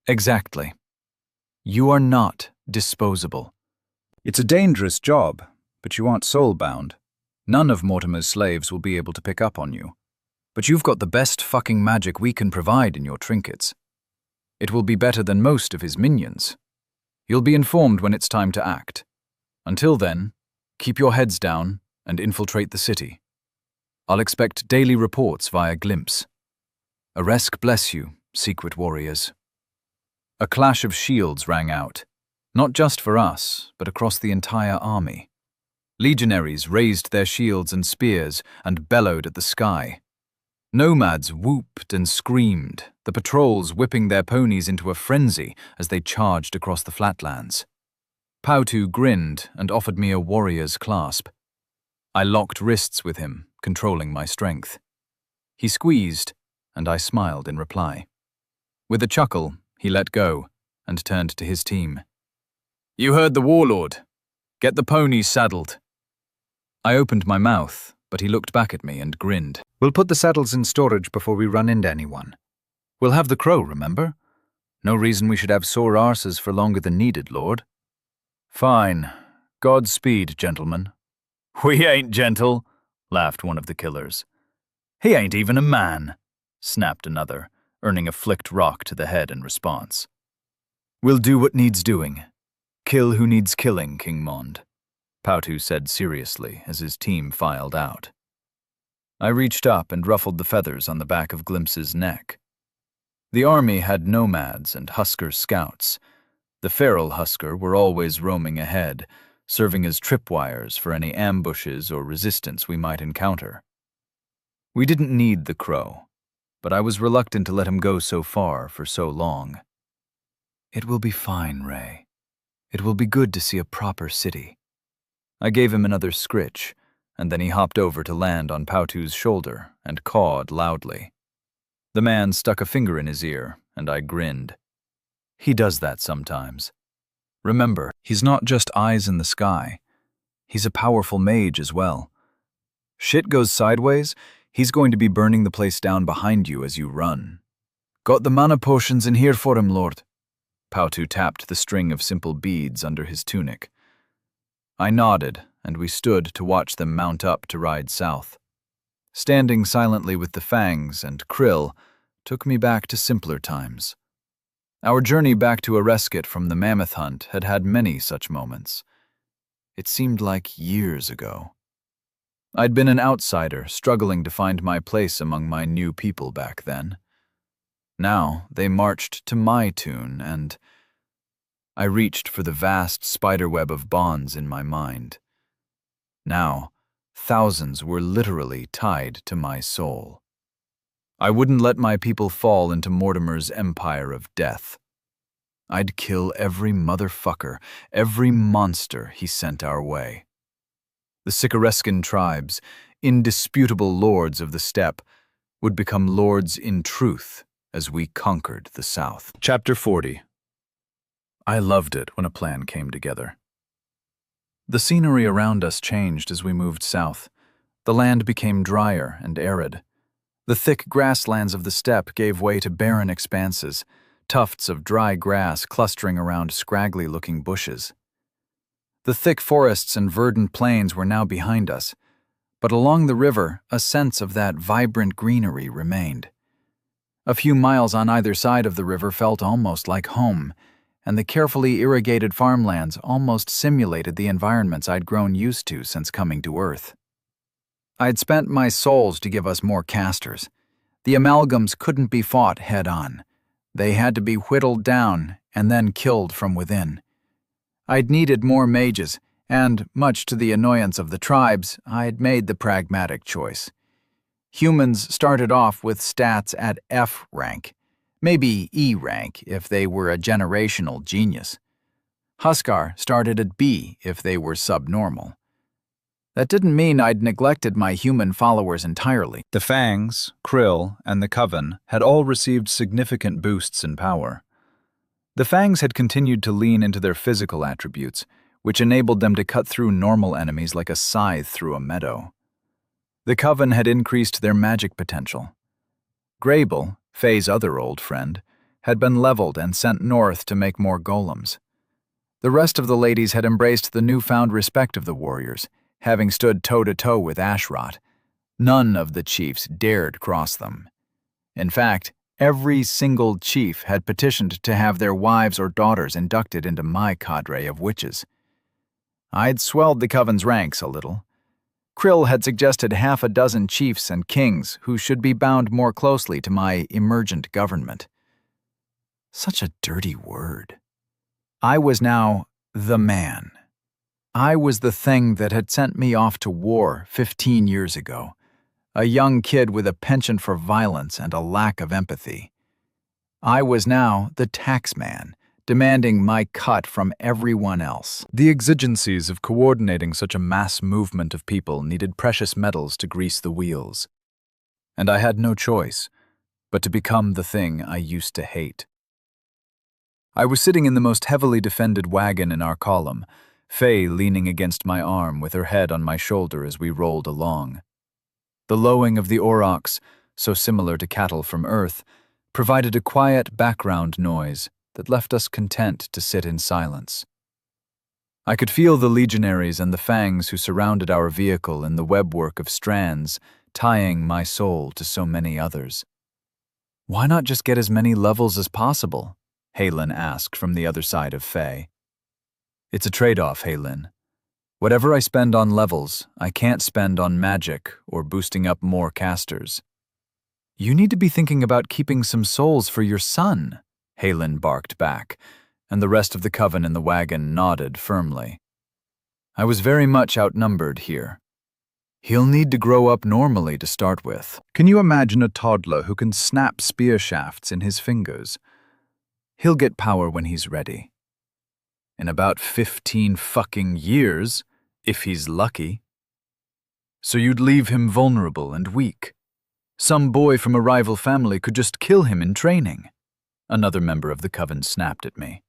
Exactly. You are not disposable. It's a dangerous job, but you aren't soul-bound. None of Mortimer's slaves will be able to pick up on you. But you've got the best fucking magic we can provide in your trinkets. It will be better than most of his minions. You'll be informed when it's time to act. Until then, keep your heads down and infiltrate the city. I'll expect daily reports via glimpse. Aresk bless you, secret warriors. A clash of shields rang out, not just for us, but across the entire army. Legionaries raised their shields and spears and bellowed at the sky. Nomads whooped and screamed, the patrols whipping their ponies into a frenzy as they charged across the flatlands. Pautu grinned and offered me a warrior's clasp. I locked wrists with him, controlling my strength. He squeezed, and I smiled in reply. With a chuckle, he let go and turned to his team. "You heard the warlord. Get the ponies saddled." I opened my mouth, but he looked back at me and grinned. We'll put the saddles in storage before we run into anyone. We'll have the crow, remember? No reason we should have sore arses for longer than needed, Lord. Fine. Godspeed, gentlemen. We ain't gentle, laughed one of the killers. He ain't even a man, snapped another, earning a flicked rock to the head in response. We'll do what needs doing. Kill who needs killing, King Mond, Pautu said seriously as his team filed out. I reached up and ruffled the feathers on the back of Glimpse's neck. The army had nomads and Husker scouts. The feral Husker were always roaming ahead, serving as tripwires for any ambushes or resistance we might encounter. We didn't need the crow, but I was reluctant to let him go so far for so long. It will be fine, Ray. It will be good to see a proper city. I gave him another scritch, and then he hopped over to land on Pautu's shoulder and cawed loudly. The man stuck a finger in his ear, and I grinned. He does that sometimes. Remember, he's not just eyes in the sky. He's a powerful mage as well. Shit goes sideways, he's going to be burning the place down behind you as you run. Got the mana potions in here for him, Lord. Pautu tapped the string of simple beads under his tunic. I nodded, and we stood to watch them mount up to ride south. Standing silently with the Fangs and Krill took me back to simpler times. Our journey back to Areskit from the mammoth hunt had had many such moments. It seemed like years ago. I'd been an outsider, struggling to find my place among my new people back then. Now they marched to my tune, and I reached for the vast spiderweb of bonds in my mind. Now, thousands were literally tied to my soul. I wouldn't let my people fall into Mortimer's empire of death. I'd kill every motherfucker, every monster he sent our way. The Sikareskan tribes, indisputable lords of the steppe, would become lords in truth as we conquered the South. Chapter 40. I loved it when a plan came together. The scenery around us changed as we moved south. The land became drier and arid. The thick grasslands of the steppe gave way to barren expanses, tufts of dry grass clustering around scraggly-looking bushes. The thick forests and verdant plains were now behind us, but along the river, a sense of that vibrant greenery remained. A few miles on either side of the river felt almost like home, and the carefully irrigated farmlands almost simulated the environments I'd grown used to since coming to Earth. I'd spent my souls to give us more casters. The amalgams couldn't be fought head-on. They had to be whittled down and then killed from within. I'd needed more mages, and, much to the annoyance of the tribes, I'd made the pragmatic choice. Humans started off with stats at F rank, maybe E rank if they were a generational genius. Huskar started at B if they were subnormal. That didn't mean I'd neglected my human followers entirely. The Fangs, Krill, and the Coven had all received significant boosts in power. The Fangs had continued to lean into their physical attributes, which enabled them to cut through normal enemies like a scythe through a meadow. The Coven had increased their magic potential. Grable, Faye's other old friend, had been leveled and sent north to make more golems. The rest of the ladies had embraced the newfound respect of the warriors, having stood toe-to-toe with Ashrot. None of the chiefs dared cross them. In fact, every single chief had petitioned to have their wives or daughters inducted into my cadre of witches. I'd swelled the coven's ranks a little. Krill had suggested half a dozen chiefs and kings who should be bound more closely to my emergent government. Such a dirty word. I was now the man. I was the thing that had sent me off to war 15 years ago, a young kid with a penchant for violence and a lack of empathy. I was now the tax man, demanding my cut from everyone else. The exigencies of coordinating such a mass movement of people needed precious metals to grease the wheels. And I had no choice but to become the thing I used to hate. I was sitting in the most heavily defended wagon in our column, Faye leaning against my arm with her head on my shoulder as we rolled along. The lowing of the aurochs, so similar to cattle from Earth, provided a quiet background noise that left us content to sit in silence. I could feel the legionaries and the fangs who surrounded our vehicle in the webwork of strands, tying my soul to so many others. "Why not just get as many levels as possible?" Haylin asked from the other side of Faye. "It's a trade-off, Haylin. Whatever I spend on levels, I can't spend on magic or boosting up more casters." "You need to be thinking about keeping some souls for your son," Haylin barked back, and the rest of the coven in the wagon nodded firmly. I was very much outnumbered here. "He'll need to grow up normally to start with." Can you imagine a toddler who can snap spear shafts in his fingers? He'll get power when he's ready. In about 15 fucking years, if he's lucky. So you'd leave him vulnerable and weak. Some boy from a rival family could just kill him in training. Another member of the coven snapped at me.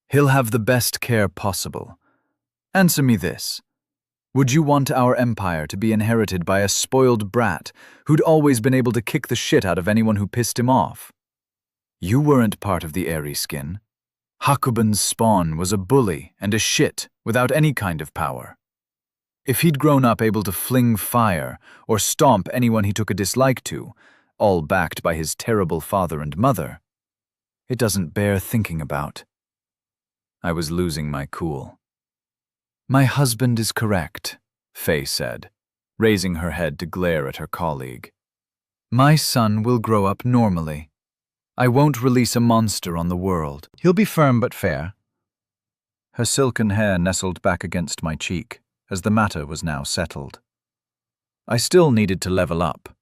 "He'll have the best care possible. Answer me this. Would you want our empire to be inherited by a spoiled brat who'd always been able to kick the shit out of anyone who pissed him off? You weren't part of the eerie skin. Hakuban's spawn was a bully and a shit without any kind of power. If he'd grown up able to fling fire or stomp anyone he took a dislike to, all backed by his terrible father and mother, it doesn't bear thinking about." I was losing my cool. "My husband is correct," Faye said, raising her head to glare at her colleague. "My son will grow up normally. I won't release a monster on the world. He'll be firm but fair." Her silken hair nestled back against my cheek, as the matter was now settled. I still needed to level up.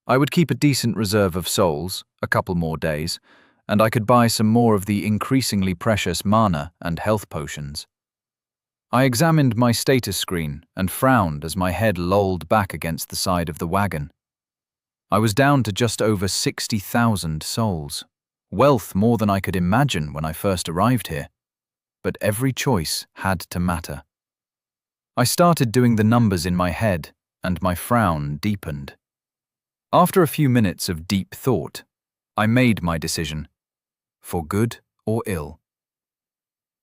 I would keep a decent reserve of souls, a couple more days, and I could buy some more of the increasingly precious mana and health potions. I examined my status screen and frowned as my head lolled back against the side of the wagon. I was down to just over 60,000 souls, wealth more than I could imagine when I first arrived here, but every choice had to matter. I started doing the numbers in my head, and my frown deepened. After a few minutes of deep thought, I made my decision, for good or ill.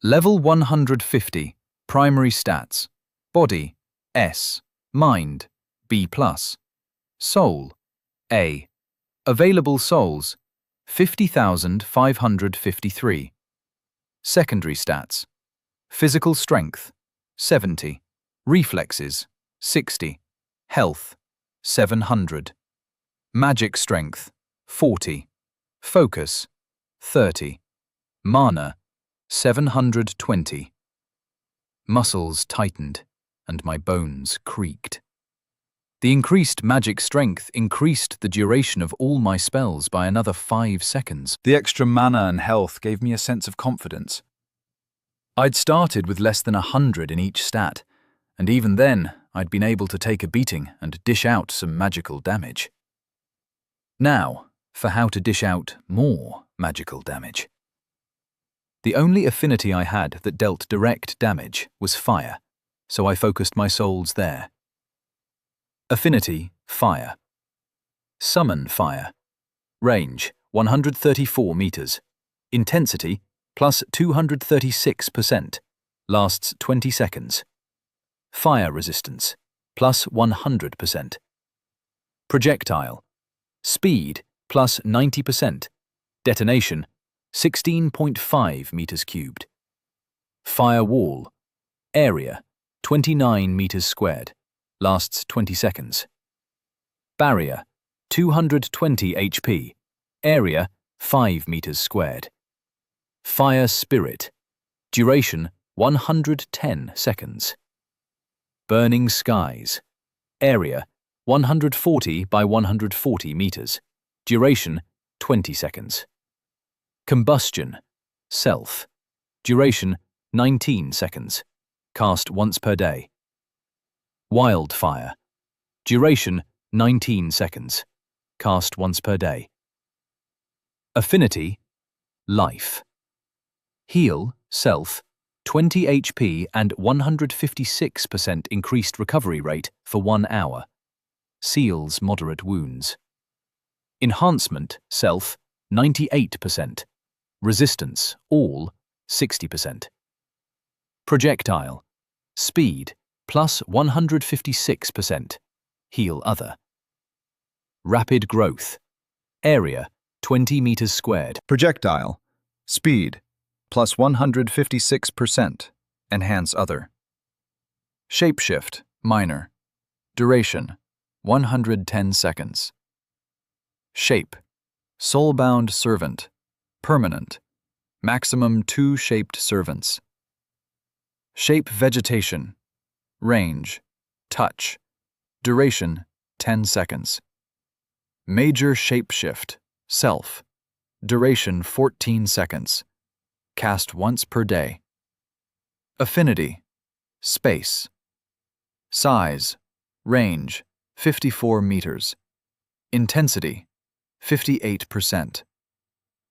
Level 150, primary stats, body, S, mind, B+, soul, A. Available souls, 50,553. Secondary stats, physical strength, 70. Reflexes, 60. Health, 700. Magic strength, 40. Focus, 30. Mana, 720. Muscles tightened, and my bones creaked. The increased magic strength increased the duration of all my spells by another 5 seconds. The extra mana and health gave me a sense of confidence. I'd started with less than 100 in each stat, and even then I'd been able to take a beating and dish out some magical damage. Now, for how to dish out more magical damage. The only affinity I had that dealt direct damage was fire, so I focused my souls there. Affinity, fire. Summon fire. Range, 134 meters. Intensity, plus 236%. Lasts 20 seconds. Fire resistance, plus 100%. Projectile. Speed, plus 90%. Detonation, 16.5 meters cubed. Fire wall. Area, 29 meters squared. Lasts 20 seconds. Barrier, 220 HP. Area, 5 meters squared. Fire spirit. Duration, 110 seconds. Burning skies. Area, 140 by 140 meters. Duration, 20 seconds. Combustion. Self. Duration, 19 seconds. Cast once per day. Wildfire. Duration, 19 seconds. Cast once per day. Affinity. Life. Heal, self, 20 HP and 156% increased recovery rate for 1 hour. Seals moderate wounds. Enhancement, self, 98%. Resistance, all, 60%. Projectile. Speed, plus 156%. Heal other. Rapid growth. Area, 20 meters squared. Projectile. Speed, plus 156%. Enhance other. Shapeshift, minor. Duration, 110 seconds. Shape. Soulbound servant. Permanent. Maximum 2 shaped servants. Shape vegetation. Range. Touch. Duration, 10 seconds. Major shapeshift. Self. Duration, 14 seconds. Cast once per day. Affinity. Space. Size. Range, 54 meters. Intensity, 58%.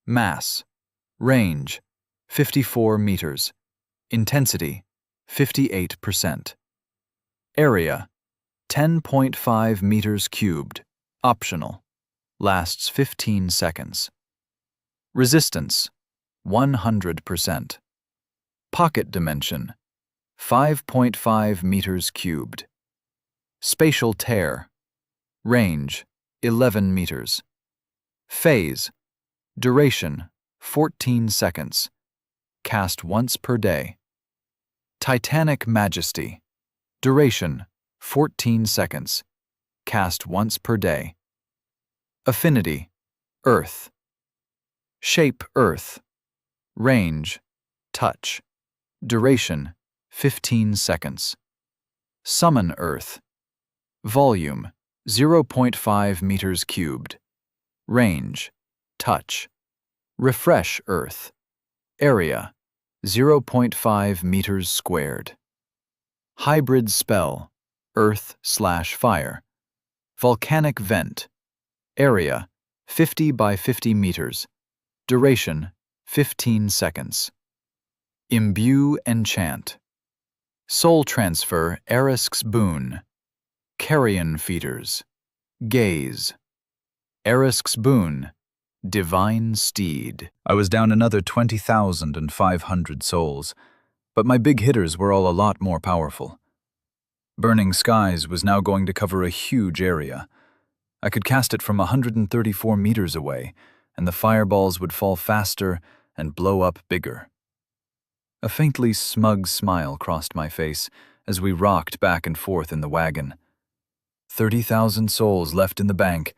Mass. Range, 54 meters. Intensity, 58%. Area, 10.5 meters cubed. Optional. Lasts 15 seconds. Resistance, 100%. Pocket dimension, 5.5 meters cubed. Spatial tear. Range, 11 meters. Phase. Duration, 14 seconds. Cast once per day. Titanic majesty. Duration, 14 seconds. Cast once per day. Affinity. Earth. Shape earth. Range. Touch. Duration, 15 seconds. Summon earth. Volume, 0.5 meters cubed. Range. Touch. Refresh earth. Area, 0.5 meters squared. Hybrid spell. Earth/fire. Volcanic vent. Area, 50 by 50 meters. Duration, 15 seconds. Imbue enchant. Soul transfer Erisk's boon. Carrion feeders. Gaze. Erisk's boon. Divine steed. I was down another 20,500 souls, but my big hitters were all a lot more powerful. Burning Skies was now going to cover a huge area. I could cast it from 134 meters away, and the fireballs would fall faster and blow up bigger. A faintly smug smile crossed my face as we rocked back and forth in the wagon. 30,000 souls left in the bank,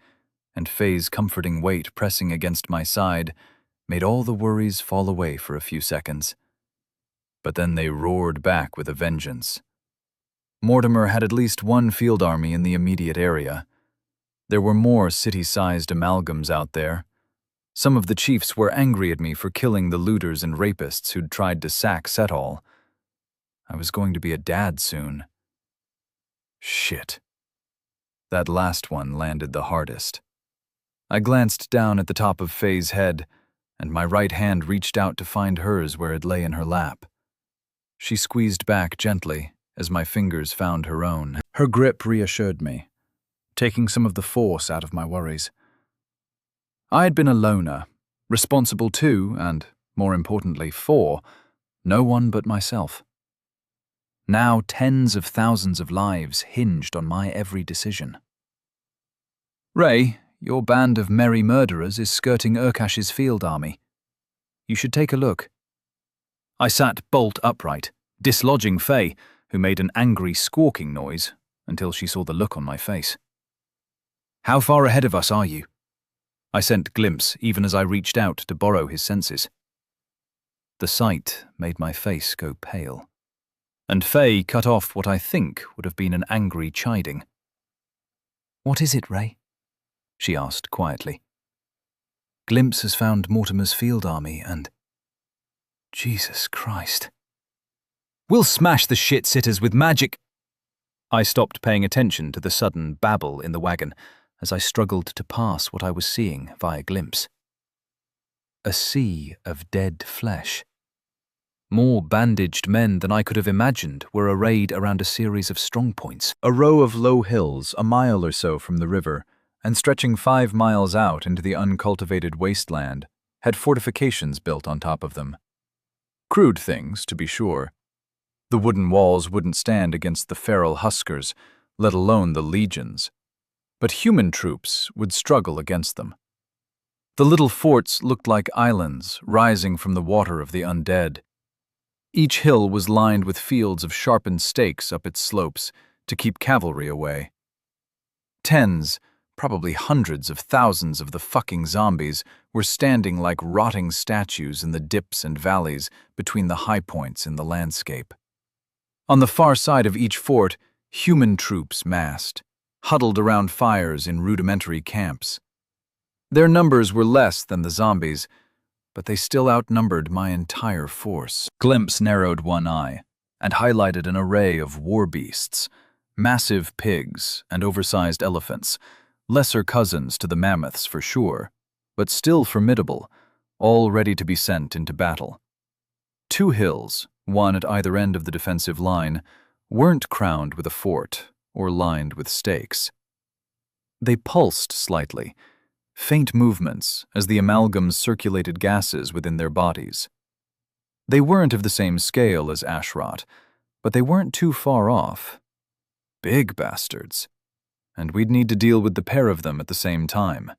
and Faye's comforting weight pressing against my side made all the worries fall away for a few seconds. But then they roared back with a vengeance. Mortimer had at least one field army in the immediate area. There were more city-sized amalgams out there. Some of the chiefs were angry at me for killing the looters and rapists who'd tried to sack Setall. I was going to be a dad soon. Shit. That last one landed the hardest. I glanced down at the top of Faye's head, and my right hand reached out to find hers where it lay in her lap. She squeezed back gently as my fingers found her own. Her grip reassured me, taking some of the force out of my worries. I had been a loner, responsible to, and, more importantly, for, no one but myself. Now tens of thousands of lives hinged on my every decision. Ray, your band of merry murderers is skirting Urkash's field army. You should take a look. I sat bolt upright, dislodging Faye, who made an angry squawking noise until she saw the look on my face. How far ahead of us are you? I sent Glimpse even as I reached out to borrow his senses. The sight made my face go pale, and Faye cut off what I think would have been an angry chiding. What is it, Ray? She asked quietly. Glimpse has found Mortimer's field army and... Jesus Christ. We'll smash the shit-sitters with magic. I stopped paying attention to the sudden babble in the wagon as I struggled to pass what I was seeing via Glimpse. A sea of dead flesh. More bandaged men than I could have imagined were arrayed around a series of strongpoints. A row of low hills a mile or so from the river, and stretching 5 miles out into the uncultivated wasteland, had fortifications built on top of them. Crude things, to be sure. The wooden walls wouldn't stand against the feral huskers, let alone the legions. But human troops would struggle against them. The little forts looked like islands rising from the water of the undead. Each hill was lined with fields of sharpened stakes up its slopes to keep cavalry away. Tens, probably hundreds of thousands of the fucking zombies were standing like rotting statues in the dips and valleys between the high points in the landscape. On the far side of each fort, human troops massed, huddled around fires in rudimentary camps. Their numbers were less than the zombies, but they still outnumbered my entire force. Glimpse narrowed one eye and highlighted an array of war beasts, massive pigs and oversized elephants, lesser cousins to the mammoths for sure, but still formidable, all ready to be sent into battle. 2 hills, one at either end of the defensive line, weren't crowned with a fort or lined with stakes. They pulsed slightly, faint movements as the amalgams circulated gases within their bodies. They weren't of the same scale as Ashrot, but they weren't too far off. Big bastards. And we'd need to deal with the pair of them at the same time.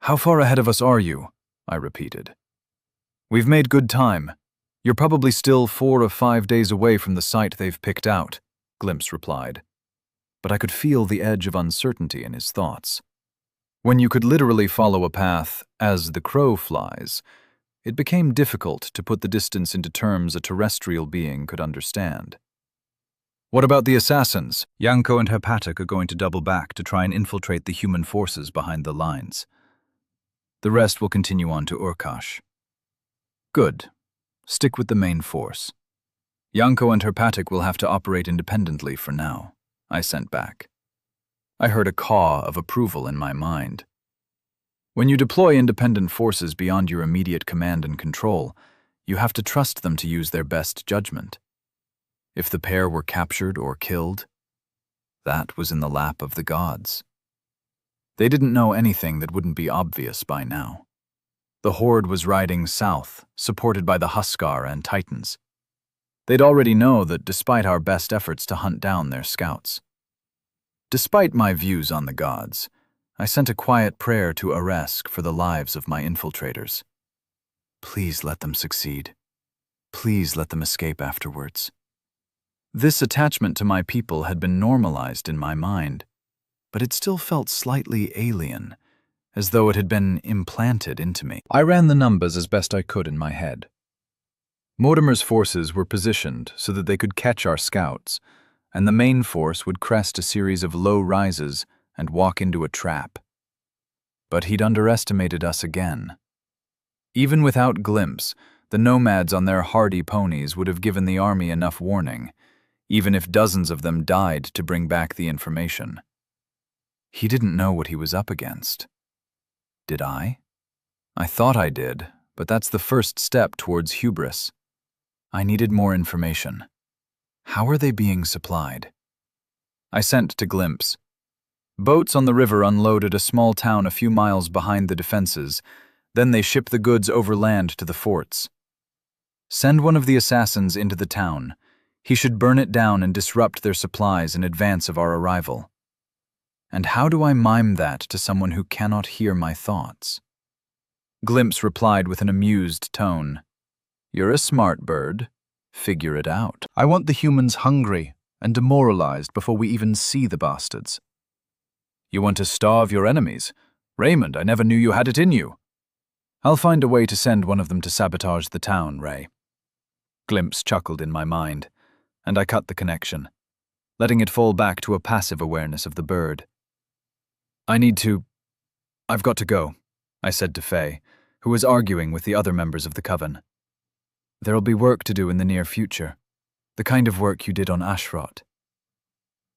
How far ahead of us are you? I repeated. We've made good time. You're probably still 4 or 5 days away from the site they've picked out, Glimpse replied. But I could feel the edge of uncertainty in his thoughts. When you could literally follow a path as the crow flies, it became difficult to put the distance into terms a terrestrial being could understand. What about the assassins? Yanko and Hepatic are going to double back to try and infiltrate the human forces behind the lines. The rest will continue on to Urkash. Good. Stick with the main force. Yanko and Hepatic will have to operate independently for now, I sent back. I heard a caw of approval in my mind. When you deploy independent forces beyond your immediate command and control, you have to trust them to use their best judgment. If the pair were captured or killed, that was in the lap of the gods. They didn't know anything that wouldn't be obvious by now. The Horde was riding south, supported by the Huskar and Titans. They'd already know that despite our best efforts to hunt down their scouts. Despite my views on the gods, I sent a quiet prayer to Aresk for the lives of my infiltrators. Please let them succeed. Please let them escape afterwards. This attachment to my people had been normalized in my mind, but it still felt slightly alien, as though it had been implanted into me. I ran the numbers as best I could in my head. Mortimer's forces were positioned so that they could catch our scouts, and the main force would crest a series of low rises and walk into a trap. But he'd underestimated us again. Even without Glimpse, the nomads on their hardy ponies would have given the army enough warning, even if dozens of them died to bring back the information. He didn't know what he was up against. Did I? I thought I did, but that's the first step towards hubris. I needed more information. How are they being supplied? I sent to Glimpse. Boats on the river unloaded a small town a few miles behind the defenses. Then they shipped the goods overland to the forts. Send one of the assassins into the town. He should burn it down and disrupt their supplies in advance of our arrival. And how do I mime that to someone who cannot hear my thoughts? Glimpse replied with an amused tone. You're a smart bird. Figure it out. I want the humans hungry and demoralized before we even see the bastards. You want to starve your enemies? Raymond, I never knew you had it in you. I'll find a way to send one of them to sabotage the town, Ray. Glimpse chuckled in my mind, and I cut the connection, letting it fall back to a passive awareness of the bird. I've got to go, I said to Faye, who was arguing with the other members of the coven. There'll be work to do in the near future, the kind of work you did on Ashrot.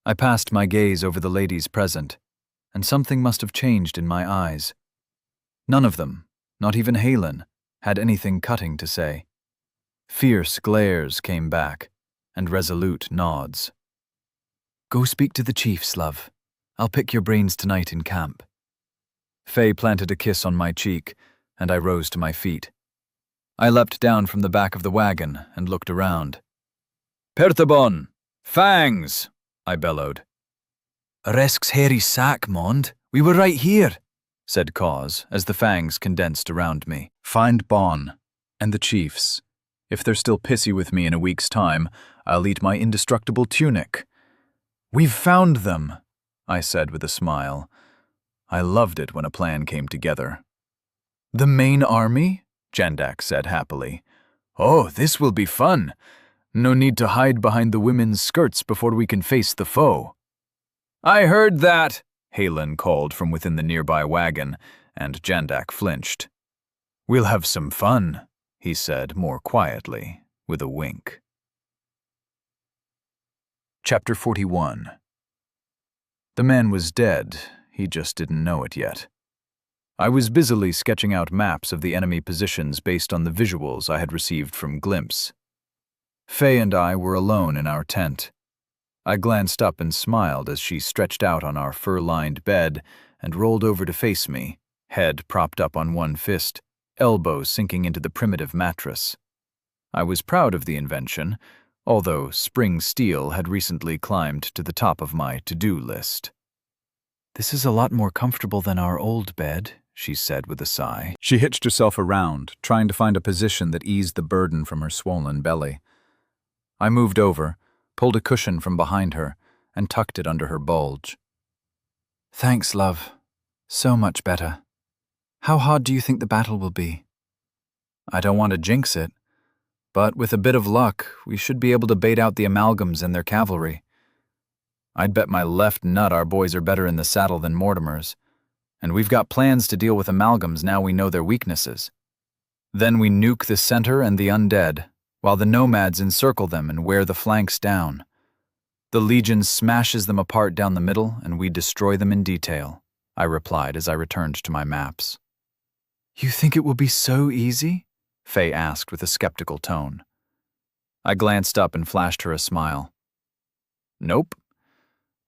I passed my gaze over the ladies present, and something must have changed in my eyes. None of them, not even Halen, had anything cutting to say. Fierce glares came back, and resolute nods. Go speak to the chiefs, love. I'll pick your brains tonight in camp. Faye planted a kiss on my cheek, and I rose to my feet. I leapt down from the back of the wagon and looked around. Pertabon! Fangs! I bellowed. Resk's hairy sack, Mond. We were right here, said Cause as the fangs condensed around me. Find Bon and the chiefs. If they're still pissy with me in a week's time, I'll eat my indestructible tunic. We've found them, I said with a smile. I loved it when a plan came together. The main army? Jandak said happily. Oh, this will be fun. No need to hide behind the women's skirts before we can face the foe. I heard that, Halen called from within the nearby wagon, and Jandak flinched. We'll have some fun, he said more quietly, with a wink. Chapter 41. The man was dead, he just didn't know it yet. I was busily sketching out maps of the enemy positions based on the visuals I had received from Glimpse. Faye and I were alone in our tent. I glanced up and smiled as she stretched out on our fur-lined bed and rolled over to face me, head propped up on one fist, elbows sinking into the primitive mattress. I was proud of the invention, although spring steel had recently climbed to the top of my to-do list. This is a lot more comfortable than our old bed, she said with a sigh. She hitched herself around, trying to find a position that eased the burden from her swollen belly. I moved over, pulled a cushion from behind her, and tucked it under her bulge. Thanks, love. So much better. How hard do you think the battle will be? I don't want to jinx it, but with a bit of luck, we should be able to bait out the amalgams and their cavalry. I'd bet my left nut our boys are better in the saddle than Mortimer's, and we've got plans to deal with amalgams now we know their weaknesses. Then we nuke the center and the undead, while the nomads encircle them and wear the flanks down. The Legion smashes them apart down the middle, and we destroy them in detail, I replied as I returned to my maps. You think it will be so easy? Faye asked with a skeptical tone. I glanced up and flashed her a smile. Nope.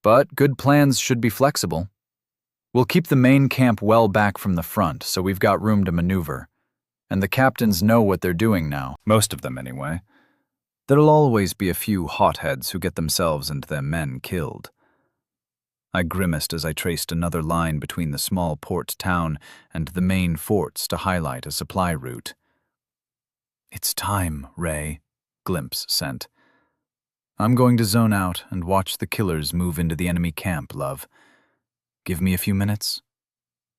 But good plans should be flexible. We'll keep the main camp well back from the front, so we've got room to maneuver. And the captains know what they're doing now, most of them anyway. There'll always be a few hotheads who get themselves and their men killed. I grimaced as I traced another line between the small port town and the main forts to highlight a supply route. It's time, Ray, Glimpse sent. I'm going to zone out and watch the killers move into the enemy camp, love. Give me a few minutes?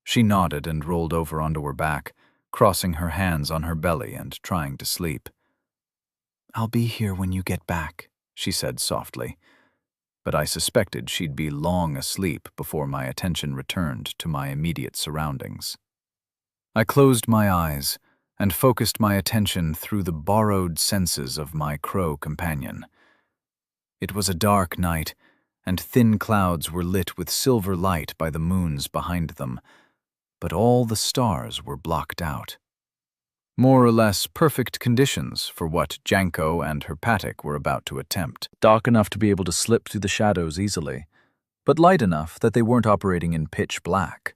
She nodded and rolled over onto her back, crossing her hands on her belly and trying to sleep. I'll be here when you get back, she said softly, but I suspected she'd be long asleep before my attention returned to my immediate surroundings. I closed my eyes and focused my attention through the borrowed senses of my crow companion. It was a dark night, and thin clouds were lit with silver light by the moons behind them, but all the stars were blocked out. More or less perfect conditions for what Janko and her Patek were about to attempt. Dark enough to be able to slip through the shadows easily, but light enough that they weren't operating in pitch black.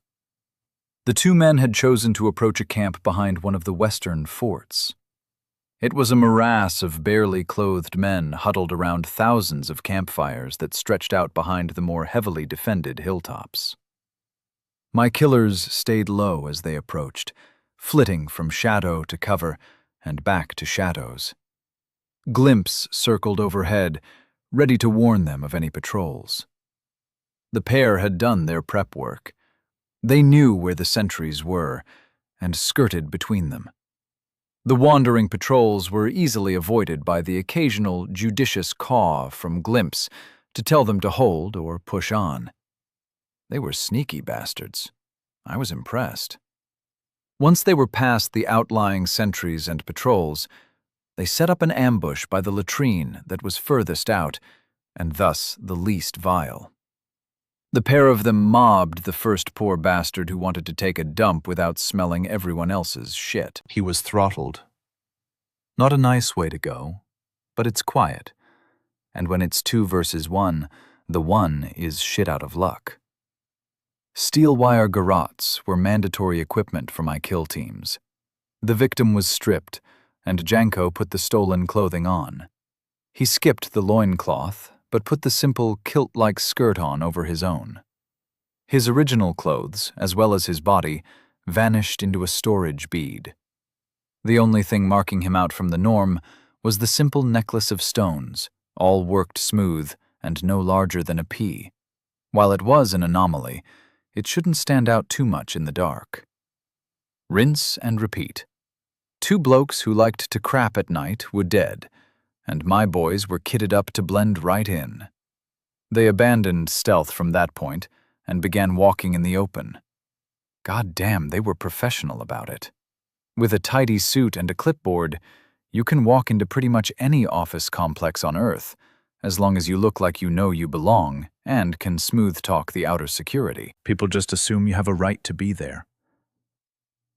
The two men had chosen to approach a camp behind one of the western forts. It was a morass of barely clothed men huddled around thousands of campfires that stretched out behind the more heavily defended hilltops. My killers stayed low as they approached, flitting from shadow to cover and back to shadows. Glimps circled overhead, ready to warn them of any patrols. The pair had done their prep work. They knew where the sentries were and skirted between them. The wandering patrols were easily avoided by the occasional judicious caw from Glimps to tell them to hold or push on. They were sneaky bastards. I was impressed. Once they were past the outlying sentries and patrols, they set up an ambush by the latrine that was furthest out, and thus the least vile. The pair of them mobbed the first poor bastard who wanted to take a dump without smelling everyone else's shit. He was throttled. Not a nice way to go, but it's quiet. And when it's 2 versus 1, the one is shit out of luck. Steel wire garrots were mandatory equipment for my kill teams. The victim was stripped, and Janko put the stolen clothing on. He skipped the loincloth, but put the simple kilt-like skirt on over his own. His original clothes, as well as his body, vanished into a storage bead. The only thing marking him out from the norm was the simple necklace of stones, all worked smooth and no larger than a pea. While it was an anomaly, it shouldn't stand out too much in the dark. Rinse and repeat. 2 blokes who liked to crap at night were dead, and my boys were kitted up to blend right in. They abandoned stealth from that point and began walking in the open. God damn, they were professional about it. With a tidy suit and a clipboard, you can walk into pretty much any office complex on Earth, as long as you look like you know you belong and can smooth-talk the outer security. People just assume you have a right to be there.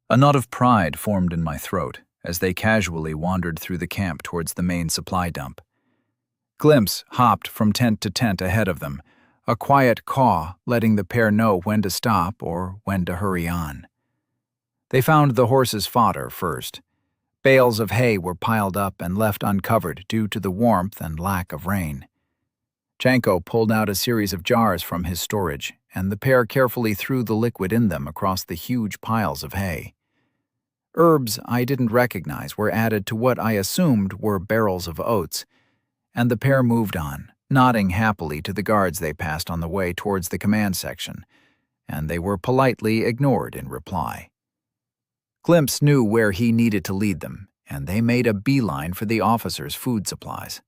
A knot of pride formed in my throat as they casually wandered through the camp towards the main supply dump. Glimps hopped from tent to tent ahead of them, a quiet caw letting the pair know when to stop or when to hurry on. They found the horses' fodder first. Bales of hay were piled up and left uncovered due to the warmth and lack of rain. Janko pulled out a series of jars from his storage, and the pair carefully threw the liquid in them across the huge piles of hay. Herbs I didn't recognize were added to what I assumed were barrels of oats, and the pair moved on, nodding happily to the guards they passed on the way towards the command section, and they were politely ignored in reply. Glimps knew where he needed to lead them, and they made a beeline for the officers' food supplies.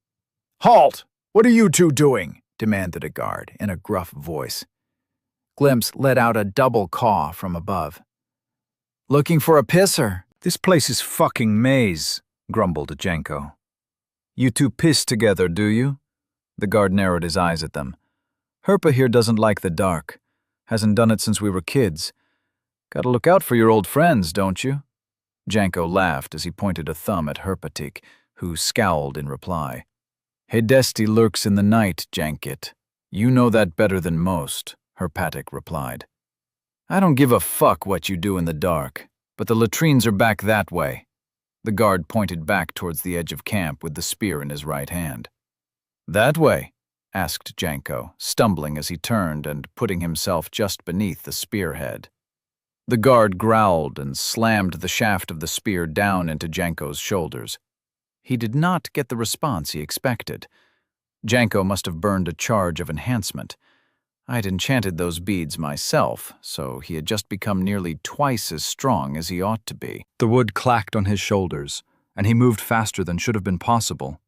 "Halt! What are you two doing?" demanded a guard in a gruff voice. Glimps let out a double caw from above. "Looking for a pisser." "This place is fucking maze," grumbled Janko. "You two piss together, do you?" The guard narrowed his eyes at them. "Herpa here doesn't like the dark. Hasn't done it since we were kids. Gotta look out for your old friends, don't you?" Janko laughed as he pointed a thumb at Herpatik, who scowled in reply. "Hedesti lurks in the night, Jankit. You know that better than most," Herpatik replied. "I don't give a fuck what you do in the dark, but the latrines are back that way." The guard pointed back towards the edge of camp with the spear in his right hand. "That way?" asked Janko, stumbling as he turned and putting himself just beneath the spearhead. The guard growled and slammed the shaft of the spear down into Janko's shoulders. He did not get the response he expected. Janko must have burned a charge of enhancement. I'd enchanted those beads myself, so he had just become nearly twice as strong as he ought to be. The wood clacked on his shoulders, and he moved faster than should have been possible.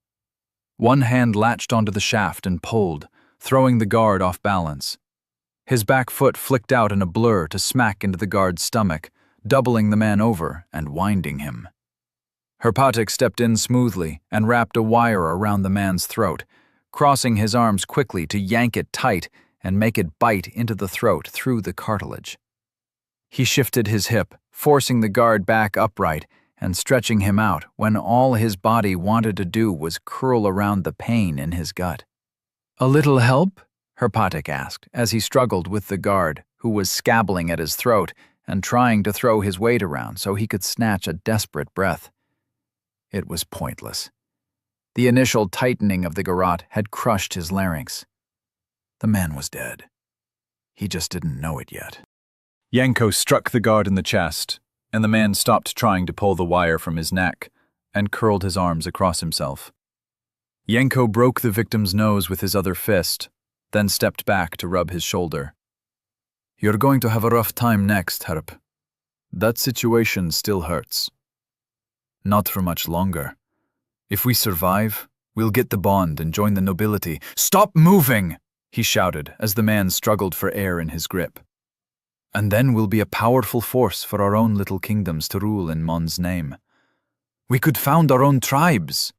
One hand latched onto the shaft and pulled, throwing the guard off balance. His back foot flicked out in a blur to smack into the guard's stomach, doubling the man over and winding him. Herpatik stepped in smoothly and wrapped a wire around the man's throat, crossing his arms quickly to yank it tight and make it bite into the throat through the cartilage. He shifted his hip, forcing the guard back upright and stretching him out when all his body wanted to do was curl around the pain in his gut. "A little help?" Herpatic asked, as he struggled with the guard, who was scabbling at his throat and trying to throw his weight around so he could snatch a desperate breath. It was pointless. The initial tightening of the garrote had crushed his larynx. The man was dead. He just didn't know it yet. Yanko struck the guard in the chest, and the man stopped trying to pull the wire from his neck and curled his arms across himself. Yanko broke the victim's nose with his other fist, then stepped back to rub his shoulder. You're going to have a rough time next, Herp. That situation still hurts. Not for much longer. If we survive, we'll get the bond and join the nobility. Stop moving! He shouted as the man struggled for air in his grip. And then we'll be a powerful force for our own little kingdoms to rule in Mon's name. We could found our own tribes.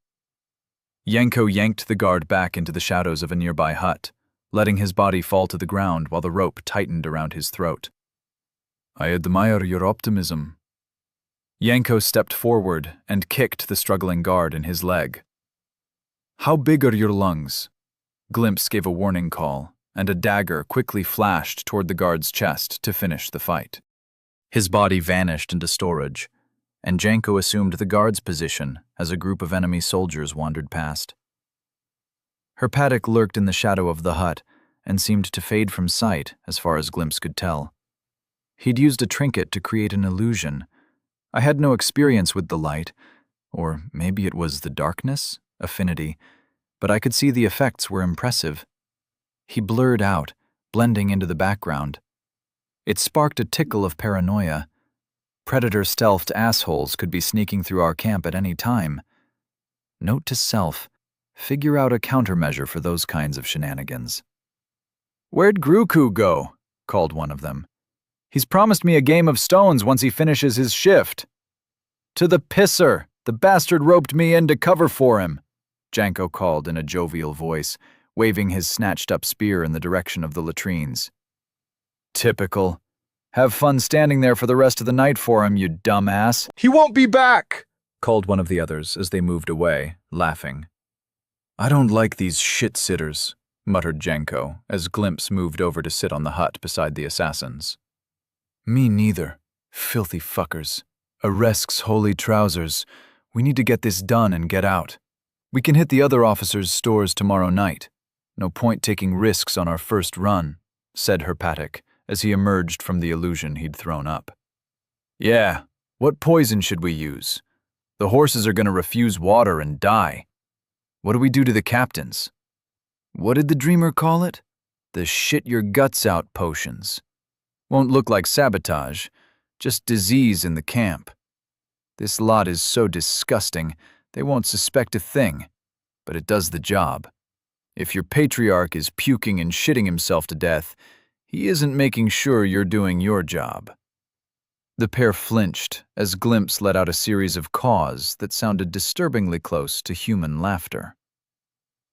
Yanko yanked the guard back into the shadows of a nearby hut, letting his body fall to the ground while the rope tightened around his throat. I admire your optimism. Yanko stepped forward and kicked the struggling guard in his leg. How big are your lungs? Glimpse gave a warning call, and a dagger quickly flashed toward the guard's chest to finish the fight. His body vanished into storage, and Janko assumed the guard's position as a group of enemy soldiers wandered past. Herpatic lurked in the shadow of the hut and seemed to fade from sight as far as Glimpse could tell. He'd used a trinket to create an illusion. I had no experience with the light, or maybe it was the darkness, affinity, but I could see the effects were impressive. He blurred out, blending into the background. It sparked a tickle of paranoia. Predator-stealthed assholes could be sneaking through our camp at any time. Note to self, figure out a countermeasure for those kinds of shenanigans. "Where'd Gruku go?" called one of them. "He's promised me a game of stones once he finishes his shift." "To the pisser! The bastard roped me in to cover for him," Janko called in a jovial voice, waving his snatched-up spear in the direction of the latrines. "Typical. Have fun standing there for the rest of the night for him, you dumbass." "He won't be back!" called one of the others as they moved away, laughing. "I don't like these shit-sitters," muttered Janko as Glimpse moved over to sit on the hut beside the assassins. "Me neither. Filthy fuckers. Arrests holy trousers. We need to get this done and get out. We can hit the other officers' stores tomorrow night. No point taking risks on our first run," said Herpatic as he emerged from the illusion he'd thrown up. "Yeah, what poison should we use? The horses are going to refuse water and die. What do we do to the captains? What did the dreamer call it? The shit-your-guts-out potions. Won't look like sabotage, just disease in the camp. This lot is so disgusting, they won't suspect a thing, but it does the job. If your patriarch is puking and shitting himself to death, he isn't making sure you're doing your job." The pair flinched as Glimpse let out a series of caws that sounded disturbingly close to human laughter.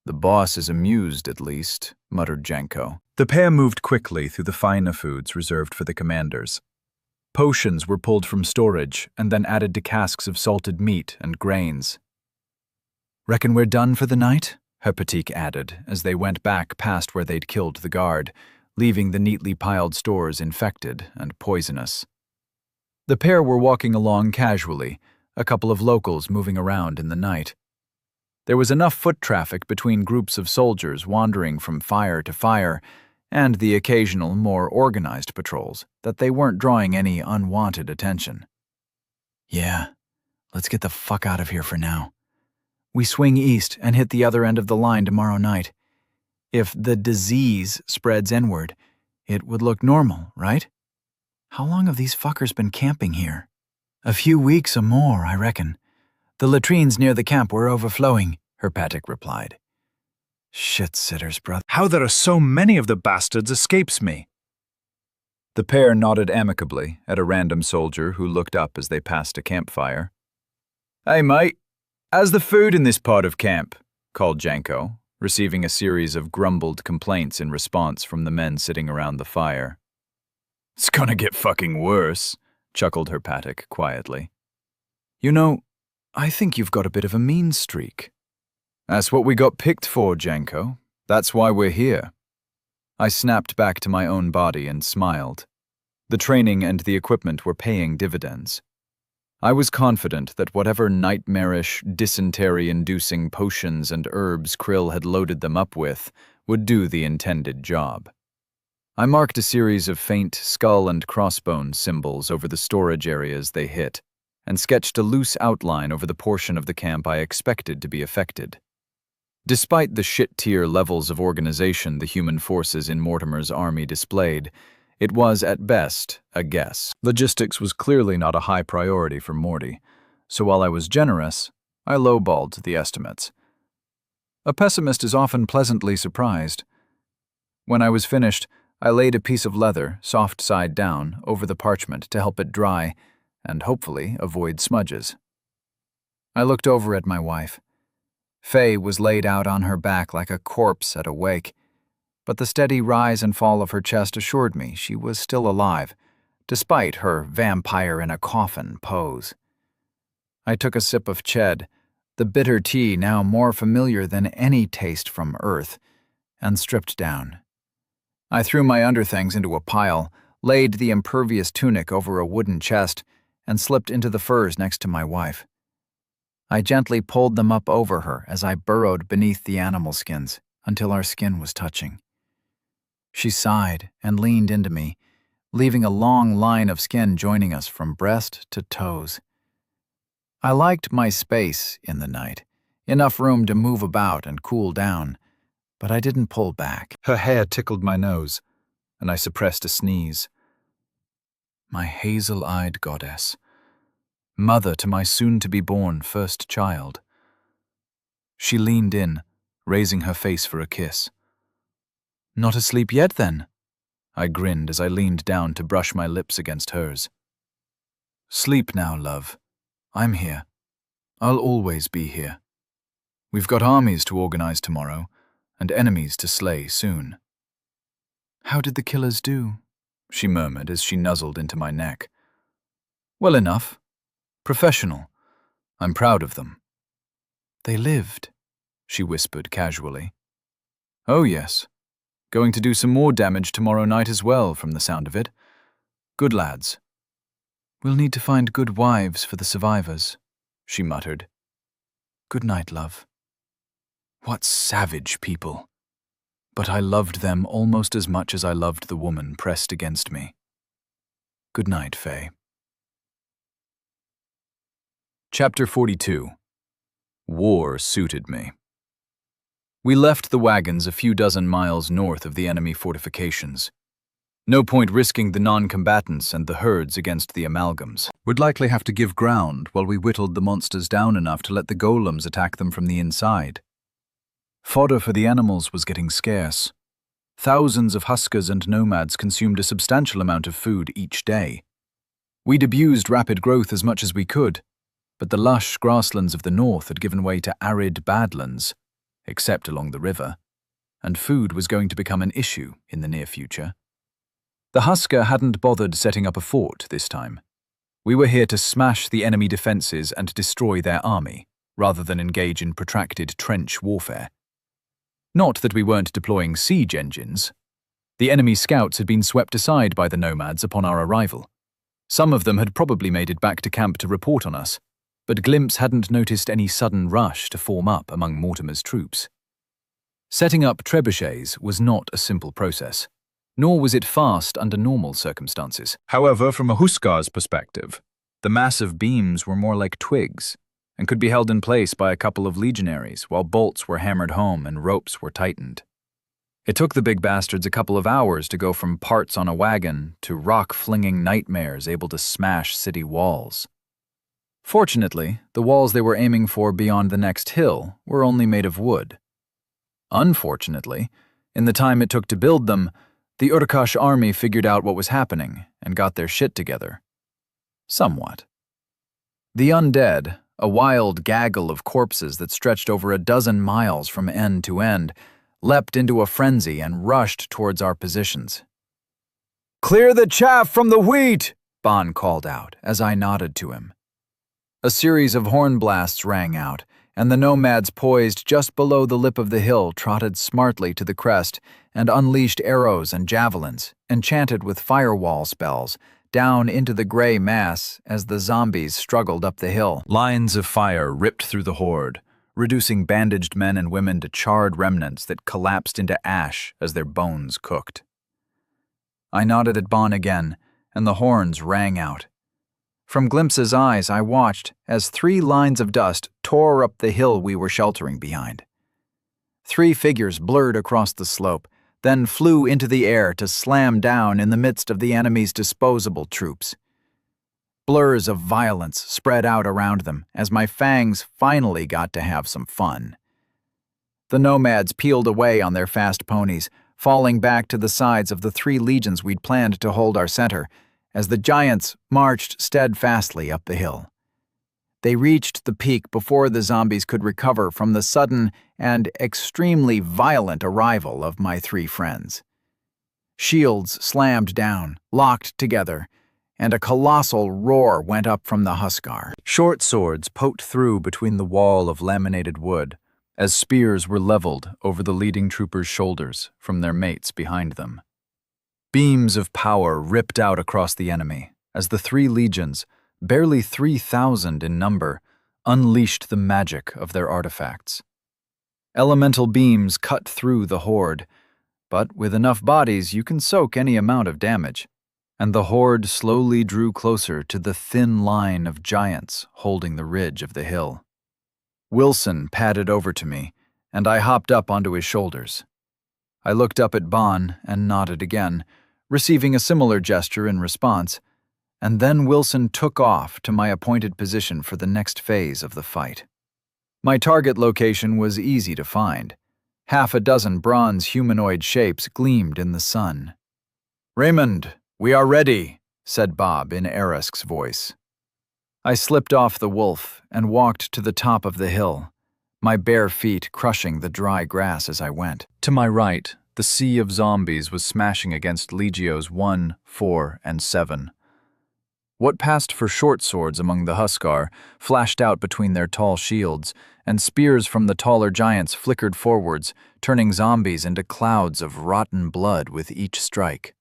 "The boss is amused, at least," muttered Janko. The pair moved quickly through the finer foods reserved for the commanders. Potions were pulled from storage and then added to casks of salted meat and grains. "Reckon we're done for the night?" Herpatic added as they went back past where they'd killed the guard, leaving the neatly piled stores infected and poisonous. The pair were walking along casually, a couple of locals moving around in the night. There was enough foot traffic between groups of soldiers wandering from fire to fire and the occasional more organized patrols that they weren't drawing any unwanted attention. "Yeah, let's get the fuck out of here for now. We swing east and hit the other end of the line tomorrow night. If the disease spreads inward, it would look normal, right? How long have these fuckers been camping here?" "A few weeks or more, I reckon. The latrines near the camp were overflowing," Herpatic replied. "Shit-sitters, brother. How there are so many of the bastards escapes me." The pair nodded amicably at a random soldier who looked up as they passed a campfire. "Hey, mate, how's the food in this part of camp?" called Janko, receiving a series of grumbled complaints in response from the men sitting around the fire. "It's gonna get fucking worse," chuckled Herpatic quietly. "You know, I think you've got a bit of a mean streak." "That's what we got picked for, Janko. That's why we're here." I snapped back to my own body and smiled. The training and the equipment were paying dividends. I was confident that whatever nightmarish, dysentery-inducing potions and herbs Krill had loaded them up with would do the intended job. I marked a series of faint skull and crossbone symbols over the storage areas they hit, and sketched a loose outline over the portion of the camp I expected to be affected. Despite the shit-tier levels of organization the human forces in Mortimer's army displayed, it was, at best, a guess. Logistics was clearly not a high priority for Morty, so while I was generous, I lowballed the estimates. A pessimist is often pleasantly surprised. When I was finished, I laid a piece of leather, soft side down, over the parchment to help it dry and hopefully avoid smudges. I looked over at my wife. Faye was laid out on her back like a corpse at a wake, but the steady rise and fall of her chest assured me she was still alive, despite her vampire-in-a-coffin pose. I took a sip of ched, the bitter tea now more familiar than any taste from Earth, and stripped down. I threw my underthings into a pile, laid the impervious tunic over a wooden chest, and slipped into the furs next to my wife. I gently pulled them up over her as I burrowed beneath the animal skins until our skin was touching. She sighed and leaned into me, leaving a long line of skin joining us from breast to toes. I liked my space in the night, enough room to move about and cool down, but I didn't pull back. Her hair tickled my nose, and I suppressed a sneeze. My hazel-eyed goddess, mother to my soon-to-be-born first child. She leaned in, raising her face for a kiss. "Not asleep yet, then?" I grinned as I leaned down to brush my lips against hers. "Sleep now, love. I'm here. I'll always be here. We've got armies to organize tomorrow, and enemies to slay soon." "How did the killers do?" she murmured as she nuzzled into my neck. "Well enough. Professional. I'm proud of them." "They lived," she whispered casually. "Oh yes. Going to do some more damage tomorrow night as well, from the sound of it. Good lads." "We'll need to find good wives for the survivors," she muttered. "Good night, love." What savage people. But I loved them almost as much as I loved the woman pressed against me. Good night, Faye. Chapter 42. War suited me. We left the wagons a few dozen miles north of the enemy fortifications. No point risking the non-combatants and the herds against the amalgams. We'd likely have to give ground while we whittled the monsters down enough to let the golems attack them from the inside. Fodder for the animals was getting scarce. Thousands of huskers and nomads consumed a substantial amount of food each day. We'd abused rapid growth as much as we could, but the lush grasslands of the north had given way to arid badlands, except along the river, and food was going to become an issue in the near future. The husker hadn't bothered setting up a fort this time. We were here to smash the enemy defenses and destroy their army, rather than engage in protracted trench warfare. Not that we weren't deploying siege engines. The enemy scouts had been swept aside by the nomads upon our arrival. Some of them had probably made it back to camp to report on us, but Glimpse hadn't noticed any sudden rush to form up among Mortimer's troops. Setting up trebuchets was not a simple process, nor was it fast under normal circumstances. However, from a huskar's perspective, the massive beams were more like twigs, and could be held in place by a couple of legionaries while bolts were hammered home and ropes were tightened. It took the big bastards a couple of hours to go from parts on a wagon to rock-flinging nightmares able to smash city walls. Fortunately, the walls they were aiming for beyond the next hill were only made of wood. Unfortunately, in the time it took to build them, the Urkash army figured out what was happening and got their shit together. Somewhat. The undead, a wild gaggle of corpses that stretched over a dozen miles from end to end, leapt into a frenzy and rushed towards our positions. "Clear the chaff from the wheat!" Bon called out as I nodded to him. A series of horn blasts rang out, and the nomads poised just below the lip of the hill trotted smartly to the crest and unleashed arrows and javelins, enchanted with firewall spells, down into the gray mass as the zombies struggled up the hill. Lines of fire ripped through the horde, reducing bandaged men and women to charred remnants that collapsed into ash as their bones cooked. I nodded at Bon again, and the horns rang out. From Glimpse's eyes, I watched as 3 lines of dust tore up the hill we were sheltering behind. 3 figures blurred across the slope, then flew into the air to slam down in the midst of the enemy's disposable troops. Blurs of violence spread out around them as my fangs finally got to have some fun. The nomads peeled away on their fast ponies, falling back to the sides of the 3 legions we'd planned to hold our center, as the giants marched steadfastly up the hill. They reached the peak before the zombies could recover from the sudden and extremely violent arrival of my 3 friends. Shields slammed down, locked together, and a colossal roar went up from the Huskar. Short swords poked through between the wall of laminated wood, as spears were leveled over the leading troopers' shoulders from their mates behind them. Beams of power ripped out across the enemy, as the 3 legions, barely 3,000 in number, unleashed the magic of their artifacts. Elemental beams cut through the horde, but with enough bodies you can soak any amount of damage, and the horde slowly drew closer to the thin line of giants holding the ridge of the hill. Wilson padded over to me, and I hopped up onto his shoulders. I looked up at Bon and nodded again, receiving a similar gesture in response, and then Wilson took off to my appointed position for the next phase of the fight. My target location was easy to find. 6 bronze humanoid shapes gleamed in the sun. "Raymond, we are ready," said Bob in Erisk's voice. I slipped off the wolf and walked to the top of the hill, my bare feet crushing the dry grass as I went. To my right, the sea of zombies was smashing against Legios 1, 4, and 7. What passed for short swords among the Huskar flashed out between their tall shields, and spears from the taller giants flickered forwards, turning zombies into clouds of rotten blood with each strike.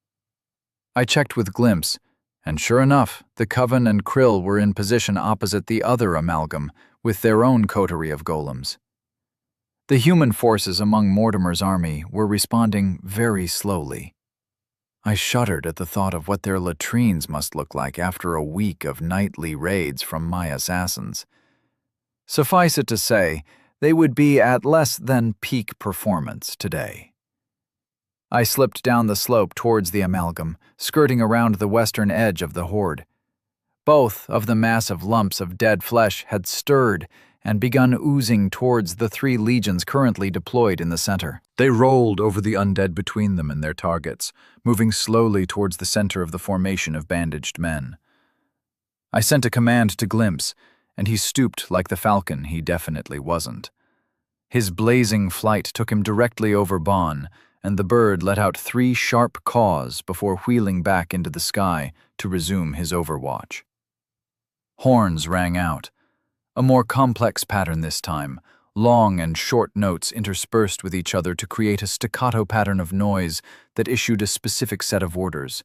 I checked with Glimpse, and sure enough, the Coven and Krill were in position opposite the other amalgam, with their own coterie of golems. The human forces among Mortimer's army were responding very slowly. I shuddered at the thought of what their latrines must look like after a week of nightly raids from my assassins. Suffice it to say, they would be at less than peak performance today. I slipped down the slope towards the amalgam, skirting around the western edge of the horde. Both of the massive lumps of dead flesh had stirred and begun oozing towards the 3 legions currently deployed in the center. They rolled over the undead between them and their targets, moving slowly towards the center of the formation of bandaged men. I sent a command to Glimpse, and he stooped like the falcon he definitely wasn't. His blazing flight took him directly over Bon, and the bird let out 3 sharp caws before wheeling back into the sky to resume his overwatch. Horns rang out. A more complex pattern this time, long and short notes interspersed with each other to create a staccato pattern of noise that issued a specific set of orders.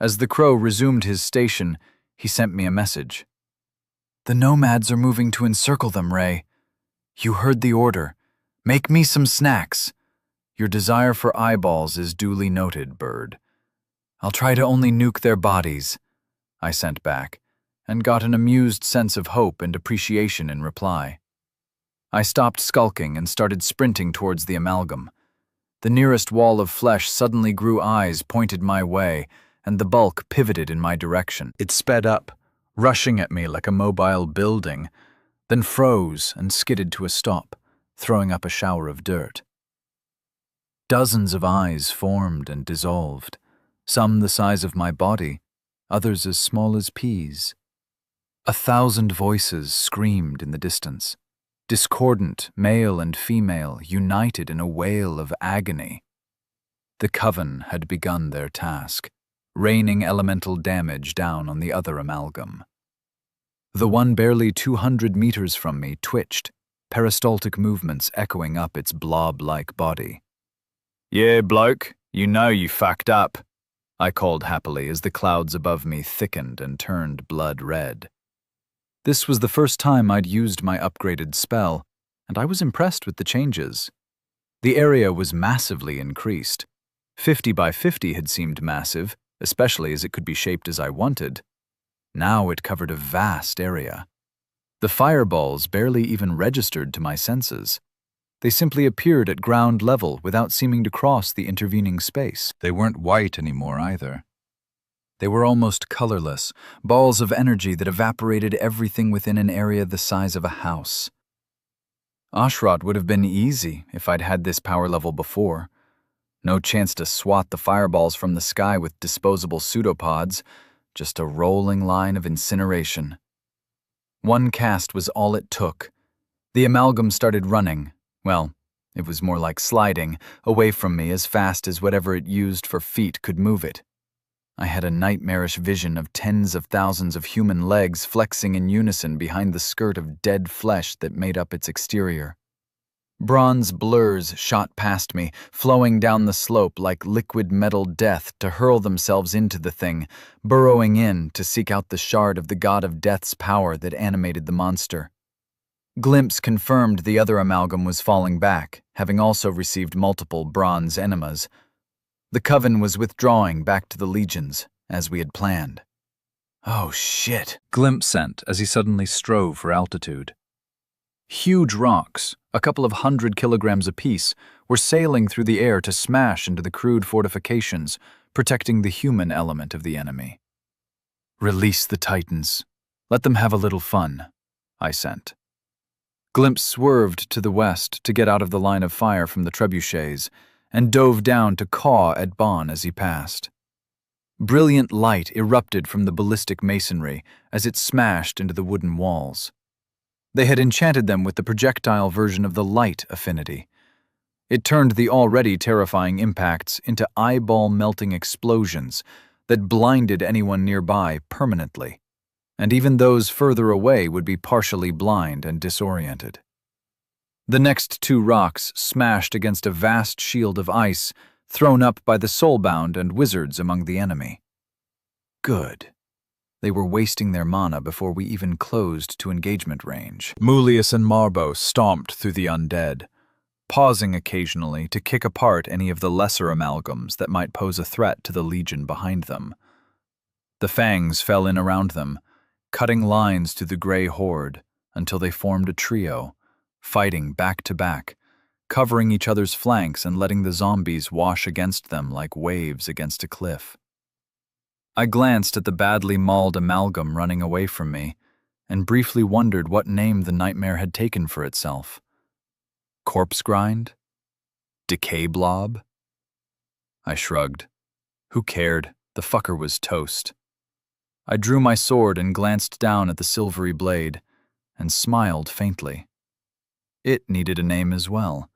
As the crow resumed his station, he sent me a message. "The nomads are moving to encircle them, Ray. You heard the order. Make me some snacks. Your desire for eyeballs is duly noted, bird. I'll try to only nuke their bodies," I sent back, and got an amused sense of hope and appreciation in reply. I stopped skulking and started sprinting towards the amalgam. The nearest wall of flesh suddenly grew eyes pointed my way, and the bulk pivoted in my direction. It sped up, rushing at me like a mobile building, then froze and skidded to a stop, throwing up a shower of dirt. Dozens of eyes formed and dissolved, some the size of my body, others as small as peas. 1,000 voices screamed in the distance, discordant, male and female, united in a wail of agony. The Coven had begun their task, raining elemental damage down on the other amalgam. The one barely 200 meters from me twitched, peristaltic movements echoing up its blob-like body. Yeah, bloke, you know you fucked up, I called happily as the clouds above me thickened and turned blood red. This was the first time I'd used my upgraded spell, and I was impressed with the changes. The area was massively increased. 50 by 50 had seemed massive, especially as it could be shaped as I wanted. Now it covered a vast area. The fireballs barely even registered to my senses. They simply appeared at ground level without seeming to cross the intervening space. They weren't white anymore either. They were almost colorless, balls of energy that evaporated everything within an area the size of a house. Ashrot would have been easy if I'd had this power level before. No chance to swat the fireballs from the sky with disposable pseudopods, just a rolling line of incineration. One cast was all it took. The amalgam started running. Well, it was more like sliding, away from me as fast as whatever it used for feet could move it. I had a nightmarish vision of tens of thousands of human legs flexing in unison behind the skirt of dead flesh that made up its exterior. Bronze blurs shot past me, flowing down the slope like liquid metal death to hurl themselves into the thing, burrowing in to seek out the shard of the god of death's power that animated the monster. Glimpse confirmed the other amalgam was falling back, having also received multiple bronze enemas. The coven was withdrawing back to the legions, as we had planned. Oh shit, Glimpse sent as he suddenly strove for altitude. Huge rocks, a couple of 100 kilograms apiece, were sailing through the air to smash into the crude fortifications, protecting the human element of the enemy. Release the Titans. Let them have a little fun, I sent. Glimpse swerved to the west to get out of the line of fire from the trebuchets, and dove down to caw at Bon as he passed. Brilliant light erupted from the ballistic masonry as it smashed into the wooden walls. They had enchanted them with the projectile version of the light affinity. It turned the already terrifying impacts into eyeball-melting explosions that blinded anyone nearby permanently, and even those further away would be partially blind and disoriented. The next two rocks smashed against a vast shield of ice thrown up by the soulbound and wizards among the enemy. Good. They were wasting their mana before we even closed to engagement range. Mulius and Marbo stomped through the undead, pausing occasionally to kick apart any of the lesser amalgams that might pose a threat to the legion behind them. The fangs fell in around them, cutting lines through the gray horde until they formed a trio, fighting back to back, covering each other's flanks and letting the zombies wash against them like waves against a cliff. I glanced at the badly mauled amalgam running away from me and briefly wondered what name the nightmare had taken for itself. Corpse grind? Decay blob? I shrugged. Who cared? The fucker was toast. I drew my sword and glanced down at the silvery blade and smiled faintly. It needed a name as well.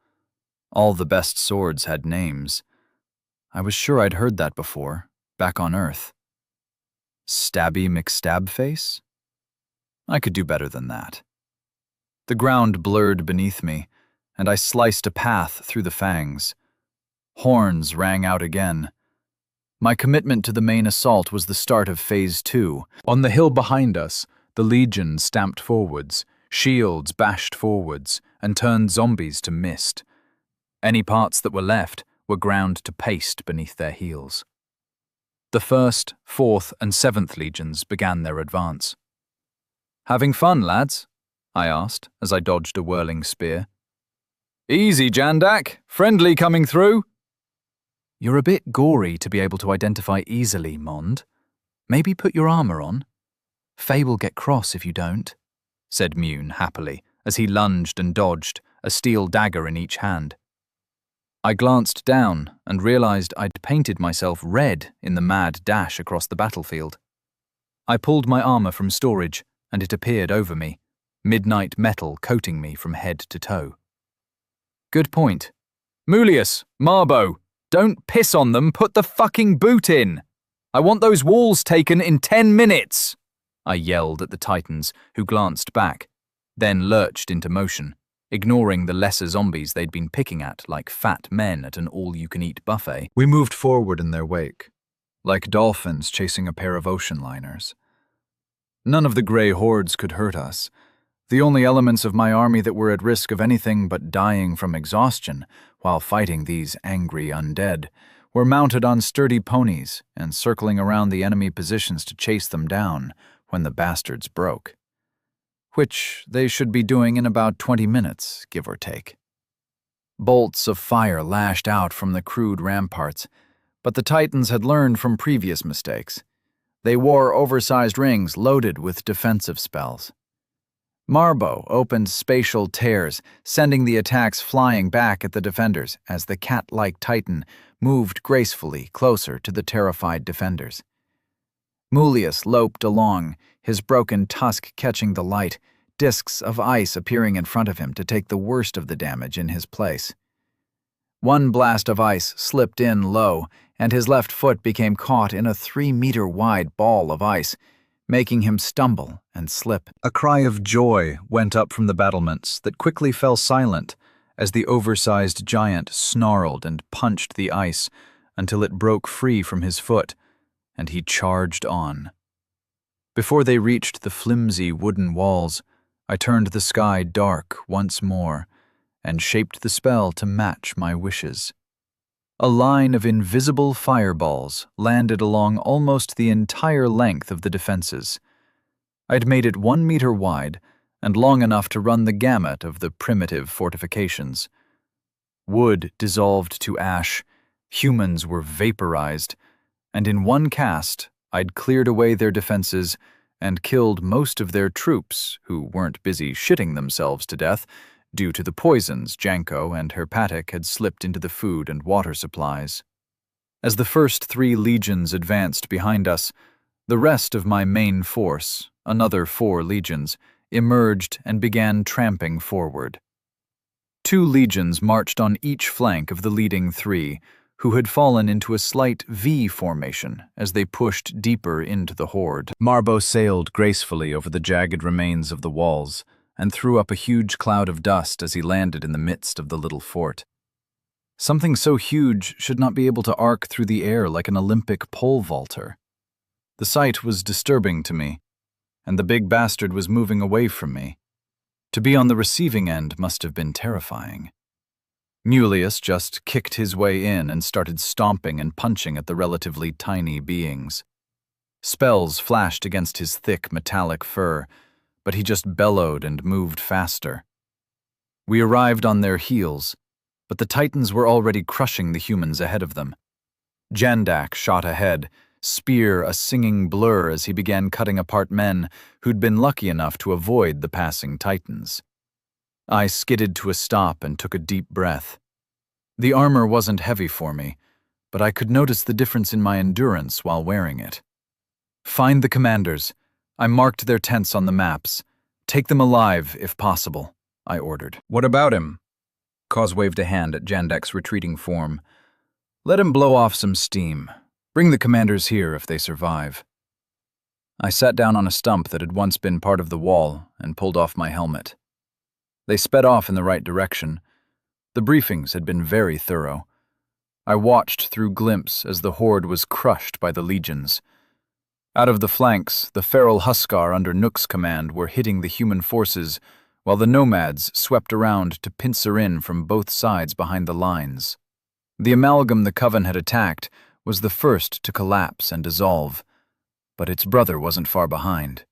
All the best swords had names. I was sure I'd heard that before, back on Earth. Stabby McStabface? I could do better than that. The ground blurred beneath me, and I sliced a path through the fangs. Horns rang out again. My commitment to the main assault was the start of Phase 2. On the hill behind us, the Legion stamped forwards, shields bashed forwards, and turned zombies to mist. Any parts that were left were ground to paste beneath their heels. The 1st, 4th, and 7th Legions began their advance. "Having fun, lads?" I asked as I dodged a whirling spear. "Easy, Jandak. Friendly coming through." "You're a bit gory to be able to identify easily, Mond. Maybe put your armor on. Faye will get cross if you don't," said Mune happily as he lunged and dodged, a steel dagger in each hand. I glanced down and realized I'd painted myself red in the mad dash across the battlefield. I pulled my armor from storage, and it appeared over me, midnight metal coating me from head to toe. "Good point. Mulius, Marbo, don't piss on them, put the fucking boot in! I want those walls taken in 10 minutes!" I yelled at the Titans, who glanced back, then lurched into motion, ignoring the lesser zombies they'd been picking at like fat men at an all-you-can-eat buffet. We moved forward in their wake, like dolphins chasing a pair of ocean liners. None of the gray hordes could hurt us. The only elements of my army that were at risk of anything but dying from exhaustion while fighting these angry undead were mounted on sturdy ponies and circling around the enemy positions to chase them down when the bastards broke. Which they should be doing in about 20 minutes, give or take. Bolts of fire lashed out from the crude ramparts, but the Titans had learned from previous mistakes. They wore oversized rings loaded with defensive spells. Marbo opened spatial tears, sending the attacks flying back at the defenders as the cat-like Titan moved gracefully closer to the terrified defenders. Mulius loped along, his broken tusk catching the light, discs of ice appearing in front of him to take the worst of the damage in his place. One blast of ice slipped in low, and his left foot became caught in a 3-meter-wide ball of ice, making him stumble and slip. A cry of joy went up from the battlements that quickly fell silent as the oversized giant snarled and punched the ice until it broke free from his foot, and he charged on. Before they reached the flimsy wooden walls, I turned the sky dark once more and shaped the spell to match my wishes. A line of invisible fireballs landed along almost the entire length of the defenses. I'd made it 1 meter wide and long enough to run the gamut of the primitive fortifications. Wood dissolved to ash, humans were vaporized, and in one cast, I'd cleared away their defenses and killed most of their troops who weren't busy shitting themselves to death due to the poisons Janko and Herpatic had slipped into the food and water supplies. As the first 3 legions advanced behind us, the rest of my main force, another 4 legions, emerged and began tramping forward. 2 legions marched on each flank of the leading 3, who had fallen into a slight V formation as they pushed deeper into the horde. Marbo sailed gracefully over the jagged remains of the walls and threw up a huge cloud of dust as he landed in the midst of the little fort. Something so huge should not be able to arc through the air like an Olympic pole vaulter. The sight was disturbing to me, and the big bastard was moving away from me. To be on the receiving end must have been terrifying. Mulius just kicked his way in and started stomping and punching at the relatively tiny beings. Spells flashed against his thick metallic fur, but he just bellowed and moved faster. We arrived on their heels, but the Titans were already crushing the humans ahead of them. Jandak shot ahead, spear a singing blur as he began cutting apart men who'd been lucky enough to avoid the passing Titans. I skidded to a stop and took a deep breath. The armor wasn't heavy for me, but I could notice the difference in my endurance while wearing it. Find the commanders. I marked their tents on the maps. Take them alive, if possible, I ordered. What about him? Cause waved a hand at Jandak's retreating form. Let him blow off some steam. Bring the commanders here if they survive. I sat down on a stump that had once been part of the wall and pulled off my helmet. They sped off in the right direction. The briefings had been very thorough. I watched through glimpse as the horde was crushed by the legions. Out of the flanks, the feral Huskar under Nook's command were hitting the human forces, while the nomads swept around to pincer in from both sides behind the lines. The amalgam the Coven had attacked was the first to collapse and dissolve, but its brother wasn't far behind.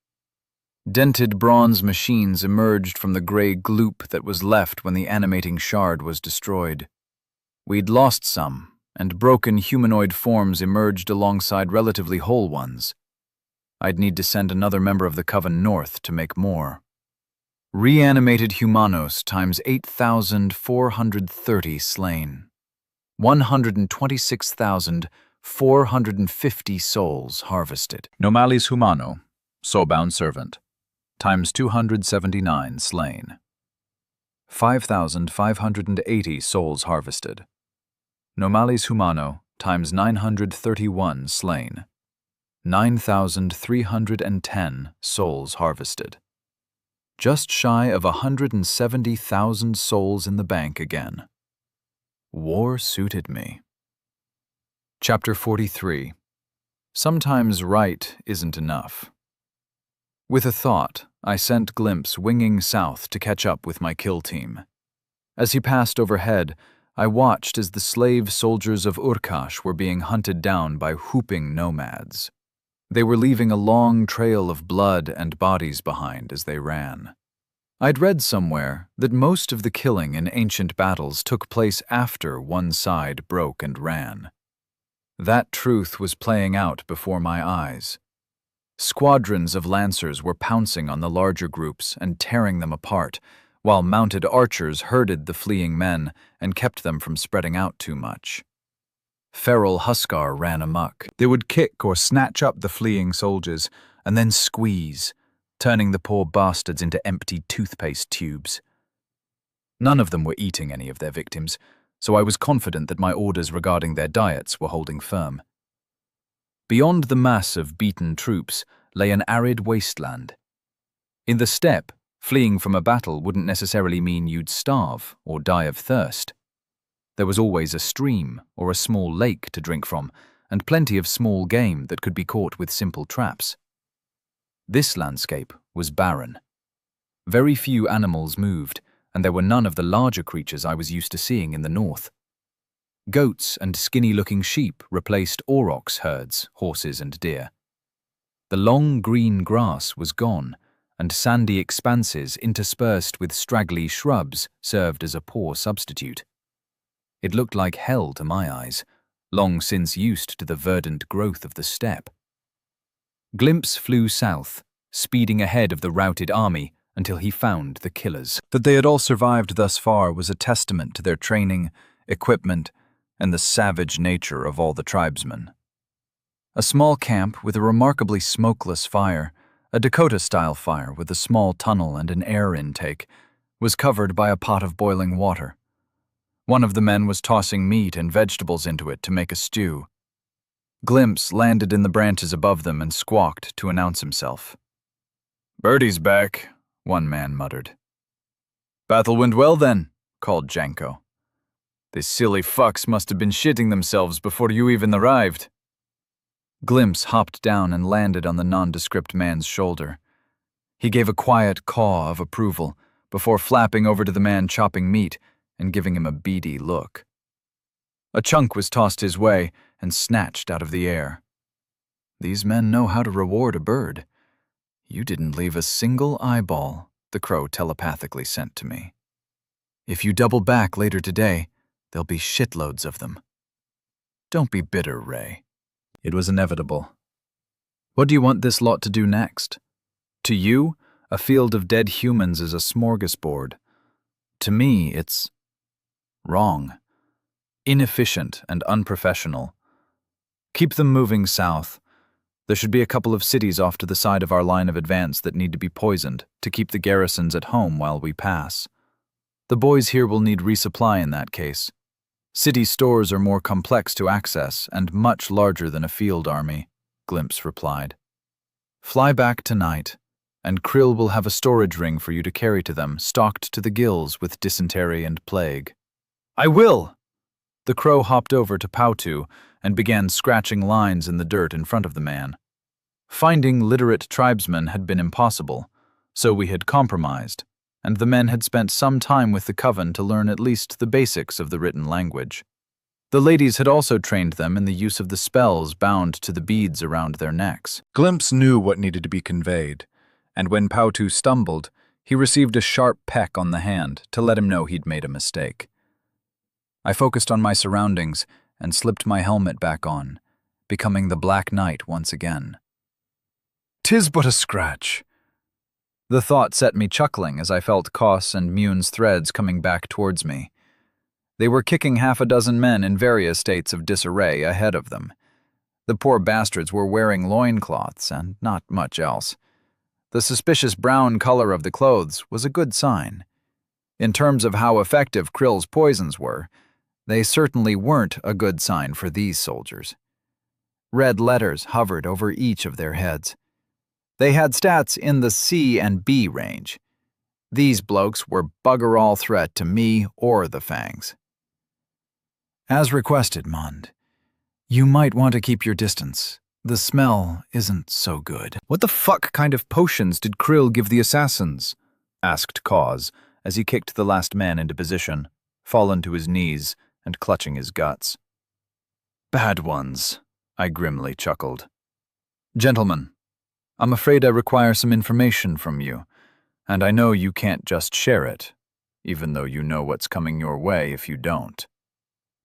Dented bronze machines emerged from the gray gloop that was left when the animating shard was destroyed. We'd lost some, and broken humanoid forms emerged alongside relatively whole ones. I'd need to send another member of the Coven north to make more. Reanimated humanos times 8,430 slain. 126,450 souls harvested. Nomalis humano, soulbound servant, times 279 slain. 5,580 souls harvested. Nomalis humano times 931 slain. 9,310 souls harvested. just shy of 170,000 souls in the bank again. War suited me. Chapter 43. Sometimes right isn't enough. With a thought, I sent Glimpse winging south to catch up with my kill team. As he passed overhead, I watched as the slave soldiers of Urkash were being hunted down by whooping nomads. They were leaving a long trail of blood and bodies behind as they ran. I'd read somewhere that most of the killing in ancient battles took place after one side broke and ran. That truth was playing out before my eyes. Squadrons of lancers were pouncing on the larger groups and tearing them apart, while mounted archers herded the fleeing men and kept them from spreading out too much. Feral huskar ran amok. They would kick or snatch up the fleeing soldiers and then squeeze, turning the poor bastards into empty toothpaste tubes. None of them were eating any of their victims, so I was confident that my orders regarding their diets were holding firm. Beyond the mass of beaten troops lay an arid wasteland. In the steppe, fleeing from a battle wouldn't necessarily mean you'd starve or die of thirst. There was always a stream or a small lake to drink from, and plenty of small game that could be caught with simple traps. This landscape was barren. Very few animals moved, and there were none of the larger creatures I was used to seeing in the north. Goats and skinny-looking sheep replaced aurochs herds, horses and deer. The long green grass was gone, and sandy expanses interspersed with straggly shrubs served as a poor substitute. It looked like hell to my eyes, long since used to the verdant growth of the steppe. Glimpse flew south, speeding ahead of the routed army until he found the killers. That they had all survived thus far was a testament to their training, equipment, and the savage nature of all the tribesmen. A small camp with a remarkably smokeless fire, a Dakota-style fire with a small tunnel and an air intake, was covered by a pot of boiling water. One of the men was tossing meat and vegetables into it to make a stew. Glimpse landed in the branches above them and squawked to announce himself. "Birdie's back," one man muttered. "Battle went well then," called Janko. "These silly fucks must have been shitting themselves before you even arrived." Glimpse hopped down and landed on the nondescript man's shoulder. He gave a quiet caw of approval before flapping over to the man chopping meat and giving him a beady look. A chunk was tossed his way and snatched out of the air. "These men know how to reward a bird. You didn't leave a single eyeball," the crow telepathically sent to me. "If you double back later today, there'll be shitloads of them. Don't be bitter, Ray." It was inevitable. What do you want this lot to do next? To you, a field of dead humans is a smorgasbord. To me, it's wrong, inefficient and unprofessional. Keep them moving south. There should be a couple of cities off to the side of our line of advance that need to be poisoned to keep the garrisons at home while we pass. The boys here will need resupply in that case. City stores are more complex to access and much larger than a field army, Glimpse replied. Fly back tonight, and Krill will have a storage ring for you to carry to them, stocked to the gills with dysentery and plague. I will! The crow hopped over to Pautu and began scratching lines in the dirt in front of the man. Finding literate tribesmen had been impossible, so we had compromised, and the men had spent some time with the coven to learn at least the basics of the written language. The ladies had also trained them in the use of the spells bound to the beads around their necks. Glimpse knew what needed to be conveyed, and when Pautu stumbled, he received a sharp peck on the hand to let him know he'd made a mistake. I focused on my surroundings and slipped my helmet back on, becoming the Black Knight once again. "'Tis but a scratch." The thought set me chuckling as I felt Koss and Mune's threads coming back towards me. They were kicking half a dozen men in various states of disarray ahead of them. The poor bastards were wearing loincloths and not much else. The suspicious brown color of the clothes was a good sign. In terms of how effective Krill's poisons were, they certainly weren't a good sign for these soldiers. Red letters hovered over each of their heads. They had stats in the C and B range. These blokes were bugger all threat to me or the Fangs. As requested, Mond. You might want to keep your distance. The smell isn't so good. What the fuck kind of potions did Krill give the assassins? Asked Cause as he kicked the last man into position, fallen to his knees and clutching his guts. Bad ones, I grimly chuckled. Gentlemen, I'm afraid I require some information from you, and I know you can't just share it, even though you know what's coming your way if you don't.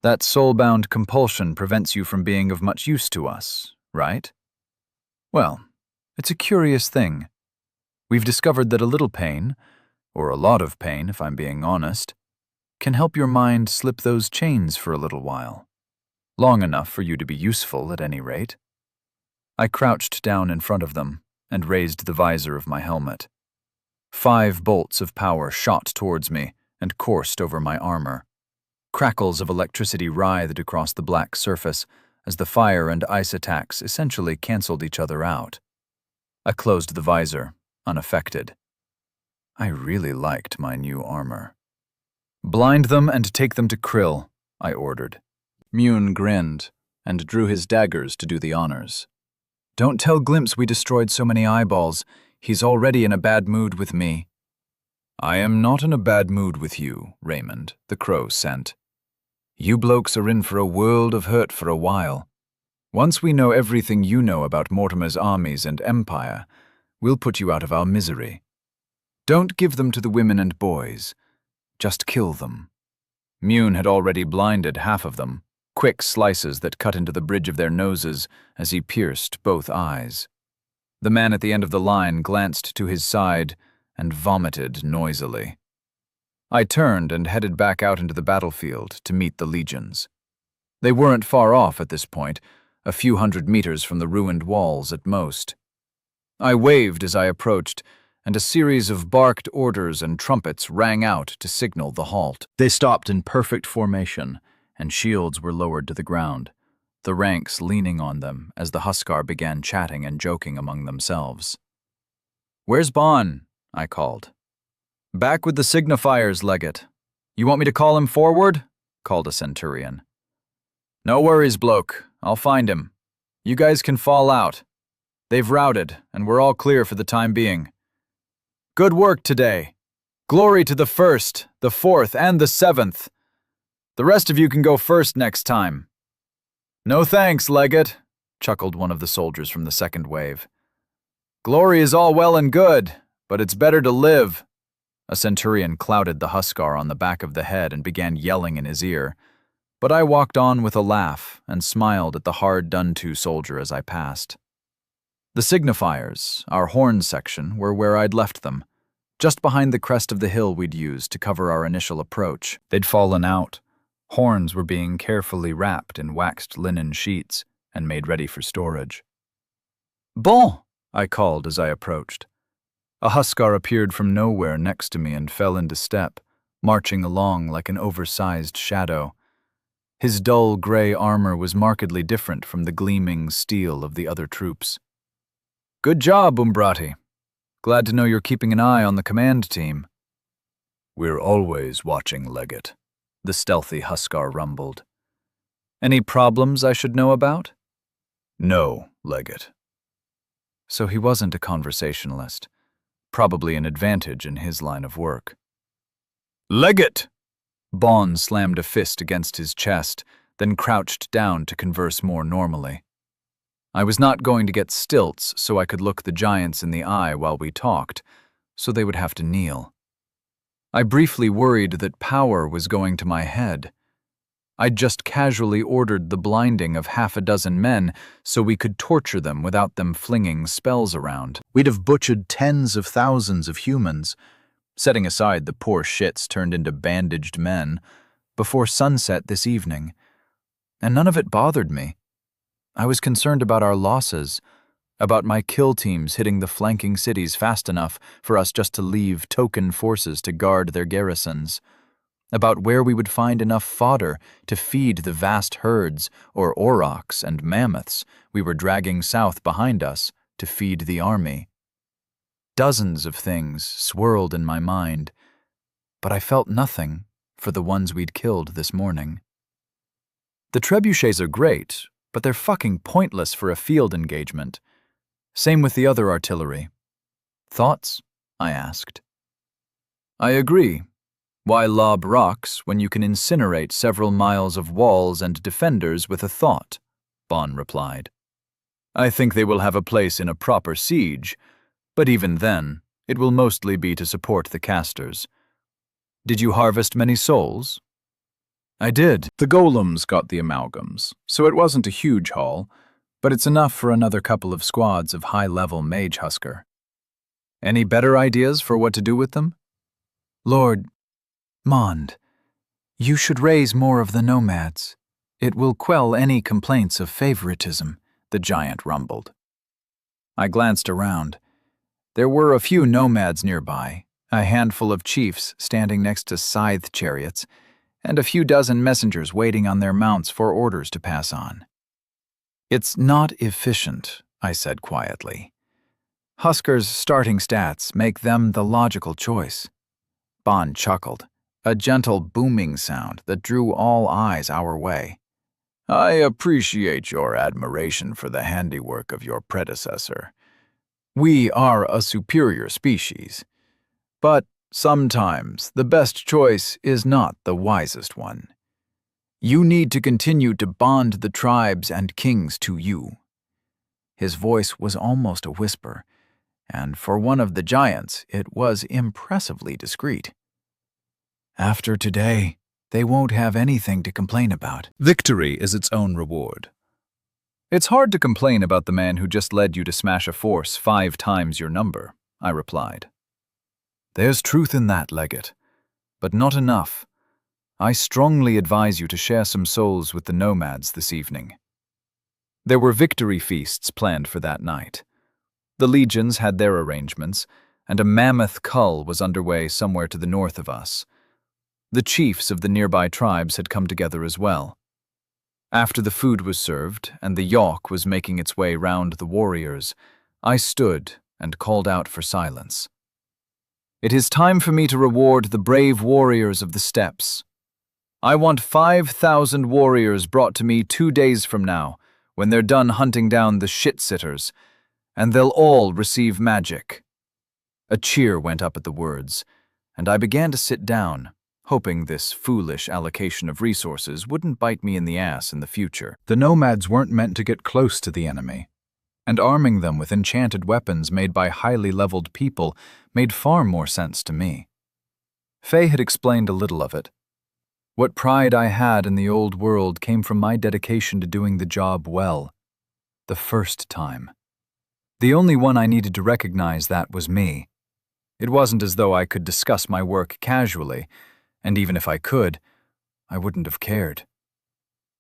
That soul-bound compulsion prevents you from being of much use to us, right? Well, it's a curious thing. We've discovered that a little pain, or a lot of pain if I'm being honest, can help your mind slip those chains for a little while. Long enough for you to be useful at any rate. I crouched down in front of them and raised the visor of my helmet. 5 bolts of power shot towards me and coursed over my armor. Crackles of electricity writhed across the black surface as the fire and ice attacks essentially canceled each other out. I closed the visor, unaffected. I really liked my new armor. Blind them and take them to Krill, I ordered. Mune grinned and drew his daggers to do the honors. Don't tell Glimpse we destroyed so many eyeballs. He's already in a bad mood with me. I am not in a bad mood with you, Raymond, the crow sent. You blokes are in for a world of hurt for a while. Once we know everything you know about Mortimer's armies and empire, we'll put you out of our misery. Don't give them to the women and boys. Just kill them. Mune had already blinded half of them, quick slices that cut into the bridge of their noses as he pierced both eyes. The man at the end of the line glanced to his side and vomited noisily. I turned and headed back out into the battlefield to meet the legions. They weren't far off at this point, a few hundred meters from the ruined walls at most. I waved as I approached, and a series of barked orders and trumpets rang out to signal the halt. They stopped in perfect formation, and shields were lowered to the ground, the ranks leaning on them as the Huskar began chatting and joking among themselves. "Where's Bon?" I called. "Back with the signifiers, Legate. You want me to call him forward?" called a centurion. "No worries, bloke. I'll find him. You guys can fall out. They've routed, and we're all clear for the time being. Good work today. Glory to the 1st, the 4th, and the 7th. The rest of you can go first next time." "No thanks, Legate," chuckled one of the soldiers from the second wave. "Glory is all well and good, but it's better to live." A centurion clouted the Huskar on the back of the head and began yelling in his ear, but I walked on with a laugh and smiled at the hard-done-to soldier as I passed. The signifiers, our horn section, were where I'd left them, just behind the crest of the hill we'd used to cover our initial approach. They'd fallen out. Horns were being carefully wrapped in waxed linen sheets and made ready for storage. "Bon!" I called as I approached. A Huskar appeared from nowhere next to me and fell into step, marching along like an oversized shadow. His dull gray armor was markedly different from the gleaming steel of the other troops. "Good job, Umbrati. Glad to know you're keeping an eye on the command team." "We're always watching, Legate," the stealthy Huskar rumbled. "Any problems I should know about?" "No, Legate." So he wasn't a conversationalist. Probably an advantage in his line of work. "Legate!" Bon slammed a fist against his chest, then crouched down to converse more normally. I was not going to get stilts so I could look the giants in the eye while we talked, so they would have to kneel. I briefly worried that power was going to my head. I'd just casually ordered the blinding of 6 men so we could torture them without them flinging spells around. We'd have butchered tens of thousands of humans, setting aside the poor shits turned into bandaged men, before sunset this evening. And none of it bothered me. I was concerned about our losses, about my kill teams hitting the flanking cities fast enough for us just to leave token forces to guard their garrisons, about where we would find enough fodder to feed the vast herds or aurochs and mammoths we were dragging south behind us to feed the army. Dozens of things swirled in my mind, but I felt nothing for the ones we'd killed this morning. The trebuchets are great, but they're fucking pointless for a field engagement. Same with the other artillery. Thoughts? I asked. I agree. Why lob rocks when you can incinerate several miles of walls and defenders with a thought? Bon replied. I think they will have a place in a proper siege, but even then, it will mostly be to support the casters. Did you harvest many souls? I did. The golems got the amalgams, so it wasn't a huge haul, but it's enough for another couple of squads of high-level mage husker. Any better ideas for what to do with them? Lord Mond, you should raise more of the nomads. It will quell any complaints of favoritism, the giant rumbled. I glanced around. There were a few nomads nearby, a handful of chiefs standing next to scythe chariots, and a few dozen messengers waiting on their mounts for orders to pass on. It's not efficient, I said quietly. Husker's starting stats make them the logical choice. Bon chuckled, a gentle booming sound that drew all eyes our way. I appreciate your admiration for the handiwork of your predecessor. We are a superior species, but sometimes the best choice is not the wisest one. You need to continue to bond the tribes and kings to you. His voice was almost a whisper, and for one of the giants, it was impressively discreet. After today, they won't have anything to complain about. Victory is its own reward. It's hard to complain about the man who just led you to smash a force 5 times your number, I replied. There's truth in that, Legate, but not enough. I strongly advise you to share some souls with the nomads this evening. There were victory feasts planned for that night. The legions had their arrangements, and a mammoth cull was underway somewhere to the north of us. The chiefs of the nearby tribes had come together as well. After the food was served and the yawk was making its way round the warriors, I stood and called out for silence. It is time for me to reward the brave warriors of the steppes. I want 5,000 warriors brought to me 2 days from now, when they're done hunting down the shit-sitters, and they'll all receive magic. A cheer went up at the words, and I began to sit down, hoping this foolish allocation of resources wouldn't bite me in the ass in the future. The nomads weren't meant to get close to the enemy, and arming them with enchanted weapons made by highly leveled people made far more sense to me. Faye had explained a little of it. What pride I had in the old world came from my dedication to doing the job well, the first time. The only one I needed to recognize that was me. It wasn't as though I could discuss my work casually, and even if I could, I wouldn't have cared.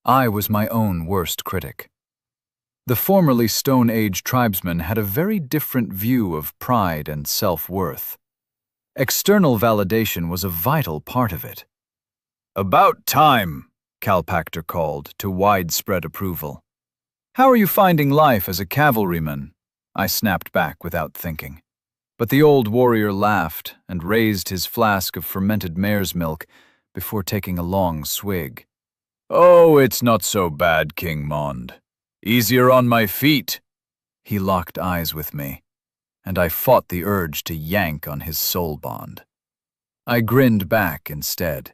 I was my own worst critic. The formerly Stone Age tribesmen had a very different view of pride and self-worth. External validation was a vital part of it. "About time," Calpactor called, to widespread approval. "How are you finding life as a cavalryman?" I snapped back without thinking. But the old warrior laughed and raised his flask of fermented mare's milk before taking a long swig. "Oh, it's not so bad, King Mond. Easier on my feet." He locked eyes with me, and I fought the urge to yank on his soul bond. I grinned back instead.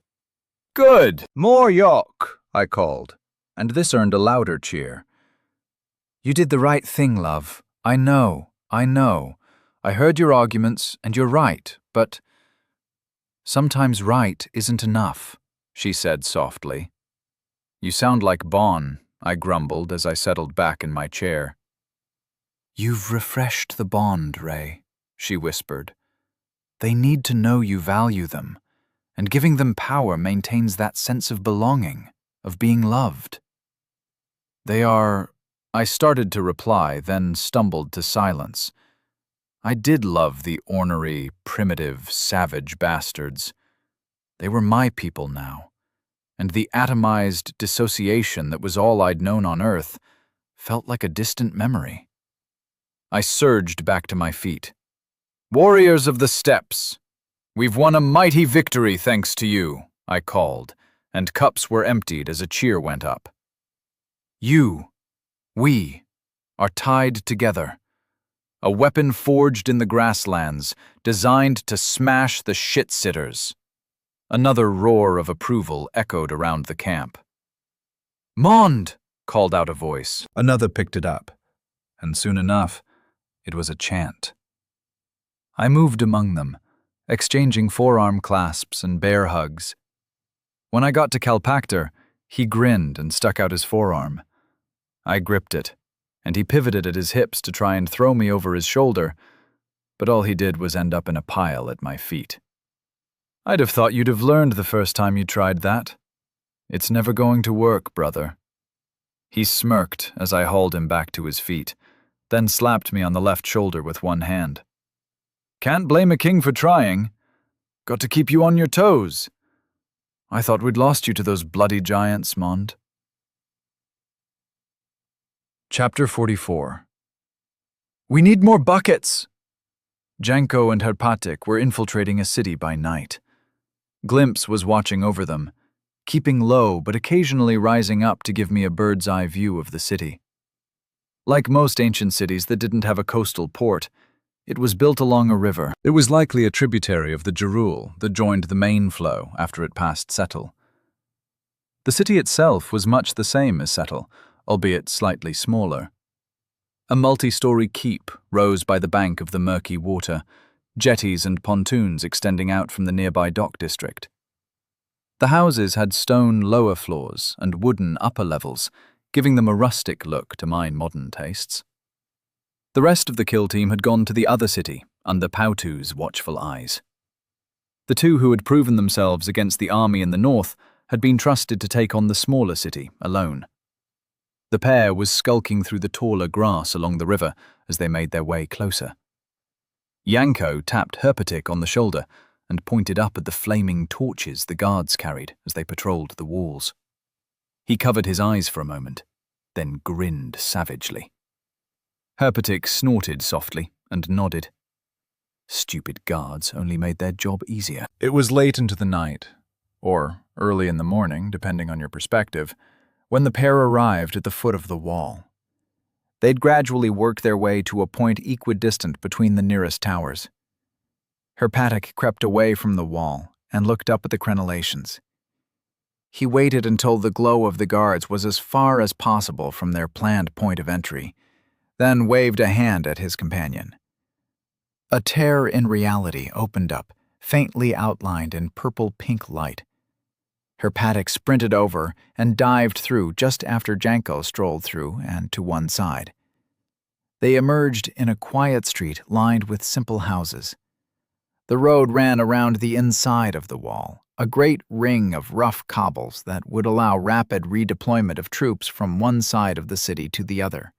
"Good! More yawk," I called, and this earned a louder cheer. "You did the right thing, love. I know. I heard your arguments, and you're right, but sometimes right isn't enough," she said softly. "You sound like Bon," I grumbled as I settled back in my chair. "You've refreshed the bond, Ray," she whispered. "They need to know you value them, and giving them power maintains that sense of belonging, of being loved." "They are—" I started to reply, then stumbled to silence. I did love the ornery, primitive, savage bastards. They were my people now, and the atomized dissociation that was all I'd known on Earth felt like a distant memory. I surged back to my feet. Warriors of the steppes, we've won a mighty victory thanks to you, I called, and cups were emptied as a cheer went up. We, are tied together. A weapon forged in the grasslands, designed to smash the shit-sitters. Another roar of approval echoed around the camp. "Mond!" called out a voice. Another picked it up, and soon enough, it was a chant. I moved among them, exchanging forearm clasps and bear hugs. When I got to Kalpakter, he grinned and stuck out his forearm. I gripped it, and he pivoted at his hips to try and throw me over his shoulder, but all he did was end up in a pile at my feet. I'd have thought you'd have learned the first time you tried that. It's never going to work, brother. He smirked as I hauled him back to his feet, then slapped me on the left shoulder with one hand. Can't blame a king for trying. Got to keep you on your toes. I thought we'd lost you to those bloody giants, Mond. Chapter 44. We need more buckets! Janko and Herpatik were infiltrating a city by night. Glimpse was watching over them, keeping low but occasionally rising up to give me a bird's-eye view of the city. Like most ancient cities that didn't have a coastal port, it was built along a river. It was likely a tributary of the Jarul that joined the main flow after it passed Settle. The city itself was much the same as Settle, albeit slightly smaller. A multi-story keep rose by the bank of the murky water, jetties and pontoons extending out from the nearby dock district. The houses had stone lower floors and wooden upper levels, giving them a rustic look to my modern tastes. The rest of the kill team had gone to the other city, under Pautu's watchful eyes. The two who had proven themselves against the army in the north had been trusted to take on the smaller city alone. The pair was skulking through the taller grass along the river as they made their way closer. Janko tapped Herpatik on the shoulder and pointed up at the flaming torches the guards carried as they patrolled the walls. He covered his eyes for a moment, then grinned savagely. Herpatik snorted softly and nodded. Stupid guards only made their job easier. It was late into the night, or early in the morning, depending on your perspective, when the pair arrived at the foot of the wall. They'd gradually work their way to a point equidistant between the nearest towers. Herpatik crept away from the wall and looked up at the crenellations. He waited until the glow of the guards was as far as possible from their planned point of entry, then waved a hand at his companion. A tear in reality opened up, faintly outlined in purple-pink light. Herpatik sprinted over and dived through just after Janko strolled through and to one side. They emerged in a quiet street lined with simple houses. The road ran around the inside of the wall, a great ring of rough cobbles that would allow rapid redeployment of troops from one side of the city to the other.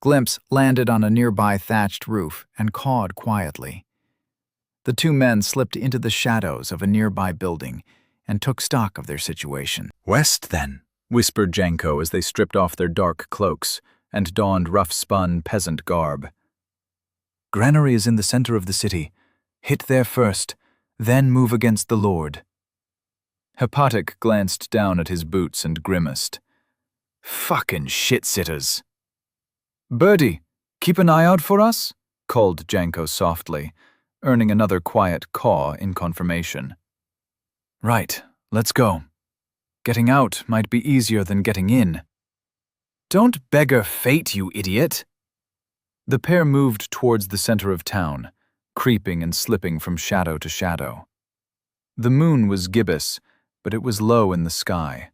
Glimpse landed on a nearby thatched roof and cawed quietly. The two men slipped into the shadows of a nearby building and took stock of their situation. "West, then," whispered Janko as they stripped off their dark cloaks and donned rough-spun peasant garb. "Granary is in the center of the city. Hit there first, then move against the Lord." Herpatik glanced down at his boots and grimaced. "Fucking shit-sitters." "Birdie, keep an eye out for us," called Janko softly, earning another quiet caw in confirmation. "Right, let's go. Getting out might be easier than getting in." "Don't beggar fate, you idiot!" The pair moved towards the center of town, creeping and slipping from shadow to shadow. The moon was gibbous, but it was low in the sky.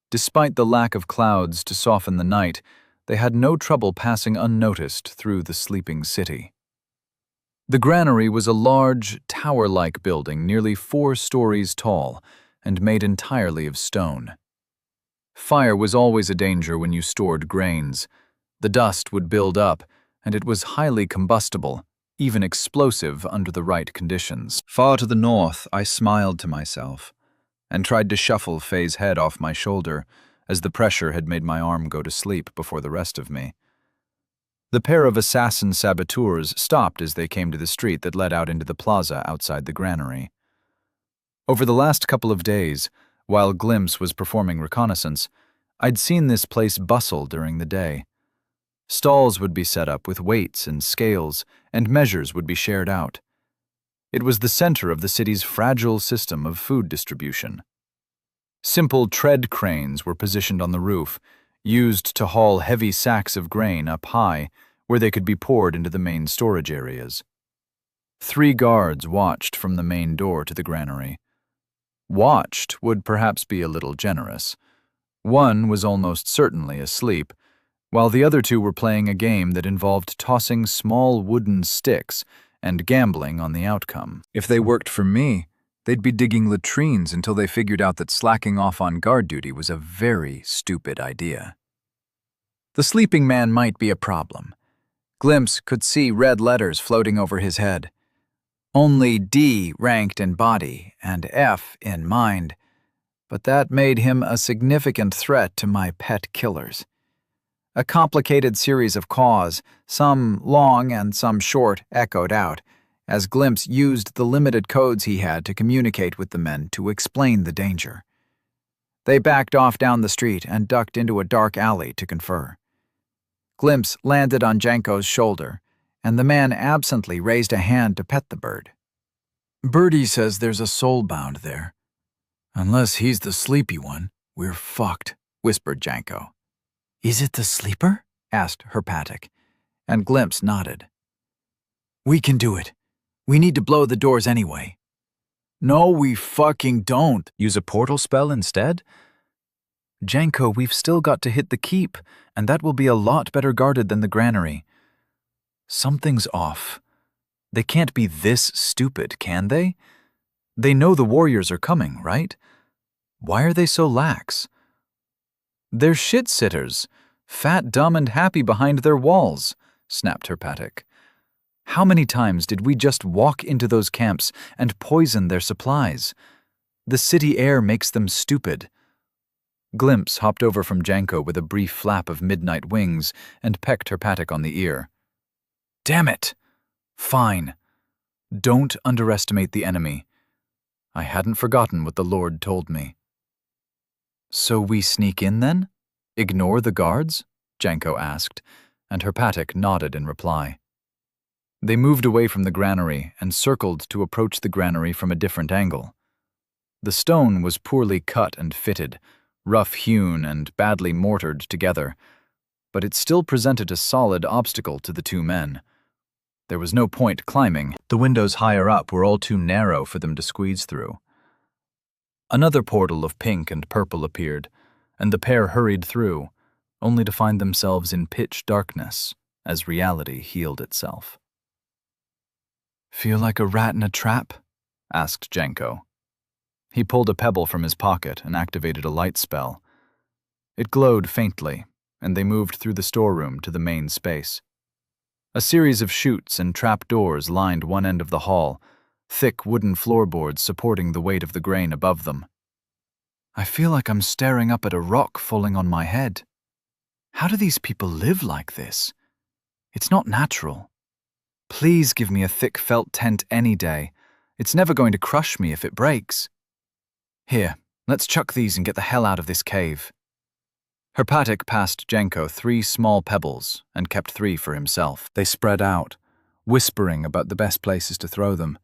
Despite the lack of clouds to soften the night, they had no trouble passing unnoticed through the sleeping city. The granary was a large, tower-like building nearly 4 stories tall and made entirely of stone. Fire was always a danger when you stored grains. The dust would build up, and it was highly combustible, even explosive under the right conditions. Far to the north, I smiled to myself and tried to shuffle Faye's head off my shoulder as the pressure had made my arm go to sleep before the rest of me. The pair of assassin saboteurs stopped as they came to the street that led out into the plaza outside the granary. Over the last couple of days, while Glimpse was performing reconnaissance, I'd seen this place bustle during the day. Stalls would be set up with weights and scales, and measures would be shared out. It was the center of the city's fragile system of food distribution. Simple tread cranes were positioned on the roof, used to haul heavy sacks of grain up high where they could be poured into the main storage areas. 3 guards watched from the main door to the granary. Watched would perhaps be a little generous. One was almost certainly asleep, while the other 2 were playing a game that involved tossing small wooden sticks and gambling on the outcome. If they worked for me, they'd be digging latrines until they figured out that slacking off on guard duty was a very stupid idea. The sleeping man might be a problem. Glimpse could see red letters floating over his head. Only D ranked in body and F in mind, but that made him a significant threat to my pet killers. A complicated series of caws, some long and some short, echoed out, as Glimpse used the limited codes he had to communicate with the men to explain the danger. They backed off down the street and ducked into a dark alley to confer. Glimpse landed on Janko's shoulder, and the man absently raised a hand to pet the bird. "Birdie says there's a soulbound there. Unless he's the sleepy one, we're fucked," whispered Janko. "Is it the sleeper?" asked Herpatic, and Glimpse nodded. "We can do it. We need to blow the doors anyway." "No, we fucking don't." Use a portal spell instead? Janko, we've still got to hit the keep, and that will be a lot better guarded than the granary. Something's off. They can't be this stupid, can they? They know the warriors are coming, right? Why are they so lax? They're shit-sitters, fat, dumb, and happy behind their walls, snapped Herpatic. How many times did we just walk into those camps and poison their supplies? The city air makes them stupid. Glimpse hopped over from Janko with a brief flap of midnight wings and pecked Herpatic on the ear. "Damn it! Fine. Don't underestimate the enemy. I hadn't forgotten what the Lord told me." "So we sneak in then? Ignore the guards?" Janko asked, and Herpatic nodded in reply. They moved away from the granary and circled to approach the granary from a different angle. The stone was poorly cut and fitted, rough-hewn and badly mortared together, but it still presented a solid obstacle to the 2 men. There was no point climbing. The windows higher up were all too narrow for them to squeeze through. Another portal of pink and purple appeared, and the pair hurried through, only to find themselves in pitch darkness as reality healed itself. "Feel like a rat in a trap?" asked Janko. He pulled a pebble from his pocket and activated a light spell. It glowed faintly, and they moved through the storeroom to the main space. A series of chutes and trap doors lined one end of the hall, thick wooden floorboards supporting the weight of the grain above them. "I feel like I'm staring up at a rock falling on my head. How do these people live like this? It's not natural. Please give me a thick felt tent any day. It's never going to crush me if it breaks. Here, let's chuck these and get the hell out of this cave." Herpatic passed Janko 3 small pebbles and kept 3 for himself. They spread out, whispering about the best places to throw them,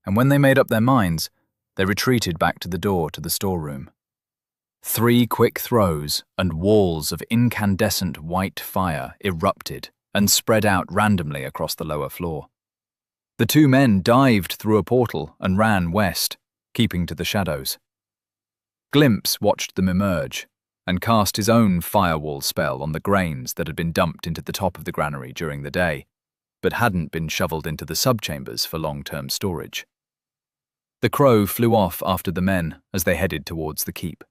and when they made up their minds, they retreated back to the door to the storeroom. 3 quick throws, and walls of incandescent white fire erupted and spread out randomly across the lower floor. The 2 men dived through a portal and ran west, keeping to the shadows. Glimpse watched them emerge and cast his own firewall spell on the grains that had been dumped into the top of the granary during the day, but hadn't been shoveled into the subchambers for long-term storage. The crow flew off after the men as they headed towards the keep.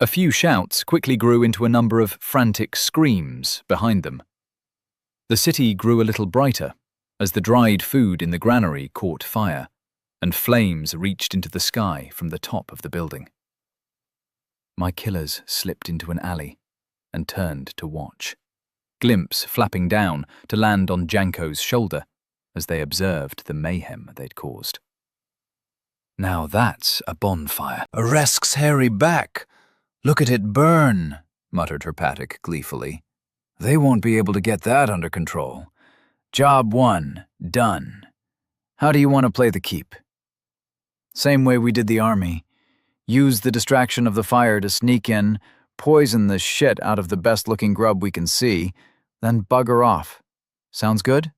A few shouts quickly grew into a number of frantic screams behind them. The city grew a little brighter as the dried food in the granary caught fire, and flames reached into the sky from the top of the building. My killers slipped into an alley and turned to watch. glimpse flapping down to land on Janko's shoulder as they observed the mayhem they'd caused. Now that's a bonfire. A Resk's hairy back. Look at it burn, muttered Herpatic gleefully. They won't be able to get that under control. Job 1, done. How do you want to play the keep? Same way we did the army. Use the distraction of the fire to sneak in, poison the shit out of the best-looking grub we can see, then bugger off. Sounds good?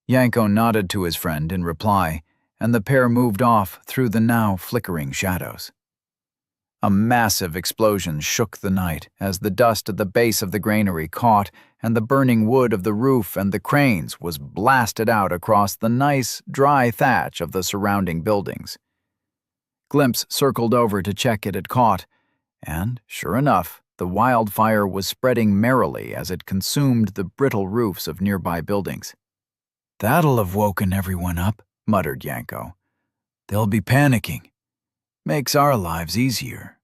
Yanko nodded to his friend in reply, and the pair moved off through the now flickering shadows. A massive explosion shook the night as the dust at the base of the granary caught and the burning wood of the roof and the cranes was blasted out across the nice, dry thatch of the surrounding buildings. Glimpse circled over to check it had caught, and, sure enough, the wildfire was spreading merrily as it consumed the brittle roofs of nearby buildings. That'll have woken everyone up, muttered Yanko. They'll be panicking. Makes our lives easier.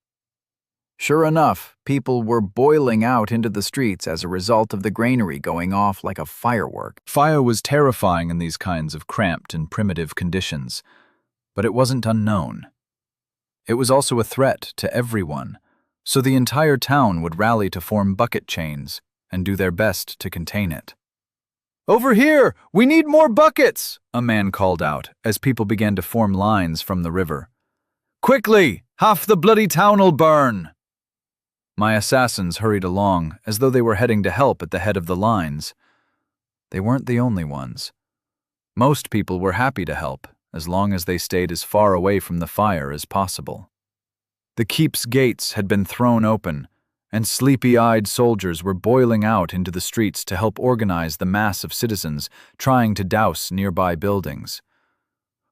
Sure enough, people were boiling out into the streets as a result of the granary going off like a firework. Fire was terrifying in these kinds of cramped and primitive conditions, but it wasn't unknown. It was also a threat to everyone, so the entire town would rally to form bucket chains and do their best to contain it. "Over here! We need more buckets!" a man called out as people began to form lines from the river. "Quickly! Half the bloody town'll burn!" My assassins hurried along as though they were heading to help at the head of the lines. They weren't the only ones. Most people were happy to help, as long as they stayed as far away from the fire as possible. The keep's gates had been thrown open, and sleepy-eyed soldiers were boiling out into the streets to help organize the mass of citizens trying to douse nearby buildings.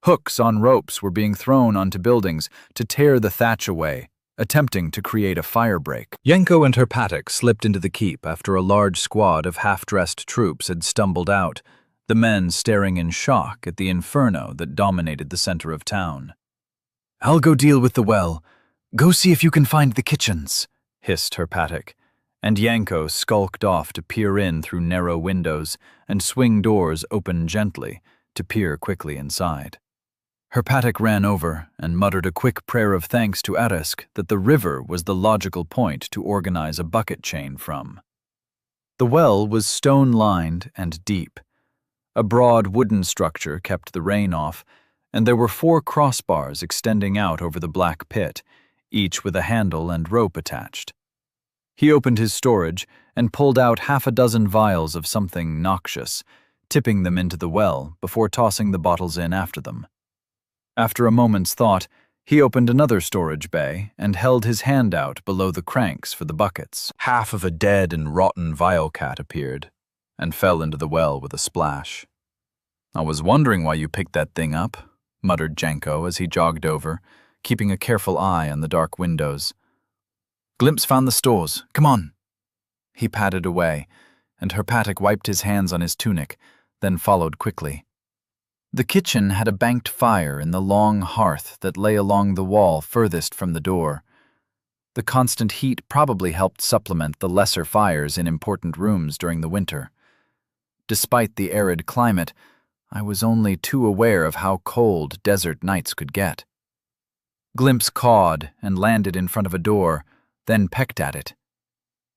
Hooks on ropes were being thrown onto buildings to tear the thatch away, attempting to create a firebreak. Yanko and Herpatic slipped into the keep after a large squad of half-dressed troops had stumbled out, the men staring in shock at the inferno that dominated the center of town. "I'll go deal with the well. Go see if you can find the kitchens," hissed Herpatic, and Yanko skulked off to peer in through narrow windows and swing doors open gently to peer quickly inside. Herpatic ran over and muttered a quick prayer of thanks to Aresk that the river was the logical point to organize a bucket chain from. The well was stone-lined and deep. A broad wooden structure kept the rain off, and there were 4 crossbars extending out over the black pit, each with a handle and rope attached. He opened his storage and pulled out 6 vials of something noxious, tipping them into the well before tossing the bottles in after them. After a moment's thought, he opened another storage bay and held his hand out below the cranks for the buckets. Half of a dead and rotten vilecat appeared and fell into the well with a splash. "I was wondering why you picked that thing up," muttered Janko as he jogged over, keeping a careful eye on the dark windows. "Glimpse found the stores. Come on." He padded away, and Herpatic wiped his hands on his tunic, then followed quickly. The kitchen had a banked fire in the long hearth that lay along the wall furthest from the door. The constant heat probably helped supplement the lesser fires in important rooms during the winter. Despite the arid climate, I was only too aware of how cold desert nights could get. Glimpse cawed and landed in front of a door, then pecked at it.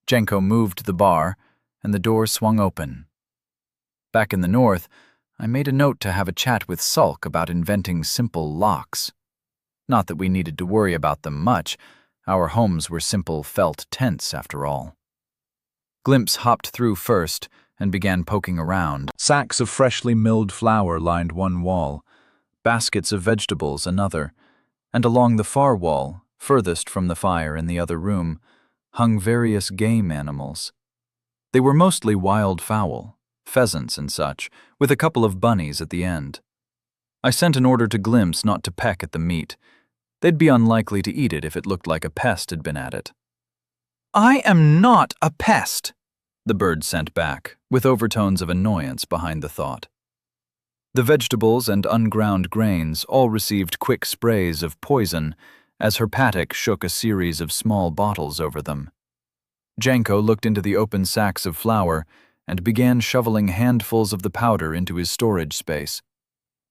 Janko moved the bar, and the door swung open. Back in the north, I made a note to have a chat with Sulk about inventing simple locks. Not that we needed to worry about them much. Our homes were simple felt tents, after all. Glimpse hopped through first and began poking around. Sacks of freshly milled flour lined one wall, baskets of vegetables another, and along the far wall, furthest from the fire in the other room, hung various game animals. They were mostly wild fowl, pheasants and such, with a couple of bunnies at the end. I sent an order to Glimpse not to peck at the meat. They'd be unlikely to eat it if it looked like a pest had been at it. "I am not a pest," the bird sent back, with overtones of annoyance behind the thought. The vegetables and unground grains all received quick sprays of poison as Herpatic shook a series of small bottles over them. Janko looked into the open sacks of flour and began shoveling handfuls of the powder into his storage space.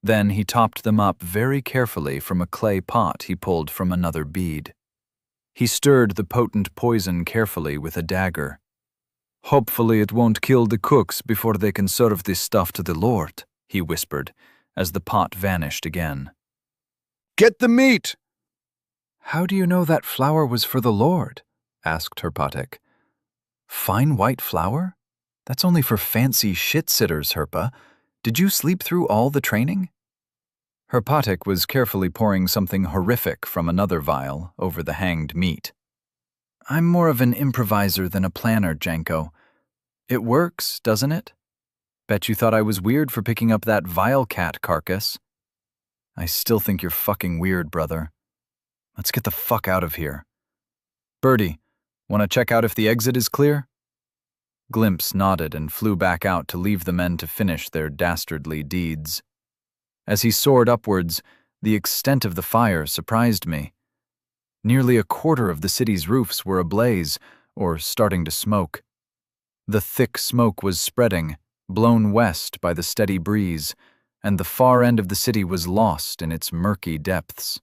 Then he topped them up very carefully from a clay pot he pulled from another bead. He stirred the potent poison carefully with a dagger. "Hopefully it won't kill the cooks before they can serve this stuff to the Lord," he whispered, as the pot vanished again. Get the meat! "How do you know that flour was for the Lord?" asked Herpatic. "Fine white flour? That's only for fancy shit-sitters, Herpa. Did you sleep through all the training?" Herpatic was carefully pouring something horrific from another vial over the hanged meat. "I'm more of an improviser than a planner, Janko. It works, doesn't it? Bet you thought I was weird for picking up that vile cat carcass." "I still think you're fucking weird, brother. Let's get the fuck out of here. Birdie, want to check out if the exit is clear?" Glimpse nodded and flew back out to leave the men to finish their dastardly deeds. As he soared upwards, the extent of the fire surprised me. Nearly a quarter of the city's roofs were ablaze, or starting to smoke. The thick smoke was spreading, blown west by the steady breeze, and the far end of the city was lost in its murky depths.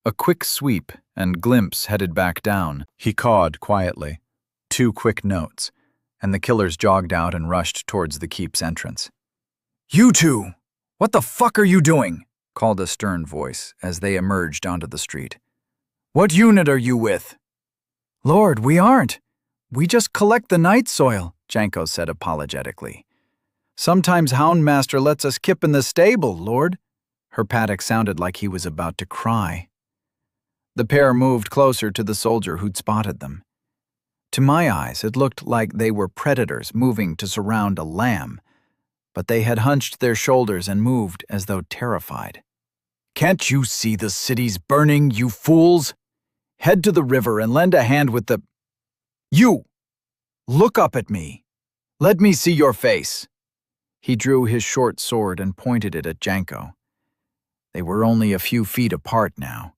A quick sweep, and Glimpse headed back down. He cawed quietly. 2 quick notes, and the killers jogged out and rushed towards the keep's entrance. "You two! What the fuck are you doing?" called a stern voice as they emerged onto the street. "What unit are you with?" "Lord, we aren't. We just collect the night soil," Janko said apologetically. "Sometimes Houndmaster lets us kip in the stable, Lord." Herpatic sounded like he was about to cry. The pair moved closer to the soldier who'd spotted them. To my eyes, it looked like they were predators moving to surround a lamb, but they had hunched their shoulders and moved as though terrified. "Can't you see the city's burning, you fools? Head to the river and lend a hand with the— You! Look up at me. Let me see your face." He drew his short sword and pointed it at Janko. They were only a few feet apart now.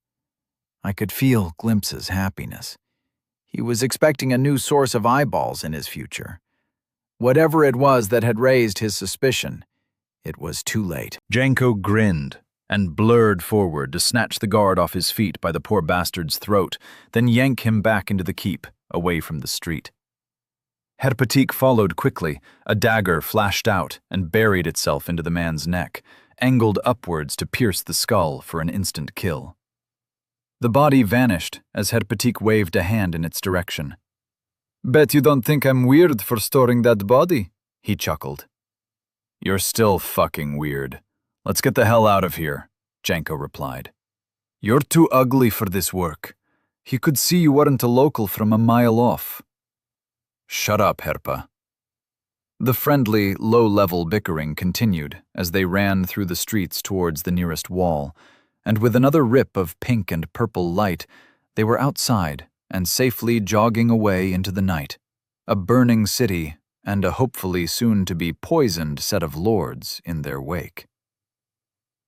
I could feel Glimpse's happiness. He was expecting a new source of eyeballs in his future. Whatever it was that had raised his suspicion, it was too late. Janko grinned and blurred forward to snatch the guard off his feet by the poor bastard's throat, then yank him back into the keep, away from the street. Herpatic followed quickly. A dagger flashed out and buried itself into the man's neck, angled upwards to pierce the skull for an instant kill. The body vanished as Herpatic waved a hand in its direction. "Bet you don't think I'm weird for storing that body," he chuckled. "You're still fucking weird. Let's get the hell out of here," Janko replied. "You're too ugly for this work. He could see you weren't a local from a mile off." "Shut up, Herpa." The friendly, low-level bickering continued as they ran through the streets towards the nearest wall, and with another rip of pink and purple light, they were outside and safely jogging away into the night, a burning city and a hopefully soon-to-be poisoned set of lords in their wake.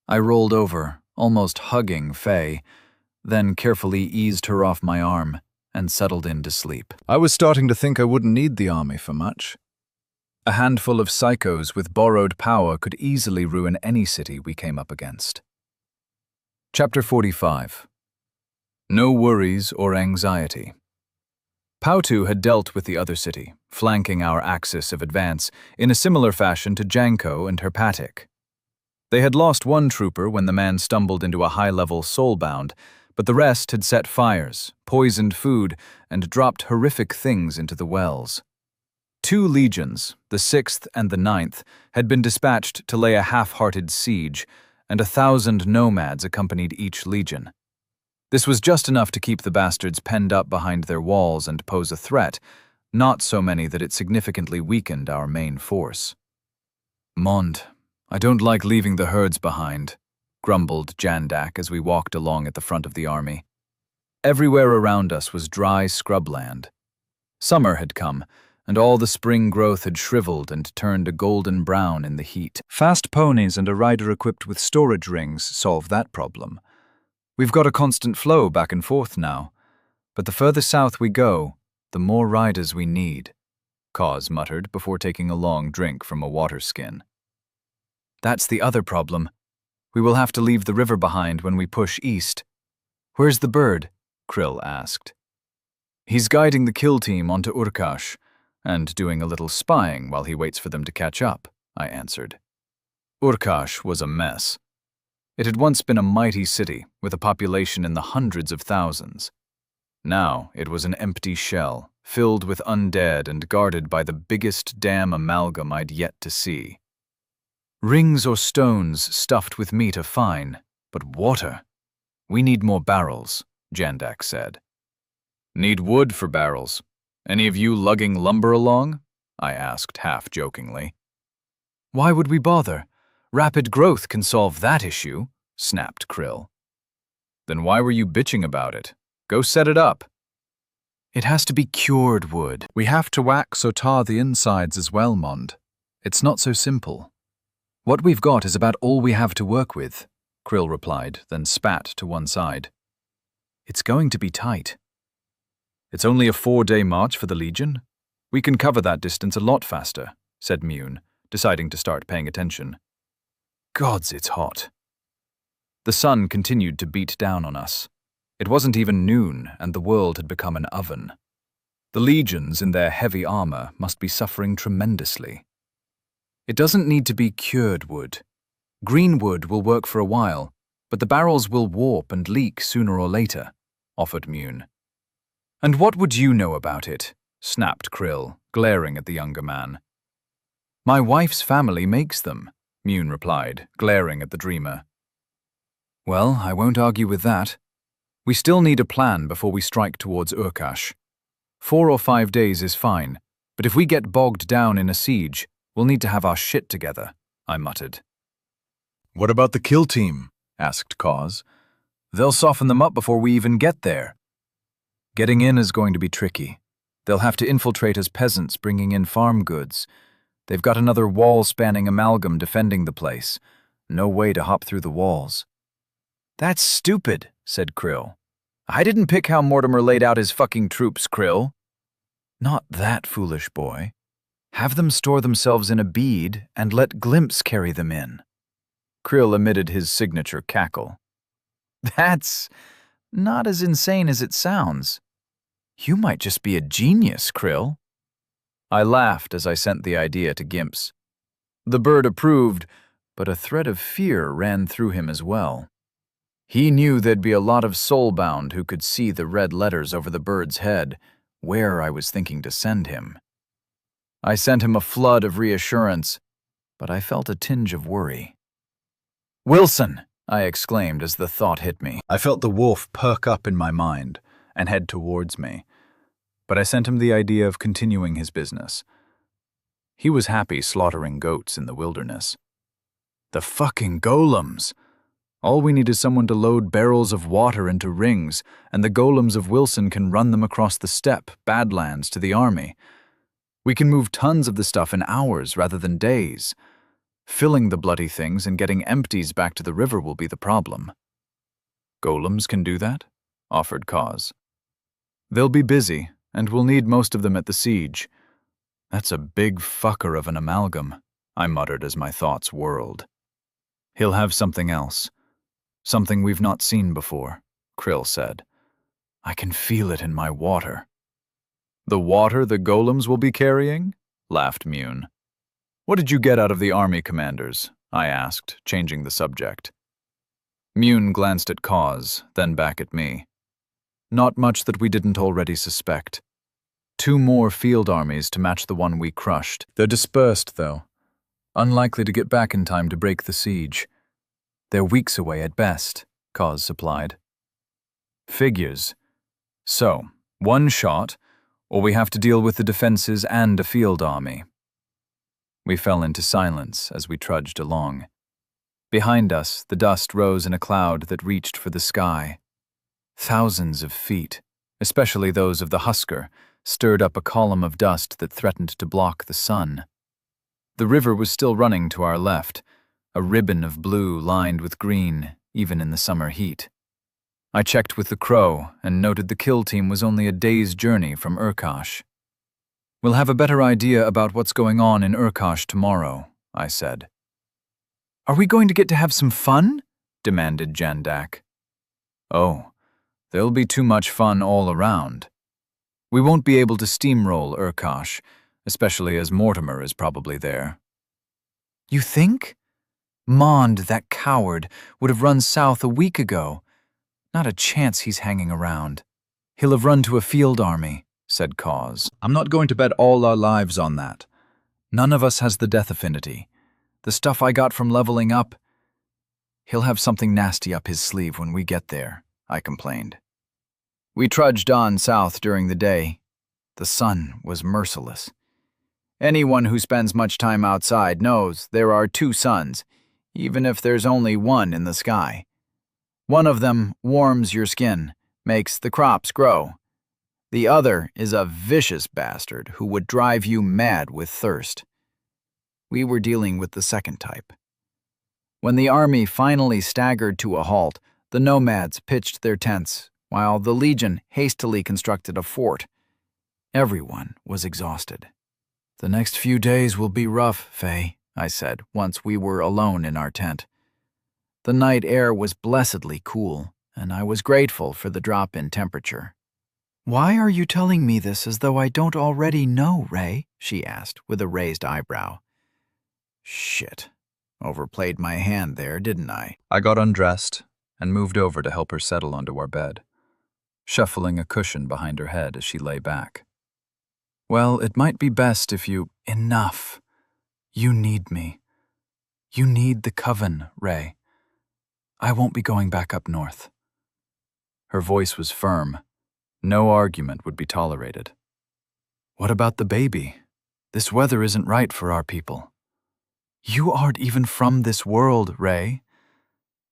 I rolled over, almost hugging Faye, then carefully eased her off my arm and settled in to sleep. I was starting to think I wouldn't need the army for much. A handful of psychos with borrowed power could easily ruin any city we came up against. Chapter 45. No worries or anxiety. Pautu had dealt with the other city, flanking our axis of advance, in a similar fashion to Janko and Herpatic. They had lost one trooper when the man stumbled into a high-level soulbound, but the rest had set fires, poisoned food, and dropped horrific things into the wells. 2 legions, the 6th and the 9th, had been dispatched to lay a half-hearted siege, and 1,000 nomads accompanied each legion. This was just enough to keep the bastards penned up behind their walls and pose a threat, not so many that it significantly weakened our main force. "Mond, I don't like leaving the herds behind," grumbled Jandak as we walked along at the front of the army. Everywhere around us was dry scrubland. Summer had come, and all the spring growth had shriveled and turned a golden brown in the heat. Fast ponies and a rider equipped with storage rings solve that problem. We've got a constant flow back and forth now, but the further south we go, the more riders we need. Kaz muttered before taking a long drink from a water skin. That's the other problem. We will have to leave the river behind when we push east. Where's the bird? Krill asked. He's guiding the kill team onto Urkash and doing a little spying while he waits for them to catch up, I answered. Urkash was a mess. It had once been a mighty city with a population in the hundreds of thousands. Now it was an empty shell, filled with undead and guarded by the biggest damn amalgam I'd yet to see. Rings or stones stuffed with meat are fine, but water? We need more barrels, Jandak said. Need wood for barrels. Any of you lugging lumber along? I asked half-jokingly. Why would we bother? Rapid growth can solve that issue, snapped Krill. Then why were you bitching about it? Go set it up. It has to be cured wood. We have to wax or tar the insides as well, Mond. It's not so simple. What we've got is about all we have to work with, Krill replied, then spat to one side. It's going to be tight. It's only a 4-day march for the Legion. We can cover that distance a lot faster, said Mune, deciding to start paying attention. Gods, it's hot. The sun continued to beat down on us. It wasn't even noon, and the world had become an oven. The legions in their heavy armor must be suffering tremendously. It doesn't need to be cured wood. Green wood will work for a while, but the barrels will warp and leak sooner or later, offered Mune. And what would you know about it? Snapped Krill, glaring at the younger man. My wife's family makes them, Mune replied, glaring at the dreamer. Well, I won't argue with that. We still need a plan before we strike towards Urkash. 4 or 5 days is fine, but if we get bogged down in a siege, we'll need to have our shit together, I muttered. What about the kill team? Asked Kaz. They'll soften them up before we even get there. Getting in is going to be tricky. They'll have to infiltrate as peasants bringing in farm goods. They've got another wall-spanning amalgam defending the place. No way to hop through the walls. That's stupid, said Krill. I didn't pick how Mortimer laid out his fucking troops, Krill. Not that, foolish boy. Have them store themselves in a bead and let Glimpse carry them in. Krill emitted his signature cackle. That's not as insane as it sounds. You might just be a genius, Krill. I laughed as I sent the idea to Gimps. The bird approved, but a thread of fear ran through him as well. He knew there'd be a lot of soulbound who could see the red letters over the bird's head, where I was thinking to send him. I sent him a flood of reassurance, but I felt a tinge of worry. Wilson! I exclaimed as the thought hit me. I felt the wolf perk up in my mind and head towards me, but I sent him the idea of continuing his business. He was happy slaughtering goats in the wilderness. The fucking golems! All we need is someone to load barrels of water into rings, and the golems of Wilson can run them across the steppe, Badlands, to the army. We can move tons of the stuff in hours rather than days. Filling the bloody things and getting empties back to the river will be the problem. Golems can do that? Offered Kaz. They'll be busy, and we'll need most of them at the siege. That's a big fucker of an amalgam, I muttered as my thoughts whirled. He'll have something else. Something we've not seen before, Krill said. I can feel it in my water. The water the golems will be carrying? Laughed Mune. What did you get out of the army commanders? I asked, changing the subject. Mune glanced at Kaz, then back at me. Not much that we didn't already suspect. 2 more field armies to match the one we crushed. They're dispersed, though. Unlikely to get back in time to break the siege. They're weeks away at best, Kaz supplied. Figures. So, 1 shot, or we have to deal with the defenses and a field army. We fell into silence as we trudged along. Behind us, the dust rose in a cloud that reached for the sky. Thousands of feet, especially those of the Husker, stirred up a column of dust that threatened to block the sun. The river was still running to our left, a ribbon of blue lined with green, even in the summer heat. I checked with the Crow and noted the kill team was only a day's journey from Urkash. We'll have a better idea about what's going on in Urkash tomorrow, I said. Are we going to get to have some fun? Demanded Jandak. Oh, there'll be too much fun all around. We won't be able to steamroll Urkash, especially as Mortimer is probably there. You think? Mond, that coward, would have run south a week ago. Not a chance he's hanging around. He'll have run to a field army, said Cause. I'm not going to bet all our lives on that. None of us has the death affinity. The stuff I got from leveling up. He'll have something nasty up his sleeve when we get there, I complained. We trudged on south during the day. The sun was merciless. Anyone who spends much time outside knows there are two suns, even if there's only one in the sky. One of them warms your skin, makes the crops grow. The other is a vicious bastard who would drive you mad with thirst. We were dealing with the second type. When the army finally staggered to a halt, the nomads pitched their tents, while the Legion hastily constructed a fort. Everyone was exhausted. The next few days will be rough, Faye, I said, once we were alone in our tent. The night air was blessedly cool, and I was grateful for the drop in temperature. Why are you telling me this as though I don't already know, Ray? She asked, with a raised eyebrow. Shit. Overplayed my hand there, didn't I? I got undressed and moved over to help her settle onto our bed, shuffling a cushion behind her head as she lay back. Well, it might be best if you— Enough. You need me. You need the coven, Ray. I won't be going back up north. Her voice was firm. No argument would be tolerated. What about the baby? This weather isn't right for our people. You aren't even from this world, Ray.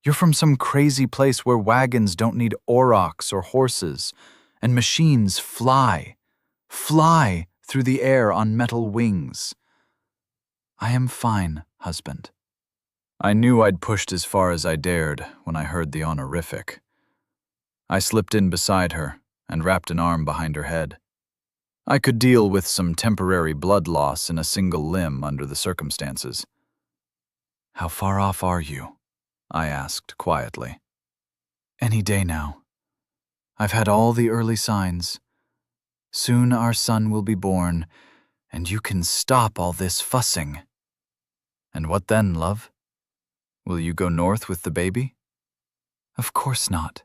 You're from some crazy place where wagons don't need aurochs or horses, and machines fly through the air on metal wings. I am fine, husband. I knew I'd pushed as far as I dared when I heard the honorific. I slipped in beside her and wrapped an arm behind her head. I could deal with some temporary blood loss in a single limb under the circumstances. How far off are you? I asked quietly. Any day now. I've had all the early signs. Soon our son will be born, and you can stop all this fussing. And what then, love? Will you go north with the baby? Of course not.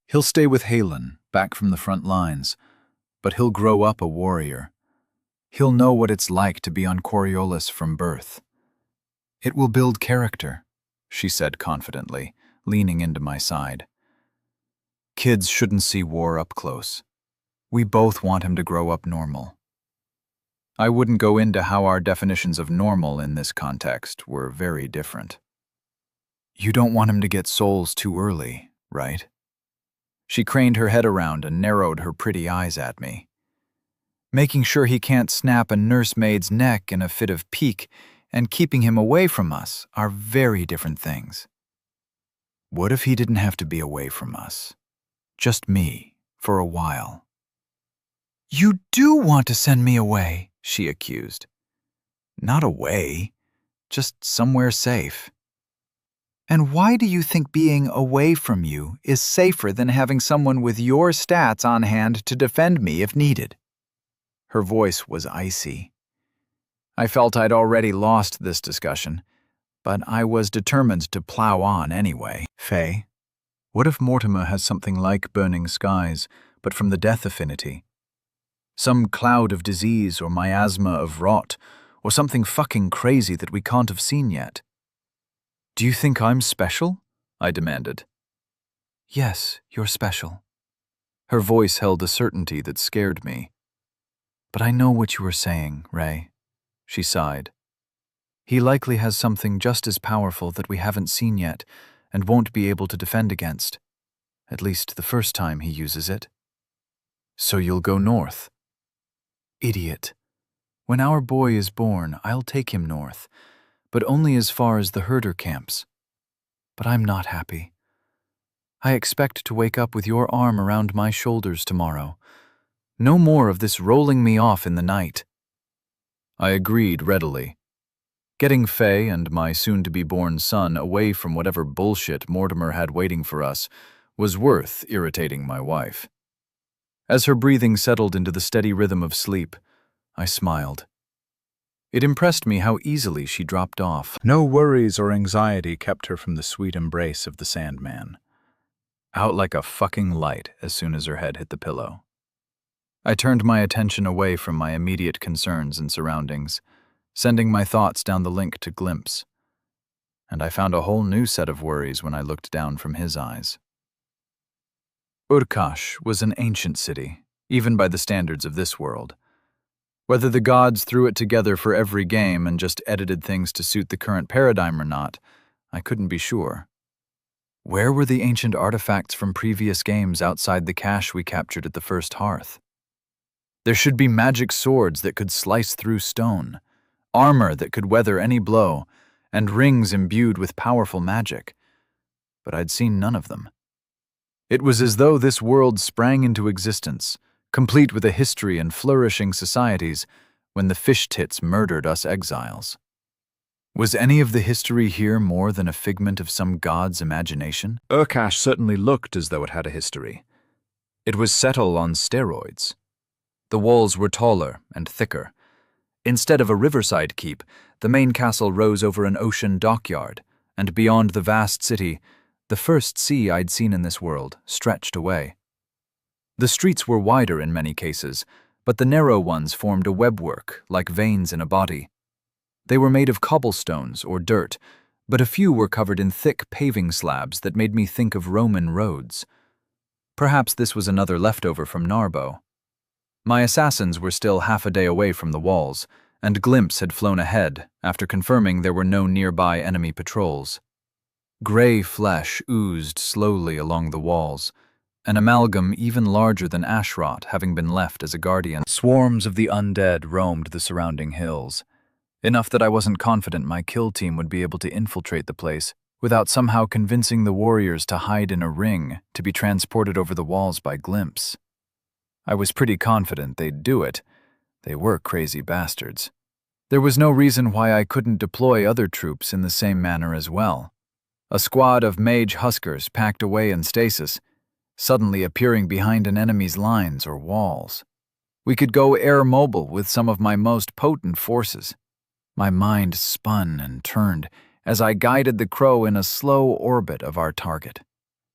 He'll stay with Halen, back from the front lines, but he'll grow up a warrior. He'll know what it's like to be on Coriolis from birth. It will build character, she said confidently, leaning into my side. Kids shouldn't see war up close. We both want him to grow up normal. I wouldn't go into how our definitions of normal in this context were very different. You don't want him to get souls too early, right? She craned her head around and narrowed her pretty eyes at me. Making sure he can't snap a nursemaid's neck in a fit of pique and keeping him away from us are very different things. What if he didn't have to be away from us? Just me, for a while. You do want to send me away, she accused. Not away, just somewhere safe. And why do you think being away from you is safer than having someone with your stats on hand to defend me if needed? Her voice was icy. I felt I'd already lost this discussion, but I was determined to plow on anyway. Faye, what if Mortimer has something like burning skies, but from the death affinity? Some cloud of disease or miasma of rot, or something fucking crazy that we can't have seen yet. Do you think I'm special? I demanded. Yes, you're special. Her voice held a certainty that scared me. But I know what you were saying, Ray. She sighed. He likely has something just as powerful that we haven't seen yet and won't be able to defend against. At least the first time he uses it. So you'll go north? Idiot. When our boy is born, I'll take him north, but only as far as the herder camps. But I'm not happy. I expect to wake up with your arm around my shoulders tomorrow. No more of this rolling me off in the night. I agreed readily. Getting Faye and my soon-to-be-born son away from whatever bullshit Mortimer had waiting for us was worth irritating my wife. As her breathing settled into the steady rhythm of sleep, I smiled. It impressed me how easily she dropped off. No worries or anxiety kept her from the sweet embrace of the Sandman. Out like a fucking light as soon as her head hit the pillow. I turned my attention away from my immediate concerns and surroundings, sending my thoughts down the link to Glimpse. And I found a whole new set of worries when I looked down from his eyes. Urkash was an ancient city, even by the standards of this world. Whether the gods threw it together for every game and just edited things to suit the current paradigm or not, I couldn't be sure. Where were the ancient artifacts from previous games outside the cache we captured at the first hearth? There should be magic swords that could slice through stone, armor that could weather any blow, and rings imbued with powerful magic. But I'd seen none of them. It was as though this world sprang into existence, complete with a history and flourishing societies, when the fish-tits murdered us exiles. Was any of the history here more than a figment of some god's imagination? Urkash certainly looked as though it had a history. It was Settle on steroids. The walls were taller and thicker. Instead of a riverside keep, the main castle rose over an ocean dockyard, and beyond the vast city, the first sea I'd seen in this world stretched away. The streets were wider in many cases, but the narrow ones formed a webwork like veins in a body. They were made of cobblestones or dirt, but a few were covered in thick paving slabs that made me think of Roman roads. Perhaps this was another leftover from Narbo. My assassins were still half a day away from the walls, and Glimpse had flown ahead after confirming there were no nearby enemy patrols. Gray flesh oozed slowly along the walls, an amalgam even larger than Ashrot having been left as a guardian. Swarms of the undead roamed the surrounding hills, enough that I wasn't confident my kill team would be able to infiltrate the place without somehow convincing the warriors to hide in a ring to be transported over the walls by Glimpse. I was pretty confident they'd do it. They were crazy bastards. There was no reason why I couldn't deploy other troops in the same manner as well. A squad of mage huskers packed away in stasis, suddenly appearing behind an enemy's lines or walls. We could go air mobile with some of my most potent forces. My mind spun and turned as I guided the crow in a slow orbit of our target.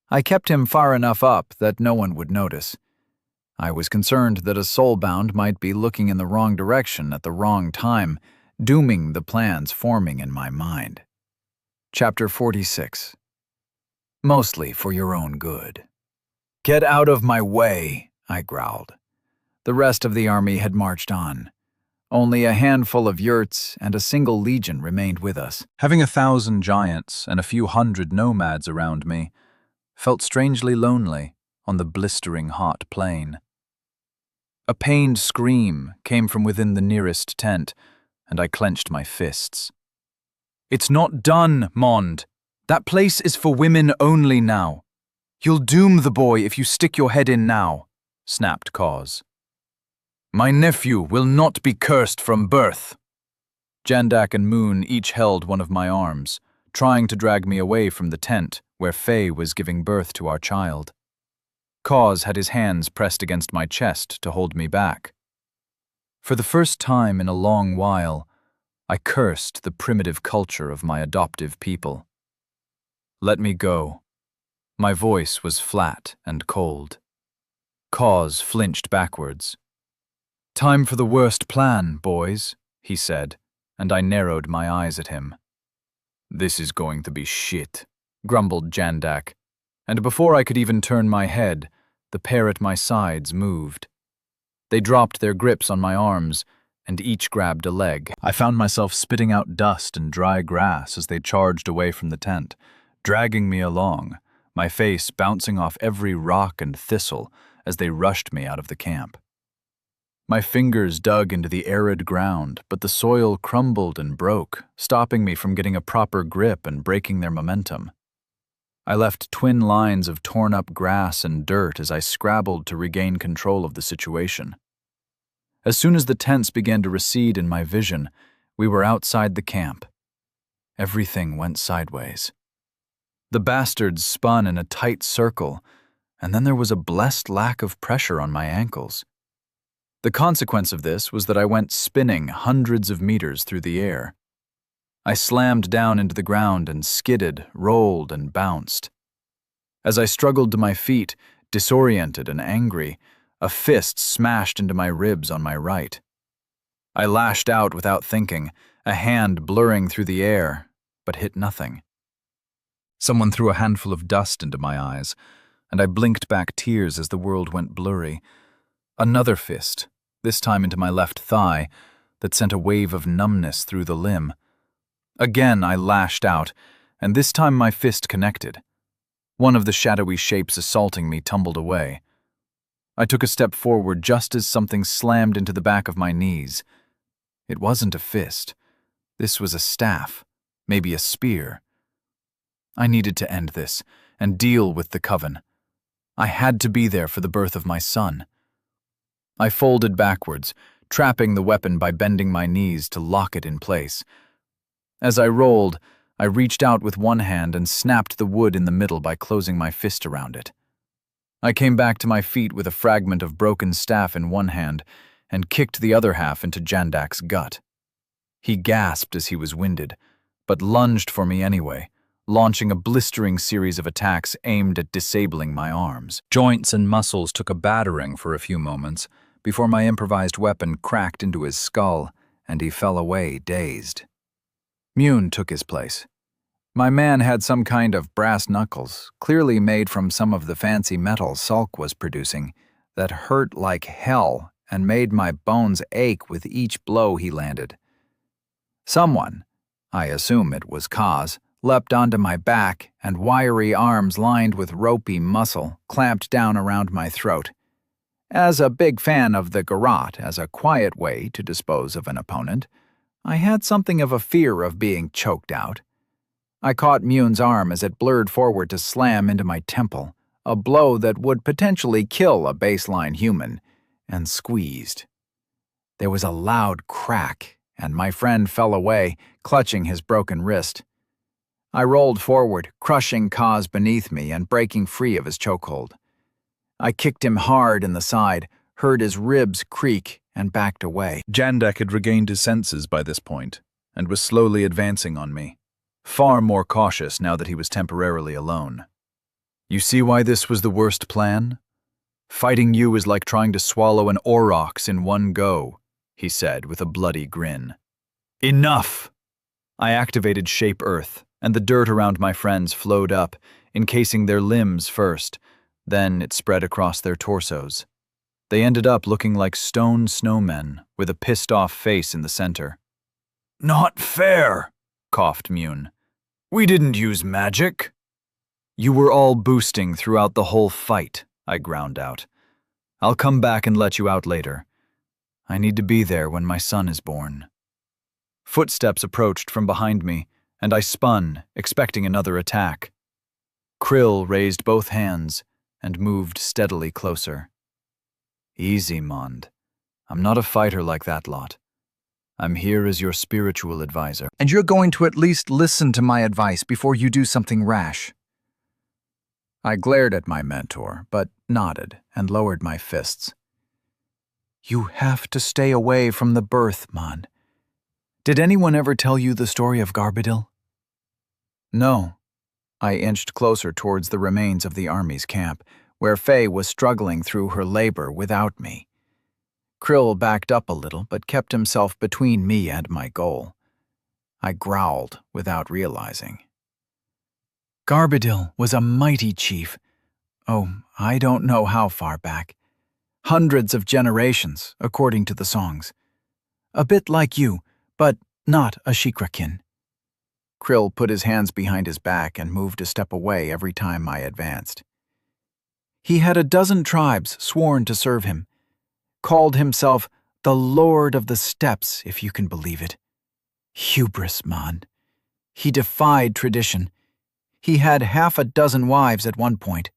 I kept him far enough up that no one would notice. I was concerned that a soulbound might be looking in the wrong direction at the wrong time, dooming the plans forming in my mind. Chapter 46. Mostly for your own good. "Get out of my way," I growled. The rest of the army had marched on. Only a handful of yurts and a single legion remained with us. Having 1,000 giants and a few hundred nomads around me felt strangely lonely on the blistering hot plain. A pained scream came from within the nearest tent, and I clenched my fists. "It's not done, Mond. That place is for women only now. You'll doom the boy if you stick your head in now," snapped Cause. "My nephew will not be cursed from birth." Jandak and Moon each held one of my arms, trying to drag me away from the tent where Faye was giving birth to our child. Cause had his hands pressed against my chest to hold me back. For the first time in a long while, I cursed the primitive culture of my adoptive people. "Let me go." My voice was flat and cold. Cause flinched backwards. "Time for the worst plan, boys," he said, and I narrowed my eyes at him. "This is going to be shit," grumbled Jandak, and before I could even turn my head, the pair at my sides moved. They dropped their grips on my arms, and each grabbed a leg. I found myself spitting out dust and dry grass as they charged away from the tent, dragging me along, my face bouncing off every rock and thistle as they rushed me out of the camp. My fingers dug into the arid ground, but the soil crumbled and broke, stopping me from getting a proper grip and breaking their momentum. I left twin lines of torn-up grass and dirt as I scrabbled to regain control of the situation. As soon as the tents began to recede in my vision, we were outside the camp. Everything went sideways. The bastards spun in a tight circle, and then there was a blessed lack of pressure on my ankles. The consequence of this was that I went spinning hundreds of meters through the air. I slammed down into the ground and skidded, rolled, and bounced. As I struggled to my feet, disoriented and angry, a fist smashed into my ribs on my right. I lashed out without thinking, a hand blurring through the air, but hit nothing. Someone threw a handful of dust into my eyes, and I blinked back tears as the world went blurry. Another fist, this time into my left thigh, that sent a wave of numbness through the limb. Again I lashed out, and this time my fist connected. One of the shadowy shapes assaulting me tumbled away. I took a step forward just as something slammed into the back of my knees. It wasn't a fist. This was a staff, maybe a spear. I needed to end this and deal with the coven. I had to be there for the birth of my son. I folded backwards, trapping the weapon by bending my knees to lock it in place. As I rolled, I reached out with one hand and snapped the wood in the middle by closing my fist around it. I came back to my feet with a fragment of broken staff in one hand and kicked the other half into Jandak's gut. He gasped as he was winded, but lunged for me anyway, launching a blistering series of attacks aimed at disabling my arms. Joints and muscles took a battering for a few moments before my improvised weapon cracked into his skull and he fell away dazed. Mune took his place. My man had some kind of brass knuckles, clearly made from some of the fancy metal Salk was producing, that hurt like hell and made my bones ache with each blow he landed. Someone, I assume it was Kaz, leapt onto my back and wiry arms lined with ropey muscle clamped down around my throat. As a big fan of the garrote as a quiet way to dispose of an opponent, I had something of a fear of being choked out. I caught Mune's arm as it blurred forward to slam into my temple, a blow that would potentially kill a baseline human, and squeezed. There was a loud crack, and my friend fell away, clutching his broken wrist. I rolled forward, crushing Kaz beneath me and breaking free of his chokehold. I kicked him hard in the side, heard his ribs creak, and backed away. Jandak had regained his senses by this point, and was slowly advancing on me, far more cautious now that he was temporarily alone. You see why this was the worst plan? Fighting you is like trying to swallow an aurochs in one go, he said with a bloody grin. Enough! I activated Shape Earth, and the dirt around my friends flowed up, encasing their limbs first, then it spread across their torsos. They ended up looking like stone snowmen, with a pissed-off face in the center. Not fair, coughed Mune. We didn't use magic. You were all boosting throughout the whole fight, I ground out. I'll come back and let you out later. I need to be there when my son is born. Footsteps approached from behind me, and I spun, expecting another attack. Krill raised both hands and moved steadily closer. Easy, Mond. I'm not a fighter like that lot. I'm here as your spiritual advisor. And you're going to at least listen to my advice before you do something rash. I glared at my mentor, but nodded and lowered my fists. You have to stay away from the birth, Mond. Did anyone ever tell you the story of Garbadil? No. I inched closer towards the remains of the army's camp, where Faye was struggling through her labor without me. Krill backed up a little, but kept himself between me and my goal. I growled without realizing. Garbadil was a mighty chief. Oh, I don't know how far back. Hundreds of generations, according to the songs. A bit like you, but not a Shikrakin. Krill put his hands behind his back and moved a step away every time I advanced. He had a dozen tribes sworn to serve him. Called himself the Lord of the Steppes, if you can believe it. Hubris, man. He defied tradition. He had 6 wives at one point.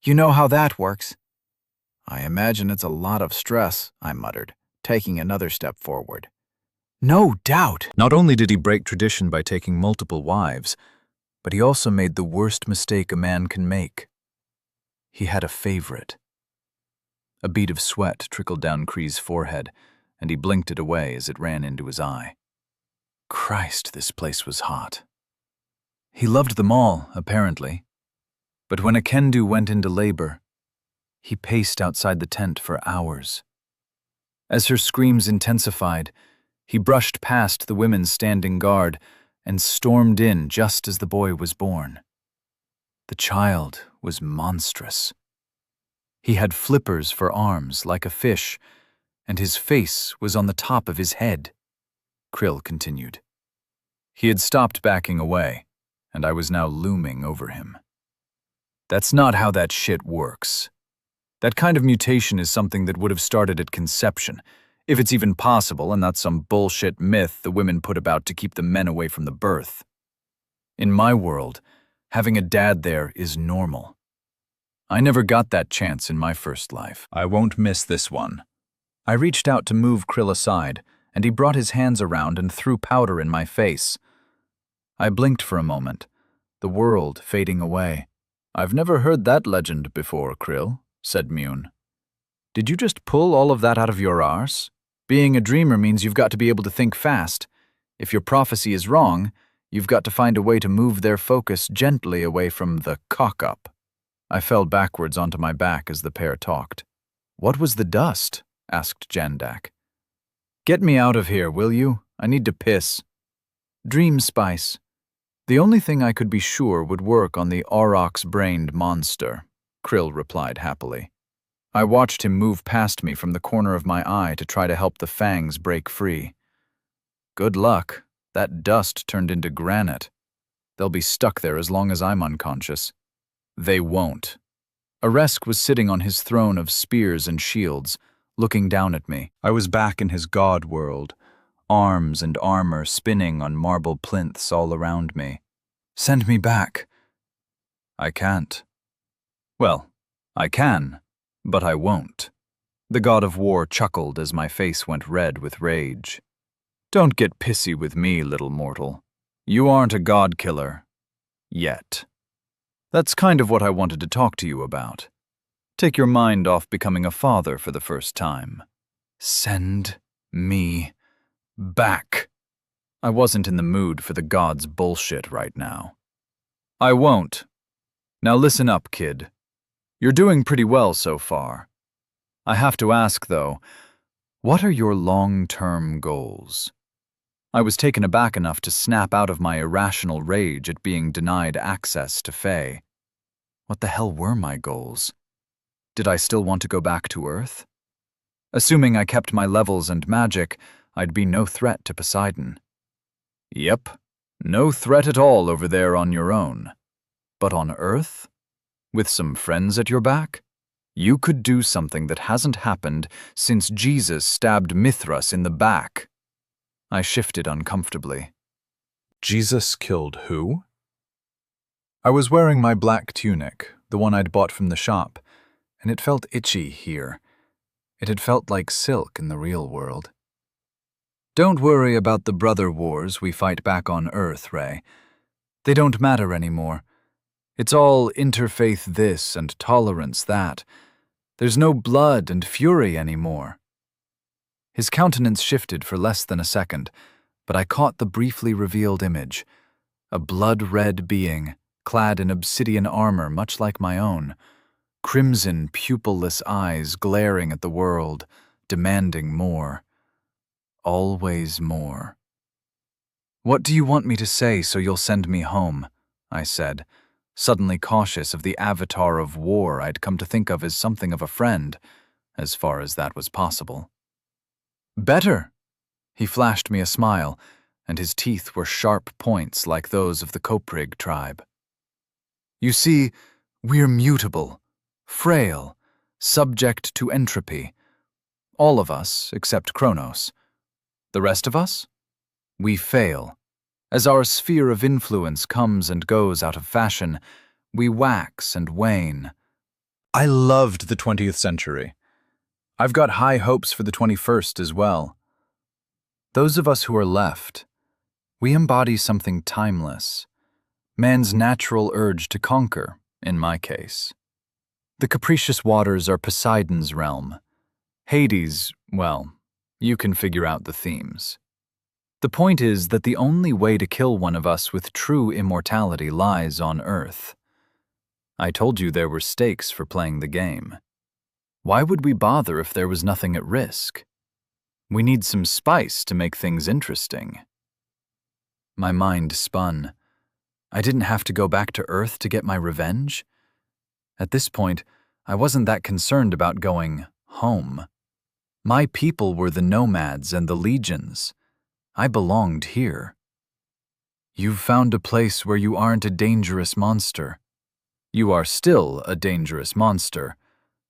You know how that works." "I imagine it's a lot of stress," I muttered, taking another step forward. "No doubt." Not only did he break tradition by taking multiple wives, but he also made the worst mistake a man can make. He had a favorite. A bead of sweat trickled down Kree's forehead, and he blinked it away as it ran into his eye. Christ, this place was hot. He loved them all, apparently. But when a Kendu went into labor, he paced outside the tent for hours. As her screams intensified, he brushed past the women standing guard and stormed in just as the boy was born. The child was monstrous. He had flippers for arms like a fish, and his face was on the top of his head. Krill continued. He had stopped backing away, and I was now looming over him. That's not how that shit works. That kind of mutation is something that would have started at conception, if it's even possible, and that's some bullshit myth the women put about to keep the men away from the birth. In my world, having a dad there is normal. I never got that chance in my first life. I won't miss this one. I reached out to move Krill aside, and he brought his hands around and threw powder in my face. I blinked for a moment, the world fading away. "I've never heard that legend before, Krill," said Mune. "Did you just pull all of that out of your arse? Being a dreamer means you've got to be able to think fast. If your prophecy is wrong, you've got to find a way to move their focus gently away from the cock-up." I fell backwards onto my back as the pair talked. "What was the dust?" asked Jandak. "Get me out of here, will you? I need to piss." "Dream spice. The only thing I could be sure would work on the aurochs-brained monster," Krill replied happily. I watched him move past me from the corner of my eye to try to help the fangs break free. Good luck. That dust turned into granite. They'll be stuck there as long as I'm unconscious. They won't. Aresk was sitting on his throne of spears and shields, looking down at me. I was back in his god world, arms and armor spinning on marble plinths all around me. "Send me back." "I can't." "Well, I can, but I won't." The god of war chuckled as my face went red with rage. "Don't get pissy with me, little mortal. You aren't a god killer. Yet. That's kind of what I wanted to talk to you about. Take your mind off becoming a father for the first time. Send me back." I wasn't in the mood for the god's bullshit right now. "I won't. Now listen up, kid. You're doing pretty well so far. I have to ask, though, what are your long-term goals?" I was taken aback enough to snap out of my irrational rage at being denied access to Fae. What the hell were my goals? Did I still want to go back to Earth? Assuming I kept my levels and magic, I'd be no threat to Poseidon. Yep, no threat at all over there on your own. But on Earth? With some friends at your back? You could do something that hasn't happened since Jesus stabbed Mithras in the back. I shifted uncomfortably. Jesus killed who? I was wearing my black tunic, the one I'd bought from the shop, and it felt itchy here. It had felt like silk in the real world. Don't worry about the brother wars we fight back on Earth, Ray. They don't matter anymore. It's all interfaith this and tolerance that. There's no blood and fury anymore. His countenance shifted for less than a second, but I caught the briefly revealed image. A blood-red being, clad in obsidian armor much like my own. Crimson, pupilless eyes glaring at the world, demanding more. Always more. "What do you want me to say so you'll send me home?" I said, suddenly cautious of the avatar of war I'd come to think of as something of a friend, as far as that was possible. "Better!" He flashed me a smile, and his teeth were sharp points like those of the Koprig tribe. "You see, we're mutable, frail, subject to entropy. All of us, except Kronos. The rest of us? We fail, As our sphere of influence comes and goes out of fashion, we wax and wane. I loved the 20th century. I've got high hopes for the 21st as well. Those of us who are left, we embody something timeless. Man's natural urge to conquer, in my case. The capricious waters are Poseidon's realm. Hades, well, you can figure out the themes. The point is that the only way to kill one of us with true immortality lies on Earth. I told you there were stakes for playing the game. Why would we bother if there was nothing at risk? We need some spice to make things interesting. My mind spun. I didn't have to go back to Earth to get my revenge. At this point, I wasn't that concerned about going home. My people were the nomads and the legions. I belonged here. You've found a place where you aren't a dangerous monster. You are still a dangerous monster,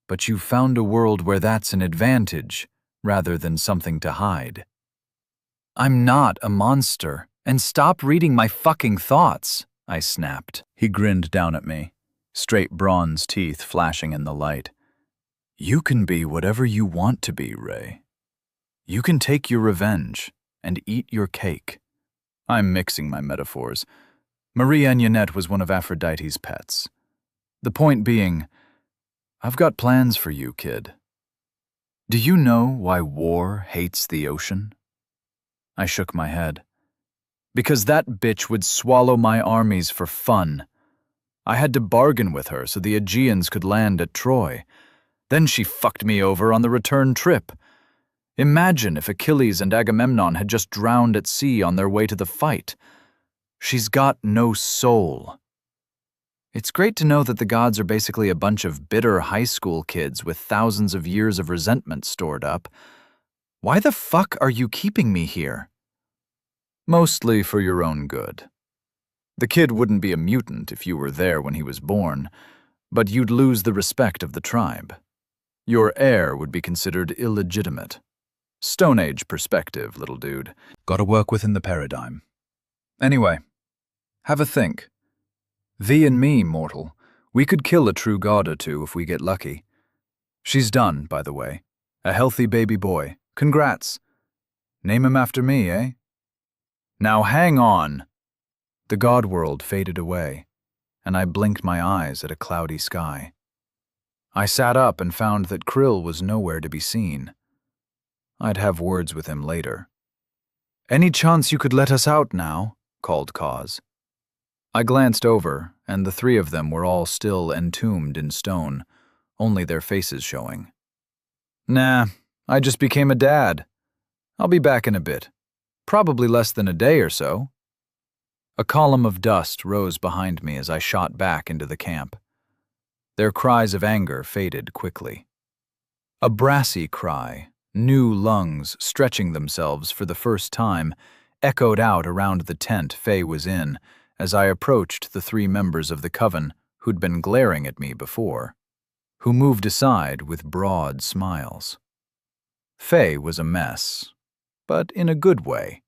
but you've found a world where that's an advantage rather than something to hide. I'm not a monster, and stop reading my fucking thoughts, I snapped. He grinned down at me, straight bronze teeth flashing in the light. You can be whatever you want to be, Ray. You can take your revenge and eat your cake. I'm mixing my metaphors. Marie Antoinette was one of Aphrodite's pets. The point being, I've got plans for you, kid. Do you know why war hates the ocean? I shook my head. Because that bitch would swallow my armies for fun. I had to bargain with her so the Aegeans could land at Troy. Then she fucked me over on the return trip. Imagine if Achilles and Agamemnon had just drowned at sea on their way to the fight. She's got no soul. It's great to know that the gods are basically a bunch of bitter high school kids with thousands of years of resentment stored up. Why the fuck are you keeping me here? Mostly for your own good. The kid wouldn't be a mutant if you were there when he was born, but you'd lose the respect of the tribe. Your heir would be considered illegitimate. Stone Age perspective, little dude. Gotta work within the paradigm. Anyway, have a think. Thee and me, mortal, we could kill a true god or two if we get lucky. She's done, by the way. A healthy baby boy. Congrats. Name him after me, eh? Now hang on. The god world faded away, and I blinked my eyes at a cloudy sky. I sat up and found that Krill was nowhere to be seen. I'd have words with him later. Any chance you could let us out now? Called Cause. I glanced over, and the three of them were all still entombed in stone, only their faces showing. Nah, I just became a dad. I'll be back in a bit. Probably less than a day or so. A column of dust rose behind me as I shot back into the camp. Their cries of anger faded quickly. A brassy cry, new lungs stretching themselves for the first time, echoed out around the tent Faye was in as I approached the three members of the coven who'd been glaring at me before, who moved aside with broad smiles. Faye was a mess, but in a good way.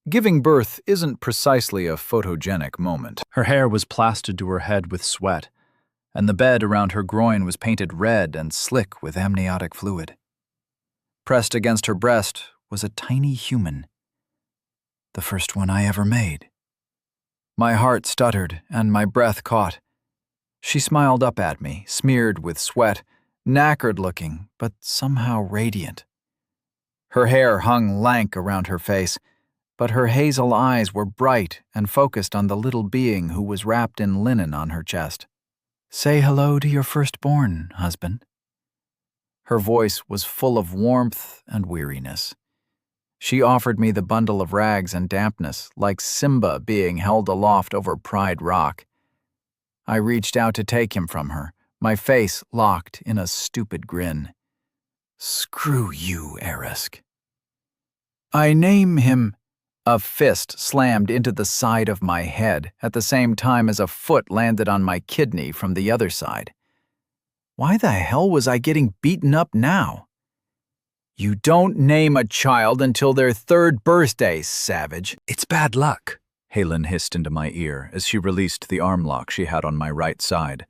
Giving birth isn't precisely a photogenic moment. Her hair was plastered to her head with sweat, and the bed around her groin was painted red and slick with amniotic fluid. Pressed against her breast was a tiny human. The first one I ever made. My heart stuttered and my breath caught. She smiled up at me, smeared with sweat, knackered looking, but somehow radiant. Her hair hung lank around her face, but her hazel eyes were bright and focused on the little being who was wrapped in linen on her chest. Say hello to your firstborn, husband. Her voice was full of warmth and weariness. She offered me the bundle of rags and dampness, like Simba being held aloft over Pride Rock. I reached out to take him from her, my face locked in a stupid grin. Screw you, Erisk. I name him. A fist slammed into the side of my head at the same time as a foot landed on my kidney from the other side. Why the hell was I getting beaten up now? You don't name a child until their third birthday, savage. It's bad luck, Halen hissed into my ear as she released the arm lock she had on my right side.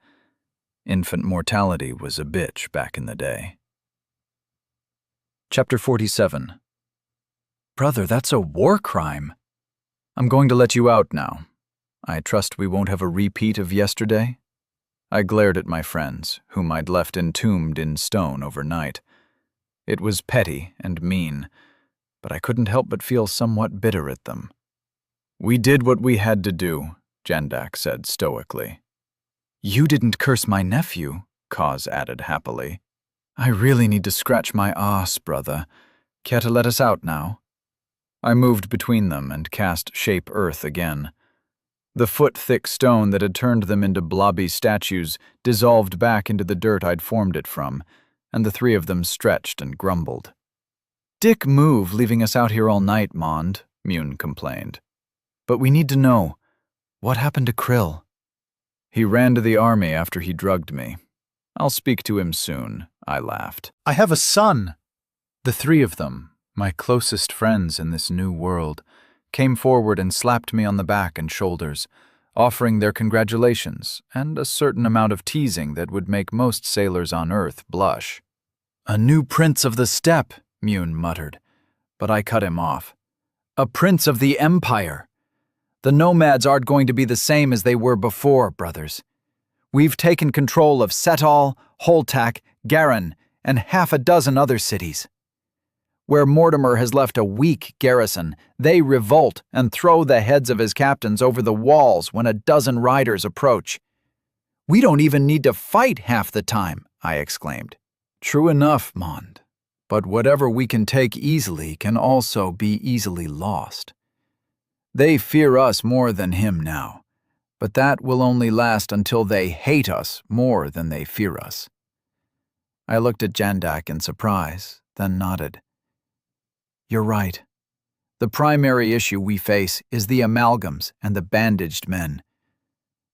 Infant mortality was a bitch back in the day. Chapter 47. Brother, that's a war crime. I'm going to let you out now. I trust we won't have a repeat of yesterday? I glared at my friends, whom I'd left entombed in stone overnight. It was petty and mean, but I couldn't help but feel somewhat bitter at them. We did what we had to do, Jandak said stoically. You didn't curse my nephew, Kaz added happily. I really need to scratch my ass, brother. Care to let us out now? I moved between them and cast Shape Earth again. The foot-thick stone that had turned them into blobby statues dissolved back into the dirt I'd formed it from, and the three of them stretched and grumbled. Dick move leaving us out here all night, Mond, Mune complained. But we need to know, what happened to Krill? He ran to the army after he drugged me. I'll speak to him soon, I laughed. I have a son! The three of them, my closest friends in this new world, came forward and slapped me on the back and shoulders, offering their congratulations and a certain amount of teasing that would make most sailors on Earth blush. A new prince of the steppe, Mune muttered, but I cut him off. A prince of the empire! The nomads aren't going to be the same as they were before, brothers. We've taken control of Setal, Holtak, Garin, and half a dozen other cities. Where Mortimer has left a weak garrison, they revolt and throw the heads of his captains over the walls when a dozen riders approach. We don't even need to fight half the time, I exclaimed. True enough, Mond. But whatever we can take easily can also be easily lost. They fear us more than him now, but that will only last until they hate us more than they fear us. I looked at Jandak in surprise, then nodded. You're right. The primary issue we face is the amalgams and the bandaged men.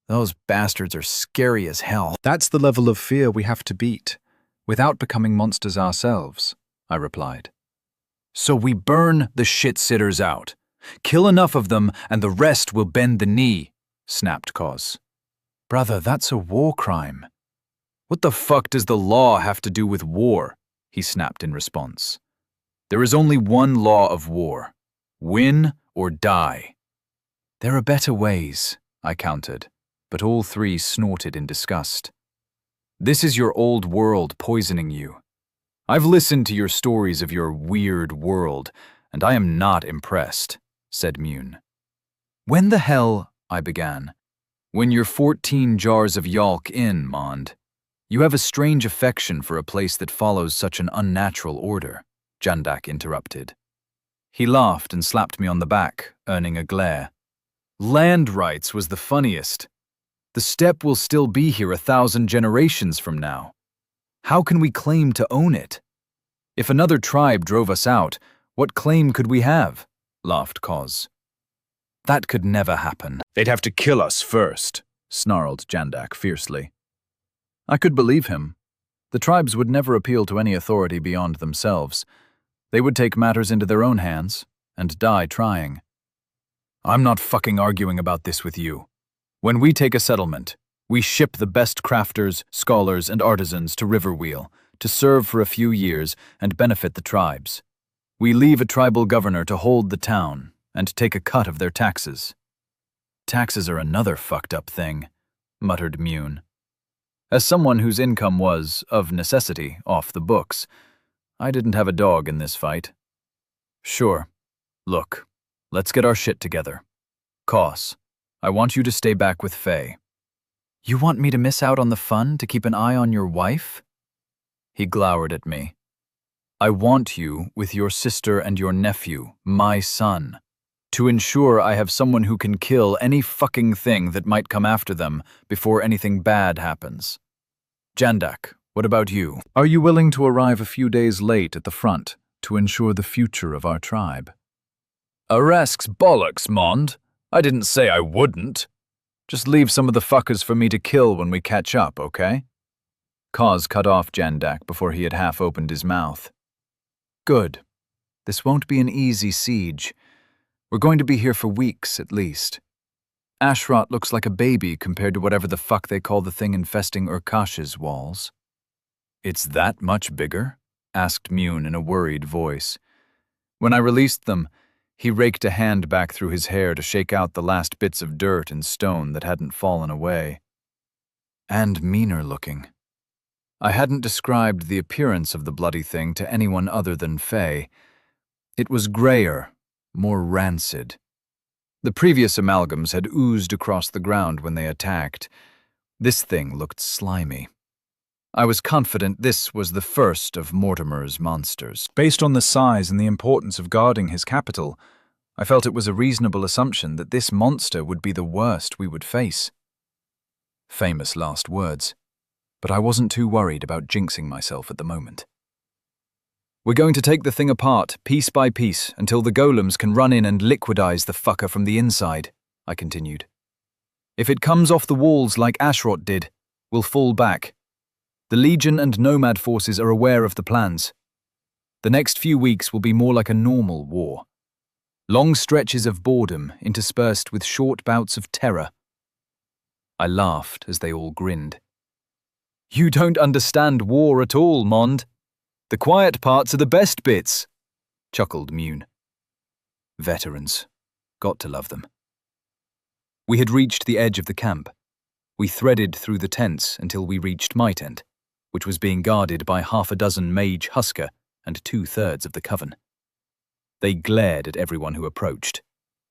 Those bastards are scary as hell. That's the level of fear we have to beat, without becoming monsters ourselves, I replied. So we burn the shit-sitters out. Kill enough of them and the rest will bend the knee, snapped Kaz. Brother, that's a war crime. What the fuck does the law have to do with war? He snapped in response. There is only one law of war. Win or die. There are better ways, I countered, but all three snorted in disgust. This is your old world poisoning you. I've listened to your stories of your weird world, and I am not impressed, said Mune. When the hell, I began. When you're 14 jars of yalk in, Mond. You have a strange affection for a place that follows such an unnatural order, Jandak interrupted. He laughed and slapped me on the back, earning a glare. Land rights was the funniest. The steppe will still be here 1,000 generations from now. How can we claim to own it? If another tribe drove us out, what claim could we have? Laughed Kaz. That could never happen. They'd have to kill us first, snarled Jandak fiercely. I could believe him. The tribes would never appeal to any authority beyond themselves. They would take matters into their own hands and die trying. I'm not fucking arguing about this with you. When we take a settlement, we ship the best crafters, scholars, and artisans to Riverwheel to serve for a few years and benefit the tribes. We leave a tribal governor to hold the town and take a cut of their taxes. Taxes are another fucked up thing, muttered Mune. As someone whose income was, of necessity, off the books, I didn't have a dog in this fight. Sure. Look, let's get our shit together. Kaz, I want you to stay back with Faye. You want me to miss out on the fun to keep an eye on your wife? He glowered at me. I want you with your sister and your nephew, my son, to ensure I have someone who can kill any fucking thing that might come after them before anything bad happens. Jandak, what about you? Are you willing to arrive a few days late at the front to ensure the future of our tribe? Arask's bollocks, Mond. I didn't say I wouldn't. Just leave some of the fuckers for me to kill when we catch up, okay? Kaz cut off Jandak before he had half opened his mouth. Good. This won't be an easy siege, We're going to be here for weeks, at least. Ashrot looks like a baby compared to whatever the fuck they call the thing infesting Urkash's walls. It's that much bigger? Asked Mune in a worried voice. When I released them, he raked a hand back through his hair to shake out the last bits of dirt and stone that hadn't fallen away. And meaner looking. I hadn't described the appearance of the bloody thing to anyone other than Faye. It was grayer, more rancid. The previous amalgams had oozed across the ground when they attacked. This thing looked slimy. I was confident this was the first of Mortimer's monsters. Based on the size and the importance of guarding his capital, I felt it was a reasonable assumption that this monster would be the worst we would face. Famous last words, but I wasn't too worried about jinxing myself at the moment. We're going to take the thing apart, piece by piece, until the golems can run in and liquidize the fucker from the inside, I continued. If it comes off the walls like Ashrot did, we'll fall back. The Legion and Nomad forces are aware of the plans. The next few weeks will be more like a normal war. Long stretches of boredom interspersed with short bouts of terror. I laughed as they all grinned. You don't understand war at all, Mond. The quiet parts are the best bits, chuckled Mune. Veterans. Got to love them. We had reached the edge of the camp. We threaded through the tents until we reached my tent, which was being guarded by half a dozen mage husker and 2/3 of the coven. They glared at everyone who approached,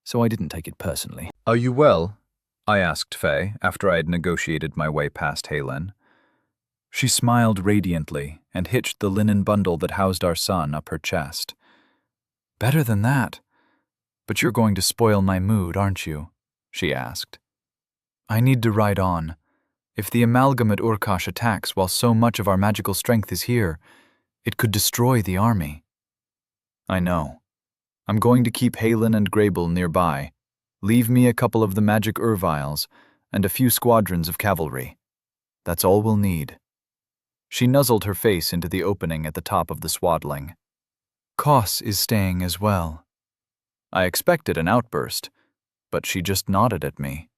so I didn't take it personally. Are you well? I asked Faye after I had negotiated my way past Halen. She smiled radiantly and hitched the linen bundle that housed our son up her chest. Better than that. But you're going to spoil my mood, aren't you? She asked. I need to ride on. If the amalgam at Urkash attacks while so much of our magical strength is here, it could destroy the army. I know. I'm going to keep Halen and Grable nearby. Leave me a couple of the magic Urviles and a few squadrons of cavalry. That's all we'll need. She nuzzled her face into the opening at the top of the swaddling. Koss is staying as well. I expected an outburst, but she just nodded at me.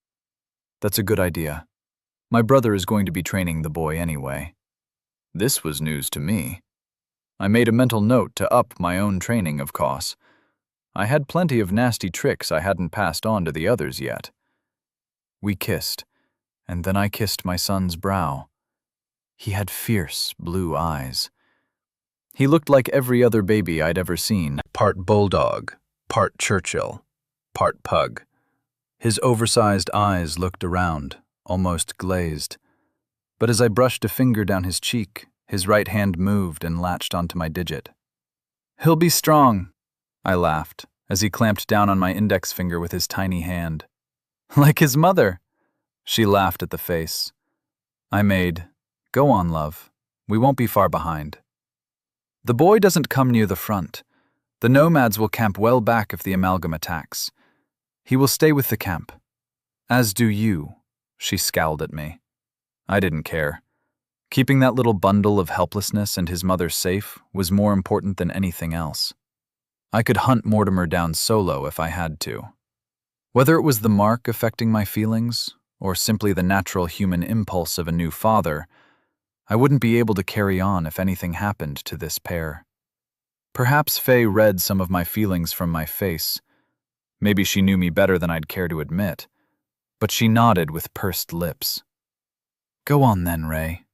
That's a good idea. My brother is going to be training the boy anyway. This was news to me. I made a mental note to up my own training of Koss. I had plenty of nasty tricks I hadn't passed on to the others yet. We kissed, and then I kissed my son's brow. He had fierce blue eyes. He looked like every other baby I'd ever seen. Part bulldog, part Churchill, part pug. His oversized eyes looked around, almost glazed. But as I brushed a finger down his cheek, his right hand moved and latched onto my digit. He'll be strong, I laughed, as he clamped down on my index finger with his tiny hand. Like his mother. She laughed at the face. I made, Go on, love. We won't be far behind. The boy doesn't come near the front. The nomads will camp well back if the amalgam attacks. He will stay with the camp. As do you, she scowled at me. I didn't care. Keeping that little bundle of helplessness and his mother safe was more important than anything else. I could hunt Mortimer down solo if I had to. Whether it was the mark affecting my feelings, or simply the natural human impulse of a new father, I wouldn't be able to carry on if anything happened to this pair. Perhaps Faye read some of my feelings from my face. Maybe she knew me better than I'd care to admit, but she nodded with pursed lips. Go on then, Ray.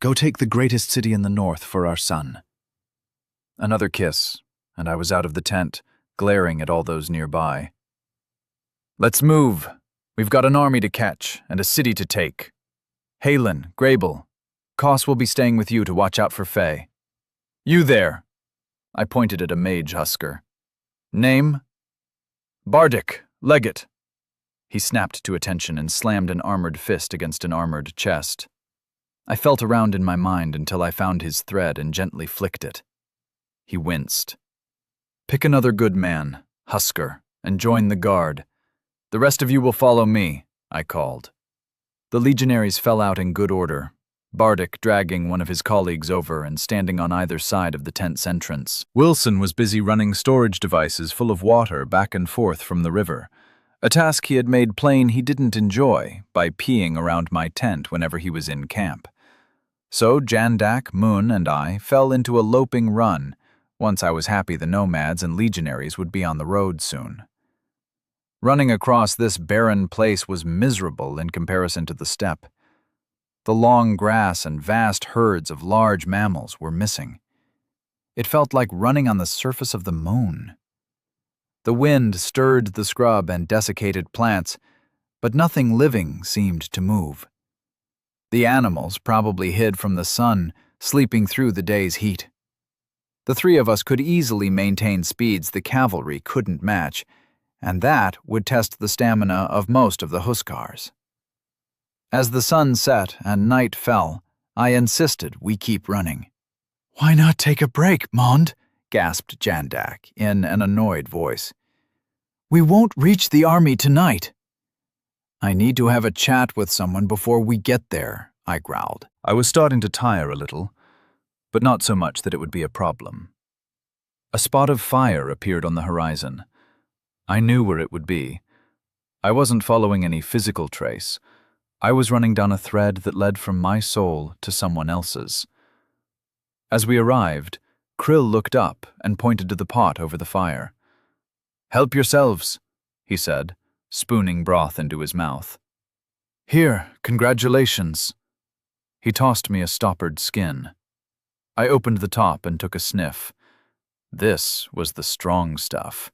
Go take the greatest city in the north for our son. Another kiss, and I was out of the tent, glaring at all those nearby. Let's move. We've got an army to catch and a city to take. Halen, Grable, Koss will be staying with you to watch out for Faye. You there. I pointed at a mage husker. Name? Bardic, Legate. He snapped to attention and slammed an armored fist against an armored chest. I felt around in my mind until I found his thread and gently flicked it. He winced. Pick another good man, husker, and join the guard. The rest of you will follow me, I called. The legionaries fell out in good order, Bardic dragging one of his colleagues over and standing on either side of the tent's entrance. Wilson was busy running storage devices full of water back and forth from the river, a task he had made plain he didn't enjoy by peeing around my tent whenever he was in camp. So Jandak, Moon, and I fell into a loping run once I was happy the nomads and legionaries would be on the road soon. Running across this barren place was miserable in comparison to the steppe. The long grass and vast herds of large mammals were missing. It felt like running on the surface of the moon. The wind stirred the scrub and desiccated plants, but nothing living seemed to move. The animals probably hid from the sun, sleeping through the day's heat. The three of us could easily maintain speeds the cavalry couldn't match, and that would test the stamina of most of the Huskars. As the sun set and night fell, I insisted we keep running. "Why not take a break, Mond?" gasped Jandak in an annoyed voice. "We won't reach the army tonight." "I need to have a chat with someone before we get there," I growled. I was starting to tire a little, but not so much that it would be a problem. A spot of fire appeared on the horizon. I knew where it would be. I wasn't following any physical trace. I was running down a thread that led from my soul to someone else's. As we arrived, Krill looked up and pointed to the pot over the fire. "Help yourselves," he said, spooning broth into his mouth. "Here, congratulations." He tossed me a stoppered skin. I opened the top and took a sniff. This was the strong stuff.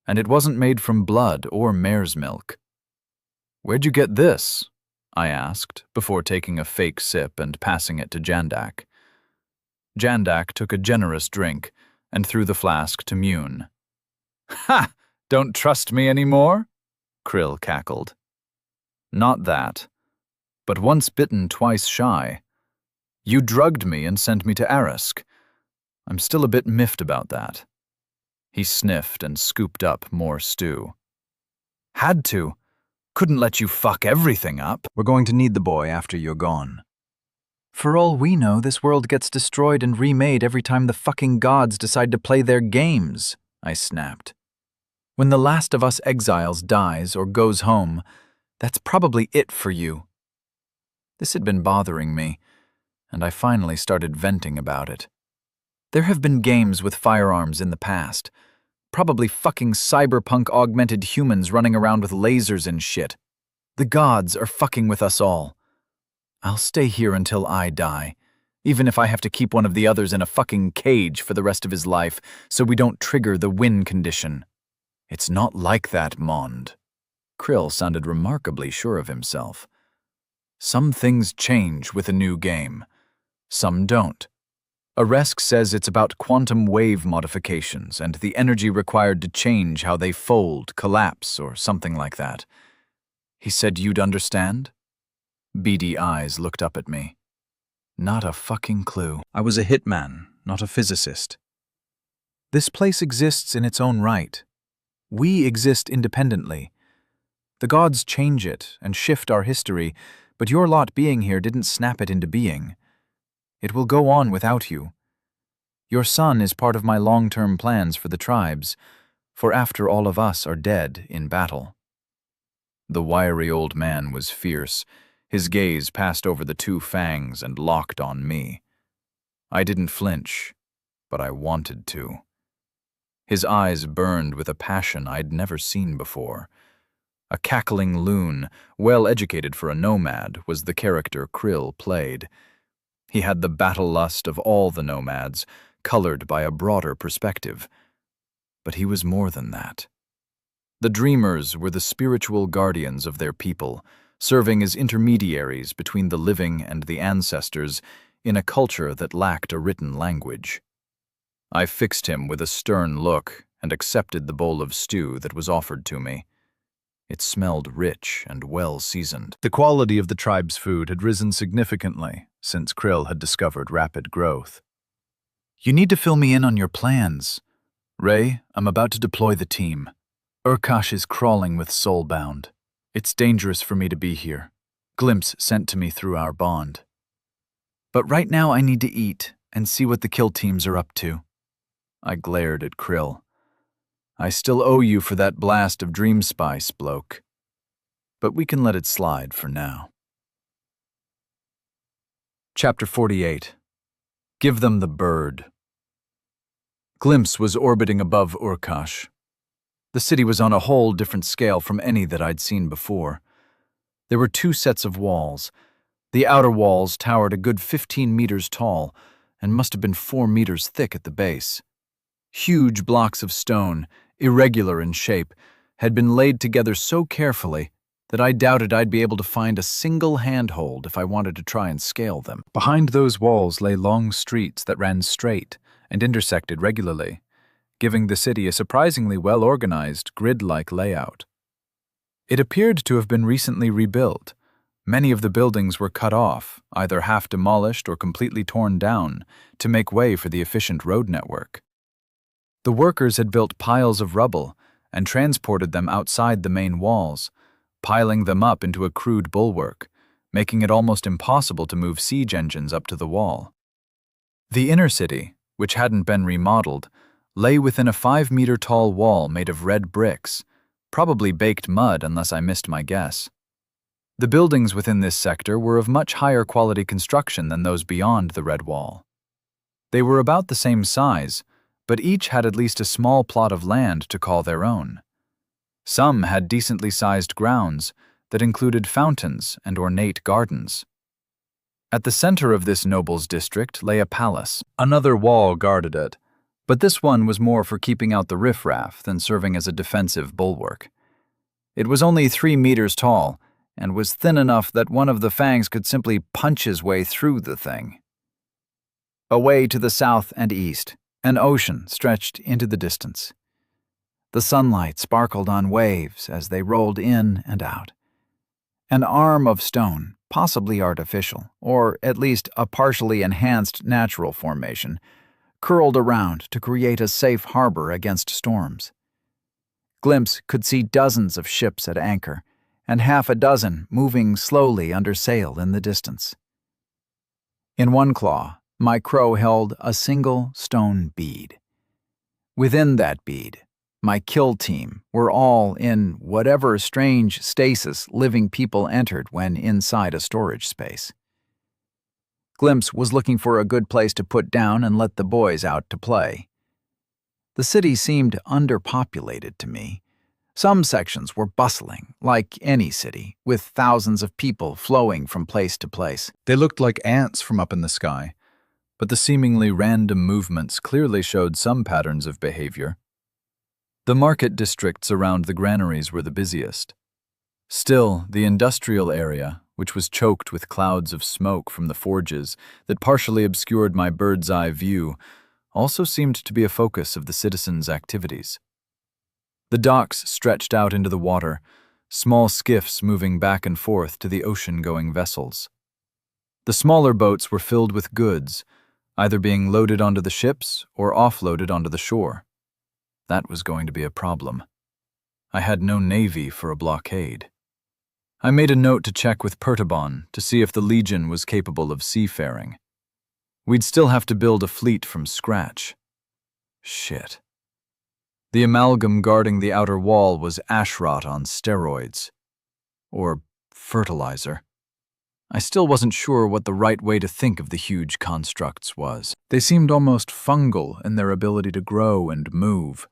And it wasn't made from blood or mare's milk. "Where'd you get this?" I asked, before taking a fake sip and passing it to Jandak. Jandak took a generous drink and threw the flask to Mune. "Ha! Don't trust me anymore?" Krill cackled. "Not that. But once bitten, twice shy. You drugged me and sent me to Arisk. I'm still a bit miffed about that." He sniffed and scooped up more stew. "Had to. Couldn't let you fuck everything up." "We're going to need the boy after you're gone." For all we know, this world gets destroyed and remade every time the fucking gods decide to play their games, I snapped. When the last of us exiles dies or goes home, that's probably it for you. This had been bothering me, and I finally started venting about it. There have been games with firearms in the past. Probably fucking cyberpunk augmented humans running around with lasers and shit. The gods are fucking with us all. I'll stay here until I die, even if I have to keep one of the others in a fucking cage for the rest of his life so we don't trigger the win condition. It's not like that, Mond. Krill sounded remarkably sure of himself. Some things change with a new game. Some don't. Aresk says it's about quantum wave modifications and the energy required to change how they fold, collapse, or something like that. He said you'd understand? Beady eyes looked up at me. Not a fucking clue. I was a hitman, not a physicist. This place exists in its own right. We exist independently. The gods change it and shift our history, but your lot being here didn't snap it into being. It will go on without you. Your son is part of my long-term plans for the tribes, for after all of us are dead in battle. The wiry old man was fierce. His gaze passed over the two fangs and locked on me. I didn't flinch, but I wanted to. His eyes burned with a passion I'd never seen before. A cackling loon, well-educated for a nomad, was the character Krill played. He had the battle lust of all the nomads, colored by a broader perspective. But he was more than that. The Dreamers were the spiritual guardians of their people, serving as intermediaries between the living and the ancestors in a culture that lacked a written language. I fixed him with a stern look and accepted the bowl of stew that was offered to me. It smelled rich and well-seasoned. The quality of the tribe's food had risen significantly since Krill had discovered rapid growth. You need to fill me in on your plans. Ray, I'm about to deploy the team. Urkash is crawling with soulbound. It's dangerous for me to be here. Glimpse sent to me through our bond. But right now I need to eat and see what the kill teams are up to. I glared at Krill. I still owe you for that blast of dream spice, bloke. But we can let it slide for now. Chapter 48. Give them the bird. Glimpse was orbiting above Urkash. The city was on a whole different scale from any that I'd seen before. There were 2 sets of walls. The outer walls towered a good 15 meters tall and must have been 4 meters thick at the base. Huge blocks of stone, irregular in shape, had been laid together so carefully that I doubted I'd be able to find a single handhold if I wanted to try and scale them. Behind those walls lay long streets that ran straight and intersected regularly, giving the city a surprisingly well-organized, grid-like layout. It appeared to have been recently rebuilt. Many of the buildings were cut off, either half demolished or completely torn down, to make way for the efficient road network. The workers had built piles of rubble and transported them outside the main walls, piling them up into a crude bulwark, making it almost impossible to move siege engines up to the wall. The inner city, which hadn't been remodeled, lay within a 5-meter-tall wall made of red bricks, probably baked mud unless I missed my guess. The buildings within this sector were of much higher quality construction than those beyond the red wall. They were about the same size, but each had at least a small plot of land to call their own. Some had decently sized grounds that included fountains and ornate gardens. At the center of this noble's district lay a palace. Another wall guarded it, but this one was more for keeping out the riffraff than serving as a defensive bulwark. It was only 3 meters tall and was thin enough that one of the fangs could simply punch his way through the thing. Away to the south and east, an ocean stretched into the distance. The sunlight sparkled on waves as they rolled in and out. An arm of stone, possibly artificial, or at least a partially enhanced natural formation, curled around to create a safe harbor against storms. Glimpse could see dozens of ships at anchor, and half a dozen moving slowly under sail in the distance. In one claw, my crow held a single stone bead. Within that bead, my kill team were all in whatever strange stasis living people entered when inside a storage space. Glimpse was looking for a good place to put down and let the boys out to play. The city seemed underpopulated to me. Some sections were bustling, like any city, with thousands of people flowing from place to place. They looked like ants from up in the sky, but the seemingly random movements clearly showed some patterns of behavior. The market districts around the granaries were the busiest. Still, the industrial area, which was choked with clouds of smoke from the forges that partially obscured my bird's-eye view, also seemed to be a focus of the citizens' activities. The docks stretched out into the water, small skiffs moving back and forth to the ocean-going vessels. The smaller boats were filled with goods, either being loaded onto the ships or offloaded onto the shore. That was going to be a problem. I had no navy for a blockade. I made a note to check with Pertabon to see if the Legion was capable of seafaring. We'd still have to build a fleet from scratch. Shit. The amalgam guarding the outer wall was ashrot on steroids. Or fertilizer. I still wasn't sure what the right way to think of the huge constructs was. They seemed almost fungal in their ability to grow and move,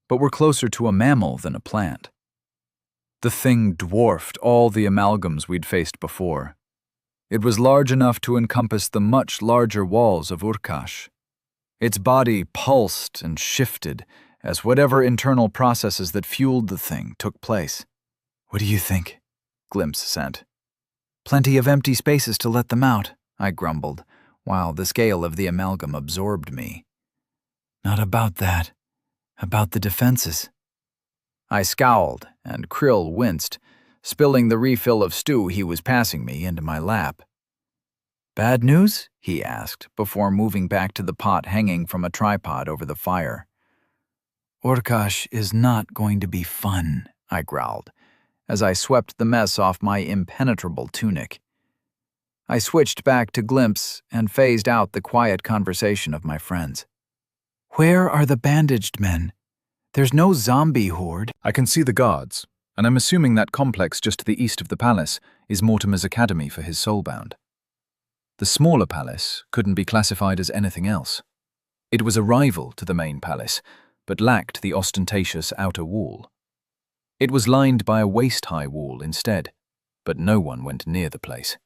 but were closer to a mammal than a plant. The thing dwarfed all the amalgams we'd faced before. It was large enough to encompass the much larger walls of Urkash. Its body pulsed and shifted as whatever internal processes that fueled the thing took place. "What do you think?" Glimpse sent. "Plenty of empty spaces to let them out," I grumbled, while the scale of the amalgam absorbed me. "Not about that. About the defenses." I scowled, and Krill winced, spilling the refill of stew he was passing me into my lap. "Bad news?" he asked, before moving back to the pot hanging from a tripod over the fire. "Urkash is not going to be fun," I growled, as I swept the mess off my impenetrable tunic. I switched back to glimpse and phased out the quiet conversation of my friends. Where are the bandaged men? There's no zombie horde. I can see the guards, and I'm assuming that complex just to the east of the palace is Mortimer's academy for his soulbound. The smaller palace couldn't be classified as anything else. It was a rival to the main palace, but lacked the ostentatious outer wall. It was lined by a waist-high wall instead, but no one went near the place.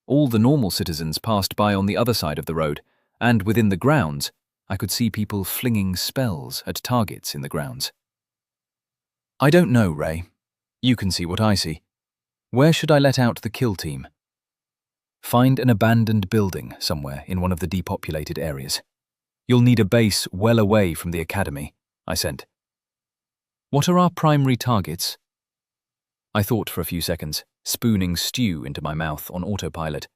All the normal citizens passed by on the other side of the road, and within the grounds, I could see people flinging spells at targets in the grounds. I don't know, Ray. You can see what I see. Where should I let out the kill team? Find an abandoned building somewhere in one of the depopulated areas. You'll need a base well away from the academy, I sent. What are our primary targets? I thought for a few seconds, spooning stew into my mouth on autopilot,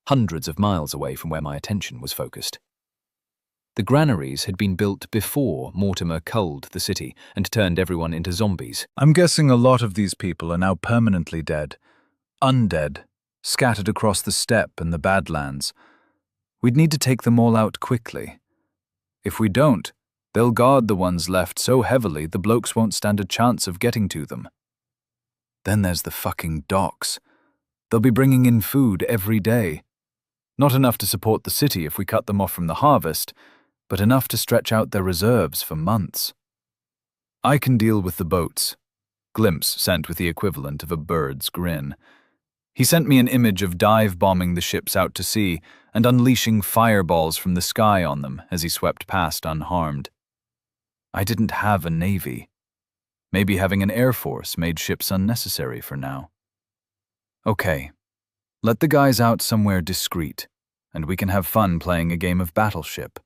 hundreds of miles away from where my attention was focused. The granaries had been built before Mortimer culled the city and turned everyone into zombies. I'm guessing a lot of these people are now permanently dead. Undead, scattered across the steppe and the Badlands. We'd need to take them all out quickly. If we don't, they'll guard the ones left so heavily the blokes won't stand a chance of getting to them. Then there's the fucking docks. They'll be bringing in food every day. Not enough to support the city if we cut them off from the harvest, but enough to stretch out their reserves for months. I can deal with the boats. Glimpse sent with the equivalent of a bird's grin. He sent me an image of dive-bombing the ships out to sea and unleashing fireballs from the sky on them as he swept past unharmed. I didn't have a navy. Maybe having an air force made ships unnecessary for now. Okay, let the guys out somewhere discreet, and we can have fun playing a game of battleship.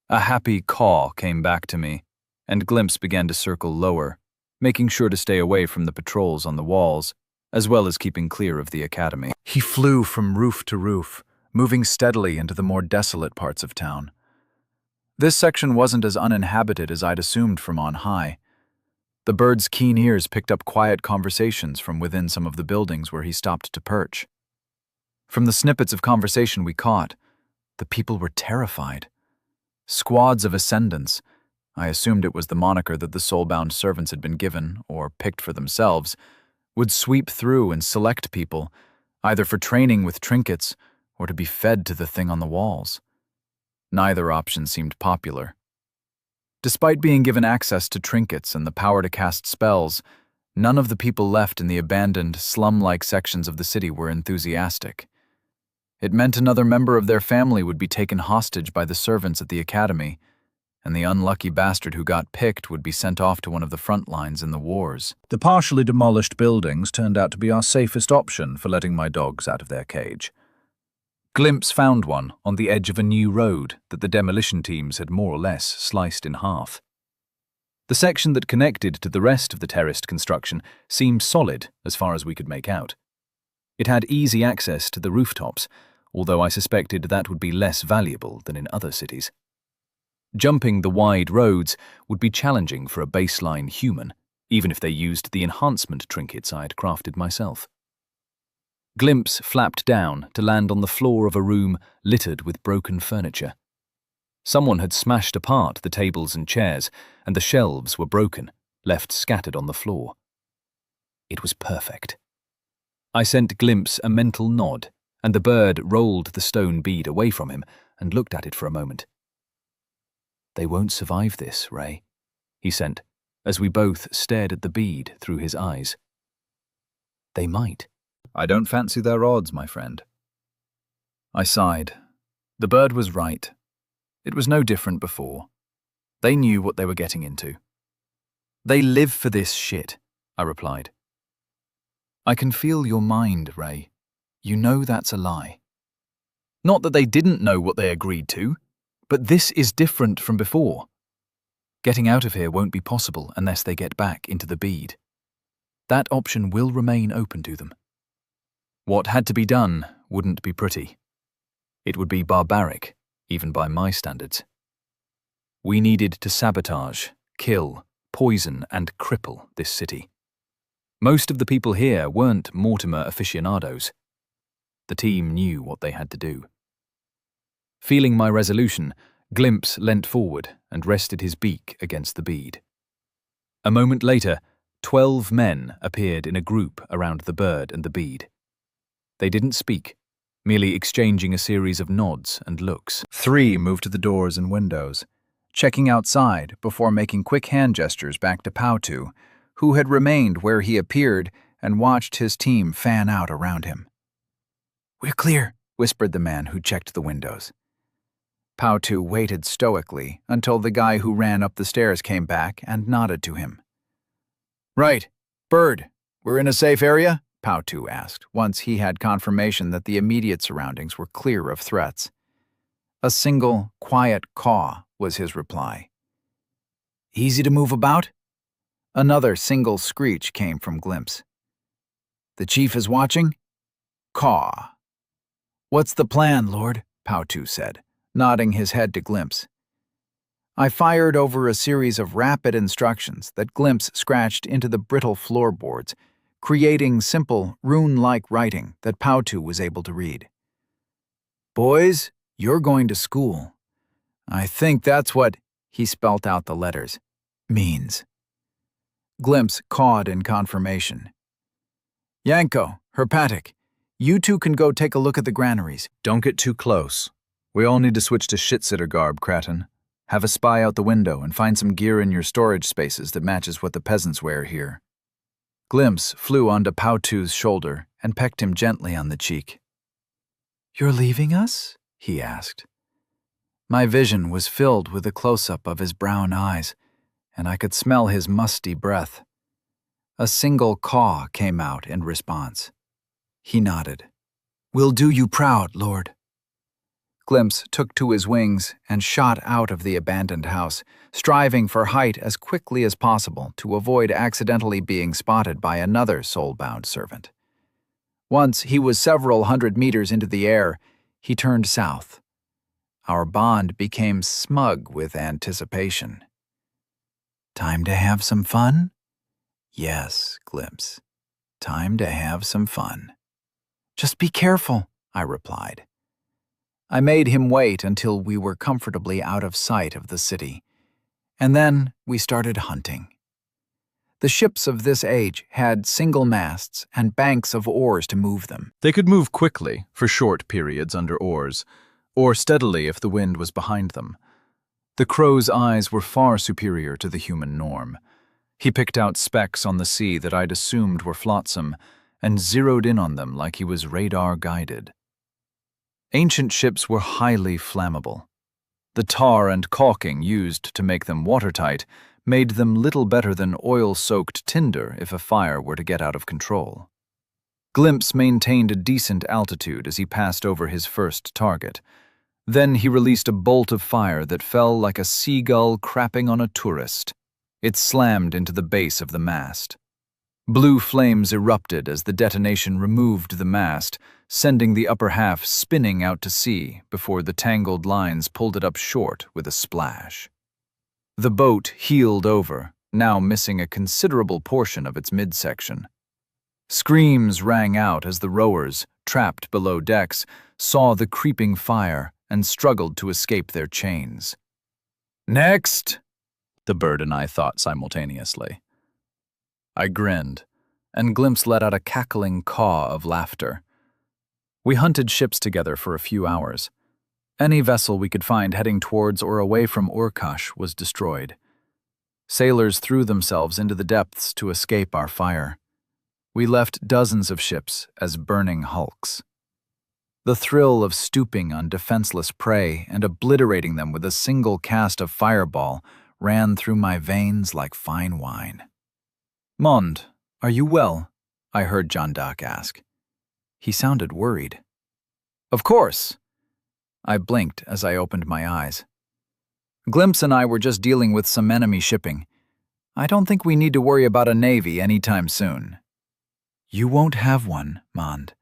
A happy caw came back to me, and Glimpse began to circle lower, making sure to stay away from the patrols on the walls, as well as keeping clear of the academy. He flew from roof to roof, moving steadily into the more desolate parts of town. This section wasn't as uninhabited as I'd assumed from on high. The bird's keen ears picked up quiet conversations from within some of the buildings where he stopped to perch. From the snippets of conversation we caught, the people were terrified. Squads of ascendants, I assumed it was the moniker that the soulbound servants had been given, or picked for themselves, would sweep through and select people, either for training with trinkets or to be fed to the thing on the walls. Neither option seemed popular. Despite being given access to trinkets and the power to cast spells, none of the people left in the abandoned, slum-like sections of the city were enthusiastic. It meant another member of their family would be taken hostage by the servants at the academy, and the unlucky bastard who got picked would be sent off to one of the front lines in the wars. The partially demolished buildings turned out to be our safest option for letting my dogs out of their cage. Glimpse found one on the edge of a new road that the demolition teams had more or less sliced in half. The section that connected to the rest of the terraced construction seemed solid as far as we could make out. It had easy access to the rooftops, although I suspected that would be less valuable than in other cities. Jumping the wide roads would be challenging for a baseline human, even if they used the enhancement trinkets I had crafted myself. Glimpse flapped down to land on the floor of a room littered with broken furniture. Someone had smashed apart the tables and chairs, and the shelves were broken, left scattered on the floor. It was perfect. I sent Glimpse a mental nod, and the bird rolled the stone bead away from him and looked at it for a moment. "They won't survive this, Ray," he sent, as we both stared at the bead through his eyes. "They might." "I don't fancy their odds, my friend." I sighed. The bird was right. It was no different before. They knew what they were getting into. "They live for this shit," I replied. "I can feel your mind, Ray. You know that's a lie. Not that they didn't know what they agreed to, but this is different from before. Getting out of here won't be possible unless they get back into the bead. That option will remain open to them. What had to be done wouldn't be pretty. It would be barbaric, even by my standards. We needed to sabotage, kill, poison, and cripple this city. Most of the people here weren't Mortimer aficionados. The team knew what they had to do. Feeling my resolution, Glimpse leant forward and rested his beak against the bead. A moment later, 12 men appeared in a group around the bird and the bead. They didn't speak, merely exchanging a series of nods and looks. 3 moved to the doors and windows, checking outside before making quick hand gestures back to Pautu, who had remained where he appeared and watched his team fan out around him. "We're clear," whispered the man who checked the windows. Pautu waited stoically until the guy who ran up the stairs came back and nodded to him. "Right. Bird, we're in a safe area?" Pautu asked, once he had confirmation that the immediate surroundings were clear of threats. A single, quiet caw was his reply. "Easy to move about?" Another single screech came from Glimpse. "The chief is watching?" Caw. "What's the plan, Lord?" Pautu said, nodding his head to Glimpse. I fired over a series of rapid instructions that Glimpse scratched into the brittle floorboards, creating simple, rune-like writing that Pautu was able to read. "Boys, you're going to school. I think that's what," he spelt out the letters, "means." Glimpse cawed in confirmation. "Yanko, Herpatic, you two can go take a look at the granaries." "Don't get too close. We all need to switch to shit-sitter garb, Kraten. Have a spy out the window and find some gear in your storage spaces that matches what the peasants wear here." Glimpse flew onto Pautu's shoulder and pecked him gently on the cheek. "You're leaving us?" he asked. My vision was filled with a close-up of his brown eyes, and I could smell his musty breath. A single caw came out in response. He nodded. "We'll do you proud, Lord." Glimpse took to his wings and shot out of the abandoned house, striving for height as quickly as possible to avoid accidentally being spotted by another soul-bound servant. Once he was several hundred meters into the air, he turned south. Our bond became smug with anticipation. "Time to have some fun?" "Yes, Glimpse. Time to have some fun." "Just be careful," I replied. I made him wait until we were comfortably out of sight of the city, and then we started hunting. The ships of this age had single masts and banks of oars to move them. They could move quickly for short periods under oars, or steadily if the wind was behind them. The crow's eyes were far superior to the human norm. He picked out specks on the sea that I'd assumed were flotsam and zeroed in on them like he was radar-guided. Ancient ships were highly flammable. The tar and caulking used to make them watertight made them little better than oil-soaked tinder if a fire were to get out of control. Glimpse maintained a decent altitude as he passed over his first target. Then he released a bolt of fire that fell like a seagull crapping on a tourist. It slammed into the base of the mast. Blue flames erupted as the detonation removed the mast, sending the upper half spinning out to sea before the tangled lines pulled it up short with a splash. The boat heeled over, now missing a considerable portion of its midsection. Screams rang out as the rowers, trapped below decks, saw the creeping fire and struggled to escape their chains. "Next!" the bird and I thought simultaneously. I grinned, and Glimpse let out a cackling caw of laughter. We hunted ships together for a few hours. Any vessel we could find heading towards or away from Urkash was destroyed. Sailors threw themselves into the depths to escape our fire. We left dozens of ships as burning hulks. The thrill of stooping on defenseless prey and obliterating them with a single cast of fireball ran through my veins like fine wine. "Mond, are you well?" I heard Jandak ask. He sounded worried. "Of course." I blinked as I opened my eyes. "Glimpse and I were just dealing with some enemy shipping. I don't think we need to worry about a navy anytime soon." "You won't have one, Mond.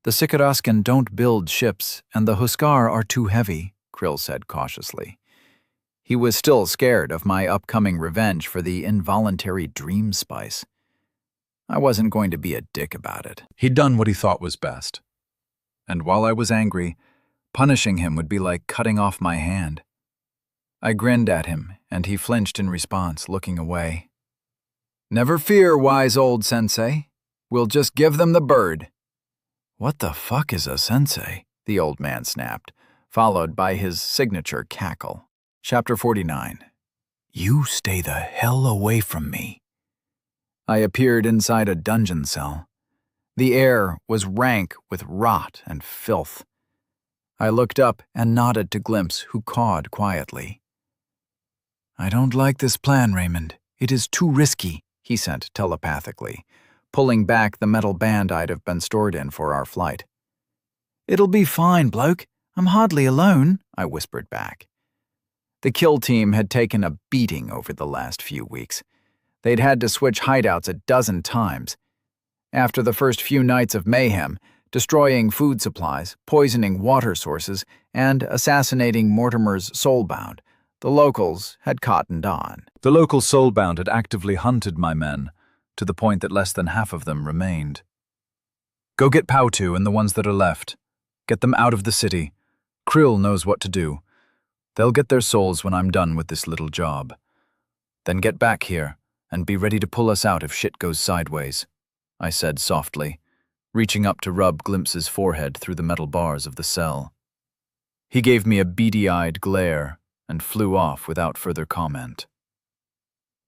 The Sikaraskan don't build ships, and the Huskar are too heavy," Krill said cautiously. He was still scared of my upcoming revenge for the involuntary dream spice. I wasn't going to be a dick about it. He'd done what he thought was best. and while I was angry, punishing him would be like cutting off my hand. I grinned at him, and he flinched in response, looking away. "Never fear, wise old sensei. We'll just give them the bird." "What the fuck is a sensei?" the old man snapped, followed by his signature cackle. Chapter 49. You stay the hell away from me. I appeared inside a dungeon cell. The air was rank with rot and filth. I looked up and nodded to Glimpse, who cawed quietly. "I don't like this plan, Raymond. It is too risky," he sent telepathically, pulling back the metal band I'd have been stored in for our flight. "It'll be fine, bloke. I'm hardly alone," I whispered back. The kill team had taken a beating over the last few weeks. They'd had to switch hideouts a dozen times. After the first few nights of mayhem, destroying food supplies, poisoning water sources, and assassinating Mortimer's soulbound, the locals had cottoned on. The local soulbound had actively hunted my men, to the point that less than half of them remained. "Go get Powtu and the ones that are left. Get them out of the city. Krill knows what to do. They'll get their souls when I'm done with this little job. Then get back here and be ready to pull us out if shit goes sideways," I said softly, reaching up to rub Glimpse's forehead through the metal bars of the cell. He gave me a beady-eyed glare and flew off without further comment.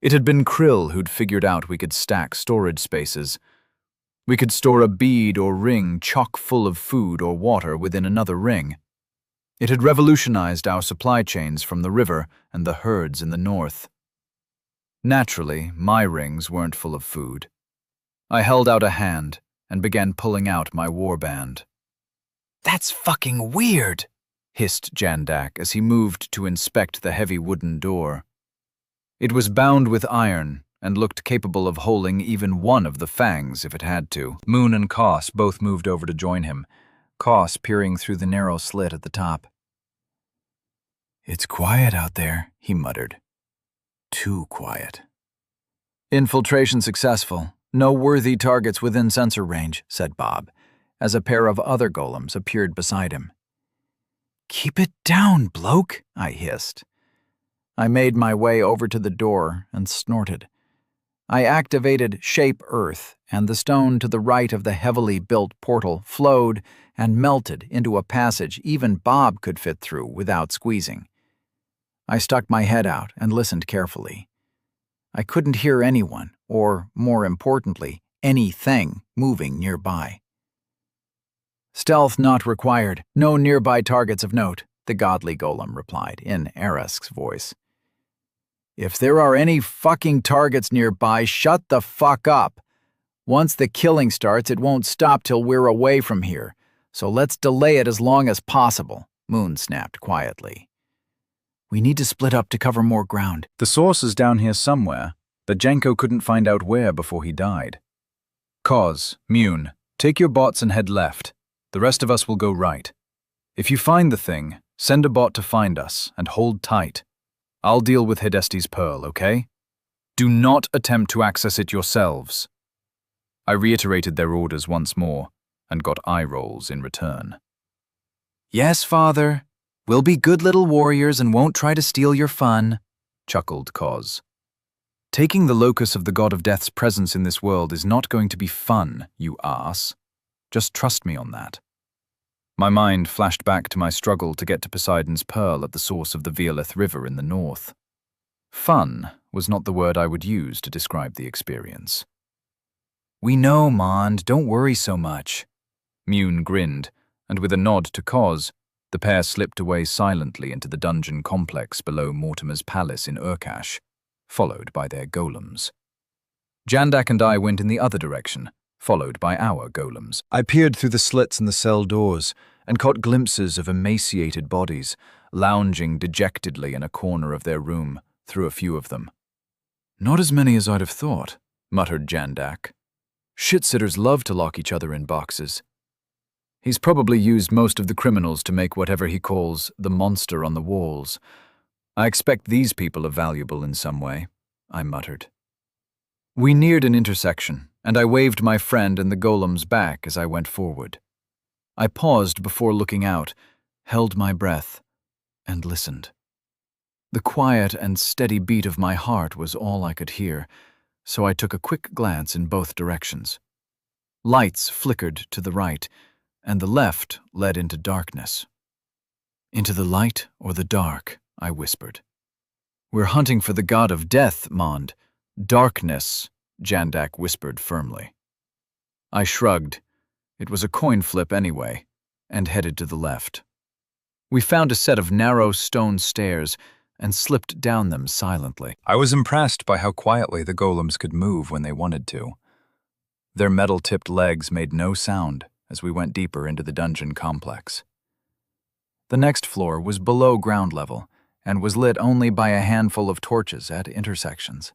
It had been Krill who'd figured out we could stack storage spaces. We could store a bead or ring chock full of food or water within another ring. It had revolutionized our supply chains from the river and the herds in the north. Naturally, my rings weren't full of food. I held out a hand and began pulling out my warband. "That's fucking weird," hissed Jandak as he moved to inspect the heavy wooden door. It was bound with iron and looked capable of holding even one of the fangs if it had to. Moon and Koss both moved over to join him, Koss peering through the narrow slit at the top. "It's quiet out there," he muttered. "Too quiet." "Infiltration successful. No worthy targets within sensor range," said Bob, as a pair of other golems appeared beside him. "Keep it down, bloke," I hissed. I made my way over to the door and snorted. I activated Shape Earth, and the stone to the right of the heavily built portal flowed and melted into a passage even Bob could fit through without squeezing. I stuck my head out and listened carefully. I couldn't hear anyone, or, more importantly, anything moving nearby. "Stealth not required. No nearby targets of note," the godly golem replied in Arask's voice. "If there are any fucking targets nearby, shut the fuck up. Once the killing starts, it won't stop till we're away from here, so let's delay it as long as possible," Moon snapped quietly. "We need to split up to cover more ground. The source is down here somewhere, but Janko couldn't find out where before he died. Koz, Moon, take your bots and head left. The rest of us will go right. If you find the thing, send a bot to find us and hold tight. I'll deal with Hidesti's pearl, okay? Do not attempt to access it yourselves." I reiterated their orders once more and got eye rolls in return. "Yes, Father. We'll be good little warriors and won't try to steal your fun," chuckled Koz. "Taking the locus of the god of death's presence in this world is not going to be fun, you ass. Just trust me on that." My mind flashed back to my struggle to get to Poseidon's pearl at the source of the Violeth River in the north. Fun was not the word I would use to describe the experience. "We know, Mond, don't worry so much." Moon grinned, and with a nod to Koz, the pair slipped away silently into the dungeon complex below Mortimer's palace in Urkash, followed by their golems. Jandak and I went in the other direction, followed by our golems. I peered through the slits in the cell doors and caught glimpses of emaciated bodies, lounging dejectedly in a corner of their room, through a few of them. "Not as many as I'd have thought," muttered Jandak. "Shit-sitters love to lock each other in boxes." "He's probably used most of the criminals to make whatever he calls the monster on the walls. I expect these people are valuable in some way," I muttered. We neared an intersection, and I waved my friend and the golems back as I went forward. I paused before looking out, held my breath, and listened. The quiet and steady beat of my heart was all I could hear, so I took a quick glance in both directions. Lights flickered to the right, and the left led into darkness. "Into the light or the dark," I whispered. "We're hunting for the god of death, Mond. Darkness," Jandak whispered firmly. I shrugged. It was a coin flip anyway, and headed to the left. We found a set of narrow stone stairs and slipped down them silently. I was impressed by how quietly the golems could move when they wanted to. Their metal-tipped legs made no sound as we went deeper into the dungeon complex. The next floor was below ground level and was lit only by a handful of torches at intersections.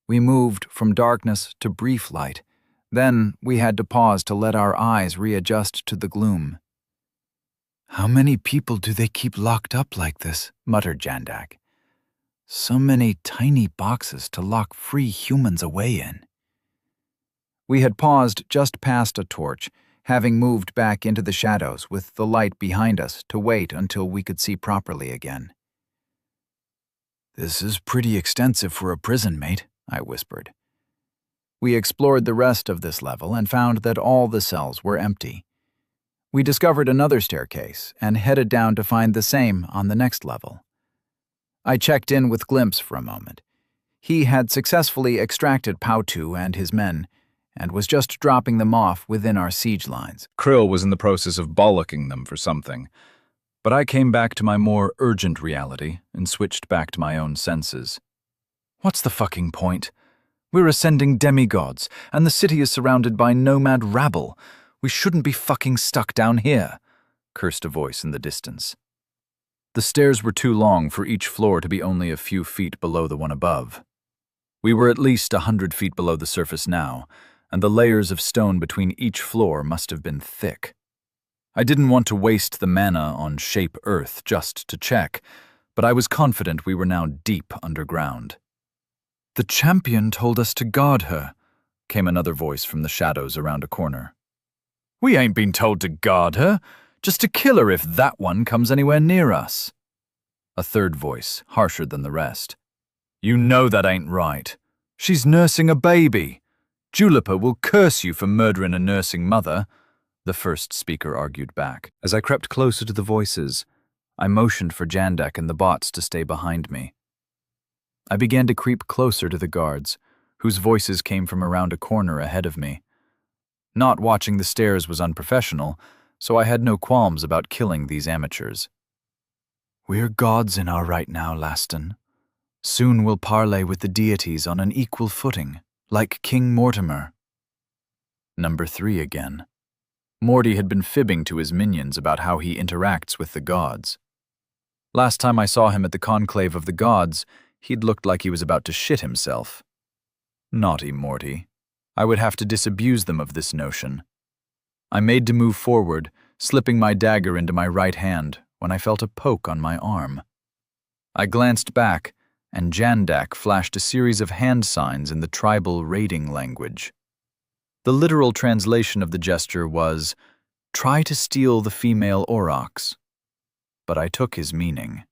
We moved from darkness to brief light. Then we had to pause to let our eyes readjust to the gloom. "How many people do they keep locked up like this?" muttered Jandak. "So many tiny boxes to lock free humans away in." We had paused just past a torch, having moved back into the shadows with the light behind us to wait until we could see properly again. "This is pretty extensive for a prison, mate," I whispered. We explored the rest of this level and found that all the cells were empty. We discovered another staircase and headed down to find the same on the next level. I checked in with Glimpse for a moment. He had successfully extracted Pautu and his men, and was just dropping them off within our siege lines. Krill was in the process of bollocking them for something, but I came back to my more urgent reality and switched back to my own senses. What's the fucking point? We're ascending demigods, and the city is surrounded by nomad rabble. We shouldn't be fucking stuck down here, cursed a voice in the distance. The stairs were too long for each floor to be only a few feet below the one above. We were at least 100 feet below the surface now, and the layers of stone between each floor must have been thick. I didn't want to waste the mana on Shape Earth just to check, but I was confident we were now deep underground. "The champion told us to guard her," came another voice from the shadows around a corner. "We ain't been told to guard her, just to kill her if that one comes anywhere near us." A third voice, harsher than the rest. "You know that ain't right. She's nursing a baby. Juliper will curse you for murdering a nursing mother," the first speaker argued back. As I crept closer to the voices, I motioned for Jandak and the bots to stay behind me. I began to creep closer to the guards, whose voices came from around a corner ahead of me. Not watching the stairs was unprofessional, so I had no qualms about killing these amateurs. "We're gods in our right now, Laston. Soon we'll parley with the deities on an equal footing, like King Mortimer." Number 3 again. Morty had been fibbing to his minions about how he interacts with the gods. Last time I saw him at the Conclave of the Gods, he'd looked like he was about to shit himself. Naughty Morty. I would have to disabuse them of this notion. I made to move forward, slipping my dagger into my right hand when I felt a poke on my arm. I glanced back, and Jandak flashed a series of hand signs in the tribal raiding language. The literal translation of the gesture was, "Try to steal the female aurochs." But I took his meaning.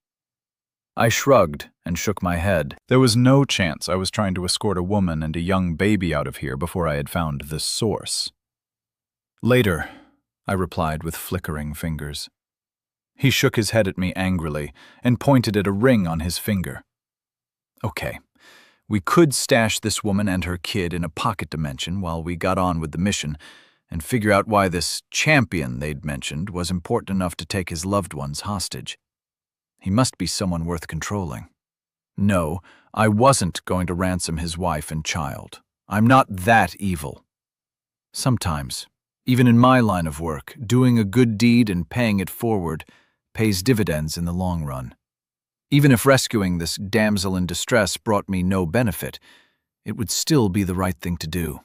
I shrugged and shook my head. There was no chance I was trying to escort a woman and a young baby out of here before I had found the source. "Later," I replied with flickering fingers. He shook his head at me angrily and pointed at a ring on his finger. "Okay, we could stash this woman and her kid in a pocket dimension while we got on with the mission and figure out why this champion they'd mentioned was important enough to take his loved ones hostage. He must be someone worth controlling. No, I wasn't going to ransom his wife and child. I'm not that evil. Sometimes, even in my line of work, doing a good deed and paying it forward pays dividends in the long run. Even if rescuing this damsel in distress brought me no benefit, it would still be the right thing to do."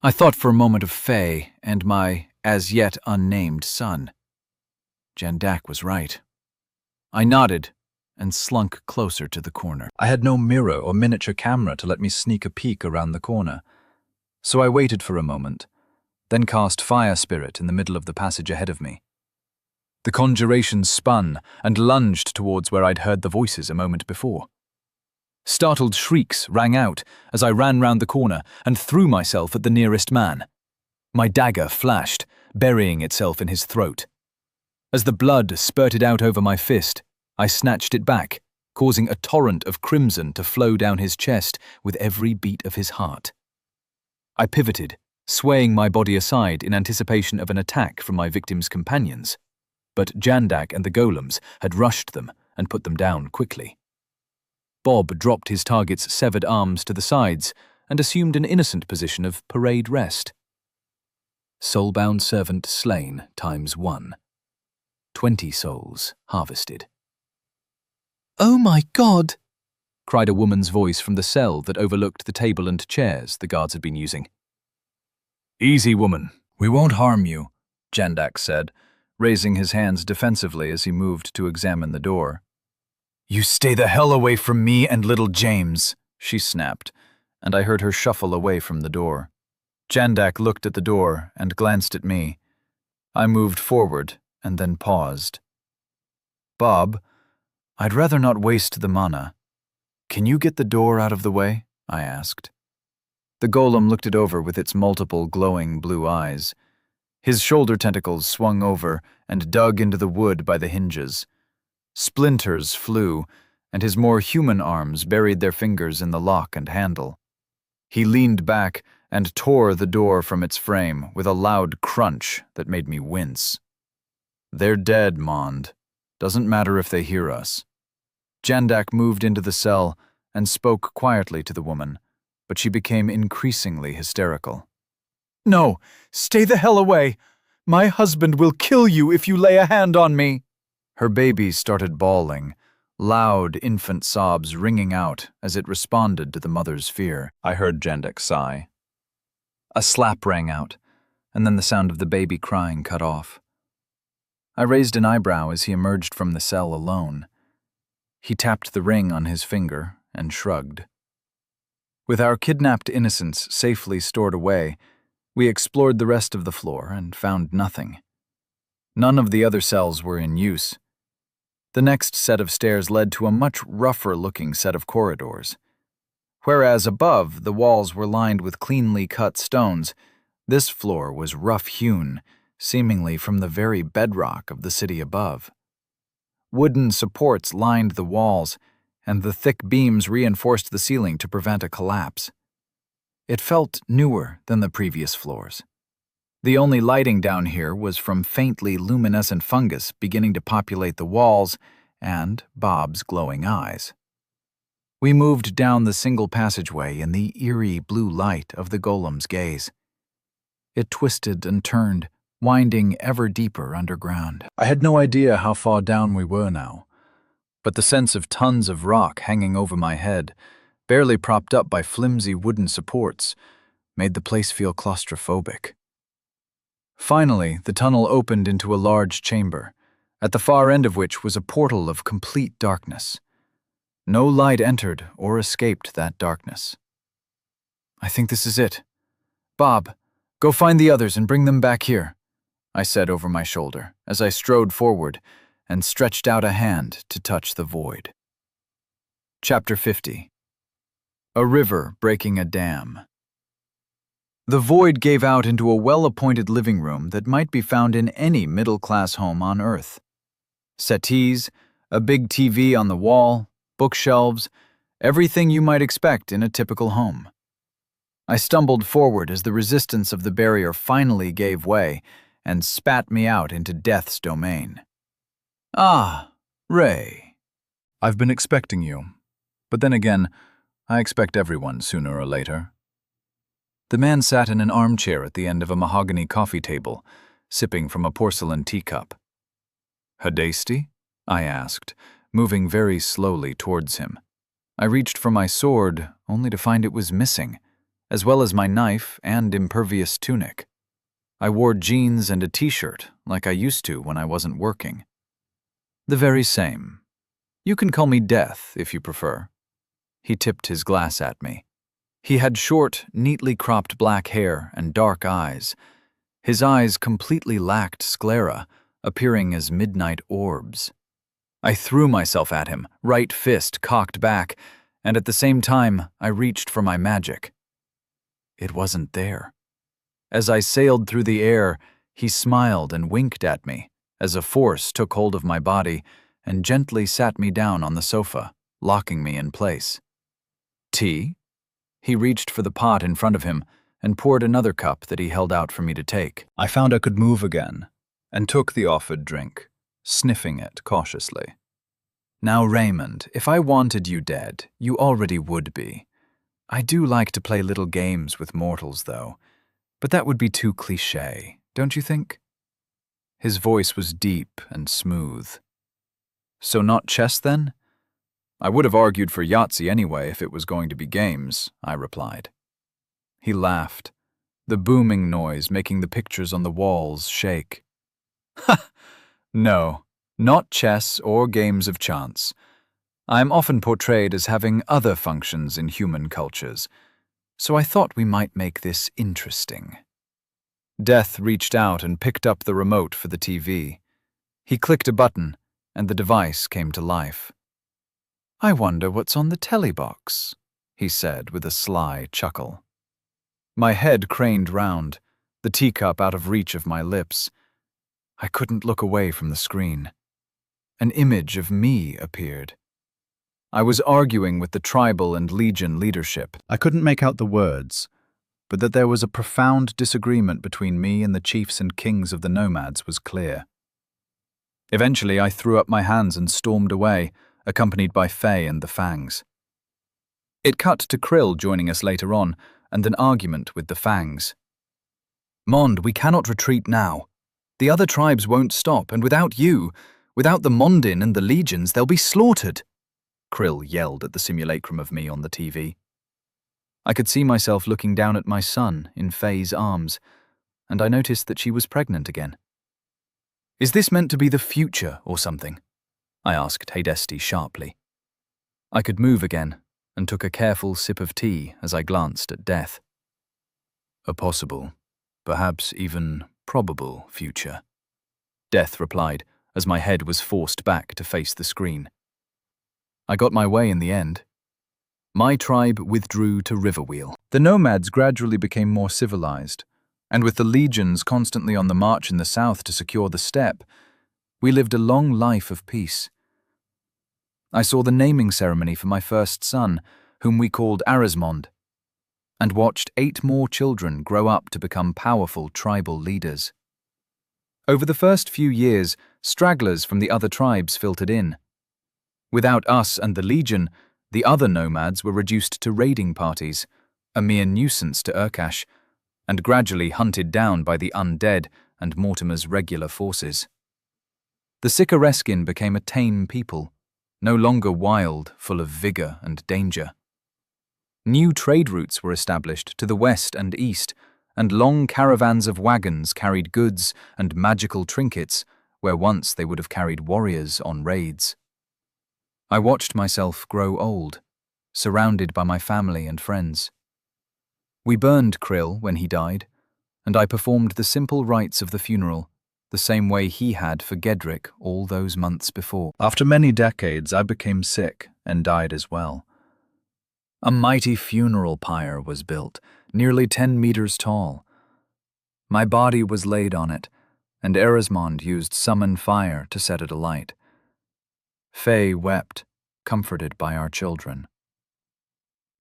I thought for a moment of Faye and my as-yet unnamed son. Jandak was right. I nodded and slunk closer to the corner. I had no mirror or miniature camera to let me sneak a peek around the corner, so I waited for a moment, then cast Fire Spirit in the middle of the passage ahead of me. The conjuration spun and lunged towards where I'd heard the voices a moment before. Startled shrieks rang out as I ran round the corner and threw myself at the nearest man. My dagger flashed, burying itself in his throat. As the blood spurted out over my fist, I snatched it back, causing a torrent of crimson to flow down his chest with every beat of his heart. I pivoted, swaying my body aside in anticipation of an attack from my victim's companions, but Jandak and the golems had rushed them and put them down quickly. Bob dropped his target's severed arms to the sides and assumed an innocent position of parade rest. Soulbound servant slain ×1. 20 souls harvested. "Oh my God!" cried a woman's voice from the cell that overlooked the table and chairs the guards had been using. Easy, woman. We won't harm you, Jandak said, raising his hands defensively as he moved to examine the door. You stay the hell away from me and little James, she snapped, and I heard her shuffle away from the door. Jandak looked at the door and glanced at me. I moved forward and then paused. Bob, I'd rather not waste the mana. Can you get the door out of the way? I asked. The golem looked it over with its multiple glowing blue eyes. His shoulder tentacles swung over and dug into the wood by the hinges. Splinters flew, and his more human arms buried their fingers in the lock and handle. He leaned back and tore the door from its frame with a loud crunch that made me wince. They're dead, Mond. Doesn't matter if they hear us. Jandak moved into the cell and spoke quietly to the woman, but she became increasingly hysterical. No, stay the hell away. My husband will kill you if you lay a hand on me. Her baby started bawling, loud infant sobs ringing out as it responded to the mother's fear. I heard Jandak sigh. A slap rang out, and then the sound of the baby crying cut off. I raised an eyebrow as he emerged from the cell alone. He tapped the ring on his finger and shrugged. With our kidnapped innocents safely stored away, we explored the rest of the floor and found nothing. None of the other cells were in use. The next set of stairs led to a much rougher-looking set of corridors. Whereas above, the walls were lined with cleanly cut stones, this floor was rough-hewn, seemingly from the very bedrock of the city above. Wooden supports lined the walls, and the thick beams reinforced the ceiling to prevent a collapse. It felt newer than the previous floors. The only lighting down here was from faintly luminescent fungus beginning to populate the walls and Bob's glowing eyes. We moved down the single passageway in the eerie blue light of the golem's gaze. It twisted and turned, winding ever deeper underground. I had no idea how far down we were now, but the sense of tons of rock hanging over my head, barely propped up by flimsy wooden supports, made the place feel claustrophobic. Finally, the tunnel opened into a large chamber, at the far end of which was a portal of complete darkness. No light entered or escaped that darkness. I think this is it. Bob, go find the others and bring them back here, I said over my shoulder as I strode forward and stretched out a hand to touch the void. Chapter 50. A river breaking a dam. The void gave out into a well-appointed living room that might be found in any middle-class home on Earth. Settees, a big TV on the wall, bookshelves, everything you might expect in a typical home. I stumbled forward as the resistance of the barrier finally gave way and spat me out into death's domain. Ah, Ray. I've been expecting you, but then again, I expect everyone sooner or later. The man sat in an armchair at the end of a mahogany coffee table, sipping from a porcelain teacup. Hadasti? I asked, moving very slowly towards him. I reached for my sword, only to find it was missing, as well as my knife and impervious tunic. I wore jeans and a t-shirt, like I used to when I wasn't working. The very same. You can call me Death, if you prefer. He tipped his glass at me. He had short, neatly cropped black hair and dark eyes, His eyes completely lacked sclera, appearing as midnight orbs. I threw myself at him, right fist cocked back, and at the same time I reached for my magic. It wasn't there. As I sailed through the air, he smiled and winked at me, as a force took hold of my body and gently sat me down on the sofa, locking me in place. Tea? He reached for the pot in front of him and poured another cup that he held out for me to take. I found I could move again, and took the offered drink, sniffing it cautiously. Now, Raymond, if I wanted you dead, you already would be. I do like to play little games with mortals, though, but that would be too cliché, don't you think? His voice was deep and smooth. So not chess, then? I would have argued for Yahtzee anyway if it was going to be games, I replied. He laughed, the booming noise making the pictures on the walls shake. Ha! No, not chess or games of chance. I am often portrayed as having other functions in human cultures, so I thought we might make this interesting. Death reached out and picked up the remote for the TV. He clicked a button, and the device came to life. I wonder what's on the telly box, he said with a sly chuckle. My head craned round, the teacup out of reach of my lips. I couldn't look away from the screen. An image of me appeared. I was arguing with the tribal and legion leadership. I couldn't make out the words, but that there was a profound disagreement between me and the chiefs and kings of the nomads was clear. Eventually, I threw up my hands and stormed away, accompanied by Faye and the Fangs. It cut to Krill joining us later on, and an argument with the Fangs. Mond, we cannot retreat now. The other tribes won't stop, and without you, without the Mondin and the legions, they'll be slaughtered, Krill yelled at the simulacrum of me on the TV. I could see myself looking down at my son in Faye's arms, and I noticed that she was pregnant again. Is this meant to be the future or something? I asked Hadesti sharply. I could move again, and took a careful sip of tea as I glanced at Death. A possible, perhaps even probable future, Death replied as my head was forced back to face the screen. I got my way in the end. My tribe withdrew to Riverwheel. The nomads gradually became more civilized, and with the legions constantly on the march in the south to secure the steppe, we lived a long life of peace. I saw the naming ceremony for my first son, whom we called Arismond, and watched 8 more children grow up to become powerful tribal leaders. Over the first few years, stragglers from the other tribes filtered in. Without us and the Legion, the other nomads were reduced to raiding parties, a mere nuisance to Urkash, and gradually hunted down by the undead and Mortimer's regular forces. The Sikareskin became a tame people, no longer wild, full of vigor and danger. New trade routes were established to the west and east, and long caravans of wagons carried goods and magical trinkets where once they would have carried warriors on raids. I watched myself grow old, surrounded by my family and friends. We burned Krill when he died, and I performed the simple rites of the funeral, the same way he had for Gedrick all those months before. After many decades, I became sick and died as well. A mighty funeral pyre was built, nearly 10 meters tall. My body was laid on it, and Erismond used summon fire to set it alight. Faye wept, comforted by our children.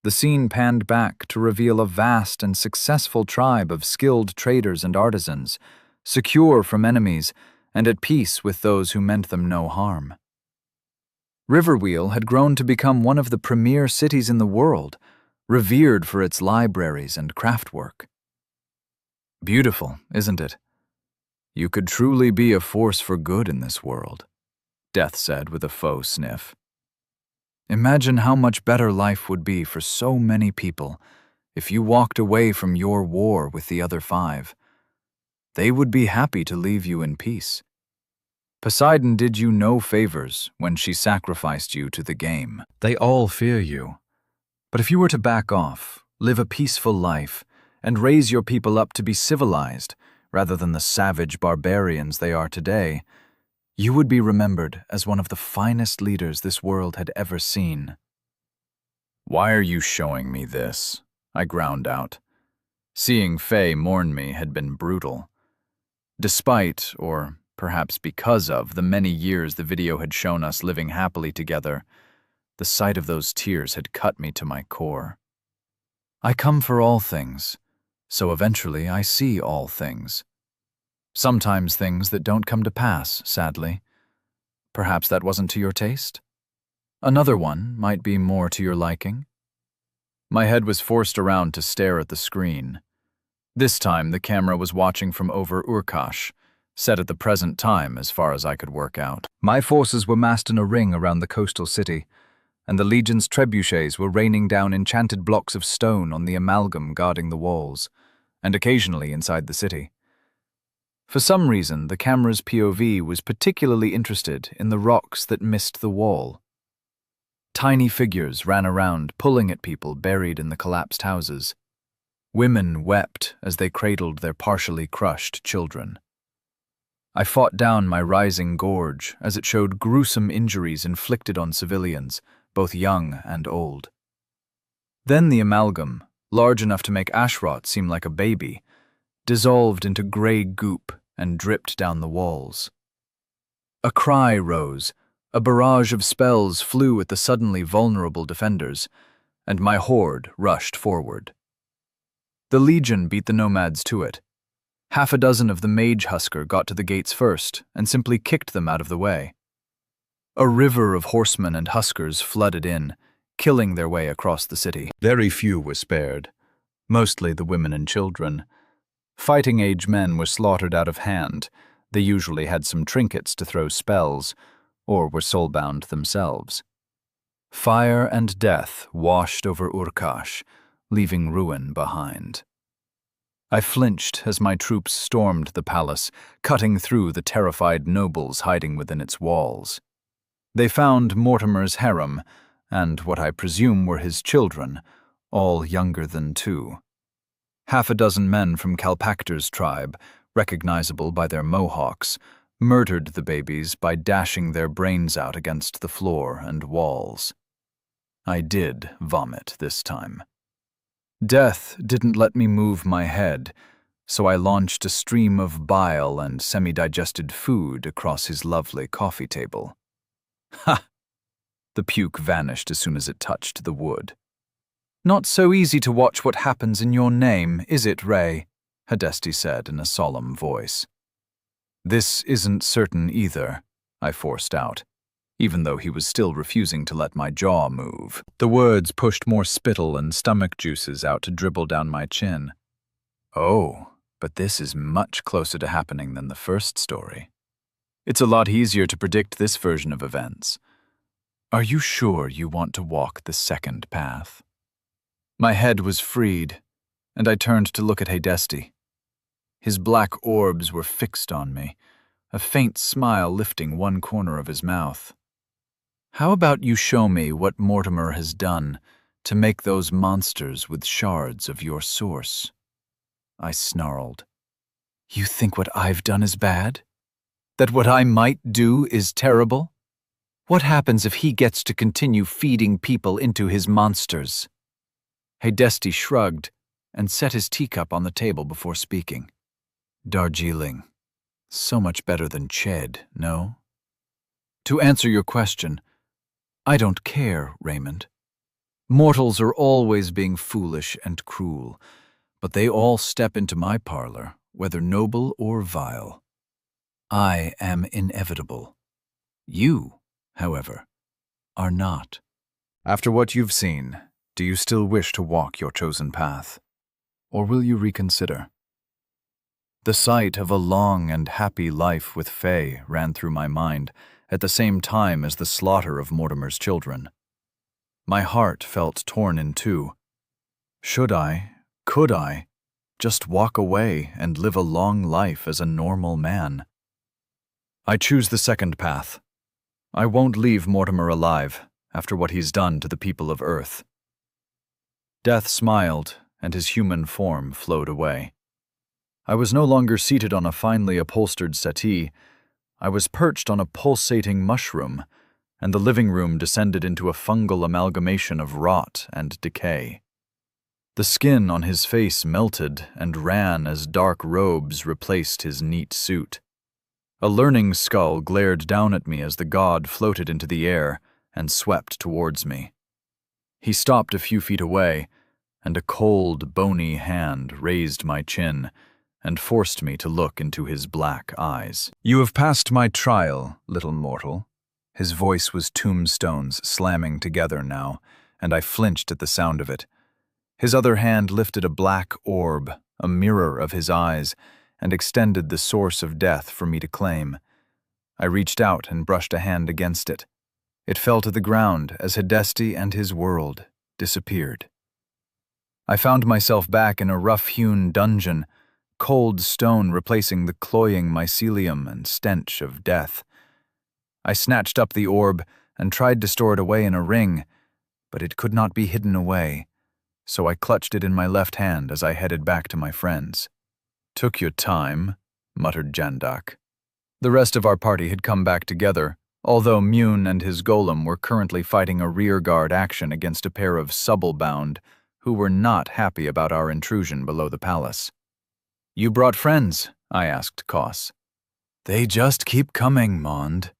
The scene panned back to reveal a vast and successful tribe of skilled traders and artisans, secure from enemies and at peace with those who meant them no harm. Riverwheel had grown to become one of the premier cities in the world, revered for its libraries and craftwork. Beautiful, isn't it? You could truly be a force for good in this world, Death said with a faux sniff. Imagine how much better life would be for so many people if you walked away from your war with the other 5. They would be happy to leave you in peace. Poseidon did you no favors when she sacrificed you to the game. They all fear you. But if you were to back off, live a peaceful life, and raise your people up to be civilized, rather than the savage barbarians they are today, you would be remembered as one of the finest leaders this world had ever seen. Why are you showing me this? I ground out. Seeing Faye mourn me had been brutal. Despite, or perhaps because of, the many years the video had shown us living happily together, the sight of those tears had cut me to my core. I come for all things, so eventually I see all things. Sometimes things that don't come to pass, sadly. Perhaps that wasn't to your taste? Another one might be more to your liking. My head was forced around to stare at the screen. This time the camera was watching from over Urkash, set at the present time as far as I could work out. My forces were massed in a ring around the coastal city, and the Legion's trebuchets were raining down enchanted blocks of stone on the amalgam guarding the walls, and occasionally inside the city. For some reason, the camera's POV was particularly interested in the rocks that missed the wall. Tiny figures ran around, pulling at people buried in the collapsed houses. Women wept as they cradled their partially crushed children. I fought down my rising gorge as it showed gruesome injuries inflicted on civilians, both young and old. Then the amalgam, large enough to make Ashrot seem like a baby, dissolved into gray goop and dripped down the walls. A cry rose, a barrage of spells flew at the suddenly vulnerable defenders, and my horde rushed forward. The Legion beat the nomads to it. Half a dozen of the mage husker got to the gates first and simply kicked them out of the way. A river of horsemen and huskers flooded in, killing their way across the city. Very few were spared, mostly the women and children. Fighting-age men were slaughtered out of hand. They usually had some trinkets to throw spells, or were soulbound themselves. Fire and death washed over Urkash, leaving ruin behind. I flinched as my troops stormed the palace, cutting through the terrified nobles hiding within its walls. They found Mortimer's harem, and what I presume were his children, all younger than 2. Half a dozen men from Kalpakter's tribe, recognizable by their mohawks, murdered the babies by dashing their brains out against the floor and walls. I did vomit this time. Death didn't let me move my head, so I launched a stream of bile and semi-digested food across his lovely coffee table. Ha! The puke vanished as soon as it touched the wood. "Not so easy to watch what happens in your name, is it, Ray?" Hadesti said in a solemn voice. "This isn't certain either," I forced out, even though he was still refusing to let my jaw move. The words pushed more spittle and stomach juices out to dribble down my chin. Oh, but this is much closer to happening than the first story. It's a lot easier to predict this version of events. Are you sure you want to walk the second path? My head was freed, and I turned to look at Hadesti. His black orbs were fixed on me, a faint smile lifting one corner of his mouth. How about you show me what Mortimer has done to make those monsters with shards of your source? I snarled. You think what I've done is bad? That what I might do is terrible? What happens if he gets to continue feeding people into his monsters? Hadesti shrugged and set his teacup on the table before speaking. Darjeeling. So much better than Ched, no? To answer your question, I don't care, Raymond. Mortals are always being foolish and cruel, but they all step into my parlor, whether noble or vile. I am inevitable. You, however, are not. After what you've seen, do you still wish to walk your chosen path? Or will you reconsider? The sight of a long and happy life with Faye ran through my mind at the same time as the slaughter of Mortimer's children. My heart felt torn in two. Should I, could I, just walk away and live a long life as a normal man? I choose the second path. I won't leave Mortimer alive after what he's done to the people of Earth. Death smiled, and his human form flowed away. I was no longer seated on a finely upholstered settee. I was perched on a pulsating mushroom, and the living room descended into a fungal amalgamation of rot and decay. The skin on his face melted and ran as dark robes replaced his neat suit. A learning skull glared down at me as the god floated into the air and swept towards me. He stopped a few feet away, and a cold, bony hand raised my chin and forced me to look into his black eyes. "You have passed my trial, little mortal." His voice was tombstones slamming together now, and I flinched at the sound of it. His other hand lifted a black orb, a mirror of his eyes, and extended the source of death for me to claim. I reached out and brushed a hand against it. It fell to the ground as Hidesti and his world disappeared. I found myself back in a rough-hewn dungeon, cold stone replacing the cloying mycelium and stench of death. I snatched up the orb and tried to store it away in a ring, but it could not be hidden away, so I clutched it in my left hand as I headed back to my friends. "Took your time," muttered Jandak. The rest of our party had come back together, although Mune and his golem were currently fighting a rearguard action against a pair of Subblebound who were not happy about our intrusion below the palace. "You brought friends?" I asked Koss. "They just keep coming, Mond.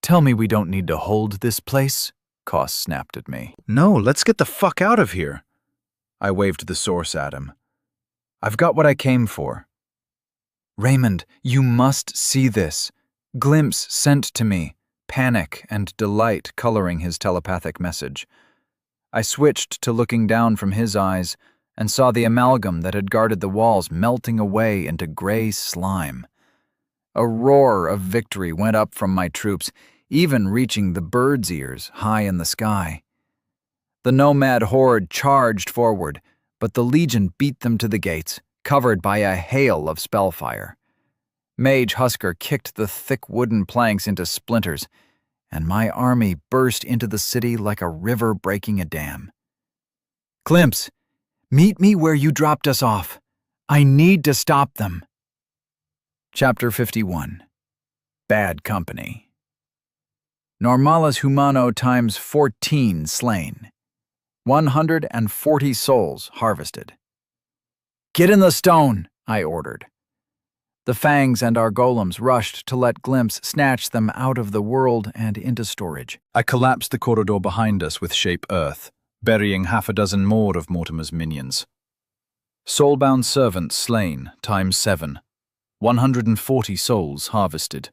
Tell me we don't need to hold this place?" Koss snapped at me. "No, let's get the fuck out of here." I waved the source at him. "I've got what I came for." "Raymond, you must see this. Glimpse sent to me, panic and delight coloring his telepathic message." I switched to looking down from his eyes and saw the amalgam that had guarded the walls melting away into gray slime. A roar of victory went up from my troops, even reaching the birds' ears high in the sky. The nomad horde charged forward, but the Legion beat them to the gates, covered by a hail of spellfire. Mage Husker kicked the thick wooden planks into splinters, and my army burst into the city like a river breaking a dam. "Glimpse, meet me where you dropped us off. I need to stop them." Chapter 51. Bad Company. Normalis Humano times 14 slain. 140 souls harvested. "Get in the stone," I ordered. The Fangs and our golems rushed to let Glimpse snatch them out of the world and into storage. I collapsed the corridor behind us with shape earth, burying half a dozen more of Mortimer's minions. Soulbound servants slain times 7. 140 souls harvested.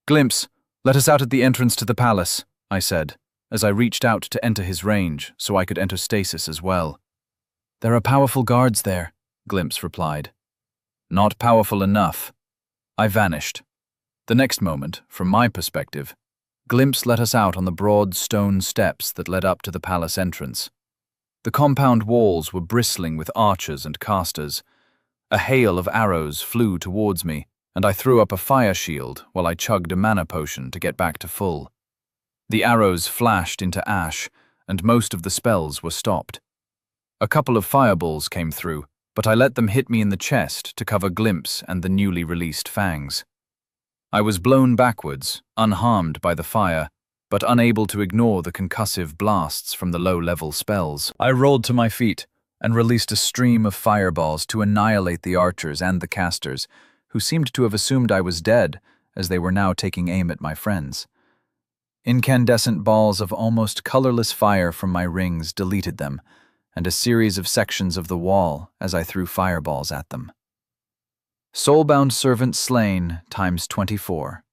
"Glimpse, let us out at the entrance to the palace," I said, as I reached out to enter his range so I could enter stasis as well. "There are powerful guards there," Glimpse replied. "Not powerful enough." I vanished. The next moment, from my perspective, Glimpse let us out on the broad stone steps that led up to the palace entrance. The compound walls were bristling with archers and casters. A hail of arrows flew towards me, and I threw up a fire shield while I chugged a mana potion to get back to full. The arrows flashed into ash, and most of the spells were stopped. A couple of fireballs came through, but I let them hit me in the chest to cover Glimpse and the newly released Fangs. I was blown backwards, unharmed by the fire, but unable to ignore the concussive blasts from the low-level spells. I rolled to my feet and released a stream of fireballs to annihilate the archers and the casters, who seemed to have assumed I was dead, as they were now taking aim at my friends. Incandescent balls of almost colorless fire from my rings deleted them, and a series of sections of the wall as I threw fireballs at them. Soulbound servants slain times 24.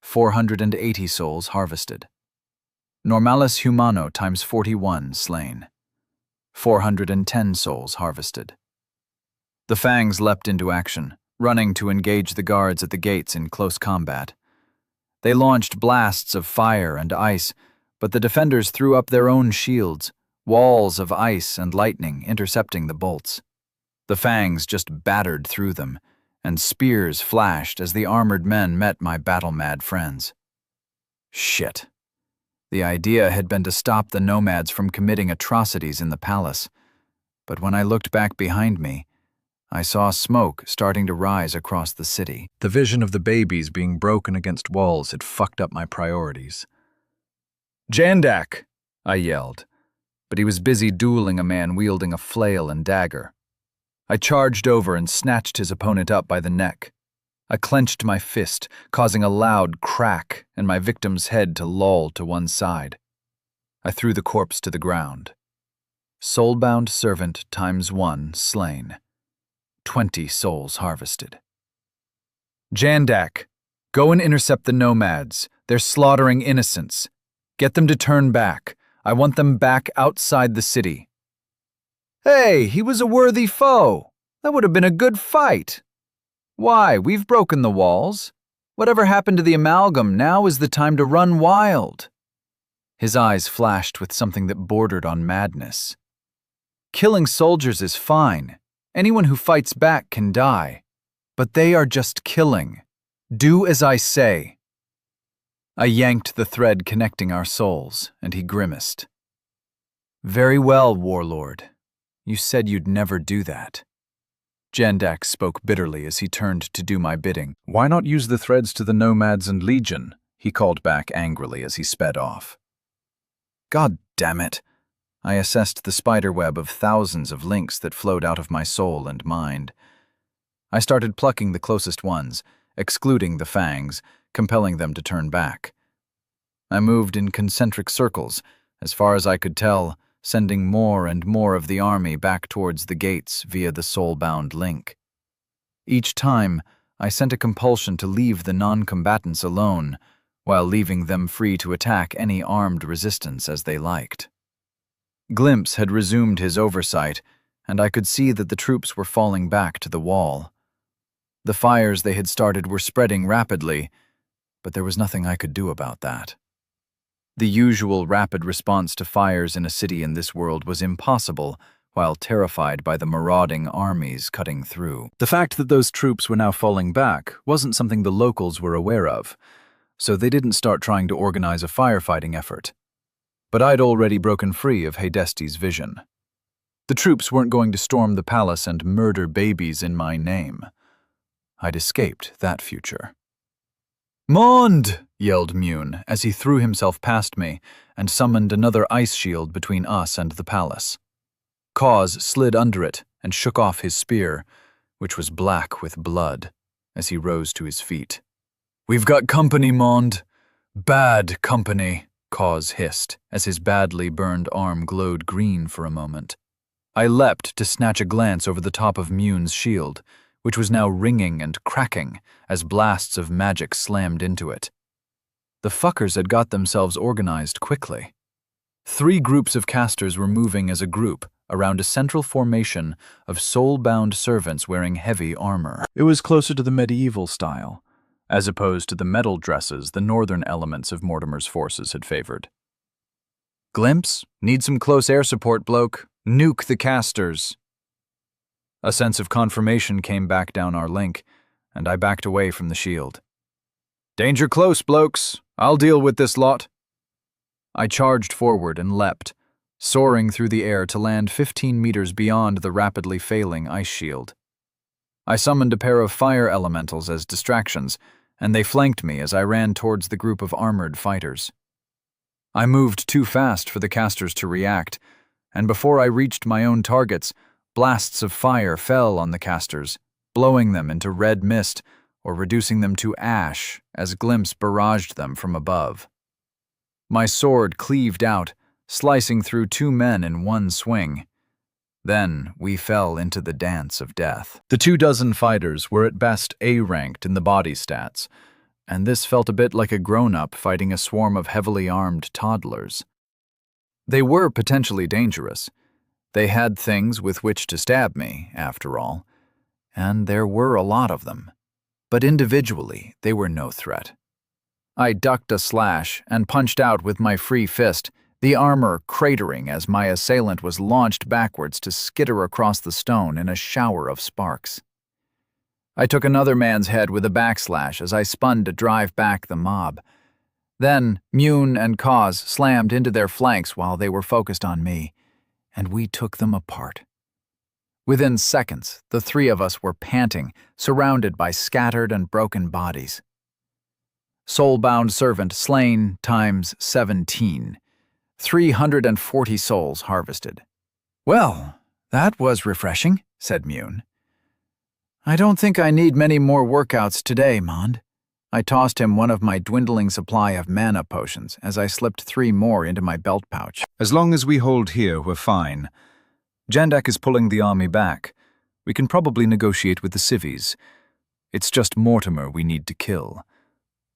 480 souls harvested. Normalis Humano times 41 slain. 410 souls harvested. The Fangs leapt into action, running to engage the guards at the gates in close combat. They launched blasts of fire and ice, but the defenders threw up their own shields, walls of ice and lightning intercepting the bolts. The Fangs just battered through them, and spears flashed as the armored men met my battle-mad friends. Shit. The idea had been to stop the nomads from committing atrocities in the palace, but when I looked back behind me, I saw smoke starting to rise across the city. The vision of the babies being broken against walls had fucked up my priorities. "Jandak!" I yelled, but he was busy dueling a man wielding a flail and dagger. I charged over and snatched his opponent up by the neck. I clenched my fist, causing a loud crack and my victim's head to loll to one side. I threw the corpse to the ground. Soulbound servant ×1 slain. 20 souls harvested. "Jandak, go and intercept the nomads. They're slaughtering innocents. Get them to turn back. I want them back outside the city." "Hey, he was a worthy foe. That would have been a good fight." "Why, we've broken the walls. Whatever happened to the amalgam, now is the time to run wild." His eyes flashed with something that bordered on madness. "Killing soldiers is fine. Anyone who fights back can die. But they are just killing. Do as I say." I yanked the thread connecting our souls, and he grimaced. "Very well, warlord. You said you'd never do that." Jandak spoke bitterly as he turned to do my bidding. "Why not use the threads to the nomads and legion?" he called back angrily as he sped off. God damn it. I assessed the spiderweb of thousands of links that flowed out of my soul and mind. I started plucking the closest ones, excluding the fangs, compelling them to turn back. I moved in concentric circles, as far as I could tell, sending more and more of the army back towards the gates via the soul-bound link. Each time, I sent a compulsion to leave the non-combatants alone, while leaving them free to attack any armed resistance as they liked. Glimpse had resumed his oversight, and I could see that the troops were falling back to the wall. The fires they had started were spreading rapidly, but there was nothing I could do about that. The usual rapid response to fires in a city in this world was impossible, while terrified by the marauding armies cutting through. The fact that those troops were now falling back wasn't something the locals were aware of, so they didn't start trying to organize a firefighting effort. But I'd already broken free of Hadesti's vision. The troops weren't going to storm the palace and murder babies in my name. I'd escaped that future. "Mond!" yelled Mune as he threw himself past me and summoned another ice shield between us and the palace. Cause slid under it and shook off his spear, which was black with blood, as he rose to his feet. "We've got company, Mond. Bad company," Cause hissed as his badly burned arm glowed green for a moment. I leapt to snatch a glance over the top of Mune's shield, which was now ringing and cracking as blasts of magic slammed into it. The fuckers had got themselves organized quickly. 3 groups of casters were moving as a group around a central formation of soul-bound servants wearing heavy armor. It was closer to the medieval style, as opposed to the metal dresses the northern elements of Mortimer's forces had favored. "Glimpse, need some close air support, bloke. Nuke the casters." A sense of confirmation came back down our link, and I backed away from the shield. "Danger close, blokes. I'll deal with this lot." I charged forward and leapt, soaring through the air to land 15 meters beyond the rapidly failing ice shield. I summoned a pair of fire elementals as distractions, and they flanked me as I ran towards the group of armored fighters. I moved too fast for the casters to react, and before I reached my own targets, blasts of fire fell on the casters, blowing them into red mist or reducing them to ash as Glimpse barraged them from above. My sword cleaved out, slicing through 2 men in one swing. Then we fell into the dance of death. The 24 fighters were at best A-ranked in the body stats, and this felt a bit like a grown-up fighting a swarm of heavily armed toddlers. They were potentially dangerous. They had things with which to stab me, after all, and there were a lot of them. But individually, they were no threat. I ducked a slash and punched out with my free fist, the armor cratering as my assailant was launched backwards to skitter across the stone in a shower of sparks. I took another man's head with a backslash as I spun to drive back the mob. Then Mune and Cause slammed into their flanks while they were focused on me, and we took them apart. Within seconds, the three of us were panting, surrounded by scattered and broken bodies. Soul-bound servant slain times 17. 340 souls harvested. "Well, that was refreshing," said Mune. "I don't think I need many more workouts today, Mond." I tossed him one of my dwindling supply of mana potions as I slipped 3 more into my belt pouch. As long as we hold here, we're fine. Jandak is pulling the army back. We can probably negotiate with the civvies. It's just Mortimer we need to kill.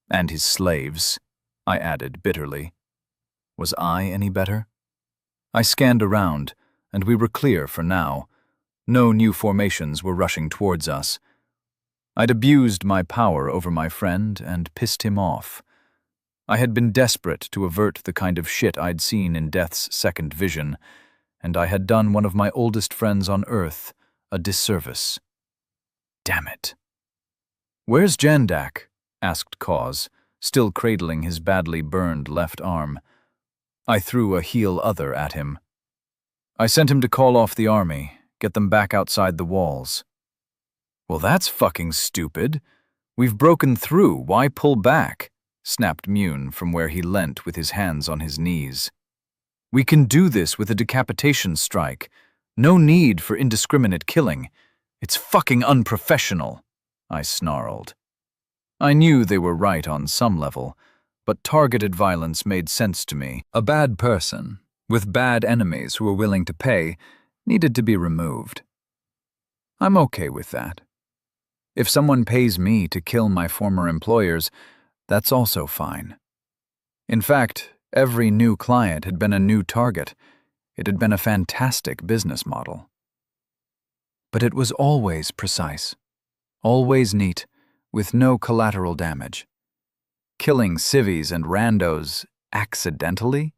And his slaves, I added bitterly. Was I any better? I scanned around, and we were clear for now. No new formations were rushing towards us. I'd abused my power over my friend and pissed him off. I had been desperate to avert the kind of shit I'd seen in Death's second vision, and I had done one of my oldest friends on Earth a disservice. Damn it. "Where's Jandak?" asked Cause, still cradling his badly burned left arm. I threw a heal other at him. "I sent him to call off the army, get them back outside the walls." "Well, that's fucking stupid. We've broken through, why pull back?" snapped Mune from where he leant with his hands on his knees. "We can do this with a decapitation strike. No need for indiscriminate killing. It's fucking unprofessional," I snarled. I knew they were right on some level, but targeted violence made sense to me. A bad person, with bad enemies who were willing to pay, needed to be removed. I'm okay with that. If someone pays me to kill my former employers, that's also fine. In fact, every new client had been a new target. It had been a fantastic business model. But it was always precise, always neat, with no collateral damage. Killing civvies and randos accidentally?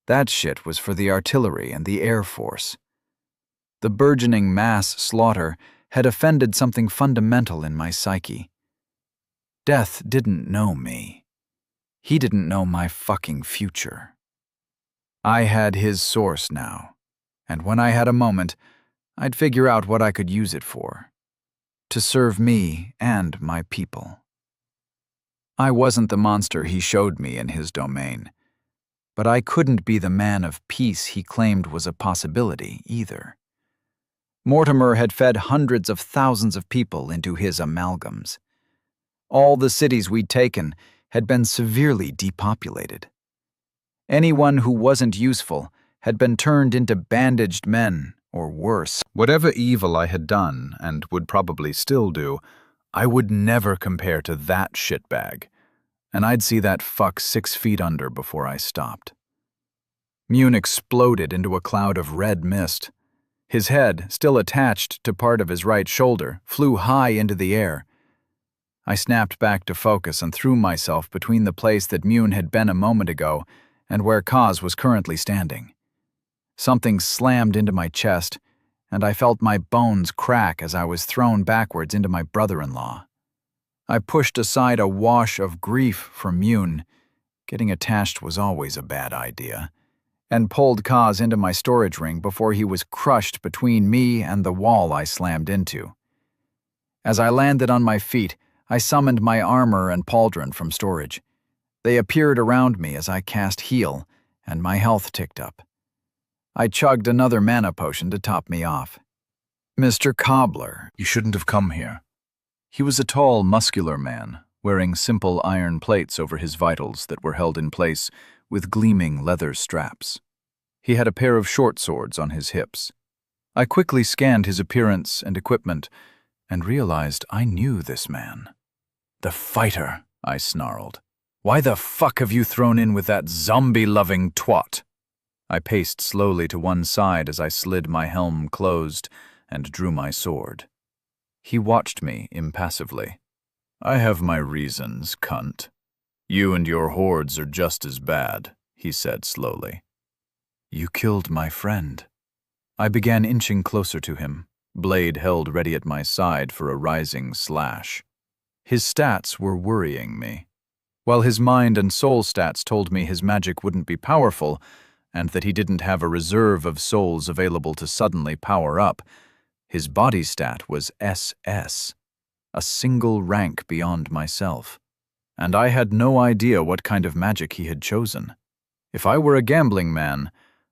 That shit was for the artillery and the Air Force. The burgeoning mass slaughter had offended something fundamental in my psyche. Death didn't know me. He didn't know my fucking future. I had his source now, and when I had a moment, I'd figure out what I could use it for. To serve me and my people. I wasn't the monster he showed me in his domain, but I couldn't be the man of peace he claimed was a possibility either. Mortimer had fed hundreds of thousands of people into his amalgams. All the cities we'd taken had been severely depopulated. Anyone who wasn't useful had been turned into bandaged men, or worse. Whatever evil I had done, and would probably still do, I would never compare to that shitbag, and I'd see that fuck 6 feet under before I stopped. Mune exploded into a cloud of red mist. His head, still attached to part of his right shoulder, flew high into the air. I snapped back to focus and threw myself between the place that Mune had been a moment ago and where Kaz was currently standing. Something slammed into my chest, and I felt my bones crack as I was thrown backwards into my brother-in-law. I pushed aside a wash of grief from Mune. Getting attached was always a bad idea. And pulled Kaz into my storage ring before he was crushed between me and the wall I slammed into. As I landed on my feet, I summoned my armor and pauldron from storage. They appeared around me as I cast heal, and my health ticked up. I chugged another mana potion to top me off. "Mr. Cobbler, you shouldn't have come here." He was a tall, muscular man, wearing simple iron plates over his vitals that were held in place with gleaming leather straps. He had a pair of short swords on his hips. I quickly scanned his appearance and equipment and realized I knew this man. "The fighter," I snarled. "Why the fuck have you thrown in with that zombie-loving twat?" I paced slowly to one side as I slid my helm closed and drew my sword. He watched me impassively. "I have my reasons, cunt. You and your hordes are just as bad," he said slowly. "You killed my friend." I began inching closer to him, blade held ready at my side for a rising slash. His stats were worrying me. While his mind and soul stats told me his magic wouldn't be powerful, and that he didn't have a reserve of souls available to suddenly power up, His body stat was SS, a single rank beyond myself, and I had no idea what kind of magic he had chosen. If I were a gambling man,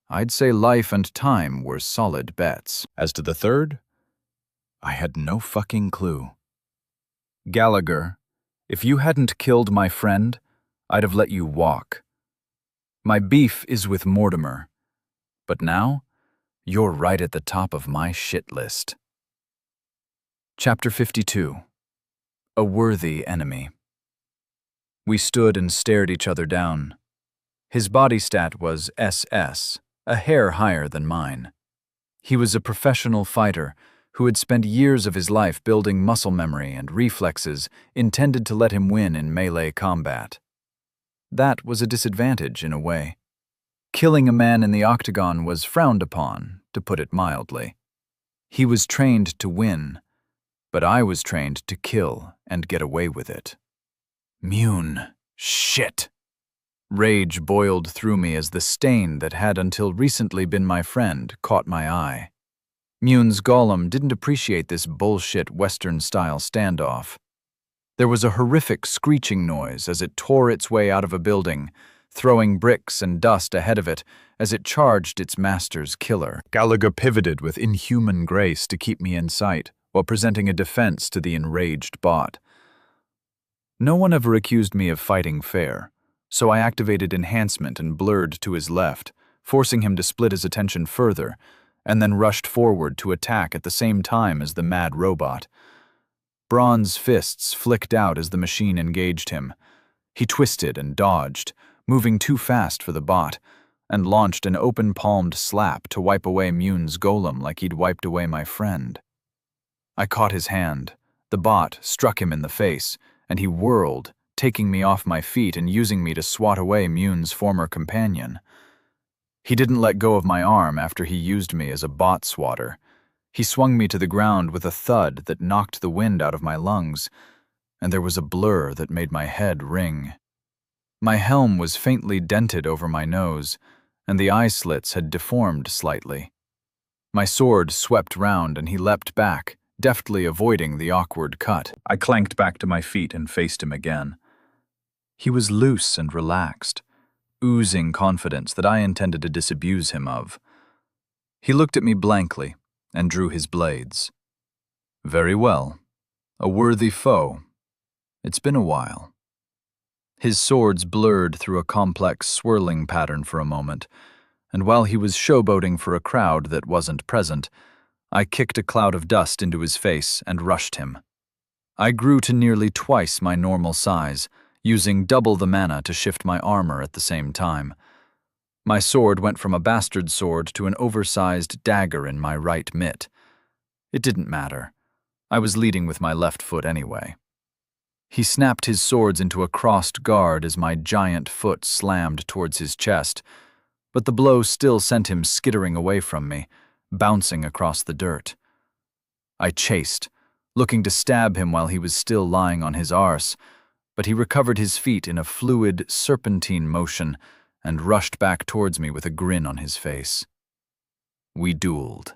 I'd say life and time were solid bets. As to the third, I had no fucking clue. Gallagher, if you hadn't killed my friend, I'd have let you walk. My beef is with Mortimer, but now you're right at the top of my shit list. Chapter 52. A Worthy Enemy. We stood and stared each other down. His body stat was SS, a hair higher than mine. He was a professional fighter who had spent years of his life building muscle memory and reflexes intended to let him win in melee combat. That was a disadvantage in a way. Killing a man in the octagon was frowned upon, to put it mildly. He was trained to win, but I was trained to kill and get away with it. Mune. Shit. Rage boiled through me as the stain that had until recently been my friend caught my eye. Mune's golem didn't appreciate this bullshit Western-style standoff. There was a horrific screeching noise as it tore its way out of a building, throwing bricks and dust ahead of it as it charged its master's killer. Gallagher pivoted with inhuman grace to keep me in sight, while presenting a defense to the enraged bot. No one ever accused me of fighting fair, so I activated enhancement and blurred to his left, forcing him to split his attention further, and then rushed forward to attack at the same time as the mad robot. Bronze fists flicked out as the machine engaged him. He twisted and dodged, moving too fast for the bot, and launched an open-palmed slap to wipe away Mune's golem like he'd wiped away my friend. I caught his hand. The bot struck him in the face, and he whirled, taking me off my feet and using me to swat away Mune's former companion. He didn't let go of my arm after he used me as a bot swatter. He swung me to the ground with a thud that knocked the wind out of my lungs, and there was a blur that made my head ring. My helm was faintly dented over my nose, and the eye slits had deformed slightly. My sword swept round and he leapt back, deftly avoiding the awkward cut. I clanked back to my feet and faced him again. He was loose and relaxed, oozing confidence that I intended to disabuse him of. He looked at me blankly and drew his blades. Very well. A worthy foe. It's been a while. His swords blurred through a complex swirling pattern for a moment, and while he was showboating for a crowd that wasn't present, I kicked a cloud of dust into his face and rushed him. I grew to nearly twice my normal size, using double the mana to shift my armor at the same time. My sword went from a bastard sword to an oversized dagger in my right mitt. It didn't matter. I was leading with my left foot anyway. He snapped his swords into a crossed guard as my giant foot slammed towards his chest, but the blow still sent him skittering away from me, bouncing across the dirt. I chased, looking to stab him while he was still lying on his arse, but he recovered his feet in a fluid, serpentine motion and rushed back towards me with a grin on his face. We dueled.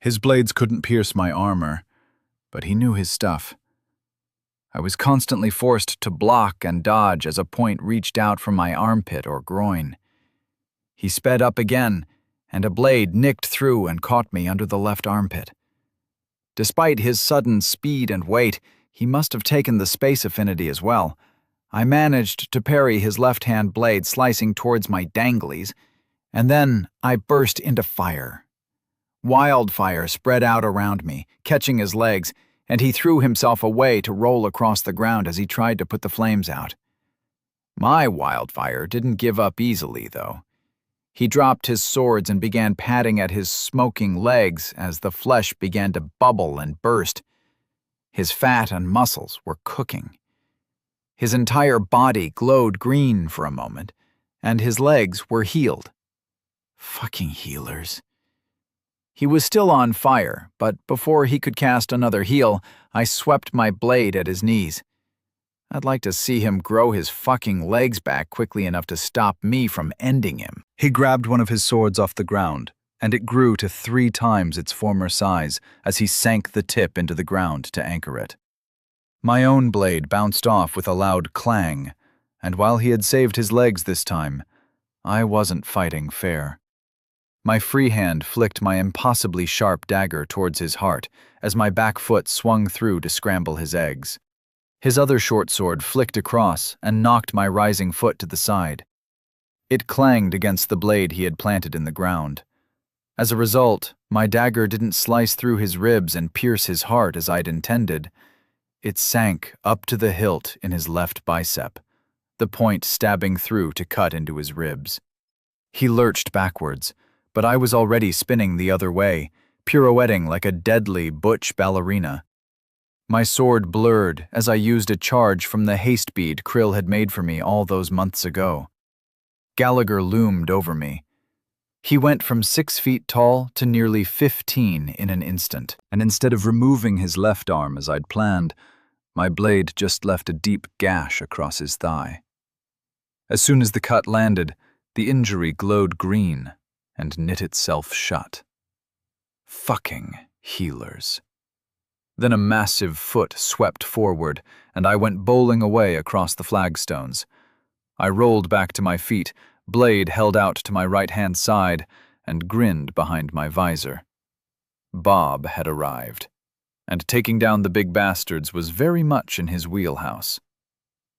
His blades couldn't pierce my armor, but he knew his stuff. I was constantly forced to block and dodge as a point reached out from my armpit or groin. He sped up again, and a blade nicked through and caught me under the left armpit. Despite his sudden speed and weight, he must have taken the space affinity as well. I managed to parry his left-hand blade slicing towards my danglies, and then I burst into fire. Wildfire spread out around me, catching his legs, and he threw himself away to roll across the ground as he tried to put the flames out. My wildfire didn't give up easily, though. He dropped his swords and began patting at his smoking legs as the flesh began to bubble and burst. His fat and muscles were cooking. His entire body glowed green for a moment, and his legs were healed. Fucking healers. He was still on fire, but before he could cast another heal, I swept my blade at his knees. I'd like to see him grow his fucking legs back quickly enough to stop me from ending him. He grabbed one of his swords off the ground and it grew to 3 times its former size as he sank the tip into the ground to anchor it. My own blade bounced off with a loud clang, and while he had saved his legs this time, I wasn't fighting fair. My free hand flicked my impossibly sharp dagger towards his heart as my back foot swung through to scramble his eggs. His other short sword flicked across and knocked my rising foot to the side. It clanged against the blade he had planted in the ground. As a result, my dagger didn't slice through his ribs and pierce his heart as I'd intended. It sank up to the hilt in his left bicep, the point stabbing through to cut into his ribs. He lurched backwards, but I was already spinning the other way, pirouetting like a deadly butch ballerina. My sword blurred as I used a charge from the haste bead Krill had made for me all those months ago. Gallagher loomed over me. He went from 6 feet tall to nearly 15 in an instant, and instead of removing his left arm as I'd planned, my blade just left a deep gash across his thigh. As soon as the cut landed, the injury glowed green and knit itself shut. Fucking healers. Then a massive foot swept forward, and I went bowling away across the flagstones. I rolled back to my feet, blade held out to my right-hand side, and grinned behind my visor. Bob had arrived, and taking down the big bastards was very much in his wheelhouse.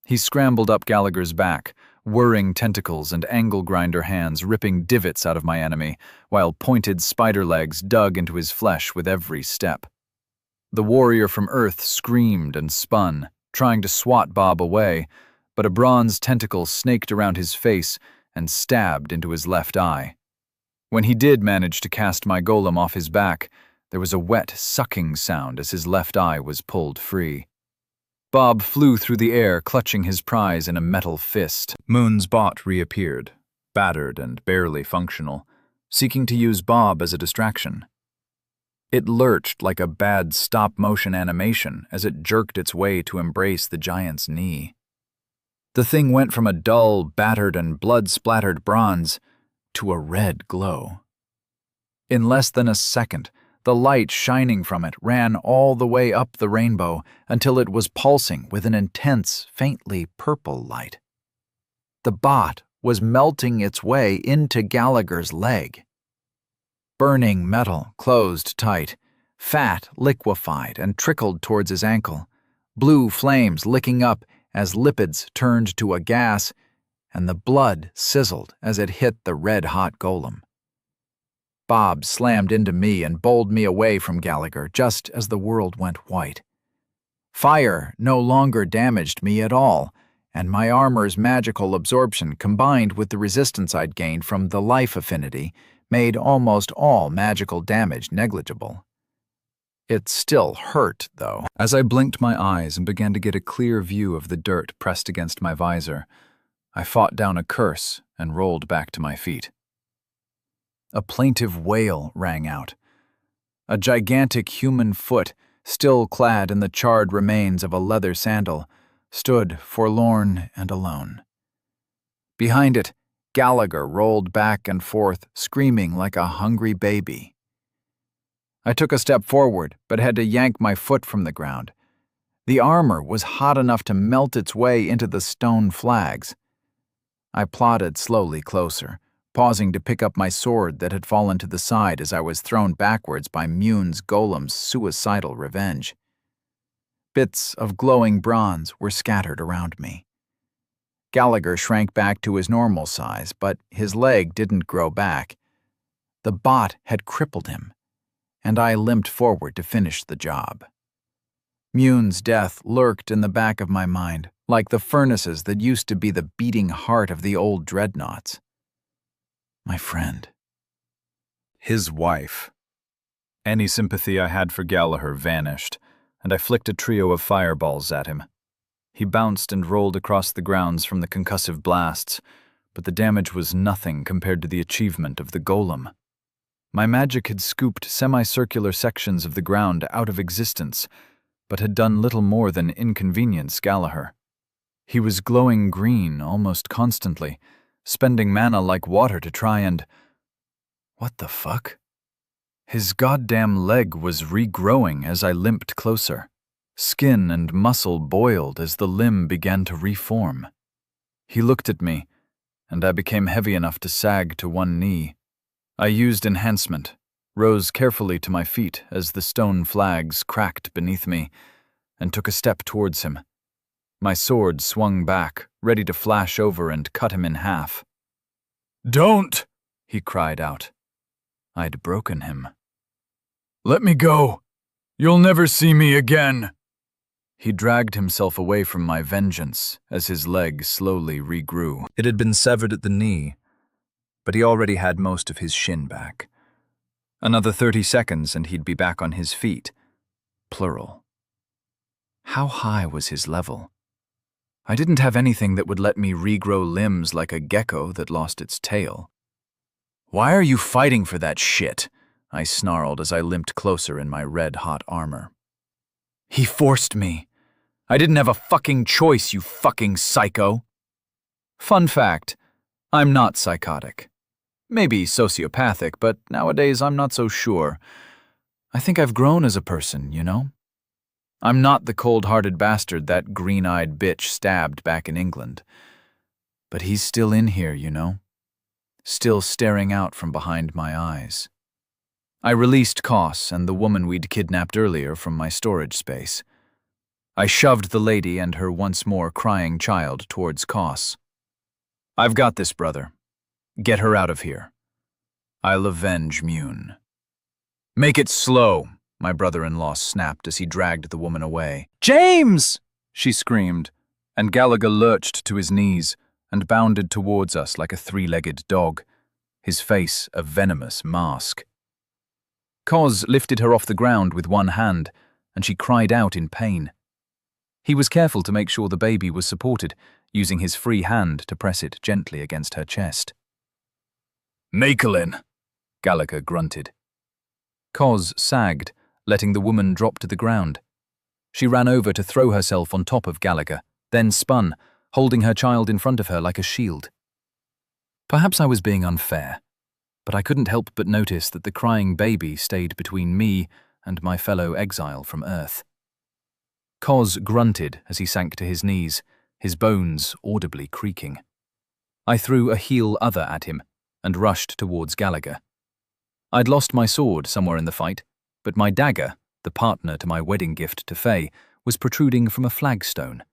He scrambled up Gallagher's back, whirring tentacles and angle grinder hands ripping divots out of my enemy, while pointed spider legs dug into his flesh with every step. The warrior from Earth screamed and spun, trying to swat Bob away, but a bronze tentacle snaked around his face and stabbed into his left eye. When he did manage to cast my golem off his back, there was a wet, sucking sound as his left eye was pulled free. Bob flew through the air, clutching his prize in a metal fist. Moon's bot reappeared, battered and barely functional, seeking to use Bob as a distraction. It lurched like a bad stop-motion animation as it jerked its way to embrace the giant's knee. The thing went from a dull, battered and blood-splattered bronze to a red glow. In less than a second, the light shining from it ran all the way up the rainbow until it was pulsing with an intense, faintly purple light. The bot was melting its way into Gallagher's leg. Burning metal closed tight, fat liquefied and trickled towards his ankle, blue flames licking up as lipids turned to a gas, and the blood sizzled as it hit the red-hot golem. Bob slammed into me and bowled me away from Gallagher just as the world went white. Fire no longer damaged me at all, and my armor's magical absorption combined with the resistance I'd gained from the life affinity made almost all magical damage negligible. It still hurt, though. As I blinked my eyes and began to get a clear view of the dirt pressed against my visor, I fought down a curse and rolled back to my feet. A plaintive wail rang out. A gigantic human foot, still clad in the charred remains of a leather sandal, stood forlorn and alone. Behind it, Gallagher rolled back and forth, screaming like a hungry baby. I took a step forward, but had to yank my foot from the ground. The armor was hot enough to melt its way into the stone flags. I plodded slowly closer, pausing to pick up my sword that had fallen to the side as I was thrown backwards by Mune's golem's suicidal revenge. Bits of glowing bronze were scattered around me. Gallagher shrank back to his normal size, but his leg didn't grow back. The bot had crippled him, and I limped forward to finish the job. Mune's death lurked in the back of my mind, like the furnaces that used to be the beating heart of the old dreadnoughts. My friend. His wife. Any sympathy I had for Gallagher vanished, and I flicked a trio of fireballs at him. He bounced and rolled across the grounds from the concussive blasts, but the damage was nothing compared to the achievement of the golem. My magic had scooped semicircular sections of the ground out of existence, but had done little more than inconvenience Gallagher. He was glowing green almost constantly, spending mana like water to try and... What the fuck? His goddamn leg was regrowing as I limped closer. Skin and muscle boiled as the limb began to reform. He looked at me, and I became heavy enough to sag to one knee. I used enhancement, rose carefully to my feet as the stone flags cracked beneath me, and took a step towards him. My sword swung back, ready to flash over and cut him in half. "Don't!" he cried out. I'd broken him. "Let me go. You'll never see me again." He dragged himself away from my vengeance as his leg slowly regrew. It had been severed at the knee, but he already had most of his shin back. Another 30 seconds and he'd be back on his feet. Plural. How high was his level? I didn't have anything that would let me regrow limbs like a gecko that lost its tail. "Why are you fighting for that shit?" I snarled as I limped closer in my red-hot armor. "He forced me. I didn't have a fucking choice, you fucking psycho." Fun fact, I'm not psychotic. Maybe sociopathic, but nowadays I'm not so sure. I think I've grown as a person, you know? I'm not the cold-hearted bastard that green-eyed bitch stabbed back in England. But he's still in here, you know? Still staring out from behind my eyes. I released Koss and the woman we'd kidnapped earlier from my storage space. I shoved the lady and her once more crying child towards Koss. "I've got this, brother. Get her out of here. I'll avenge Mune." "Make it slow," my brother-in-law snapped as he dragged the woman away. "James!" she screamed, and Gallagher lurched to his knees and bounded towards us like a three-legged dog, his face a venomous mask. Koz lifted her off the ground with one hand, and she cried out in pain. He was careful to make sure the baby was supported, using his free hand to press it gently against her chest. "Makelin," Gallagher grunted. Koz sagged, letting the woman drop to the ground. She ran over to throw herself on top of Gallagher, then spun, holding her child in front of her like a shield. Perhaps I was being unfair, but I couldn't help but notice that the crying baby stayed between me and my fellow exile from Earth. Koz grunted as he sank to his knees, his bones audibly creaking. I threw a heel other at him and rushed towards Gallagher. I'd lost my sword somewhere in the fight, but my dagger, the partner to my wedding gift to Faye, was protruding from a flagstone.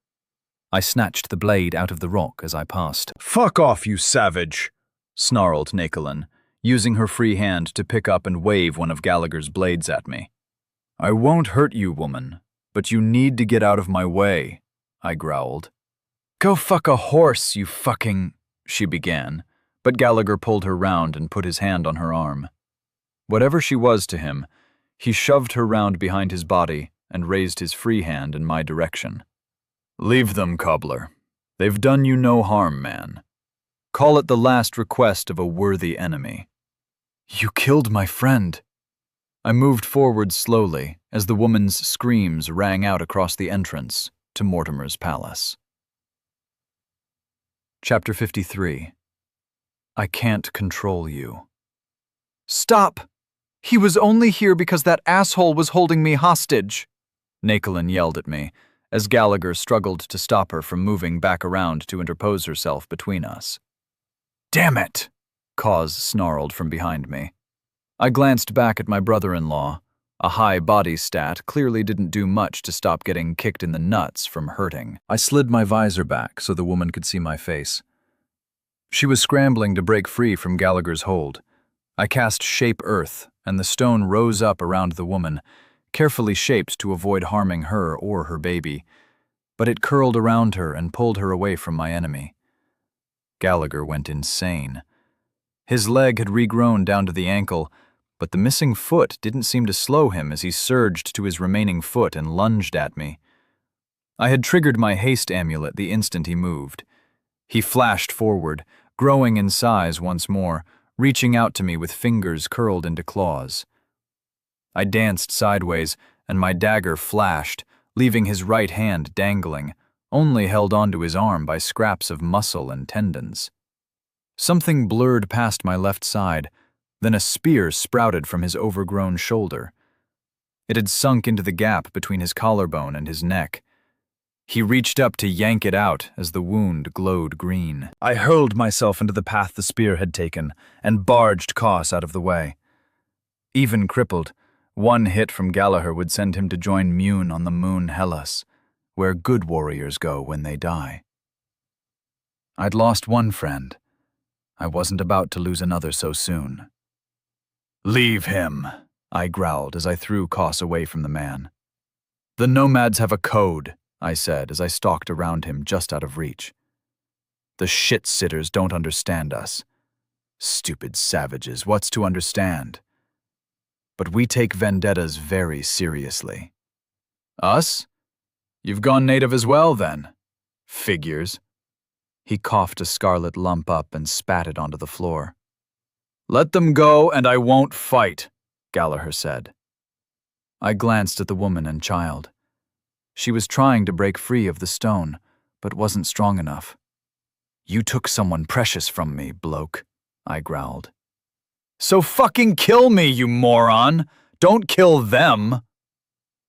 I snatched the blade out of the rock as I passed. "Fuck off, you savage!" snarled Nakelin, using her free hand to pick up and wave one of Gallagher's blades at me. "I won't hurt you, woman, but you need to get out of my way," I growled. "Go fuck a horse, you fucking—" she began, but Gallagher pulled her round and put his hand on her arm. Whatever she was to him, he shoved her round behind his body and raised his free hand in my direction. "Leave them, cobbler. They've done you no harm, man. Call it the last request of a worthy enemy." "You killed my friend." I moved forward slowly as the woman's screams rang out across the entrance to Mortimer's palace. Chapter 53. I can't control you. "Stop! He was only here because that asshole was holding me hostage," Nakelin yelled at me, as Gallagher struggled to stop her from moving back around to interpose herself between us. "Damn it!" Koz snarled from behind me. I glanced back at my brother-in-law. A high body stat clearly didn't do much to stop getting kicked in the nuts from hurting. I slid my visor back so the woman could see my face. She was scrambling to break free from Gallagher's hold. I cast Shape Earth, and the stone rose up around the woman, carefully shaped to avoid harming her or her baby, but it curled around her and pulled her away from my enemy. Gallagher went insane. His leg had regrown down to the ankle, but the missing foot didn't seem to slow him as he surged to his remaining foot and lunged at me. I had triggered my haste amulet the instant he moved. He flashed forward, growing in size once more, reaching out to me with fingers curled into claws. I danced sideways, and my dagger flashed, leaving his right hand dangling, only held onto his arm by scraps of muscle and tendons. Something blurred past my left side, Then a spear sprouted from his overgrown shoulder. It had sunk into the gap between his collarbone and his neck. He reached up to yank it out as the wound glowed green. I hurled myself into the path the spear had taken and barged Koss out of the way. Even crippled, one hit from Gallagher would send him to join Mune on the moon Hellas, where good warriors go when they die. I'd lost one friend. I wasn't about to lose another so soon. "Leave him," I growled as I threw Koss away from the man. "The nomads have a code," I said as I stalked around him just out of reach. "The shit-sitters don't understand us. Stupid savages, what's to understand? But we take vendettas very seriously." "Us? You've gone native as well, then. Figures." He coughed a scarlet lump up and spat it onto the floor. "Let them go and I won't fight," Gallagher said. I glanced at the woman and child. She was trying to break free of the stone, but wasn't strong enough. "You took someone precious from me, bloke," I growled. "So fucking kill me, you moron! Don't kill them!"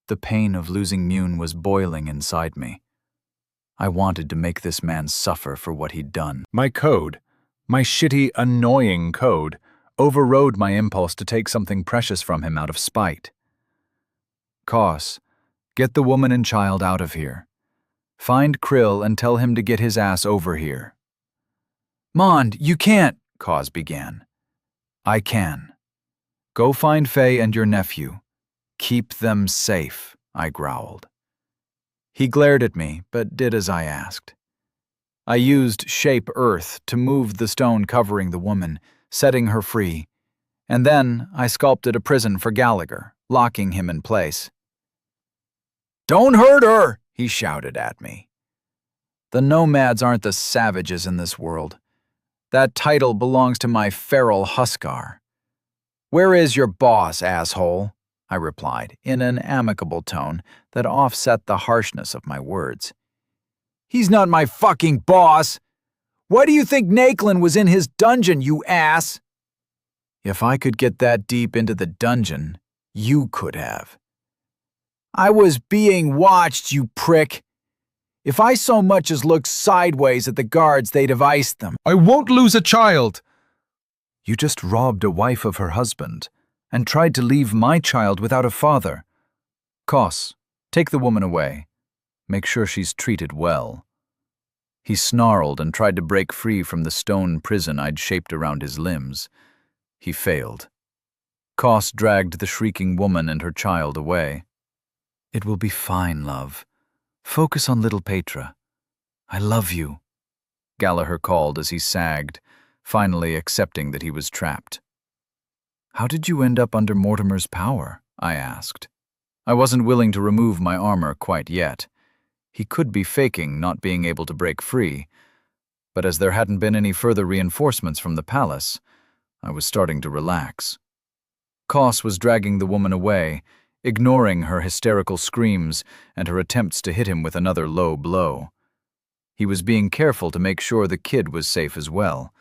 The pain of losing Mune was boiling inside me. I wanted to make this man suffer for what he'd done. My code, my shitty, annoying code, overrode my impulse to take something precious from him out of spite. "Koss, get the woman and child out of here. Find Krill and tell him to get his ass over here." "Mond, you can't," Koss began. "I can. Go find Faye and your nephew. Keep them safe," I growled. He glared at me, but did as I asked. I used Shape Earth to move the stone covering the woman, setting her free, and then I sculpted a prison for Gallagher, locking him in place. "Don't hurt her!" he shouted at me. "The nomads aren't the savages in this world. That title belongs to my feral huskar." "Where is your boss, asshole?" I replied, in an amicable tone that offset the harshness of my words. "He's not my fucking boss! Why do you think Nakelin was in his dungeon, you ass?" "If I could get that deep into the dungeon, you could have." "I was being watched, you prick. If I so much as looked sideways at the guards, they'd have iced them." "I won't lose a child!" "You just robbed a wife of her husband and tried to leave my child without a father. Koss, take the woman away. Make sure she's treated well." He snarled and tried to break free from the stone prison I'd shaped around his limbs. He failed. Koss dragged the shrieking woman and her child away. "It will be fine, love. Focus on little Petra. I love you," Gallagher called as he sagged, finally accepting that he was trapped. "How did you end up under Mortimer's power?" I asked. I wasn't willing to remove my armor quite yet. He could be faking not being able to break free, but as there hadn't been any further reinforcements from the palace, I was starting to relax. Koss was dragging the woman away, ignoring her hysterical screams and her attempts to hit him with another low blow. He was being careful to make sure the kid was safe as well,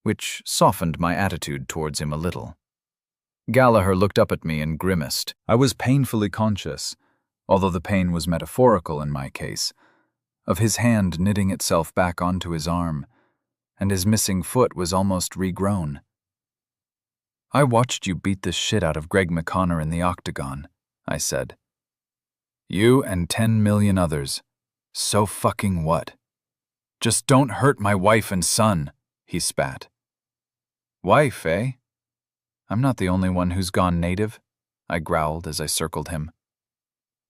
which softened my attitude towards him a little. Gallagher looked up at me and grimaced. I was painfully conscious, although the pain was metaphorical in my case, of his hand knitting itself back onto his arm, and his missing foot was almost regrown. "I watched you beat the shit out of Greg McConnor in the octagon," I said. "You and 10 million others. So fucking what? Just don't hurt my wife and son," he spat. "Wife, eh? I'm not the only one who's gone native," I growled as I circled him.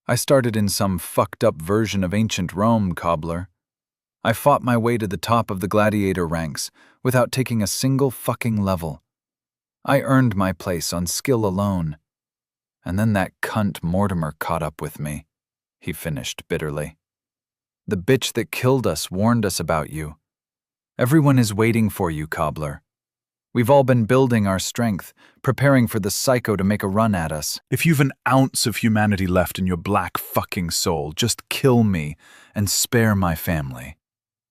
"I started in some fucked up version of ancient Rome, cobbler. I fought my way to the top of the gladiator ranks without taking a single fucking level. I earned my place on skill alone. And then that cunt Mortimer caught up with me," he finished bitterly. "The bitch that killed us warned us about you. Everyone is waiting for you, cobbler. We've all been building our strength, preparing for the psycho to make a run at us. If you've an ounce of humanity left in your black fucking soul, just kill me and spare my family."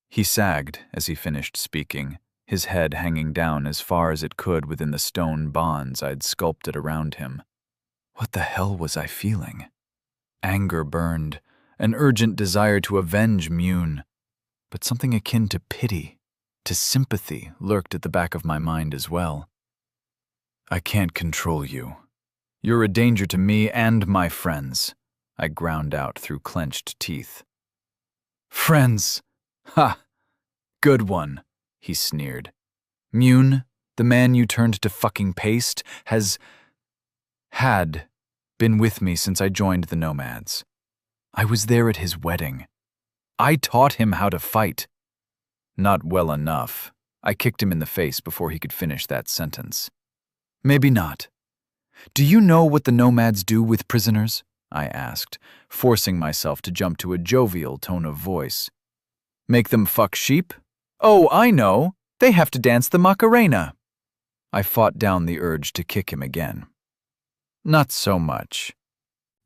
He sagged as he finished speaking, his head hanging down as far as it could within the stone bonds I'd sculpted around him. What the hell was I feeling? Anger burned, an urgent desire to avenge Mune, but something akin to pity, to sympathy lurked at the back of my mind as well. I can't control you. You're a danger to me and my friends, I ground out through clenched teeth. Friends! Ha! Good one, he sneered. Mune, the man you turned to fucking paste, had been with me since I joined the Nomads. I was there at his wedding. I taught him how to fight. Not well enough. I kicked him in the face before he could finish that sentence. Maybe not. Do you know what the Nomads do with prisoners? I asked, forcing myself to jump to a jovial tone of voice. Make them fuck sheep? Oh, I know. They have to dance the Macarena. I fought down the urge to kick him again. Not so much.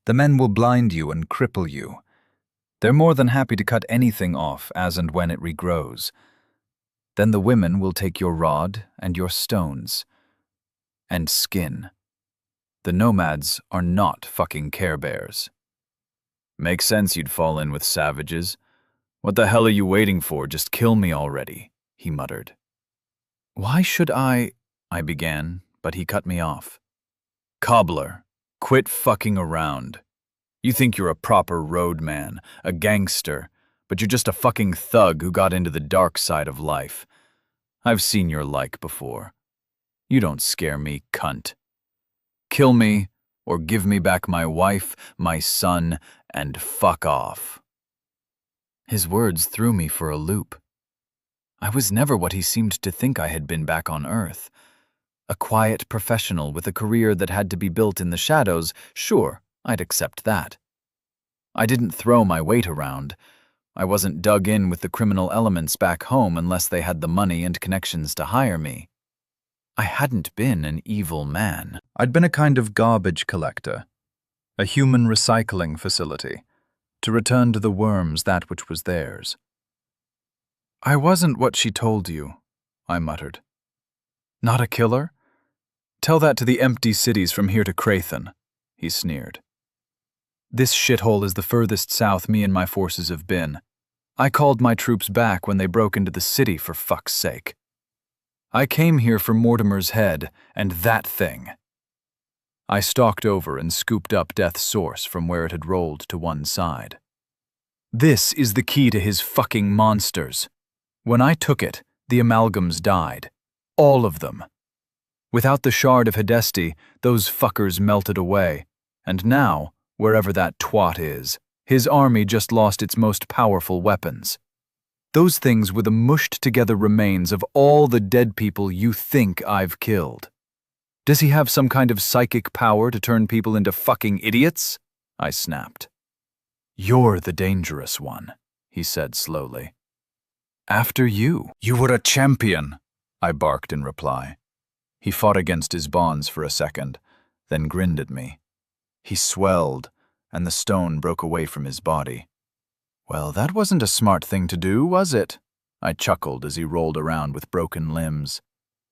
The men will blind you and cripple you. They're more than happy to cut anything off as and when it regrows. Then the women will take your rod and your stones. And skin. The Nomads are not fucking Care Bears. Makes sense you'd fall in with savages. What the hell are you waiting for? Just kill me already, he muttered. Why should I began, but he cut me off. Cobbler, quit fucking around. You think you're a proper roadman, a gangster, but you're just a fucking thug who got into the dark side of life. I've seen your like before. You don't scare me, cunt. Kill me, or give me back my wife, my son, and fuck off. His words threw me for a loop. I was never what he seemed to think I had been back on Earth. A quiet professional with a career that had to be built in the shadows, sure, I'd accept that. I didn't throw my weight around. I wasn't dug in with the criminal elements back home unless they had the money and connections to hire me. I hadn't been an evil man. I'd been a kind of garbage collector, a human recycling facility, to return to the worms that which was theirs. I wasn't what she told you, I muttered. Not a killer? Tell that to the empty cities from here to Crathan, he sneered. This shithole is the furthest south me and my forces have been. I called my troops back when they broke into the city, for fuck's sake. I came here for Mortimer's head and that thing. I stalked over and scooped up Death's source from where it had rolled to one side. This is the key to his fucking monsters. When I took it, the amalgams died. All of them. Without the shard of Hedesti, those fuckers melted away. And now, wherever that twat is, his army just lost its most powerful weapons. Those things were the mushed-together remains of all the dead people you think I've killed. Does he have some kind of psychic power to turn people into fucking idiots? I snapped. You're the dangerous one, he said slowly. After you. You were a champion, I barked in reply. He fought against his bonds for a second, then grinned at me. He swelled, and the stone broke away from his body. Well, that wasn't a smart thing to do, was it? I chuckled as he rolled around with broken limbs.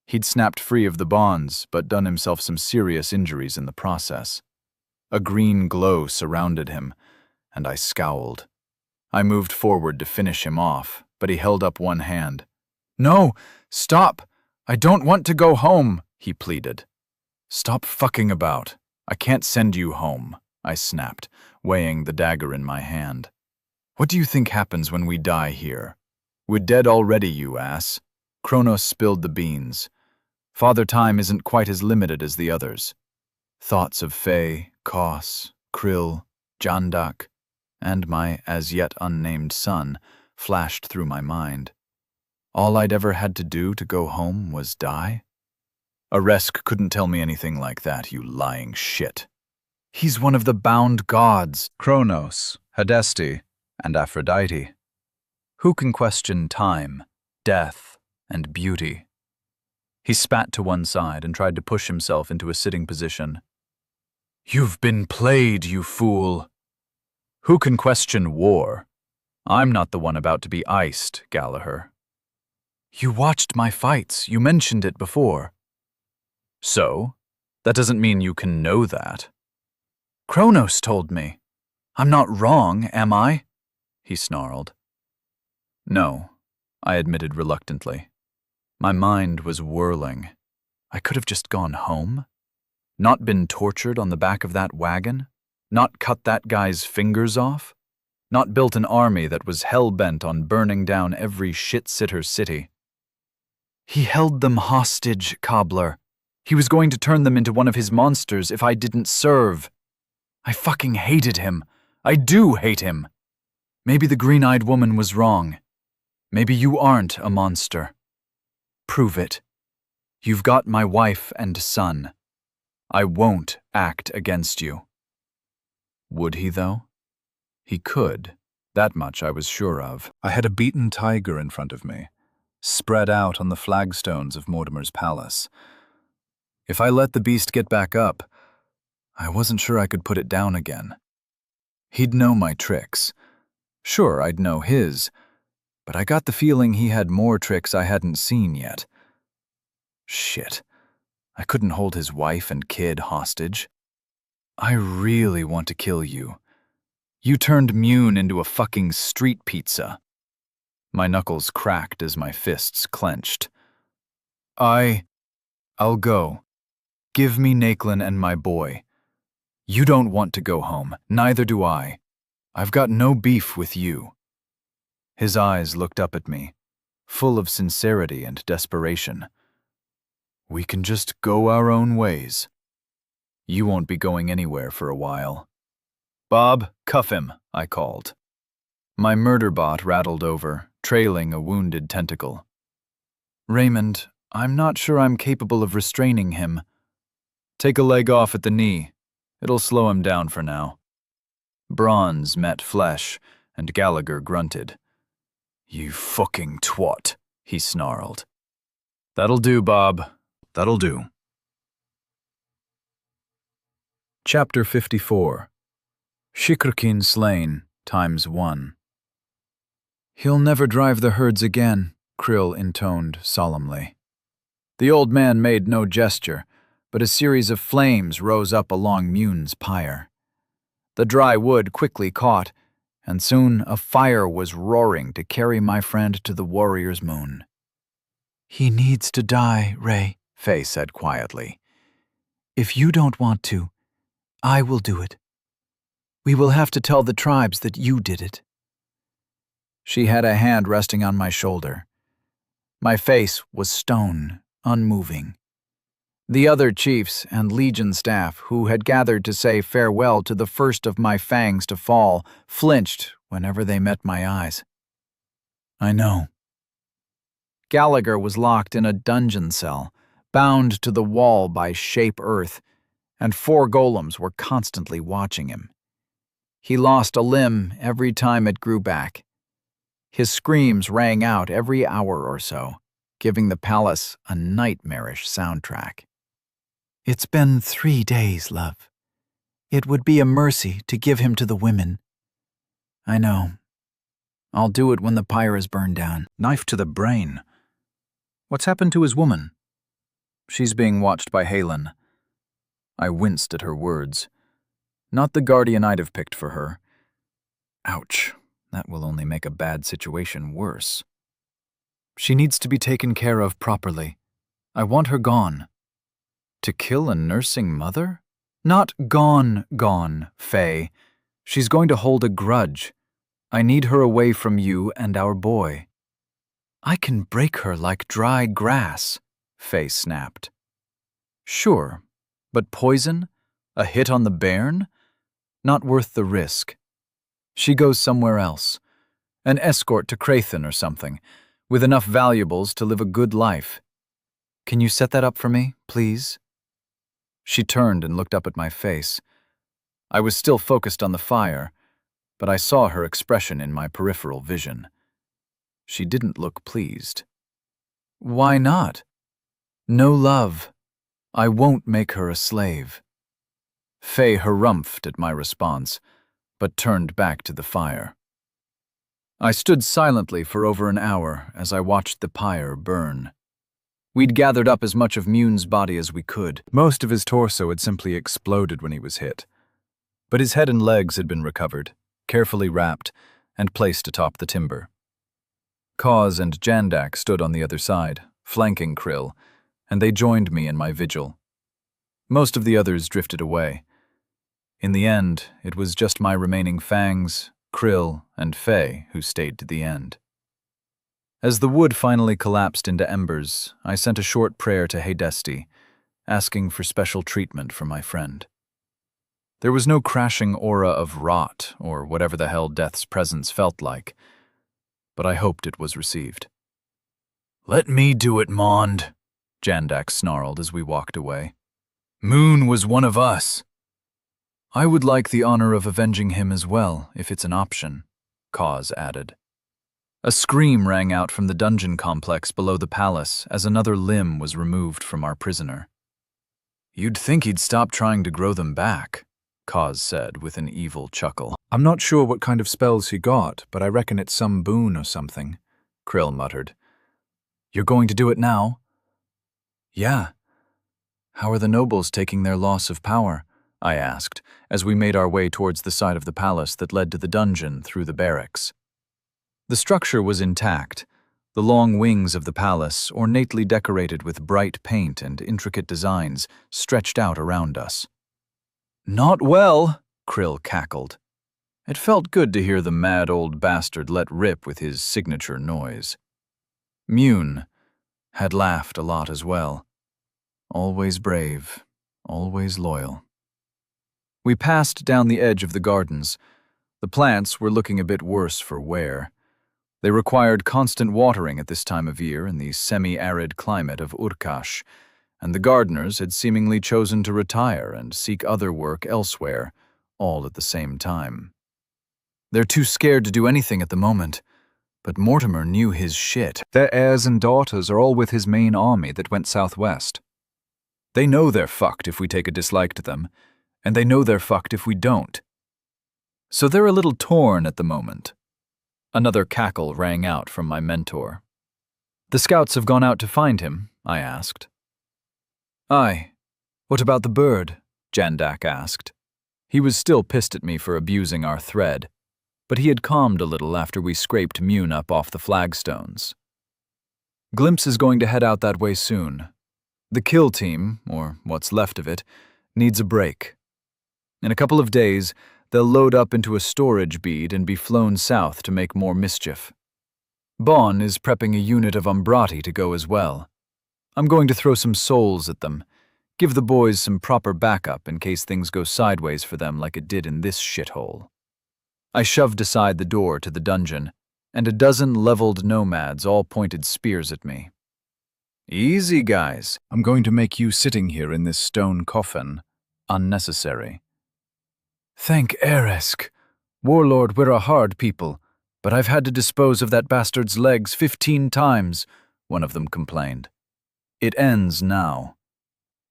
He'd snapped free of the bonds, but done himself some serious injuries in the process. A green glow surrounded him, and I scowled. I moved forward to finish him off, but he held up one hand. No, stop! I don't want to go home, he pleaded. Stop fucking about. I can't send you home, I snapped, weighing the dagger in my hand. What do you think happens when we die here? We're dead already, you ass. Kronos spilled the beans. Father Time isn't quite as limited as the others. Thoughts of Faye, Kos, Krill, Jandak, and my as-yet unnamed son flashed through my mind. All I'd ever had to do to go home was die? Aresk couldn't tell me anything like that, you lying shit. He's one of the bound gods. Kronos, Hedesti, and Aphrodite. Who can question time, death, and beauty? He spat to one side and tried to push himself into a sitting position. You've been played, you fool. Who can question war? I'm not the one about to be iced, Gallagher. You watched my fights. You mentioned it before. So? That doesn't mean you can know that. Kronos told me. I'm not wrong, am I? He snarled. No, I admitted reluctantly. My mind was whirling. I could have just gone home. Not been tortured on the back of that wagon. Not cut that guy's fingers off. Not built an army that was hell-bent on burning down every shit-sitter city. He held them hostage, Cobbler. He was going to turn them into one of his monsters if I didn't serve. I fucking hated him. I do hate him. Maybe the green-eyed woman was wrong. Maybe you aren't a monster. Prove it. You've got my wife and son. I won't act against you. Would he, though? He could. That much I was sure of. I had a beaten tiger in front of me, spread out on the flagstones of Mortimer's palace. If I let the beast get back up, I wasn't sure I could put it down again. He'd know my tricks. Sure, I'd know his, but I got the feeling he had more tricks I hadn't seen yet. Shit. I couldn't hold his wife and kid hostage. I really want to kill you. You turned Mune into a fucking street pizza. My knuckles cracked as my fists clenched. I'll go. Give me Naklin and my boy. You don't want to go home, neither do I. I've got no beef with you. His eyes looked up at me, full of sincerity and desperation. We can just go our own ways. You won't be going anywhere for a while. Bob, cuff him, I called. My murder bot rattled over, trailing a wounded tentacle. Raymond, I'm not sure I'm capable of restraining him. Take a leg off at the knee. It'll slow him down for now. Bronze met flesh, and Gallagher grunted. You fucking twat, he snarled. That'll do, Bob. That'll do. Chapter 54. Shikrkin slain, ×1. He'll never drive the herds again, Krill intoned solemnly. The old man made no gesture, but a series of flames rose up along Mune's pyre. The dry wood quickly caught, and soon a fire was roaring to carry my friend to the warrior's moon. He needs to die, Ray, Faye said quietly. If you don't want to, I will do it. We will have to tell the tribes that you did it. She had a hand resting on my shoulder. My face was stone, unmoving. The other chiefs and Legion staff who had gathered to say farewell to the first of my fangs to fall flinched whenever they met my eyes. I know. Gallagher was locked in a dungeon cell, bound to the wall by shape earth, and 4 golems were constantly watching him. He lost a limb every time it grew back. His screams rang out every hour or so, giving the palace a nightmarish soundtrack. It's been 3 days, love. It would be a mercy to give him to the women. I know. I'll do it when the pyre is burned down. Knife to the brain. What's happened to his woman? She's being watched by Halen. I winced at her words. Not the guardian I'd have picked for her. Ouch, that will only make a bad situation worse. She needs to be taken care of properly. I want her gone. To kill a nursing mother? Not gone, Faye. She's going to hold a grudge. I need her away from you and our boy. I can break her like dry grass, Faye snapped. Sure, but poison? A hit on the bairn? Not worth the risk. She goes somewhere else. An escort to Crathen or something, with enough valuables to live a good life. Can you set that up for me, please? She turned and looked up at my face. I was still focused on the fire, but I saw her expression in my peripheral vision. She didn't look pleased. Why not? No love. I won't make her a slave. Faye harumphed at my response, but turned back to the fire. I stood silently for over an hour as I watched the pyre burn. We'd gathered up as much of Mune's body as we could. Most of his torso had simply exploded when he was hit. But his head and legs had been recovered, carefully wrapped, and placed atop the timber. Kaz and Jandak stood on the other side, flanking Krill, and they joined me in my vigil. Most of the others drifted away. In the end, it was just my remaining Fangs, Krill, and Faye who stayed to the end. As the wood finally collapsed into embers, I sent a short prayer to Haydesti, asking for special treatment for my friend. There was no crashing aura of rot or whatever the hell death's presence felt like, but I hoped it was received. "Let me do it, Mond," Jandak snarled as we walked away. "Moon was one of us." "I would like the honor of avenging him as well, if it's an option," Kaz added. A scream rang out from the dungeon complex below the palace as another limb was removed from our prisoner. "You'd think he'd stop trying to grow them back," Kaz said with an evil chuckle. "I'm not sure what kind of spells he got, but I reckon it's some boon or something," Krill muttered. "You're going to do it now?" "Yeah." "How are the nobles taking their loss of power?" I asked, as we made our way towards the side of the palace that led to the dungeon through the barracks. The structure was intact, the long wings of the palace, ornately decorated with bright paint and intricate designs, stretched out around us. "Not well," Krill cackled. It felt good to hear the mad old bastard let rip with his signature noise. Mune had laughed a lot as well. Always brave, always loyal. We passed down the edge of the gardens. The plants were looking a bit worse for wear. They required constant watering at this time of year in the semi-arid climate of Urkash, and the gardeners had seemingly chosen to retire and seek other work elsewhere, all at the same time. They're too scared to do anything at the moment, but Mortimer knew his shit. Their heirs and daughters are all with his main army that went southwest. They know they're fucked if we take a dislike to them, and they know they're fucked if we don't. So they're a little torn at the moment. Another cackle rang out from my mentor. "The scouts have gone out to find him?" I asked. "Aye. What about the bird?" Jandak asked. He was still pissed at me for abusing our thread, but he had calmed a little after we scraped Mune up off the flagstones. "Glimpse is going to head out that way soon. The kill team, or what's left of it, needs a break. In a couple of days, they'll load up into a storage bead and be flown south to make more mischief. Bon is prepping a unit of Umbrati to go as well. I'm going to throw some souls at them, give the boys some proper backup in case things go sideways for them like it did in this shithole." I shoved aside the door to the dungeon, and a dozen leveled nomads all pointed spears at me. "Easy, guys. "I'm going to make you sitting here in this stone coffin unnecessary." "Thank Eresk. Warlord, we're a hard people, but I've had to dispose of that bastard's legs 15 times, one of them complained. "It ends now."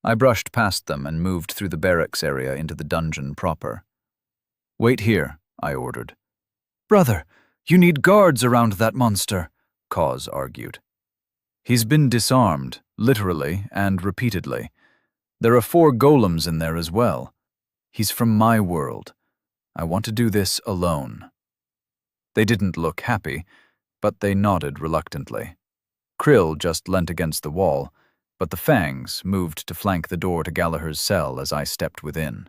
I brushed past them and moved through the barracks area into the dungeon proper. "Wait here," I ordered. "Brother, you need guards around that monster," Kaz argued. "He's been disarmed, literally and repeatedly. There are 4 golems in there as well. He's from my world. I want to do this alone." They didn't look happy, but they nodded reluctantly. Krill just leant against the wall, but the Fangs moved to flank the door to Gallagher's cell as I stepped within.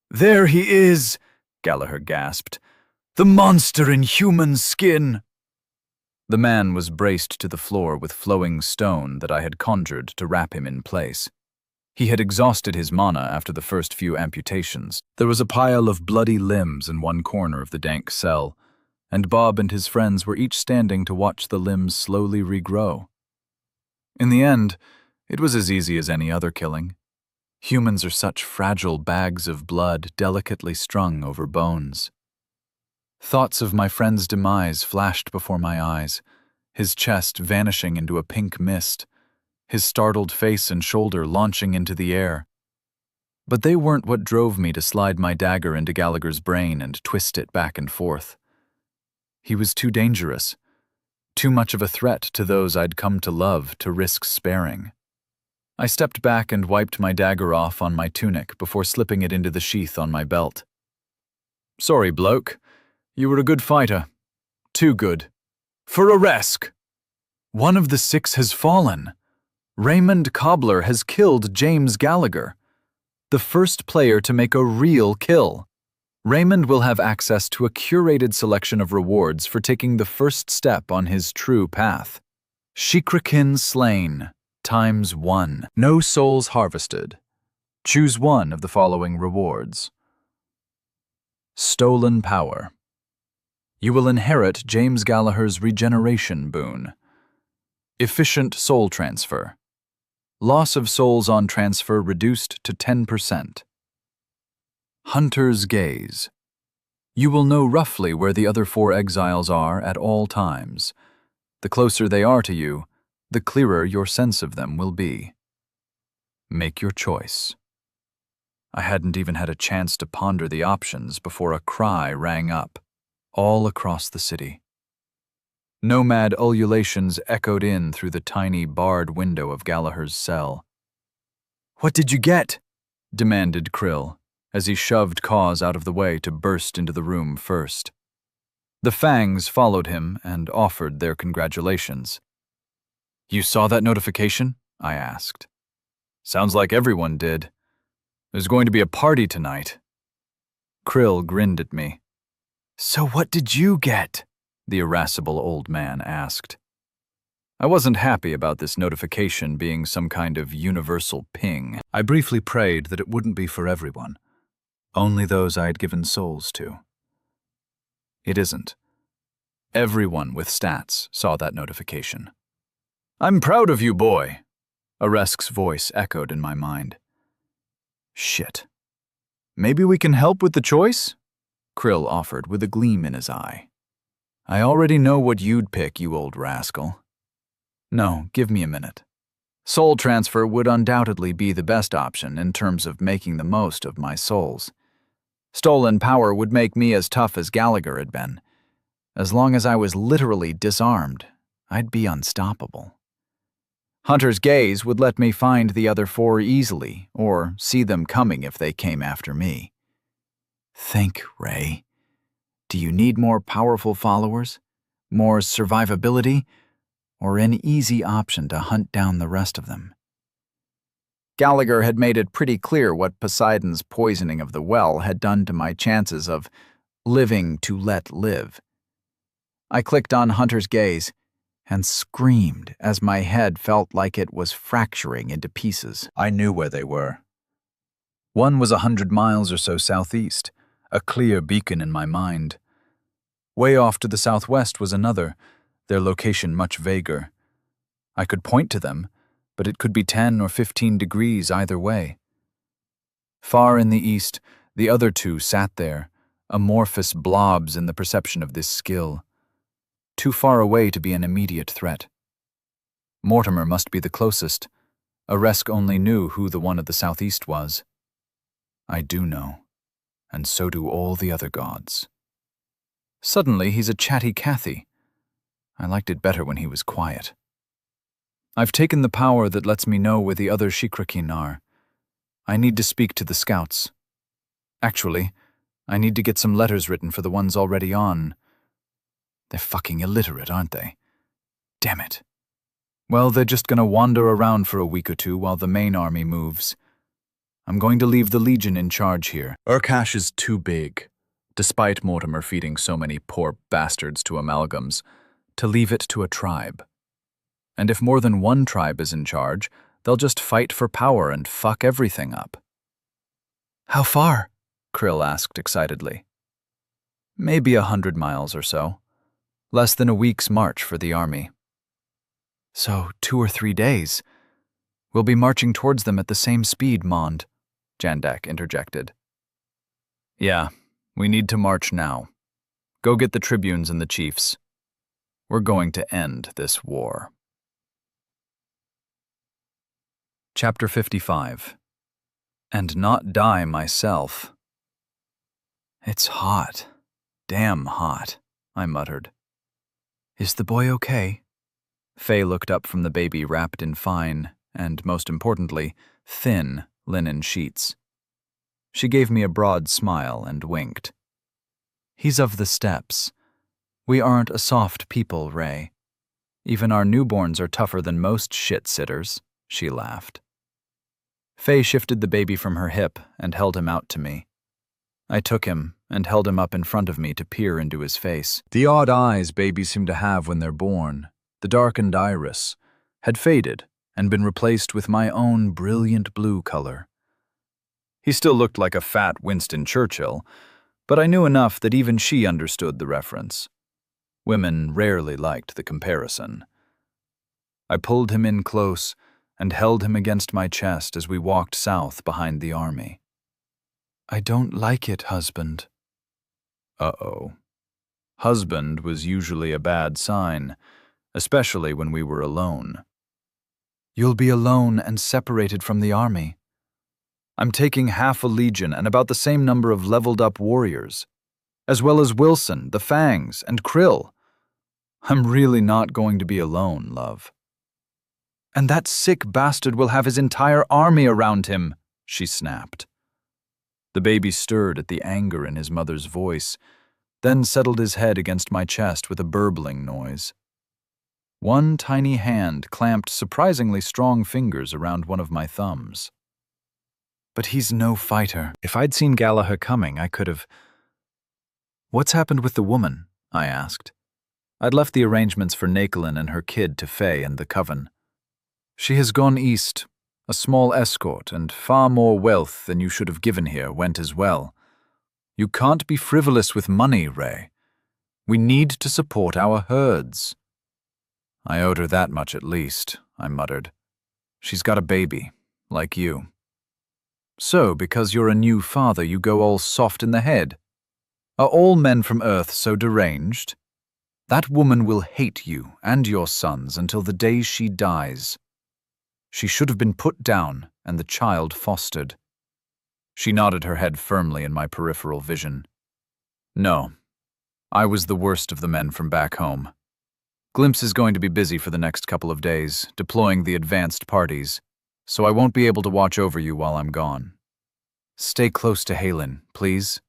"There he is," Gallagher gasped. "The monster in human skin." The man was braced to the floor with flowing stone that I had conjured to wrap him in place. He had exhausted his mana after the first few amputations. There was a pile of bloody limbs in one corner of the dank cell, and Bob and his friends were each standing to watch the limbs slowly regrow. In the end, it was as easy as any other killing. Humans are such fragile bags of blood delicately strung over bones. Thoughts of my friend's demise flashed before my eyes, his chest vanishing into a pink mist, his startled face and shoulder launching into the air. But they weren't what drove me to slide my dagger into Gallagher's brain and twist it back and forth. He was too dangerous, too much of a threat to those I'd come to love to risk sparing. I stepped back and wiped my dagger off on my tunic before slipping it into the sheath on my belt. Sorry, bloke. You were a good fighter. Too good. For a resk! One of the 6 has fallen. Raymond Cobbler has killed James Gallagher, the first player to make a real kill. Raymond will have access to a curated selection of rewards for taking the first step on his true path. Shikrakin slain, ×1. No souls harvested. Choose one of the following rewards. Stolen power. You will inherit James Gallagher's regeneration boon. Efficient soul transfer. Loss of souls on transfer reduced to 10%. Hunter's gaze. You will know roughly where the other 4 exiles are at all times. The closer they are to you, the clearer your sense of them will be. Make your choice. I hadn't even had a chance to ponder the options before a cry rang up, all across the city. Nomad ululations echoed in through the tiny barred window of Gallagher's cell. "What did you get?" demanded Krill, as he shoved Cause out of the way to burst into the room first. The Fangs followed him and offered their congratulations. "You saw that notification?" I asked. "Sounds like everyone did. There's going to be a party tonight." Krill grinned at me. "So what did you get?" the irascible old man asked. I wasn't happy about this notification being some kind of universal ping. I briefly prayed that it wouldn't be for everyone, only those I had given souls to. It isn't. Everyone with stats saw that notification. "I'm proud of you, boy," Aresk's voice echoed in my mind. Shit. "Maybe we can help with the choice?" Krill offered with a gleam in his eye. "I already know what you'd pick, you old rascal." "No, give me a minute. Soul transfer would undoubtedly be the best option in terms of making the most of my souls. Stolen power would make me as tough as Gallagher had been. As long as I was literally disarmed, I'd be unstoppable. Hunter's gaze would let me find the other 4 easily, or see them coming if they came after me. Think, Ray. Do you need more powerful followers, more survivability, or an easy option to hunt down the rest of them? Gallagher had made it pretty clear what Poseidon's poisoning of the well had done to my chances of living to let live. I clicked on Hunter's gaze and screamed as my head felt like it was fracturing into pieces. I knew where they were. One was 100 miles or so southeast, a clear beacon in my mind. Way off to the southwest was another, their location much vaguer. I could point to them, but it could be 10 or 15 degrees either way. Far in the east, the other 2 sat there, amorphous blobs in the perception of this skill. Too far away to be an immediate threat. Mortimer must be the closest. Aresk only knew who the one at the southeast was. I do know, and so do all the other gods. Suddenly he's a chatty Cathy. I liked it better when he was quiet. I've taken the power that lets me know where the other Shikrakin are. I need to speak to the scouts. Actually, I need to get some letters written for the ones already on. They're fucking illiterate, aren't they? Damn it. Well, they're just gonna wander around for a week or 2 while the main army moves. I'm going to leave the Legion in charge here. Urkash is too big, despite Mortimer feeding so many poor bastards to amalgams, to leave it to a tribe. And if more than one tribe is in charge, they'll just fight for power and fuck everything up. How far? Krill asked excitedly. Maybe 100 miles or so. Less than a week's march for the army. So 2 or 3 days. We'll be marching towards them at the same speed, Mond, Jandak interjected. Yeah, we need to march now. Go get the tribunes and the chiefs. We're going to end this war. Chapter 55. And not die myself. It's hot. Damn hot. I muttered. Is the boy okay? Faye looked up from the baby wrapped in fine, and most importantly, thin linen sheets. She gave me a broad smile and winked. He's of the steppes. We aren't a soft people, Ray. Even our newborns are tougher than most shit-sitters, she laughed. Faye shifted the baby from her hip and held him out to me. I took him and held him up in front of me to peer into his face. The odd eyes babies seem to have when they're born, the darkened iris, had faded and been replaced with my own brilliant blue color. He still looked like a fat Winston Churchill, but I knew enough that even she understood the reference. Women rarely liked the comparison. I pulled him in close and held him against my chest as we walked south behind the army. I don't like it, husband. Uh-oh. Husband was usually a bad sign, especially when we were alone. You'll be alone and separated from the army. I'm taking half a legion and about the same number of leveled-up warriors, as well as Wilson, the Fangs, and Krill. I'm really not going to be alone, love. And that sick bastard will have his entire army around him, she snapped. The baby stirred at the anger in his mother's voice, then settled his head against my chest with a burbling noise. One tiny hand clamped surprisingly strong fingers around one of my thumbs. But he's no fighter. If I'd seen Gallagher coming, I could have... What's happened with the woman? I asked. I'd left the arrangements for Nakelin and her kid to Faye and the Coven. She has gone east. A small escort and far more wealth than you should have given here went as well. You can't be frivolous with money, Ray. We need to support our herds. I owed her that much at least, I muttered. She's got a baby, like you. So, because you're a new father, you go all soft in the head? Are all men from Earth so deranged? That woman will hate you and your sons until the day she dies. She should have been put down and the child fostered. She nodded her head firmly in my peripheral vision. No, I was the worst of the men from back home. Glimpse is going to be busy for the next couple of days, deploying the advanced parties, so I won't be able to watch over you while I'm gone. Stay close to Halen, please.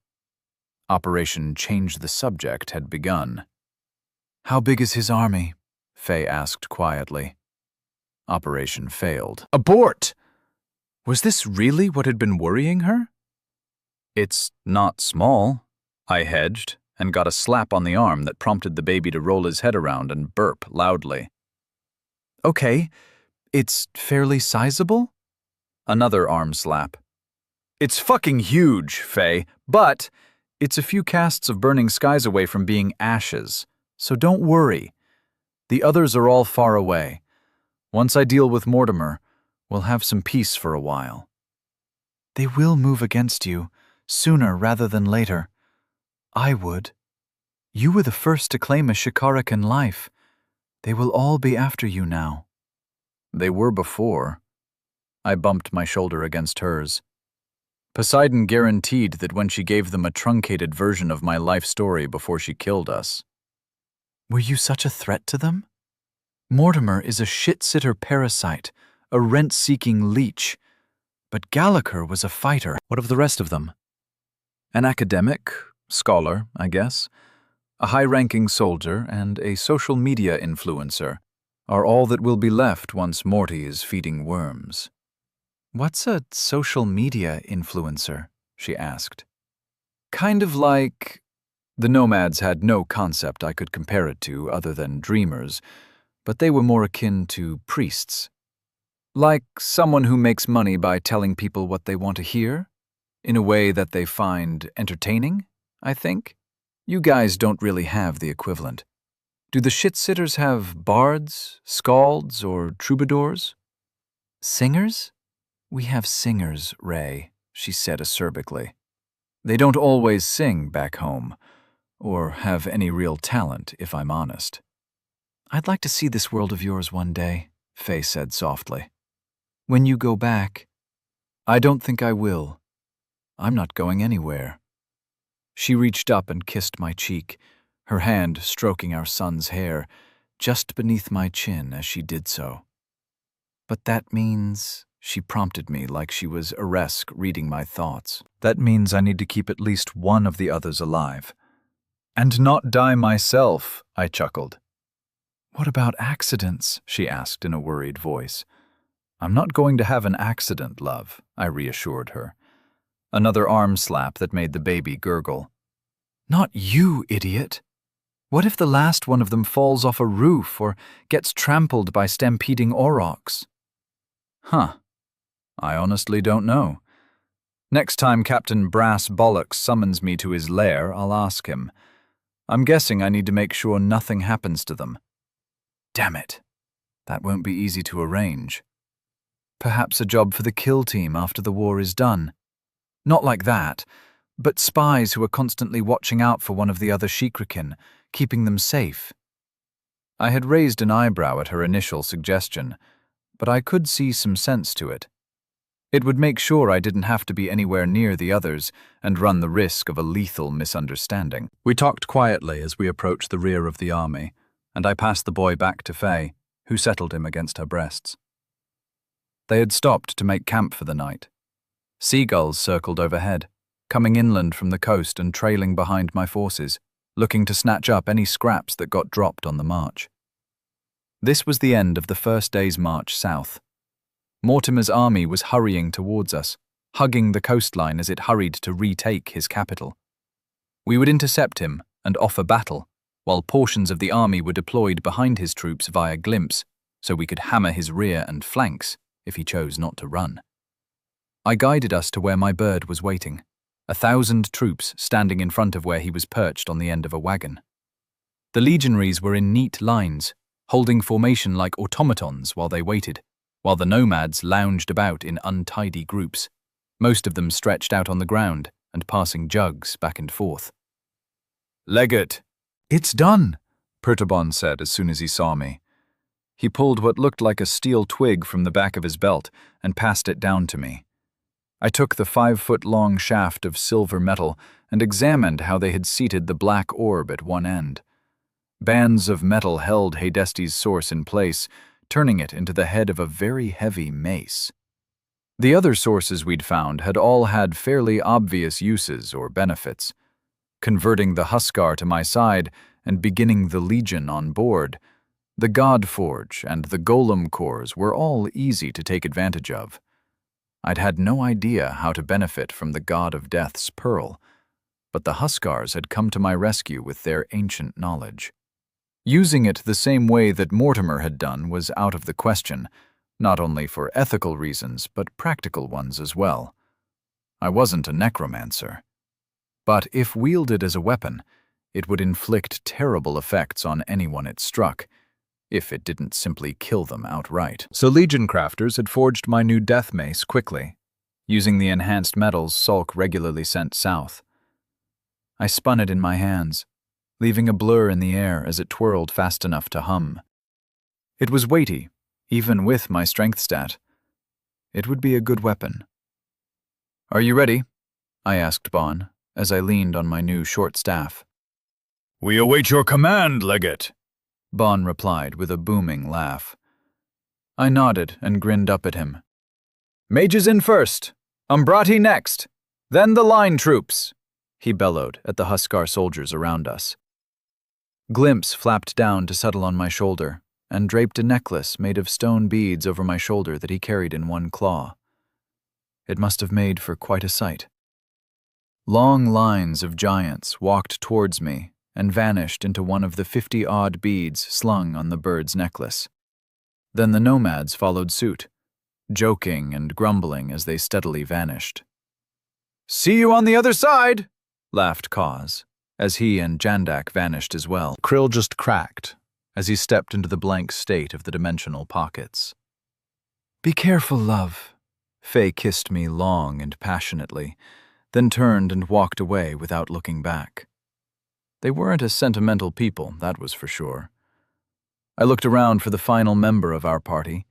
Operation Change the Subject had begun. How big is his army? Faye asked quietly. Operation failed. Abort! Was this really what had been worrying her? It's not small, I hedged, and got a slap on the arm that prompted the baby to roll his head around and burp loudly. Okay, it's fairly sizable? Another arm slap. It's fucking huge, Faye, but it's a few casts of burning skies away from being ashes, so don't worry. The others are all far away. Once I deal with Mortimer, we'll have some peace for a while. They will move against you, sooner rather than later. I would. You were the first to claim a Shikarakan life. They will all be after you now. They were before. I bumped my shoulder against hers. Poseidon guaranteed that when she gave them a truncated version of my life story before she killed us. Were you such a threat to them? Mortimer is a shit-sitter parasite, a rent-seeking leech. But Gallagher was a fighter. What of the rest of them? An academic, scholar, I guess, a high-ranking soldier, and a social media influencer are all that will be left once Morty is feeding worms. What's a social media influencer? She asked. Kind of like... The nomads had no concept I could compare it to other than dreamers, but they were more akin to priests. Like someone who makes money by telling people what they want to hear, in a way that they find entertaining, I think. You guys don't really have the equivalent. Do the shit-sitters have bards, skalds, or troubadours? Singers? We have singers, Ray, she said acerbically. They don't always sing back home, or have any real talent, if I'm honest. I'd like to see this world of yours one day, Faye said softly. When you go back, I don't think I will. I'm not going anywhere. She reached up and kissed my cheek, her hand stroking our son's hair just beneath my chin as she did so. "But that means," she prompted me like she was Eresk reading my thoughts. "That means I need to keep at least one of the others alive. And not die myself," I chuckled. "What about accidents?" she asked in a worried voice. "I'm not going to have an accident, love," I reassured her. Another arm slap that made the baby gurgle. "Not you, idiot! What if the last one of them falls off a roof or gets trampled by stampeding aurochs?" Huh. I honestly don't know. Next time Captain Brass Bollocks summons me to his lair, I'll ask him. I'm guessing I need to make sure nothing happens to them. Damn it. That won't be easy to arrange. Perhaps a job for the kill team after the war is done. Not like that, but spies who are constantly watching out for one of the other Shikrikin, keeping them safe. I had raised an eyebrow at her initial suggestion, but I could see some sense to it. It would make sure I didn't have to be anywhere near the others and run the risk of a lethal misunderstanding. We talked quietly as we approached the rear of the army, and I passed the boy back to Faye, who settled him against her breasts. They had stopped to make camp for the night. Seagulls circled overhead, coming inland from the coast and trailing behind my forces, looking to snatch up any scraps that got dropped on the march. This was the end of the first day's march south. Mortimer's army was hurrying towards us, hugging the coastline as it hurried to retake his capital. We would intercept him and offer battle, while portions of the army were deployed behind his troops via glimpse, so we could hammer his rear and flanks if he chose not to run. I guided us to where my bird was waiting, 1,000 troops standing in front of where he was perched on the end of a wagon. The legionaries were in neat lines, holding formation like automatons while they waited, while the nomads lounged about in untidy groups, most of them stretched out on the ground and passing jugs back and forth. "Legate!" "It's done," Pertobon said as soon as he saw me. He pulled what looked like a steel twig from the back of his belt and passed it down to me. I took the 5-foot-long shaft of silver metal and examined how they had seated the black orb at one end. Bands of metal held Hadesti's source in place, turning it into the head of a very heavy mace. The other sources we'd found had all had fairly obvious uses or benefits. Converting the Huskar to my side and beginning the Legion on board, the God Forge and the Golem cores were all easy to take advantage of. I'd had no idea how to benefit from the God of Death's pearl, but the Huskars had come to my rescue with their ancient knowledge. Using it the same way that Mortimer had done was out of the question, not only for ethical reasons, but practical ones as well. I wasn't a necromancer. But if wielded as a weapon, it would inflict terrible effects on anyone it struck, if it didn't simply kill them outright. So Legion crafters had forged my new death mace quickly, using the enhanced metals Salk regularly sent south. I spun it in my hands, leaving a blur in the air as it twirled fast enough to hum. It was weighty, even with my strength stat. It would be a good weapon. "Are you ready?" I asked Bon, as I leaned on my new short staff. "We await your command, Legate," Bon replied with a booming laugh. I nodded and grinned up at him. "Mages in first, Umbrati next, then the line troops," he bellowed at the Huskar soldiers around us. Glimpse flapped down to settle on my shoulder and draped a necklace made of stone beads over my shoulder that he carried in one claw. It must have made for quite a sight. Long lines of giants walked towards me and vanished into one of the 50-odd beads slung on the bird's necklace. Then the nomads followed suit, joking and grumbling as they steadily vanished. "See you on the other side," laughed Kaz, as he and Jandak vanished as well. Krill just cracked as he stepped into the blank state of the dimensional pockets. "Be careful, love." Faye kissed me long and passionately, then turned and walked away without looking back. They weren't a sentimental people, that was for sure. I looked around for the final member of our party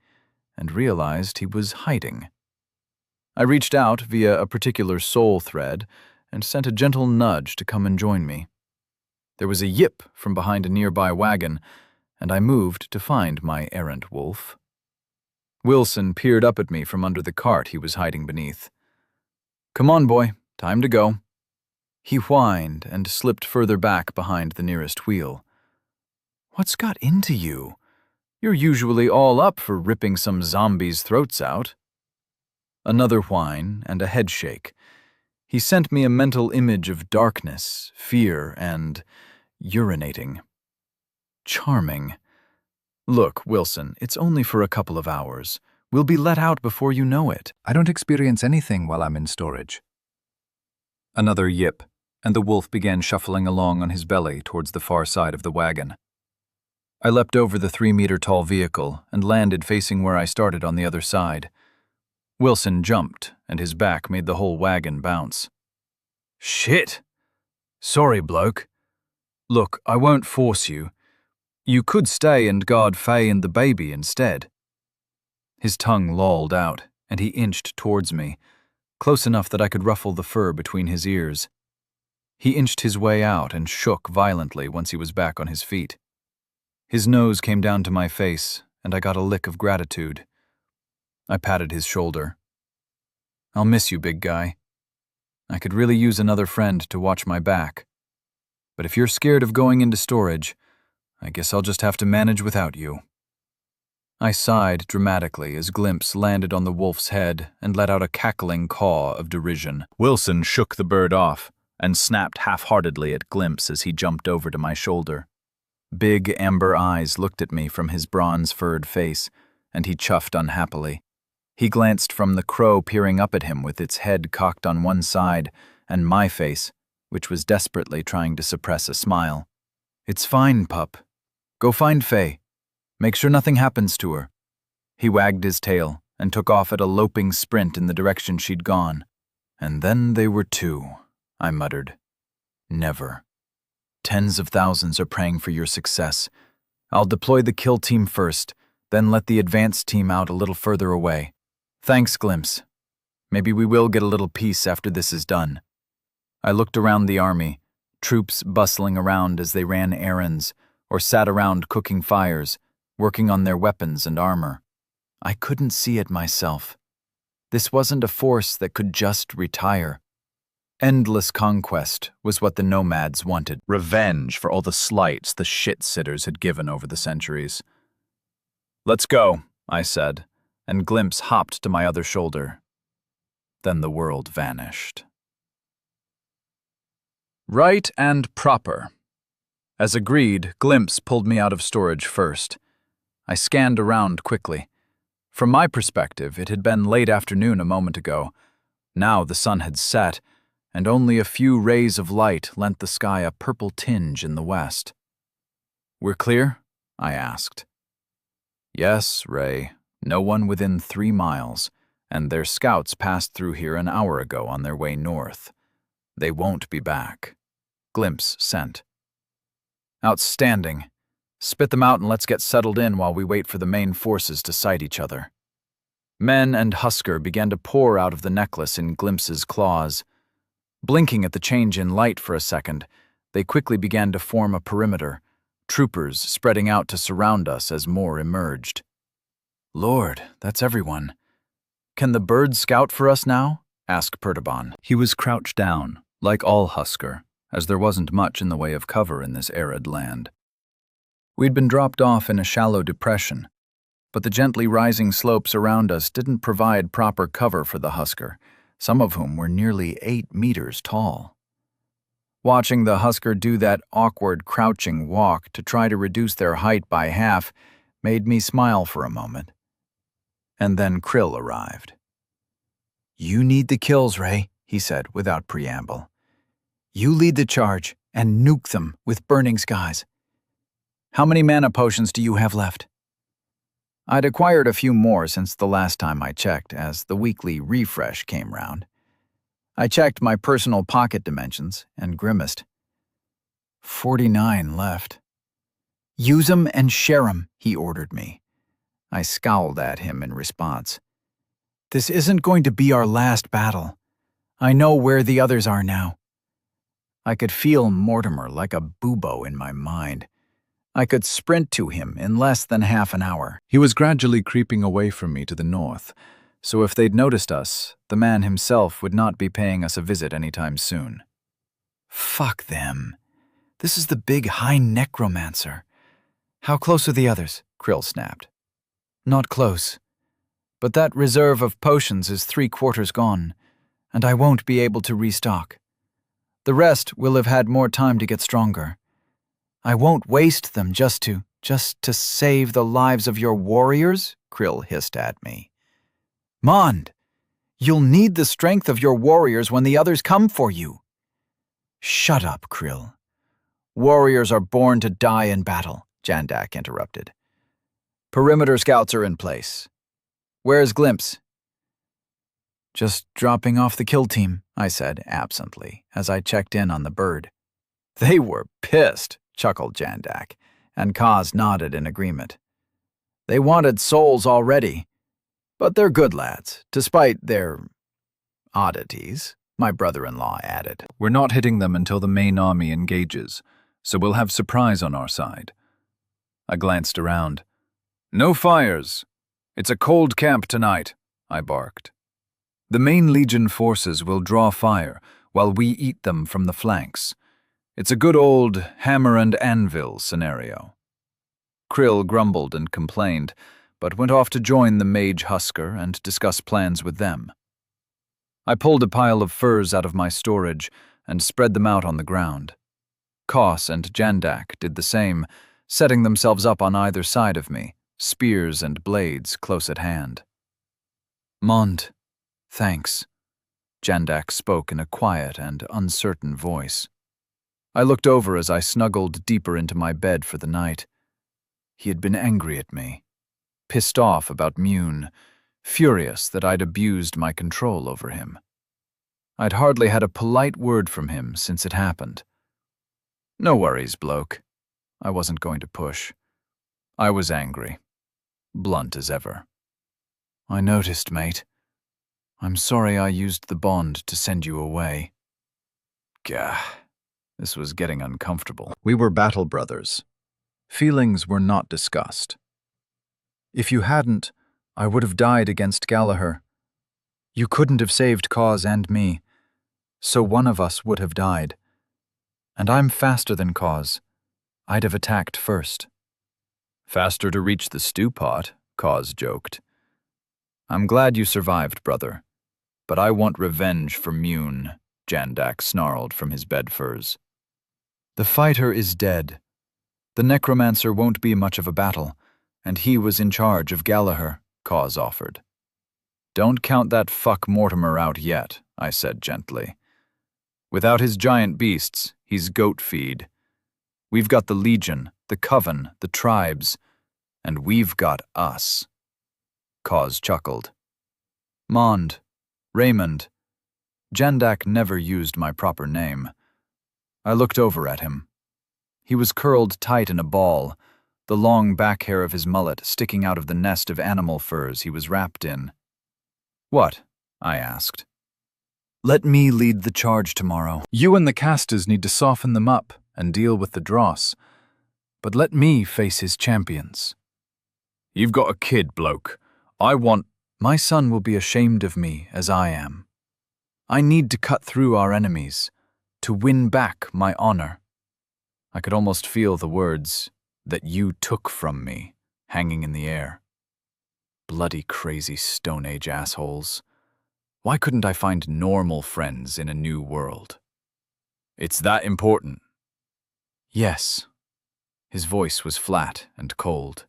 and realized he was hiding. I reached out via a particular soul thread and sent a gentle nudge to come and join me. There was a yip from behind a nearby wagon, and I moved to find my errant wolf. Wilson peered up at me from under the cart he was hiding beneath. "Come on, boy, time to go." He whined and slipped further back behind the nearest wheel. "What's got into you? You're usually all up for ripping some zombies' throats out." Another whine and a headshake. He sent me a mental image of darkness, fear, and urinating. Charming. "Look, Wilson, it's only for a couple of hours. We'll be let out before you know it." I don't experience anything while I'm in storage. Another yip, and the wolf began shuffling along on his belly towards the far side of the wagon. I leapt over the 3-meter-tall vehicle and landed facing where I started on the other side. Wilson jumped, and his back made the whole wagon bounce. "Shit! Sorry, bloke. Look, I won't force you. You could stay and guard Faye and the baby instead." His tongue lolled out, and he inched towards me, close enough that I could ruffle the fur between his ears. He inched his way out and shook violently once he was back on his feet. His nose came down to my face, and I got a lick of gratitude. I patted his shoulder. "I'll miss you, big guy. I could really use another friend to watch my back. But if you're scared of going into storage, I guess I'll just have to manage without you." I sighed dramatically as Glimpse landed on the wolf's head and let out a cackling caw of derision. Wilson shook the bird off and snapped half-heartedly at Glimpse as he jumped over to my shoulder. Big amber eyes looked at me from his bronze-furred face, and he chuffed unhappily. He glanced from the crow peering up at him with its head cocked on one side, and my face, which was desperately trying to suppress a smile. "It's fine, pup. Go find Faye. Make sure nothing happens to her." He wagged his tail and took off at a loping sprint in the direction she'd gone. "And then they were two," I muttered. "Never. Tens of thousands are praying for your success. I'll deploy the kill team first, then let the advance team out a little further away. Thanks, Glimpse. Maybe we will get a little peace after this is done." I looked around the army, troops bustling around as they ran errands or sat around cooking fires, working on their weapons and armor. I couldn't see it myself. This wasn't a force that could just retire. Endless conquest was what the nomads wanted. Revenge for all the slights the shit-sitters had given over the centuries. "Let's go," I said, and Glimpse hopped to my other shoulder. Then the world vanished. Right and proper. As agreed, Glimpse pulled me out of storage first. I scanned around quickly. From my perspective, it had been late afternoon a moment ago. Now the sun had set, and only a few rays of light lent the sky a purple tinge in the west. "We're clear?" I asked. "Yes, Ray. No one within 3 miles, and their scouts passed through here an hour ago on their way north. They won't be back." Glimpse sent. "Outstanding. Spit them out and let's get settled in while we wait for the main forces to sight each other." Men and Husker began to pour out of the necklace in Glimpse's claws. Blinking at the change in light for a second, they quickly began to form a perimeter, troopers spreading out to surround us as more emerged. "Lord, that's everyone. Can the bird scout for us now?" asked Pertabon. He was crouched down, like all Husker, as there wasn't much in the way of cover in this arid land. We'd been dropped off in a shallow depression, but the gently rising slopes around us didn't provide proper cover for the Husker, some of whom were nearly 8 meters tall. Watching the Husker do that awkward crouching walk to try to reduce their height by half made me smile for a moment. And then Krill arrived. "You need the kills, Ray," he said without preamble. "You lead the charge and nuke them with burning skies. How many mana potions do you have left?" I'd acquired a few more since the last time I checked, as the weekly refresh came round. I checked my personal pocket dimensions and grimaced. 49 left. "Use 'em and share 'em," he ordered me. I scowled at him in response. "This isn't going to be our last battle. I know where the others are now." I could feel Mortimer like a bubo in my mind. I could sprint to him in less than half an hour. He was gradually creeping away from me to the north, so if they'd noticed us, the man himself would not be paying us a visit anytime soon. Fuck them. This is the big high necromancer. How close are the others? Krill snapped. Not close. But that reserve of potions is 3/4 gone, and I won't be able to restock. The rest will have had more time to get stronger. I won't waste them just to save the lives of your warriors, Krill hissed at me. Mond, you'll need the strength of your warriors when the others come for you. Shut up, Krill. Warriors are born to die in battle, Jandak interrupted. Perimeter scouts are in place. Where's Glimpse? Just dropping off the kill team, I said absently, as I checked in on the bird. They were pissed, chuckled Jandak, and Kaz nodded in agreement. They wanted souls already, but they're good lads, despite their oddities, my brother-in-law added. We're not hitting them until the main army engages, so we'll have surprise on our side. I glanced around. No fires. It's a cold camp tonight, I barked. The main Legion forces will draw fire while we eat them from the flanks. It's a good old hammer and anvil scenario. Krill grumbled and complained, but went off to join the mage husker and discuss plans with them. I pulled a pile of furs out of my storage and spread them out on the ground. Kos and Jandak did the same, setting themselves up on either side of me, spears and blades close at hand. Mond, thanks, Jandak spoke in a quiet and uncertain voice. I looked over as I snuggled deeper into my bed for the night. He had been angry at me, pissed off about Mune, furious that I'd abused my control over him. I'd hardly had a polite word from him since it happened. No worries, bloke. I wasn't going to push. I was angry, blunt as ever. I noticed, mate. I'm sorry I used the bond to send you away. Gah, this was getting uncomfortable. We were battle brothers. Feelings were not discussed. If you hadn't, I would have died against Gallagher. You couldn't have saved Kaz and me, so one of us would have died. And I'm faster than Kaz. I'd have attacked first. Faster to reach the stew pot, Kaz joked. I'm glad you survived, brother. But I want revenge for Mune, Jandak snarled from his bed furs. The fighter is dead. The necromancer won't be much of a battle, and he was in charge of Gallagher, Kaz offered. Don't count that fuck Mortimer out yet, I said gently. Without his giant beasts, he's goat feed. We've got the Legion, the Coven, the tribes, and we've got us. Kaz chuckled. Mond, Raymond. Jandak never used my proper name. I looked over at him. He was curled tight in a ball, the long back hair of his mullet sticking out of the nest of animal furs he was wrapped in. What? I asked. Let me lead the charge tomorrow. You and the casters need to soften them up and deal with the dross, but let me face his champions. You've got a kid, bloke. My son will be ashamed of me as I am. I need to cut through our enemies, to win back my honor. I could almost feel the words, that you took from me, hanging in the air. Bloody crazy Stone Age assholes. Why couldn't I find normal friends in a new world? It's that important. Yes. His voice was flat and cold.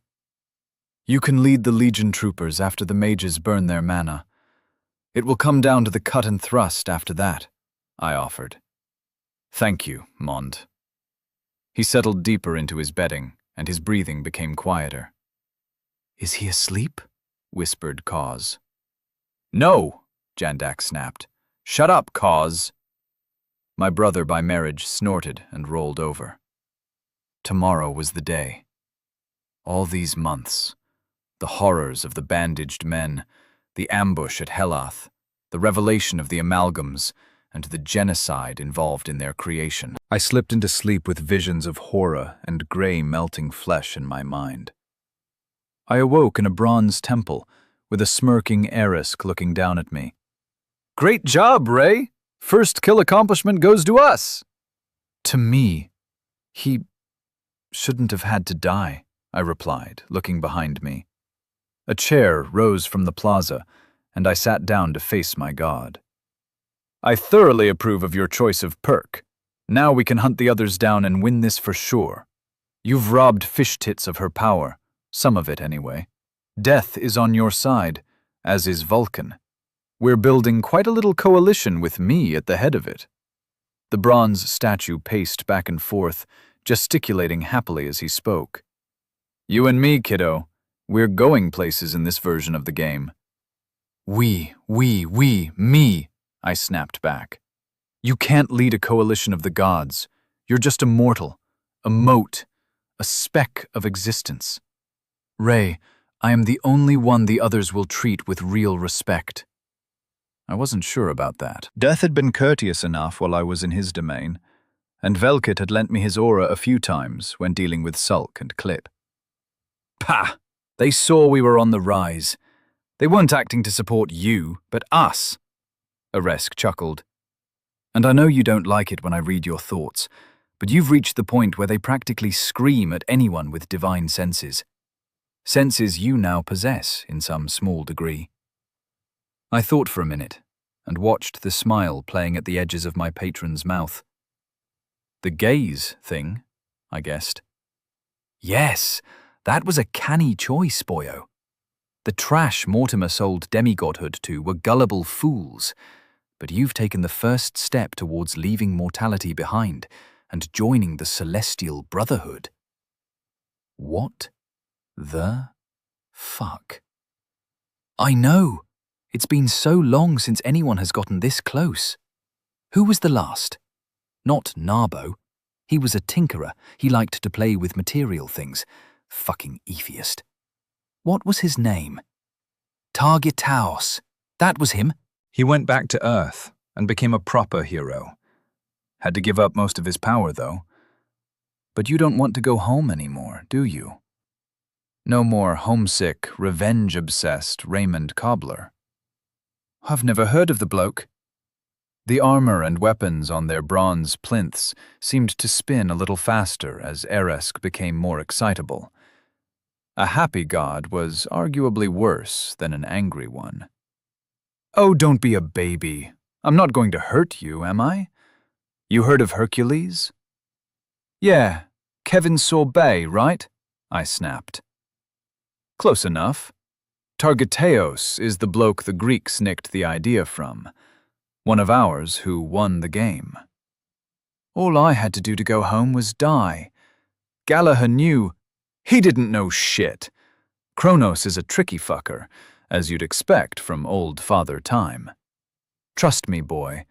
You can lead the Legion troopers after the mages burn their mana. It will come down to the cut and thrust after that, I offered. Thank you, Mond. He settled deeper into his bedding, and his breathing became quieter. Is he asleep? Whispered Kaz. No, Jandak snapped. Shut up, Kaz. My brother by marriage snorted and rolled over. Tomorrow was the day. All these months, the horrors of the bandaged men, the ambush at Helath, the revelation of the amalgams, and the genocide involved in their creation. I slipped into sleep with visions of horror and grey melting flesh in my mind. I awoke in a bronze temple, with a smirking Erisk looking down at me. Great job, Ray! First kill accomplishment goes to us! To me. He shouldn't have had to die, I replied, looking behind me. A chair rose from the plaza, and I sat down to face my god. I thoroughly approve of your choice of perk. Now we can hunt the others down and win this for sure. You've robbed Fish Tits of her power, some of it anyway. Death is on your side, as is Vulcan. We're building quite a little coalition with me at the head of it. The bronze statue paced back and forth, gesticulating happily as he spoke. You and me, kiddo, we're going places in this version of the game. We, me, I snapped back. You can't lead a coalition of the gods. You're just a mortal, a mote, a speck of existence. Ray, I am the only one the others will treat with real respect. I wasn't sure about that. Death had been courteous enough while I was in his domain, and Velkit had lent me his aura a few times when dealing with Sulk and Clip. Pah! They saw we were on the rise. They weren't acting to support you, but us. Aresk chuckled. And I know you don't like it when I read your thoughts, but you've reached the point where they practically scream at anyone with divine senses. Senses you now possess in some small degree. I thought for a minute, and watched the smile playing at the edges of my patron's mouth. The gaze thing, I guessed. Yes, that was a canny choice, boyo. The trash Mortimer sold demigodhood to were gullible fools, but you've taken the first step towards leaving mortality behind and joining the Celestial Brotherhood. What the fuck? I know. It's been so long since anyone has gotten this close. Who was the last? Not Narbo. He was a tinkerer. He liked to play with material things. Fucking atheist. What was his name? Targetaos. That was him. He went back to Earth and became a proper hero. Had to give up most of his power, though. But you don't want to go home anymore, do you? No more homesick, revenge-obsessed Raymond Cobbler. I've never heard of the bloke. The armor and weapons on their bronze plinths seemed to spin a little faster as Eresk became more excitable. A happy god was arguably worse than an angry one. Oh, don't be a baby. I'm not going to hurt you, am I? You heard of Hercules? Yeah, Kevin Sorbet, right? I snapped. Close enough. Targeteos is the bloke the Greeks nicked the idea from. One of ours who won the game. All I had to do to go home was die. Gallagher knew. He didn't know shit. Kronos is a tricky fucker, as you'd expect from old Father Time. Trust me, boy.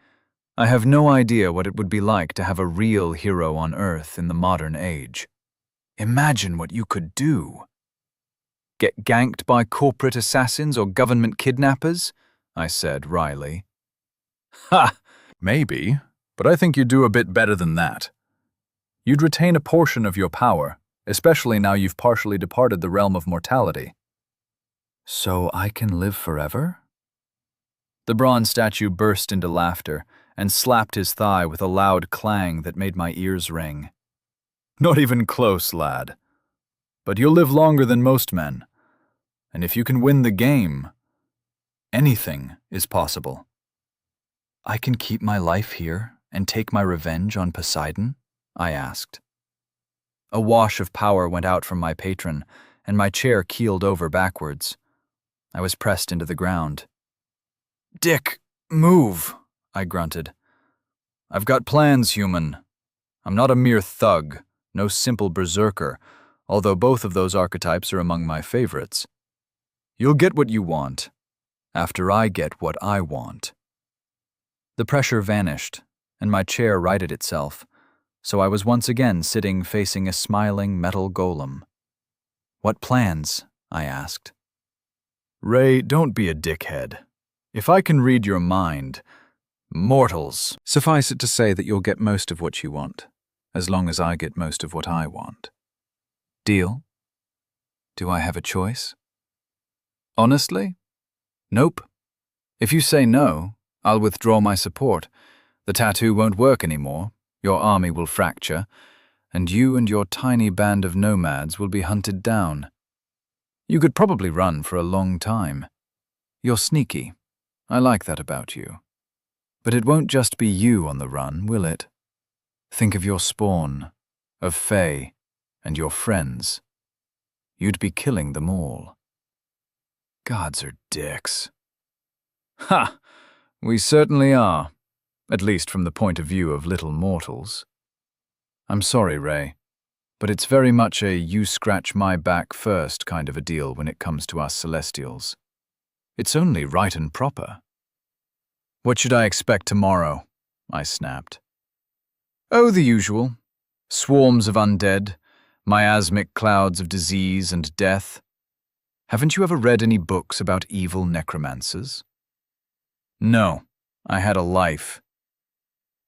I have no idea what it would be like to have a real hero on Earth in the modern age. Imagine what you could do. Get ganked by corporate assassins or government kidnappers? I said wryly. Ha! Maybe, but I think you'd do a bit better than that. You'd retain a portion of your power, especially now you've partially departed the realm of mortality. So I can live forever? The bronze statue burst into laughter and slapped his thigh with a loud clang that made my ears ring. Not even close, lad. But you'll live longer than most men. And if you can win the game, anything is possible. I can keep my life here and take my revenge on Poseidon? I asked. A wash of power went out from my patron, and my chair keeled over backwards. I was pressed into the ground. Dick, move, I grunted. I've got plans, human. I'm not a mere thug, no simple berserker, although both of those archetypes are among my favorites. You'll get what you want, after I get what I want. The pressure vanished, and my chair righted itself, so I was once again sitting facing a smiling metal golem. What plans? I asked. Ray, don't be a dickhead. If I can read your mind, Mortals. Suffice it to say that you'll get most of what you want, as long as I get most of what I want. Deal? Do I have a choice? Honestly? Nope. If you say no, I'll withdraw my support. The tattoo won't work anymore, your army will fracture, and you and your tiny band of nomads will be hunted down. You could probably run for a long time. You're sneaky. I like that about you. But it won't just be you on the run, will it? Think of your spawn, of Fae, and your friends. You'd be killing them all. Gods are dicks. Ha! We certainly are, at least from the point of view of little mortals. I'm sorry, Ray, but it's very much a you-scratch-my-back first kind of a deal when it comes to us Celestials. It's only right and proper. What should I expect tomorrow? I snapped. Oh, the usual. Swarms of undead, miasmic clouds of disease and death. Haven't you ever read any books about evil necromancers? No, I had a life.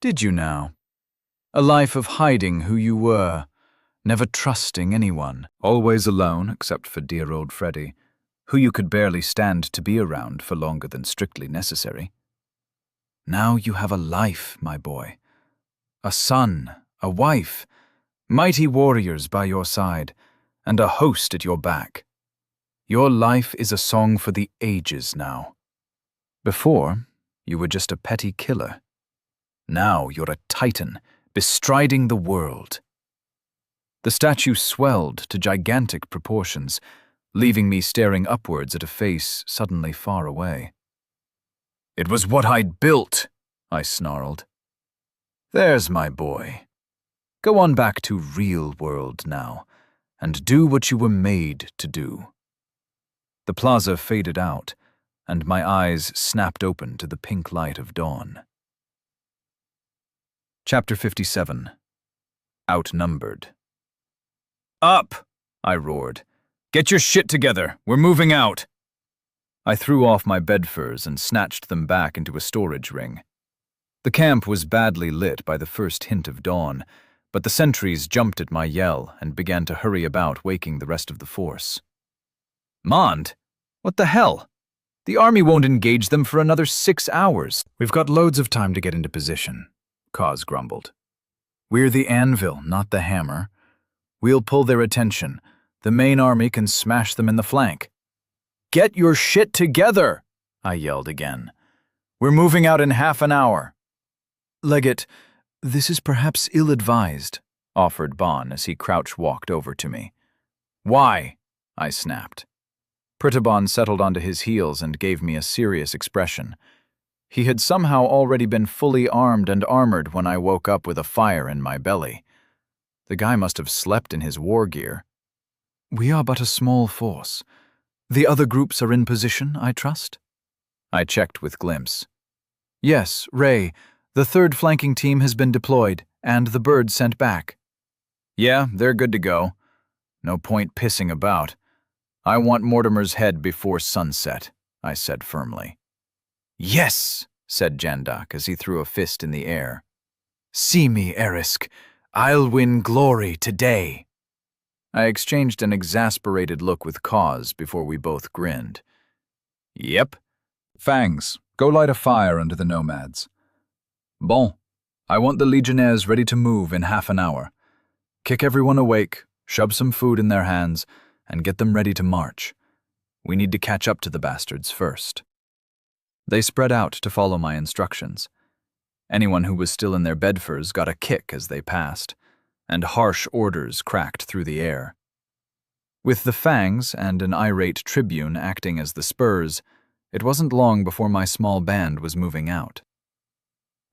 Did you now? A life of hiding who you were, never trusting anyone. Always alone, except for dear old Freddy, who you could barely stand to be around for longer than strictly necessary. Now you have a life, my boy. A son, a wife, mighty warriors by your side, and a host at your back. Your life is a song for the ages now. Before, you were just a petty killer. Now you're a titan, bestriding the world. The statue swelled to gigantic proportions, leaving me staring upwards at a face suddenly far away. It was what I'd built, I snarled. There's my boy. Go on back to real world now, and do what you were made to do. The plaza faded out, and my eyes snapped open to the pink light of dawn. Chapter 57. Outnumbered. Up! I roared. Get your shit together. We're moving out. I threw off my bedfurs and snatched them back into a storage ring. The camp was badly lit by the first hint of dawn, but the sentries jumped at my yell and began to hurry about, waking the rest of the force. Mond? What the hell? The army won't engage them for another 6 hours. We've got loads of time to get into position, Kaz grumbled. We're the anvil, not the hammer. We'll pull their attention. The main army can smash them in the flank. Get your shit together, I yelled again. We're moving out in half an hour. Legate, this is perhaps ill-advised, offered Bon as he crouch-walked over to me. Why? I snapped. Pritiban settled onto his heels and gave me a serious expression. He had somehow already been fully armed and armored when I woke up with a fire in my belly. The guy must have slept in his war gear. We are but a small force. The other groups are in position, I trust? I checked with Glimpse. Yes, Ray, the third flanking team has been deployed, and the birds sent back. Yeah, they're good to go. No point pissing about. I want Mortimer's head before sunset, I said firmly. Yes, said Jandak as he threw a fist in the air. See me, Erisk. I'll win glory today. I exchanged an exasperated look with Kaz before we both grinned. Yep. Fangs, go light a fire under the nomads. Bon, I want the legionnaires ready to move in half an hour. Kick everyone awake, shove some food in their hands, and get them ready to march. We need to catch up to the bastards first. They spread out to follow my instructions. Anyone who was still in their bedfurs got a kick as they passed, and harsh orders cracked through the air. With the Fangs and an irate tribune acting as the spurs, it wasn't long before my small band was moving out.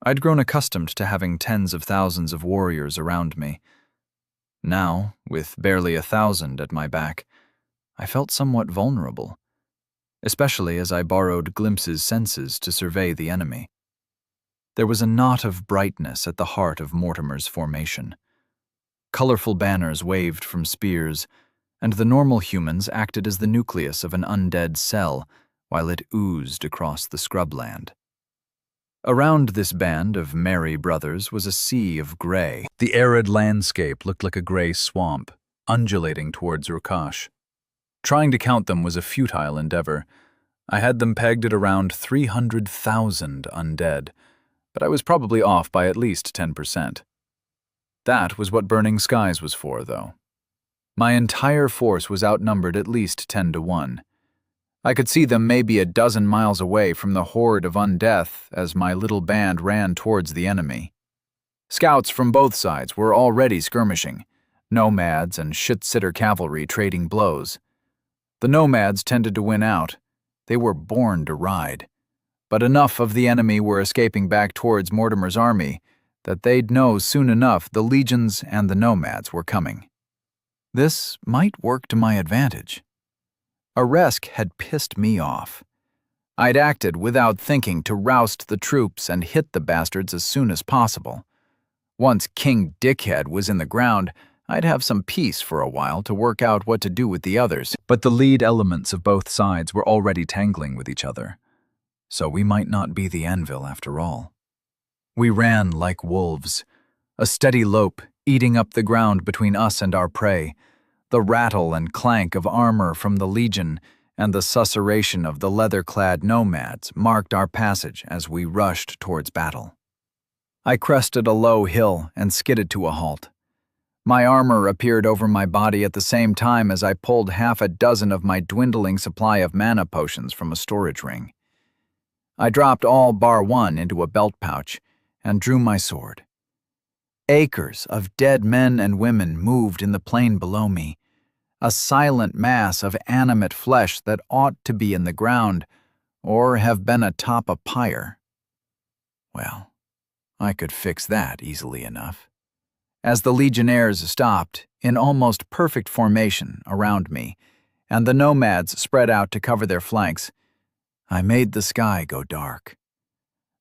I'd grown accustomed to having tens of thousands of warriors around me. Now, with barely 1,000 at my back, I felt somewhat vulnerable, especially as I borrowed Glimpse's senses to survey the enemy. There was a knot of brightness at the heart of Mortimer's formation. Colorful banners waved from spears, and the normal humans acted as the nucleus of an undead cell while it oozed across the scrubland. Around this band of merry brothers was a sea of gray. The arid landscape looked like a gray swamp, undulating towards Rukash. Trying to count them was a futile endeavor. I had them pegged at around 300,000 undead, but I was probably off by at least 10%. That was what Burning Skies was for, though. My entire force was outnumbered at least 10-1. I could see them maybe a dozen miles away from the horde of undeath as my little band ran towards the enemy. Scouts from both sides were already skirmishing, nomads and shit-sitter cavalry trading blows. The nomads tended to win out. They were born to ride. But enough of the enemy were escaping back towards Mortimer's army that they'd know soon enough the legions and the nomads were coming. This might work to my advantage. Aresk had pissed me off. I'd acted without thinking to roust the troops and hit the bastards as soon as possible. Once King Dickhead was in the ground, I'd have some peace for a while to work out what to do with the others. But the lead elements of both sides were already tangling with each other, so we might not be the anvil after all. We ran like wolves, a steady lope eating up the ground between us and our prey. The rattle and clank of armor from the Legion and the susurration of the leather-clad nomads marked our passage as we rushed towards battle. I crested a low hill and skidded to a halt. My armor appeared over my body at the same time as I pulled half a dozen of my dwindling supply of mana potions from a storage ring. I dropped all bar one into a belt pouch and drew my sword. Acres of dead men and women moved in the plain below me, a silent mass of animate flesh that ought to be in the ground or have been atop a pyre. Well, I could fix that easily enough. As the legionnaires stopped, in almost perfect formation around me, and the nomads spread out to cover their flanks, I made the sky go dark.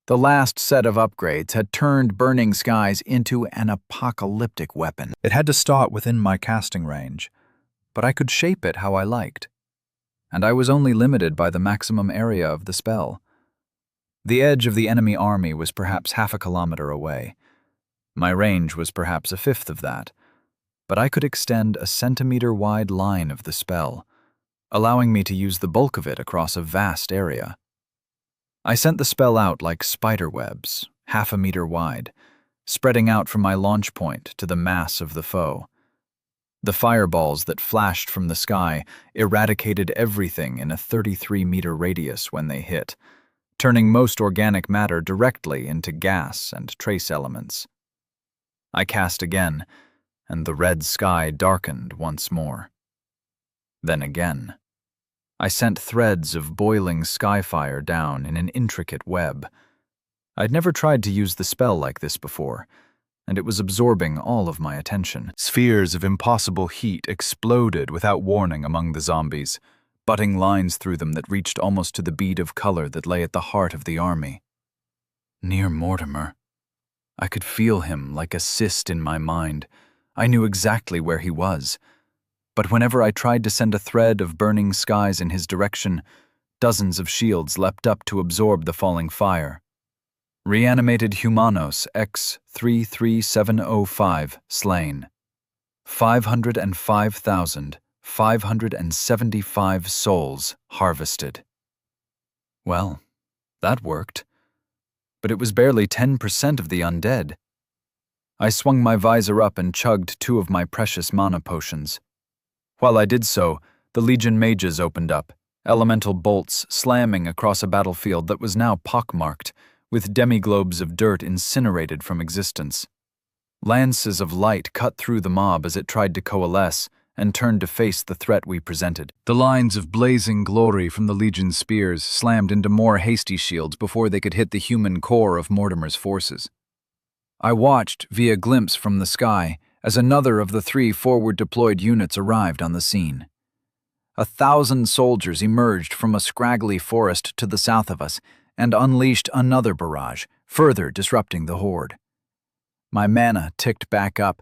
The last set of upgrades had turned Burning Skies into an apocalyptic weapon. It had to start within my casting range, but I could shape it how I liked. And I was only limited by the maximum area of the spell. The edge of the enemy army was perhaps half a kilometer away. My range was perhaps a fifth of that, but I could extend a centimeter-wide line of the spell, allowing me to use the bulk of it across a vast area. I sent the spell out like spider webs, half a meter wide, spreading out from my launch point to the mass of the foe. The fireballs that flashed from the sky eradicated everything in a 33-meter radius when they hit, turning most organic matter directly into gas and trace elements. I cast again, and the red sky darkened once more. Then again. I sent threads of boiling skyfire down in an intricate web. I'd never tried to use the spell like this before, and it was absorbing all of my attention. Spheres of impossible heat exploded without warning among the zombies, butting lines through them that reached almost to the bead of color that lay at the heart of the army. Near Mortimer. I could feel him like a cyst in my mind. I knew exactly where he was. But whenever I tried to send a thread of Burning Skies in his direction, dozens of shields leapt up to absorb the falling fire. Reanimated Humanos X33705 slain. 505,575 souls harvested. Well, that worked. But it was barely 10% of the undead. I swung my visor up and chugged 2 of my precious mana potions. While I did so, the Legion mages opened up, elemental bolts slamming across a battlefield that was now pockmarked, with demi-globes of dirt incinerated from existence. Lances of light cut through the mob as it tried to coalesce and turned to face the threat we presented. The lines of blazing glory from the Legion's spears slammed into more hasty shields before they could hit the human core of Mortimer's forces. I watched via glimpse from the sky as another of the 3 forward-deployed units arrived on the scene. 1,000 soldiers emerged from a scraggly forest to the south of us and unleashed another barrage, further disrupting the horde. My mana ticked back up,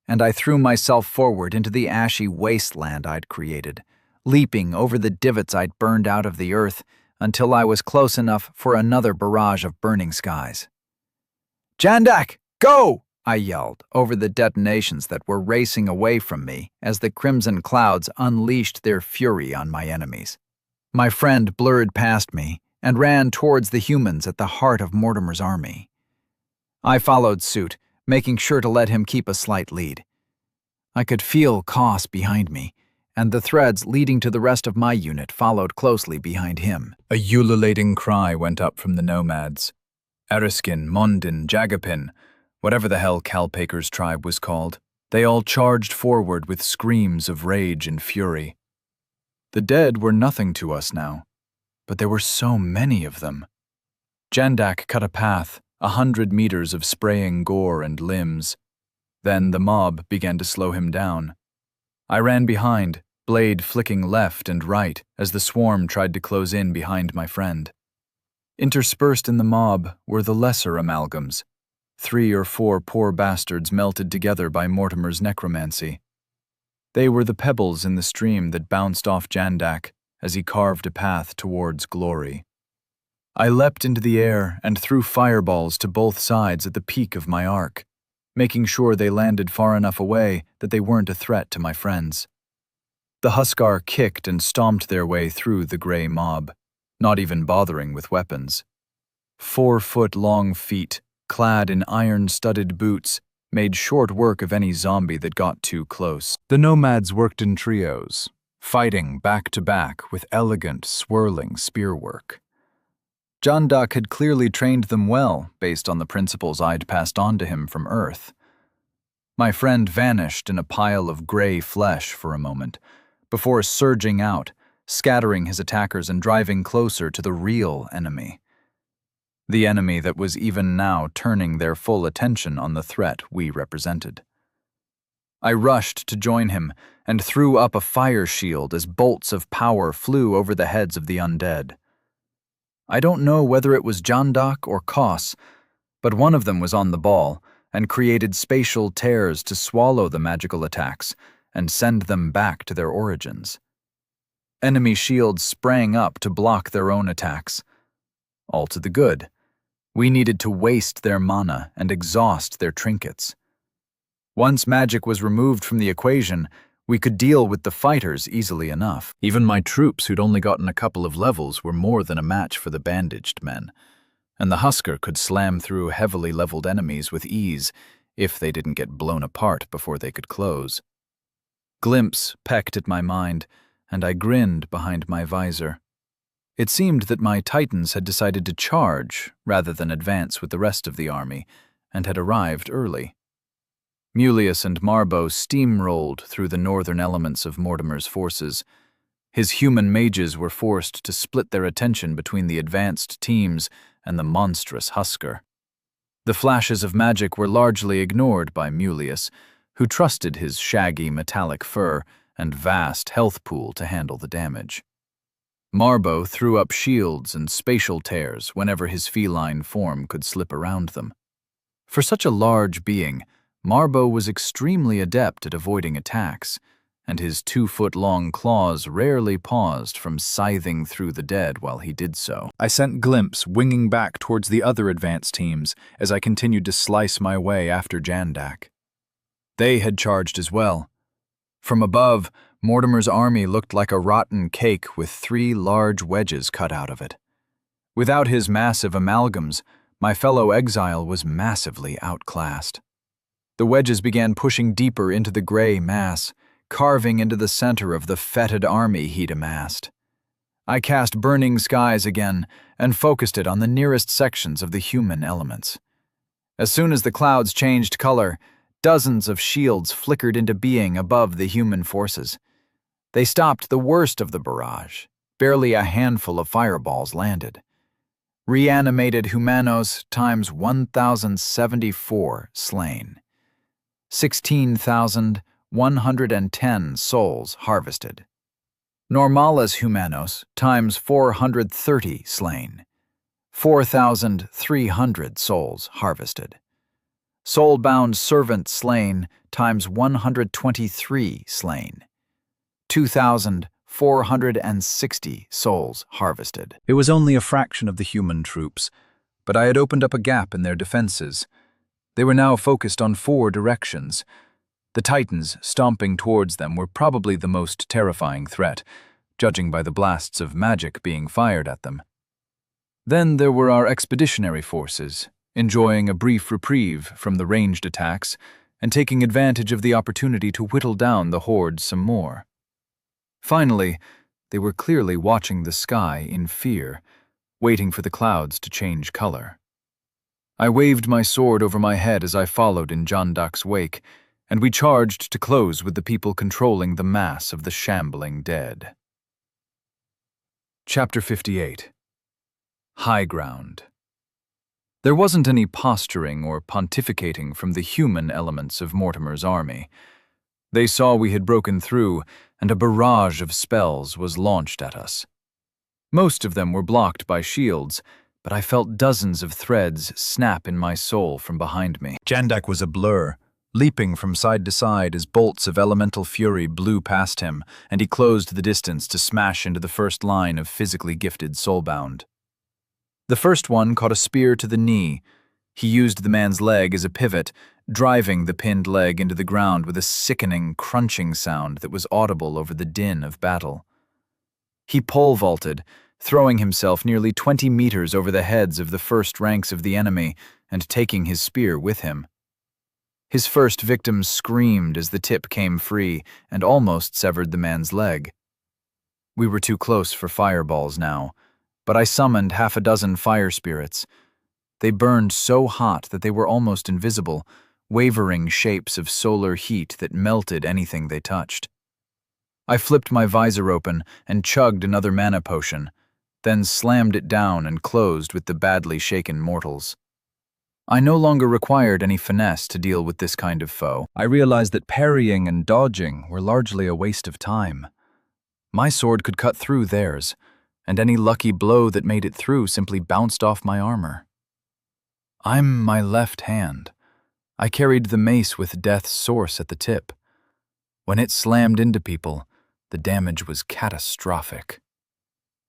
and I threw myself forward into the ashy wasteland I'd created, leaping over the divots I'd burned out of the earth until I was close enough for another barrage of burning skies. "Jandak, go!" I yelled over the detonations that were racing away from me as the crimson clouds unleashed their fury on my enemies. My friend blurred past me and ran towards the humans at the heart of Mortimer's army. I followed suit, making sure to let him keep a slight lead. I could feel Koss behind me, and the threads leading to the rest of my unit followed closely behind him. A ululating cry went up from the nomads. Eriskin, Mondin, Jagapin, whatever the hell Kalpaker's tribe was called, they all charged forward with screams of rage and fury. The dead were nothing to us now, but there were so many of them. Jandak cut a path, 100 meters of spraying gore and limbs. Then the mob began to slow him down. I ran behind, blade flicking left and right as the swarm tried to close in behind my friend. Interspersed in the mob were the lesser amalgams, 3 or 4 poor bastards melted together by Mortimer's necromancy. They were the pebbles in the stream that bounced off Jandak as he carved a path towards glory. I leapt into the air and threw fireballs to both sides at the peak of my arc, making sure they landed far enough away that they weren't a threat to my friends. The Huskar kicked and stomped their way through the gray mob, not even bothering with weapons. 4-foot-long feet, clad in iron-studded boots, made short work of any zombie that got too close. The nomads worked in trios, fighting back to back with elegant, swirling spearwork. Jandak had clearly trained them well based on the principles I'd passed on to him from Earth. My friend vanished in a pile of gray flesh for a moment, before surging out, scattering his attackers and driving closer to the real enemy. The enemy that was even now turning their full attention on the threat we represented. I rushed to join him and threw up a fire shield as bolts of power flew over the heads of the undead. I don't know whether it was Jandak or Koss, but one of them was on the ball and created spatial tears to swallow the magical attacks and send them back to their origins. Enemy shields sprang up to block their own attacks. All to the good. We needed to waste their mana and exhaust their trinkets. Once magic was removed from the equation, we could deal with the fighters easily enough. Even my troops, who'd only gotten a couple of levels, were more than a match for the bandaged men, and the Huskar could slam through heavily leveled enemies with ease if they didn't get blown apart before they could close. Glimpse pecked at my mind, and I grinned behind my visor. It seemed that my Titans had decided to charge rather than advance with the rest of the army, and had arrived early. Mulius and Marbo steamrolled through the northern elements of Mortimer's forces. His human mages were forced to split their attention between the advanced teams and the monstrous Huskar. The flashes of magic were largely ignored by Mulius, who trusted his shaggy metallic fur and vast health pool to handle the damage. Marbo threw up shields and spatial tears whenever his feline form could slip around them. For such a large being, Marbo was extremely adept at avoiding attacks, and his 2-foot-long claws rarely paused from scything through the dead while he did so. I sent Glimpse winging back towards the other advance teams as I continued to slice my way after Jandak. They had charged as well. From above, Mortimer's army looked like a rotten cake with 3 large wedges cut out of it. Without his massive amalgams, my fellow exile was massively outclassed. The wedges began pushing deeper into the gray mass, carving into the center of the fetid army he'd amassed. I cast Burning Skies again and focused it on the nearest sections of the human elements. As soon as the clouds changed color, dozens of shields flickered into being above the human forces. They stopped the worst of the barrage. Barely a handful of fireballs landed. Reanimated Humanos times 1,074 slain. 16,110 souls harvested. Normalis Humanos times 430 slain. 4,300 souls harvested. Soulbound Servant slain times 123 slain. 2,000 460 souls harvested. It was only a fraction of the human troops, but I had opened up a gap in their defenses. They were now focused on 4 directions. The Titans stomping towards them were probably the most terrifying threat, judging by the blasts of magic being fired at them. Then there were our expeditionary forces, enjoying a brief reprieve from the ranged attacks and taking advantage of the opportunity to whittle down the horde some more. Finally, they were clearly watching the sky in fear, waiting for the clouds to change color. I waved my sword over my head as I followed in Jandak's wake, and we charged to close with the people controlling the mass of the shambling dead. Chapter 58. High Ground. There wasn't any posturing or pontificating from the human elements of Mortimer's army. They saw we had broken through, and a barrage of spells was launched at us. Most of them were blocked by shields, but I felt dozens of threads snap in my soul from behind me. Jandak was a blur, leaping from side to side as bolts of elemental fury blew past him, and he closed the distance to smash into the first line of physically gifted soulbound. The first one caught a spear to the knee. He used the man's leg as a pivot, driving the pinned leg into the ground with a sickening, crunching sound that was audible over the din of battle. He pole vaulted, throwing himself nearly 20 meters over the heads of the first ranks of the enemy and taking his spear with him. His first victim screamed as the tip came free and almost severed the man's leg. We were too close for fireballs now, but I summoned 6 fire spirits. They burned so hot that they were almost invisible, wavering shapes of solar heat that melted anything they touched. I flipped my visor open and chugged another mana potion, then slammed it down and closed with the badly shaken mortals. I no longer required any finesse to deal with this kind of foe. I realized that parrying and dodging were largely a waste of time. My sword could cut through theirs, and any lucky blow that made it through simply bounced off my armor. I'm my left hand. I carried the mace with death's source at the tip. When it slammed into people, the damage was catastrophic.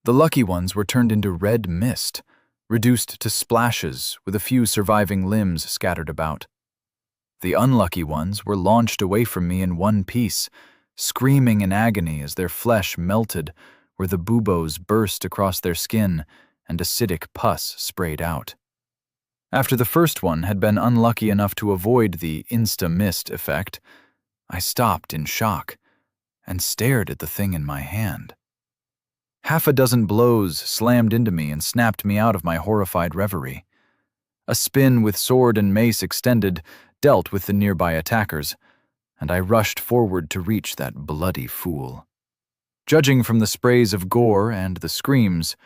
The lucky ones were turned into red mist, reduced to splashes with a few surviving limbs scattered about. The unlucky ones were launched away from me in one piece, screaming in agony as their flesh melted where the buboes burst across their skin and acidic pus sprayed out. After the first one had been unlucky enough to avoid the insta-mist effect, I stopped in shock and stared at the thing in my hand. 6 blows slammed into me and snapped me out of my horrified reverie. A spin with sword and mace extended dealt with the nearby attackers, and I rushed forward to reach that bloody fool. Judging from the sprays of gore and the screams,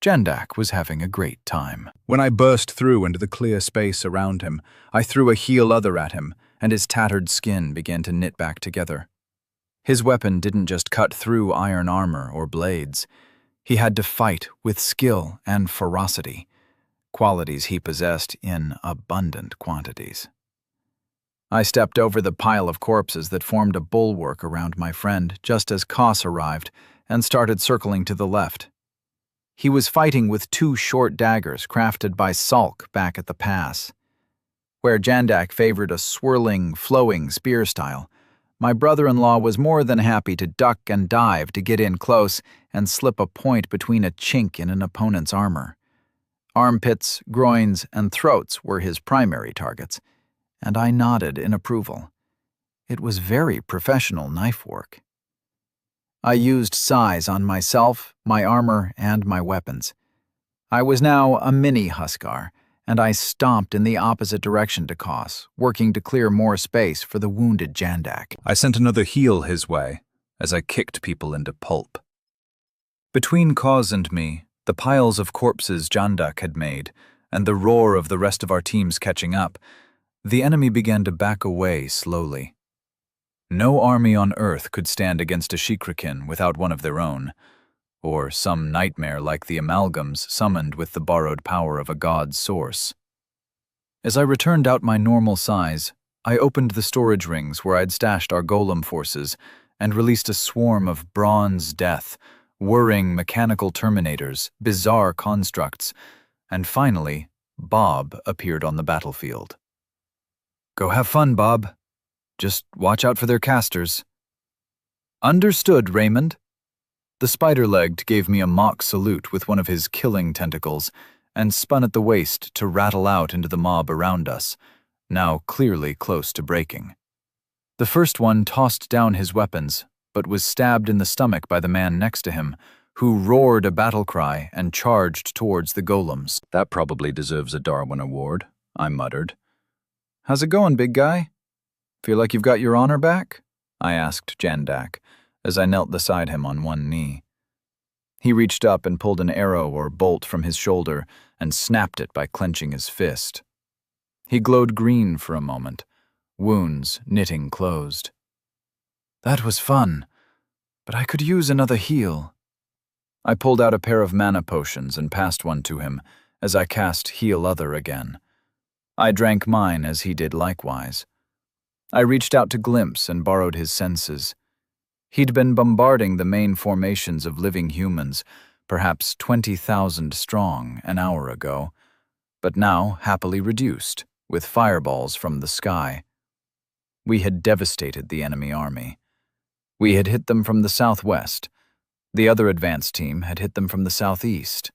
Jandak was having a great time. When I burst through into the clear space around him, I threw a heal other at him, and his tattered skin began to knit back together. His weapon didn't just cut through iron armor or blades. He had to fight with skill and ferocity, qualities he possessed in abundant quantities. I stepped over the pile of corpses that formed a bulwark around my friend just as Koss arrived and started circling to the left. He was fighting with 2 short daggers crafted by Salk back at the pass. Where Jandak favored a swirling, flowing spear style, my brother-in-law was more than happy to duck and dive to get in close and slip a point between a chink in an opponent's armor. Armpits, groins, and throats were his primary targets, and I nodded in approval. It was very professional knife work. I used size on myself, my armor, and my weapons. I was now a mini Huskar, and I stomped in the opposite direction to Koss, working to clear more space for the wounded Jandak. I sent another heal his way as I kicked people into pulp. Between Koss and me, the piles of corpses Jandak had made, and the roar of the rest of our teams catching up, the enemy began to back away slowly. No army on Earth could stand against a Shikrikin without one of their own, or some nightmare like the amalgams summoned with the borrowed power of a god's source. As I returned out my normal size, I opened the storage rings where I'd stashed our golem forces and released a swarm of bronze death, whirring mechanical terminators, bizarre constructs, and finally, Bob appeared on the battlefield. Go have fun, Bob. Just watch out for their casters. Understood, Raymond. The spider-legged gave me a mock salute with one of his killing tentacles and spun at the waist to rattle out into the mob around us, now clearly close to breaking. The first one tossed down his weapons, but was stabbed in the stomach by the man next to him, who roared a battle cry and charged towards the golems. That probably deserves a Darwin Award, I muttered. How's it going, big guy? Feel like you've got your honor back? I asked Jandak, as I knelt beside him on one knee. He reached up and pulled an arrow or bolt from his shoulder and snapped it by clenching his fist. He glowed green for a moment, wounds knitting closed. That was fun, but I could use another heal. I pulled out a pair of mana potions and passed one to him as I cast Heal Other again. I drank mine as he did likewise. I reached out to Glimpse and borrowed his senses. He'd been bombarding the main formations of living humans, perhaps 20,000 strong, an hour ago, but now happily reduced, with fireballs from the sky. We had devastated the enemy army. We had hit them from the southwest. The other advance team had hit them from the southeast.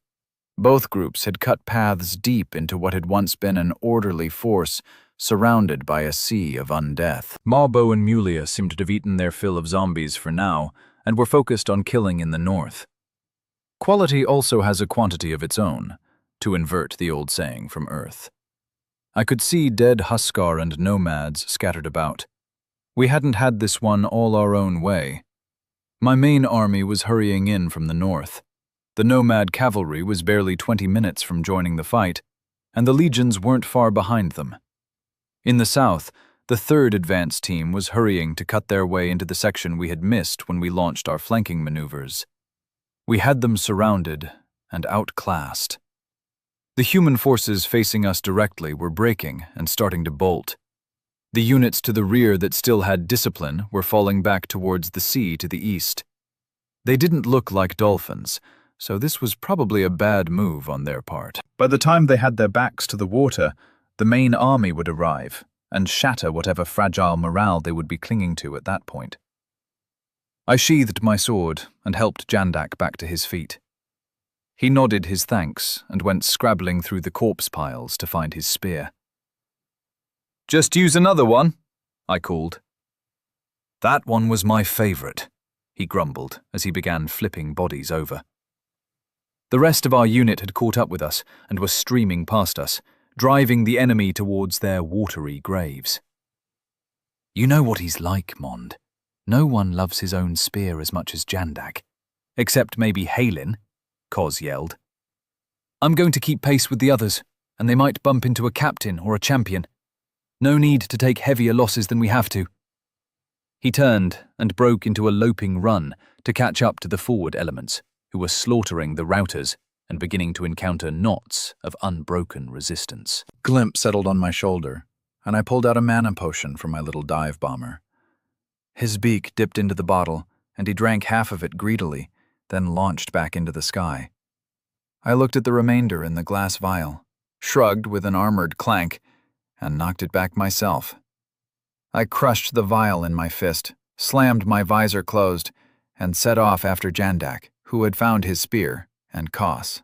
Both groups had cut paths deep into what had once been an orderly force, surrounded by a sea of undeath. Marbo and Mulia seemed to have eaten their fill of zombies for now, and were focused on killing in the north. Quality also has a quantity of its own, to invert the old saying from Earth. I could see dead Huskar and nomads scattered about. We hadn't had this one all our own way. My main army was hurrying in from the north. The nomad cavalry was barely 20 minutes from joining the fight, and the legions weren't far behind them. In the south, the third advance team was hurrying to cut their way into the section we had missed when we launched our flanking maneuvers. We had them surrounded and outclassed. The human forces facing us directly were breaking and starting to bolt. The units to the rear that still had discipline were falling back towards the sea to the east. They didn't look like dolphins, so this was probably a bad move on their part. By the time they had their backs to the water, the main army would arrive and shatter whatever fragile morale they would be clinging to at that point. I sheathed my sword and helped Jandak back to his feet. He nodded his thanks and went scrabbling through the corpse piles to find his spear. "Just use another one," I called. "That one was my favorite," he grumbled as he began flipping bodies over. The rest of our unit had caught up with us and was streaming past us, driving the enemy towards their watery graves. "You know what he's like, Mond. No one loves his own spear as much as Jandak. Except maybe Halin," Koz yelled. "I'm going to keep pace with the others, and they might bump into a captain or a champion. No need to take heavier losses than we have to." He turned and broke into a loping run to catch up to the forward elements, who were slaughtering the routers and beginning to encounter knots of unbroken resistance. Glimp settled on my shoulder, and I pulled out a mana potion from my little dive bomber. His beak dipped into the bottle, and he drank half of it greedily, then launched back into the sky. I looked at the remainder in the glass vial, shrugged with an armored clank, and knocked it back myself. I crushed the vial in my fist, slammed my visor closed, and set off after Jandak, who had found his spear, and Koss.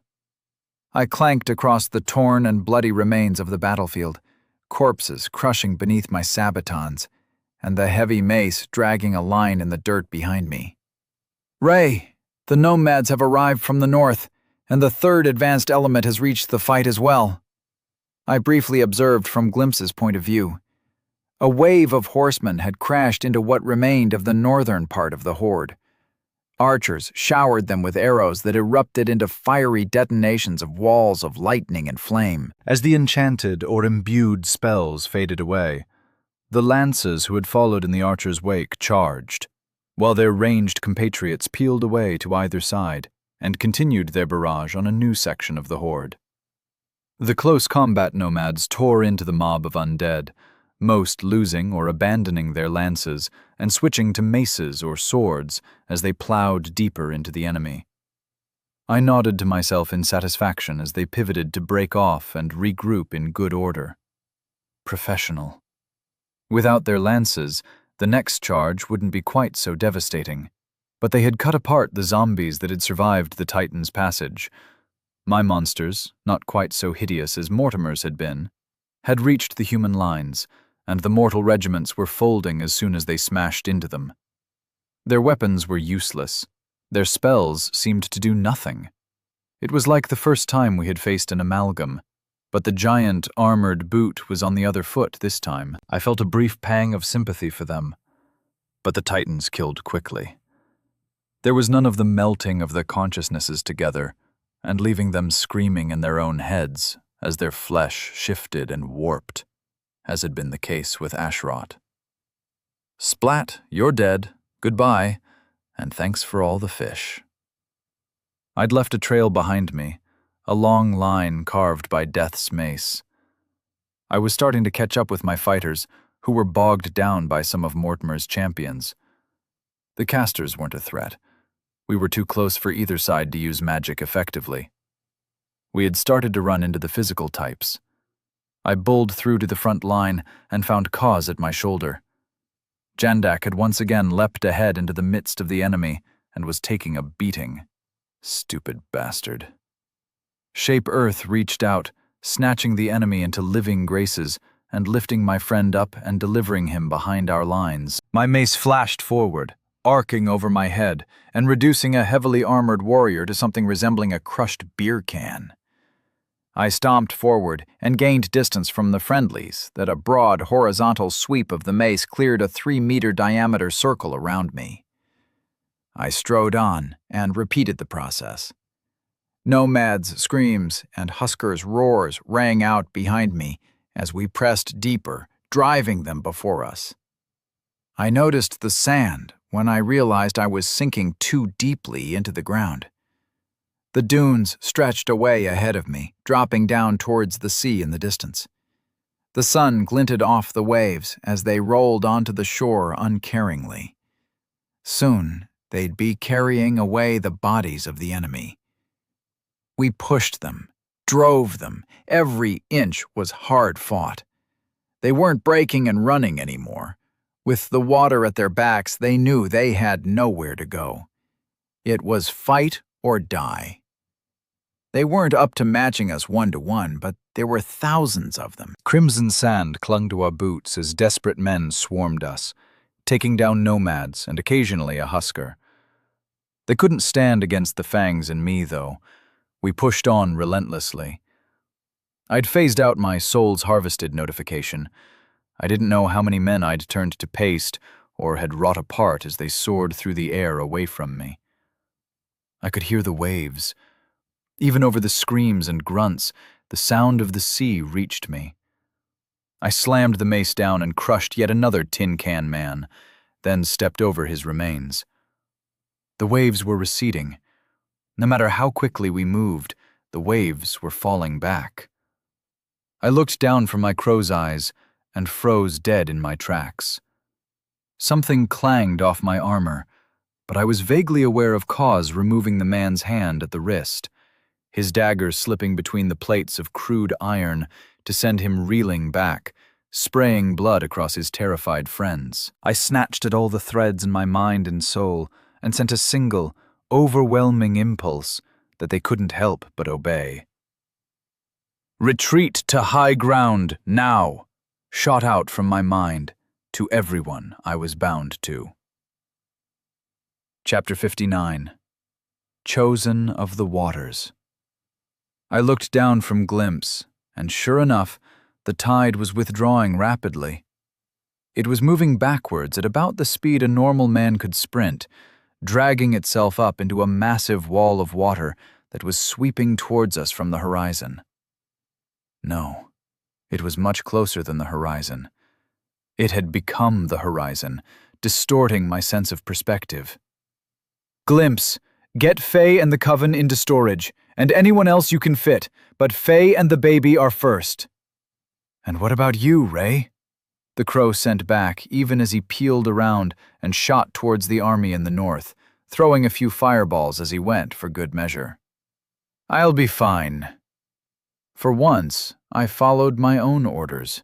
I clanked across the torn and bloody remains of the battlefield, corpses crushing beneath my sabatons, and the heavy mace dragging a line in the dirt behind me. "Ray, the nomads have arrived from the north, and the third advanced element has reached the fight as well." I briefly observed from Glimpse's point of view. A wave of horsemen had crashed into what remained of the northern part of the horde. Archers showered them with arrows that erupted into fiery detonations of walls of lightning and flame. As the enchanted or imbued spells faded away, the lancers who had followed in the archers' wake charged, while their ranged compatriots peeled away to either side and continued their barrage on a new section of the horde. The close combat nomads tore into the mob of undead, most losing or abandoning their lances and switching to maces or swords as they plowed deeper into the enemy. I nodded to myself in satisfaction as they pivoted to break off and regroup in good order. Professional. Without their lances, the next charge wouldn't be quite so devastating, but they had cut apart the zombies that had survived the Titan's passage. My monsters, not quite so hideous as Mortimer's had been, had reached the human lines, and the mortal regiments were folding as soon as they smashed into them. Their weapons were useless. Their spells seemed to do nothing. It was like the first time we had faced an amalgam, but the giant, armored boot was on the other foot this time. I felt a brief pang of sympathy for them, but the Titans killed quickly. There was none of the melting of their consciousnesses together and leaving them screaming in their own heads as their flesh shifted and warped, as had been the case with Ashrot. Splat, you're dead. Goodbye, and thanks for all the fish. I'd left a trail behind me, a long line carved by Death's mace. I was starting to catch up with my fighters, who were bogged down by some of Mortimer's champions. The casters weren't a threat. We were too close for either side to use magic effectively. We had started to run into the physical types. I bulled through to the front line and found Kaz at my shoulder. Jandak had once again leapt ahead into the midst of the enemy and was taking a beating. Stupid bastard. Shape Earth reached out, snatching the enemy into living graces and lifting my friend up and delivering him behind our lines. My mace flashed forward, arcing over my head and reducing a heavily armored warrior to something resembling a crushed beer can. I stomped forward and gained distance from the friendlies that a broad horizontal sweep of the mace cleared a 3-meter diameter circle around me. I strode on and repeated the process. Nomads' screams and Huskers' roars rang out behind me as we pressed deeper, driving them before us. I noticed the sand when I realized I was sinking too deeply into the ground. The dunes stretched away ahead of me, dropping down towards the sea in the distance. The sun glinted off the waves as they rolled onto the shore uncaringly. Soon, they'd be carrying away the bodies of the enemy. We pushed them, drove them. Every inch was hard fought. They weren't breaking and running anymore. With the water at their backs, they knew they had nowhere to go. It was fight or die. They weren't up to matching us 1-to-1, but there were thousands of them. Crimson sand clung to our boots as desperate men swarmed us, taking down nomads and occasionally a Husker. They couldn't stand against the fangs in me, though. We pushed on relentlessly. I'd phased out my Souls Harvested notification. I didn't know how many men I'd turned to paste or had wrought apart as they soared through the air away from me. I could hear the waves. Even over the screams and grunts, the sound of the sea reached me. I slammed the mace down and crushed yet another tin can man, then stepped over his remains. The waves were receding. No matter how quickly we moved, the waves were falling back. I looked down from my crow's eyes and froze dead in my tracks. Something clanged off my armor, but I was vaguely aware of Kaz removing the man's hand at the wrist, his dagger slipping between the plates of crude iron to send him reeling back, spraying blood across his terrified friends. I snatched at all the threads in my mind and soul and sent a single, overwhelming impulse that they couldn't help but obey. Retreat to high ground, now! Shot out from my mind to everyone I was bound to. Chapter 59. Chosen of the Waters. I looked down from glimpse, and sure enough, the tide was withdrawing rapidly. It was moving backwards at about the speed a normal man could sprint, dragging itself up into a massive wall of water that was sweeping towards us from the horizon. No, it was much closer than the horizon. It had become the horizon, distorting my sense of perspective. Glimpse, get Faye and the Coven into storage, and anyone else you can fit, but Faye and the baby are first. And what about you, Ray? the crow sent back even as he peeled around and shot towards the army in the north, throwing a few fireballs as he went for good measure. "I'll be fine." For once, I followed my own orders.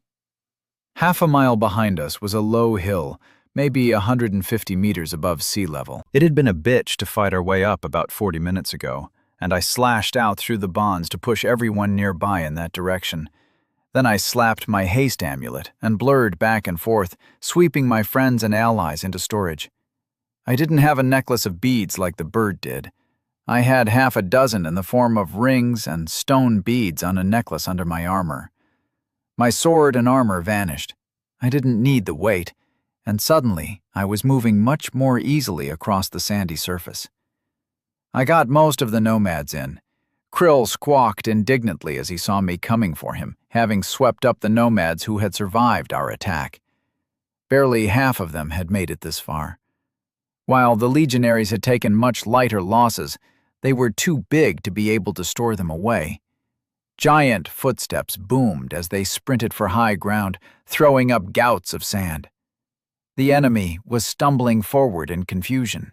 Half a mile behind us was a low hill, maybe 150 meters above sea level. It had been a bitch to fight our way up about 40 minutes ago, and I slashed out through the bonds to push everyone nearby in that direction. Then I slapped my haste amulet and blurred back and forth, sweeping my friends and allies into storage. I didn't have a necklace of beads like the bird did. I had half a dozen in the form of rings and stone beads on a necklace under my armor. My sword and armor vanished. I didn't need the weight, and suddenly I was moving much more easily across the sandy surface. I got most of the nomads in. Krill squawked indignantly as he saw me coming for him, having swept up the nomads who had survived our attack. Barely half of them had made it this far. While the legionaries had taken much lighter losses, they were too big to be able to store them away. Giant footsteps boomed as they sprinted for high ground, throwing up gouts of sand. The enemy was stumbling forward in confusion.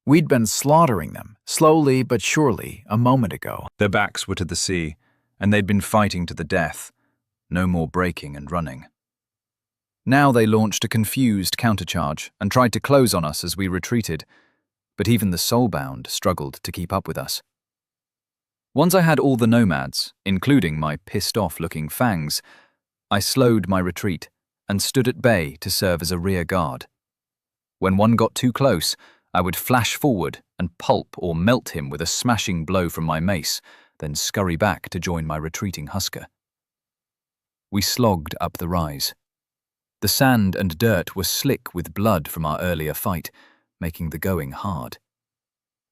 We'd been slaughtering them, slowly but surely, a moment ago. Their backs were to the sea, and they'd been fighting to the death. No more breaking and running. Now they launched a confused countercharge and tried to close on us as we retreated, but even the soulbound struggled to keep up with us. Once I had all the nomads, including my pissed-off-looking fangs, I slowed my retreat and stood at bay to serve as a rear guard. When one got too close, I would flash forward and pulp or melt him with a smashing blow from my mace, then scurry back to join my retreating husker. We slogged up the rise. The sand and dirt were slick with blood from our earlier fight, making the going hard.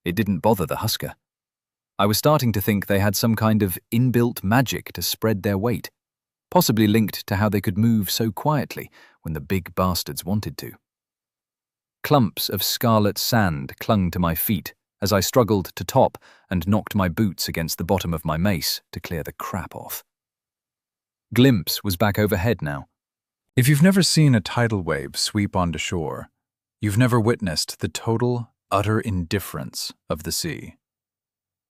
It didn't bother the husker. I was starting to think they had some kind of inbuilt magic to spread their weight, possibly linked to how they could move so quietly when the big bastards wanted to. Clumps of scarlet sand clung to my feet as I struggled to top and knocked my boots against the bottom of my mace to clear the crap off. Glimpse was back overhead now. If you've never seen a tidal wave sweep onto shore, you've never witnessed the total, utter indifference of the sea.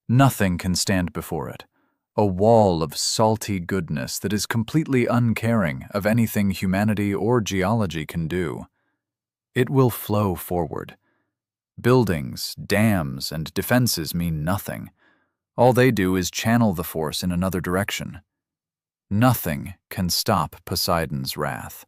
Nothing can stand before it. A wall of salty goodness that is completely uncaring of anything humanity or geology can do. It will flow forward. Buildings, dams, and defenses mean nothing. All they do is channel the force in another direction. Nothing can stop Poseidon's wrath.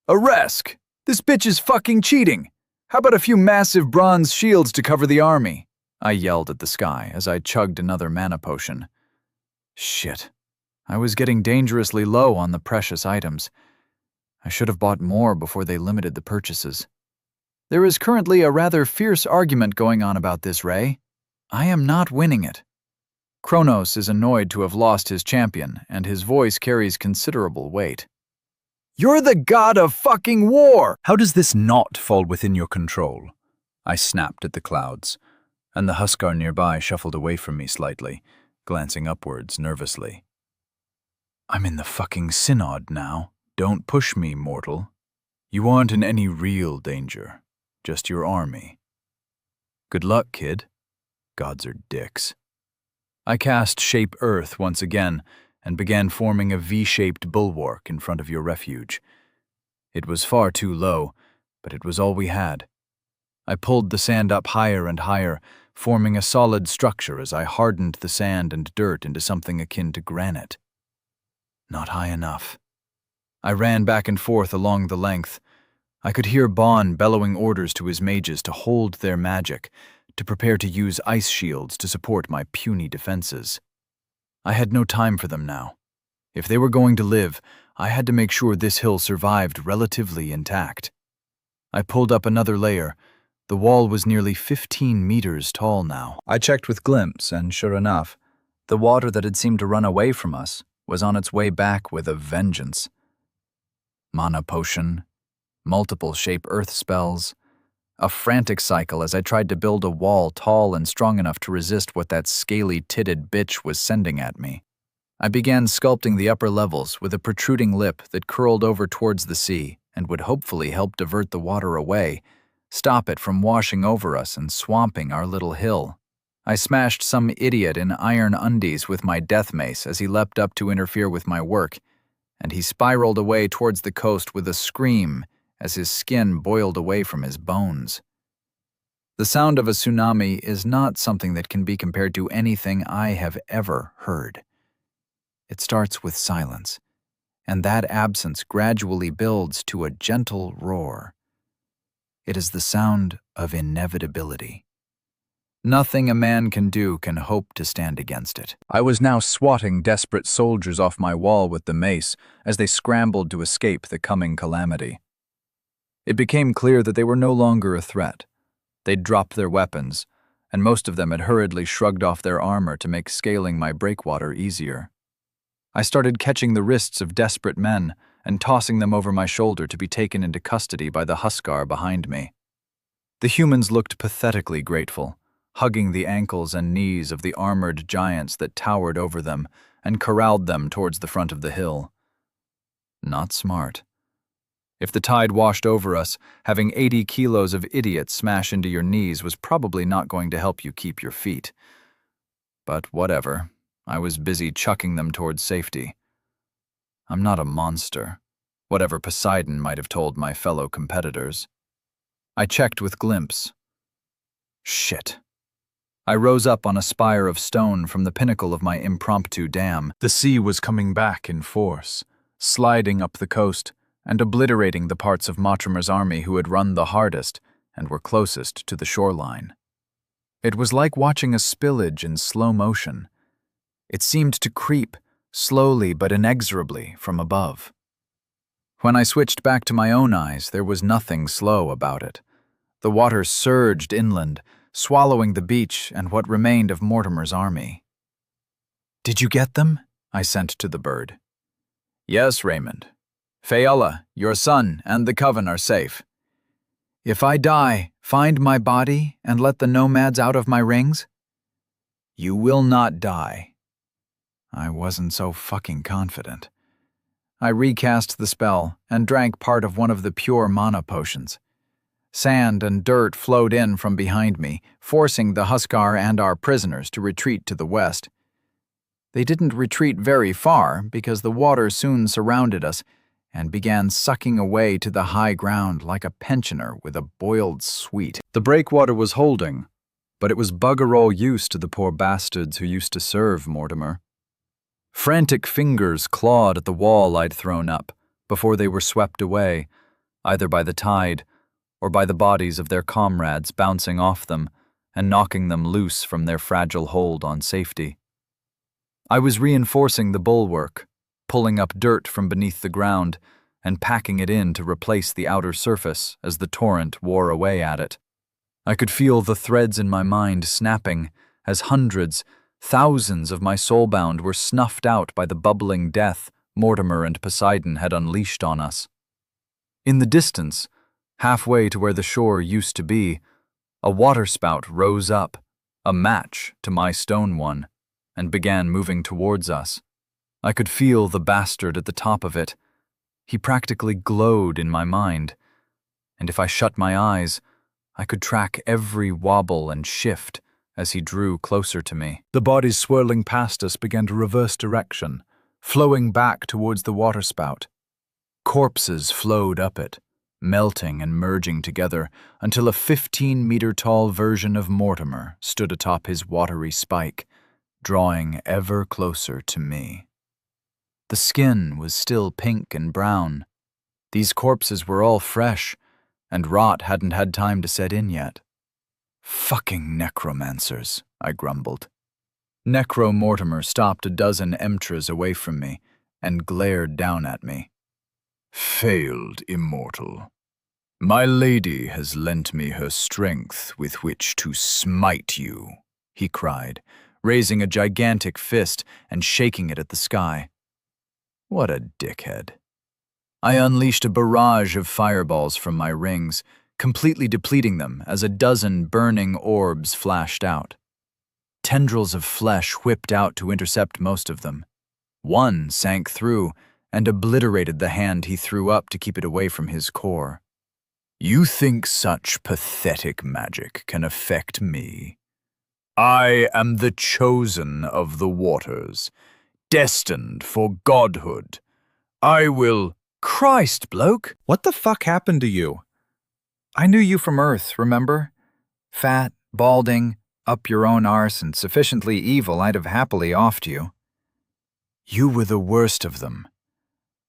"Arresk! This bitch is fucking cheating! How about a few massive bronze shields to cover the army?" I yelled at the sky as I chugged another mana potion. Shit. I was getting dangerously low on the precious items. I should have bought more before they limited the purchases. There is currently a rather fierce argument going on about this, Ray. I am not winning it. Kronos is annoyed to have lost his champion, and his voice carries considerable weight. "You're the god of fucking war!" How does this not fall within your control? I snapped at the clouds, and the huskar nearby shuffled away from me slightly, glancing upwards nervously. I'm in the fucking synod now. Don't push me, mortal. You aren't in any real danger, just your army. Good luck, kid. Gods are dicks. I cast Shape Earth once again and began forming a V-shaped bulwark in front of your refuge. It was far too low, but it was all we had. I pulled the sand up higher and higher, forming a solid structure as I hardened the sand and dirt into something akin to granite. Not high enough. I ran back and forth along the length. I could hear Bon bellowing orders to his mages to hold their magic, to prepare to use ice shields to support my puny defenses. I had no time for them now. If they were going to live, I had to make sure this hill survived relatively intact. I pulled up another layer. The wall was nearly 15 meters tall now. I checked with Glimpse, and sure enough, the water that had seemed to run away from us was on its way back with a vengeance. Mana potion, multiple Shape Earth spells, a frantic cycle as I tried to build a wall tall and strong enough to resist what that scaly-titted bitch was sending at me. I began sculpting the upper levels with a protruding lip that curled over towards the sea and would hopefully help divert the water away, stop it from washing over us and swamping our little hill. I smashed some idiot in iron undies with my death mace as he leapt up to interfere with my work, and he spiraled away towards the coast with a scream as his skin boiled away from his bones. The sound of a tsunami is not something that can be compared to anything I have ever heard. It starts with silence, and that absence gradually builds to a gentle roar. It is the sound of inevitability. Nothing a man can do can hope to stand against it. I was now swatting desperate soldiers off my wall with the mace as they scrambled to escape the coming calamity. It became clear that they were no longer a threat. They'd dropped their weapons, and most of them had hurriedly shrugged off their armor to make scaling my breakwater easier. I started catching the wrists of desperate men and tossing them over my shoulder to be taken into custody by the Huskar behind me. The humans looked pathetically grateful, hugging the ankles and knees of the armored giants that towered over them and corralled them towards the front of the hill. Not smart. If the tide washed over us, having 80 kilos of idiots smash into your knees was probably not going to help you keep your feet. But whatever, I was busy chucking them towards safety. I'm not a monster, whatever Poseidon might have told my fellow competitors. I checked with glimpse. Shit. I rose up on a spire of stone from the pinnacle of my impromptu dam. The sea was coming back in force, sliding up the coast and obliterating the parts of Mortimer's army who had run the hardest and were closest to the shoreline. It was like watching a spillage in slow motion. It seemed to creep, slowly but inexorably, from above. When I switched back to my own eyes, there was nothing slow about it. The water surged inland, swallowing the beach and what remained of Mortimer's army. "Did you get them?" I sent to the bird. "Yes, Raymond. Fayella, your son, and the coven are safe. If I die, find my body and let the nomads out of my rings?" "You will not die." I wasn't so fucking confident. I recast the spell and drank part of one of the pure mana potions. Sand and dirt flowed in from behind me, forcing the Huskar and our prisoners to retreat to the west. They didn't retreat very far because the water soon surrounded us and began sucking away to the high ground like a pensioner with a boiled sweet. The breakwater was holding, but it was bugger all use to the poor bastards who used to serve Mortimer. Frantic fingers clawed at the wall I'd thrown up before they were swept away, either by the tide or by the bodies of their comrades bouncing off them and knocking them loose from their fragile hold on safety. I was reinforcing the bulwark, pulling up dirt from beneath the ground and packing it in to replace the outer surface as the torrent wore away at it. I could feel the threads in my mind snapping as hundreds, thousands of my soulbound were snuffed out by the bubbling death Mortimer and Poseidon had unleashed on us. In the distance, halfway to where the shore used to be, a waterspout rose up, a match to my stone one, and began moving towards us. I could feel the bastard at the top of it. He practically glowed in my mind, and if I shut my eyes, I could track every wobble and shift as he drew closer to me. The bodies swirling past us began to reverse direction, flowing back towards the waterspout. Corpses flowed up it, melting and merging together until a 15-meter-tall version of Mortimer stood atop his watery spike, drawing ever closer to me. The skin was still pink and brown. These corpses were all fresh, and rot hadn't had time to set in yet. "Fucking necromancers," I grumbled. Necro Mortimer stopped a dozen emtras away from me and glared down at me. "Failed immortal. My lady has lent me her strength with which to smite you," he cried, raising a gigantic fist and shaking it at the sky. What a dickhead. I unleashed a barrage of fireballs from my rings, completely depleting them as a dozen burning orbs flashed out. Tendrils of flesh whipped out to intercept most of them. One sank through and obliterated the hand he threw up to keep it away from his core. You think such pathetic magic can affect me? I am the chosen of the waters, destined for godhood. I will— Christ, bloke! What the fuck happened to you? I knew you from Earth, remember? Fat, balding, up your own arse, and sufficiently evil I'd have happily offed you. You were the worst of them.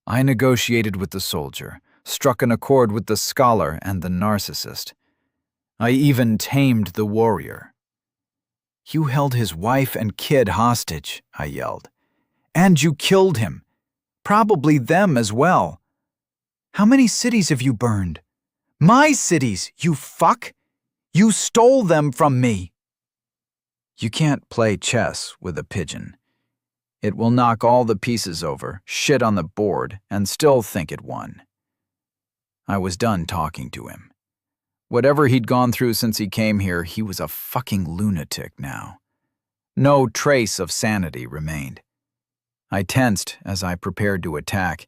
I negotiated with the soldier, struck an accord with the scholar and the narcissist. I even tamed the warrior. You held his wife and kid hostage, I yelled. And you killed him. Probably them as well. How many cities have you burned? My cities, you fuck! You stole them from me! You can't play chess with a pigeon. It will knock all the pieces over, shit on the board, and still think it won. I was done talking to him. Whatever he'd gone through since he came here, he was a fucking lunatic now. No trace of sanity remained. I tensed as I prepared to attack,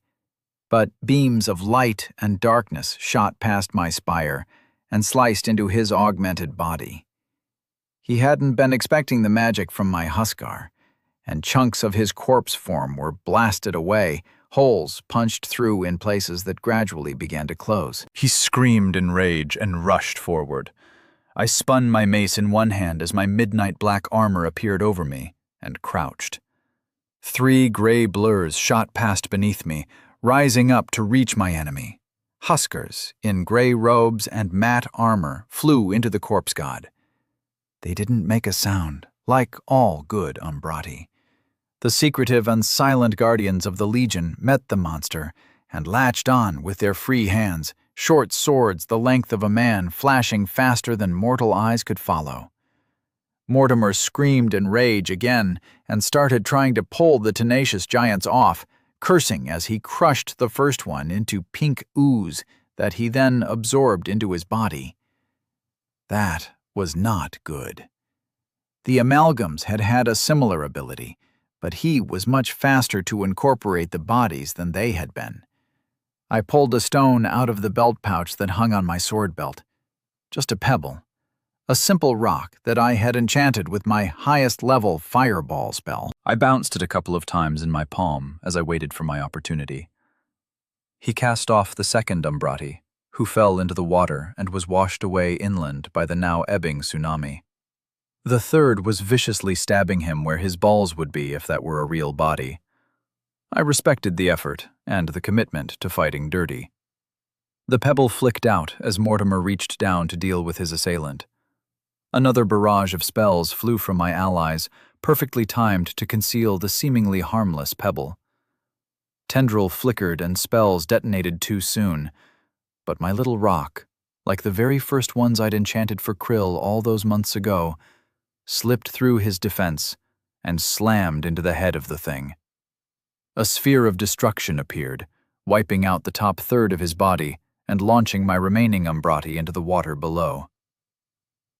but beams of light and darkness shot past my spire and sliced into his augmented body. He hadn't been expecting the magic from my Huskar, and chunks of his corpse form were blasted away, holes punched through in places that gradually began to close. He screamed in rage and rushed forward. I spun my mace in one hand as my midnight black armor appeared over me, and crouched. 3 gray blurs shot past beneath me, rising up to reach my enemy. Huskars, in gray robes and matte armor, flew into the corpse god. They didn't make a sound, like all good Umbrati. The secretive and silent guardians of the Legion met the monster and latched on with their free hands, short swords the length of a man flashing faster than mortal eyes could follow. Mortimer screamed in rage again and started trying to pull the tenacious giants off, cursing as he crushed the first one into pink ooze that he then absorbed into his body. That was not good. The amalgams had had a similar ability, but he was much faster to incorporate the bodies than they had been. I pulled a stone out of the belt pouch that hung on my sword belt. Just a pebble. A simple rock that I had enchanted with my highest-level fireball spell. I bounced it a couple of times in my palm as I waited for my opportunity. He cast off the second Umbrati, who fell into the water and was washed away inland by the now ebbing tsunami. The third was viciously stabbing him where his balls would be if that were a real body. I respected the effort and the commitment to fighting dirty. The pebble flicked out as Mortimer reached down to deal with his assailant. Another barrage of spells flew from my allies, perfectly timed to conceal the seemingly harmless pebble. Tendril flickered and spells detonated too soon, but my little rock, like the very first ones I'd enchanted for Krill all those months ago, slipped through his defense and slammed into the head of the thing. A sphere of destruction appeared, wiping out the top third of his body and launching my remaining Umbrati into the water below.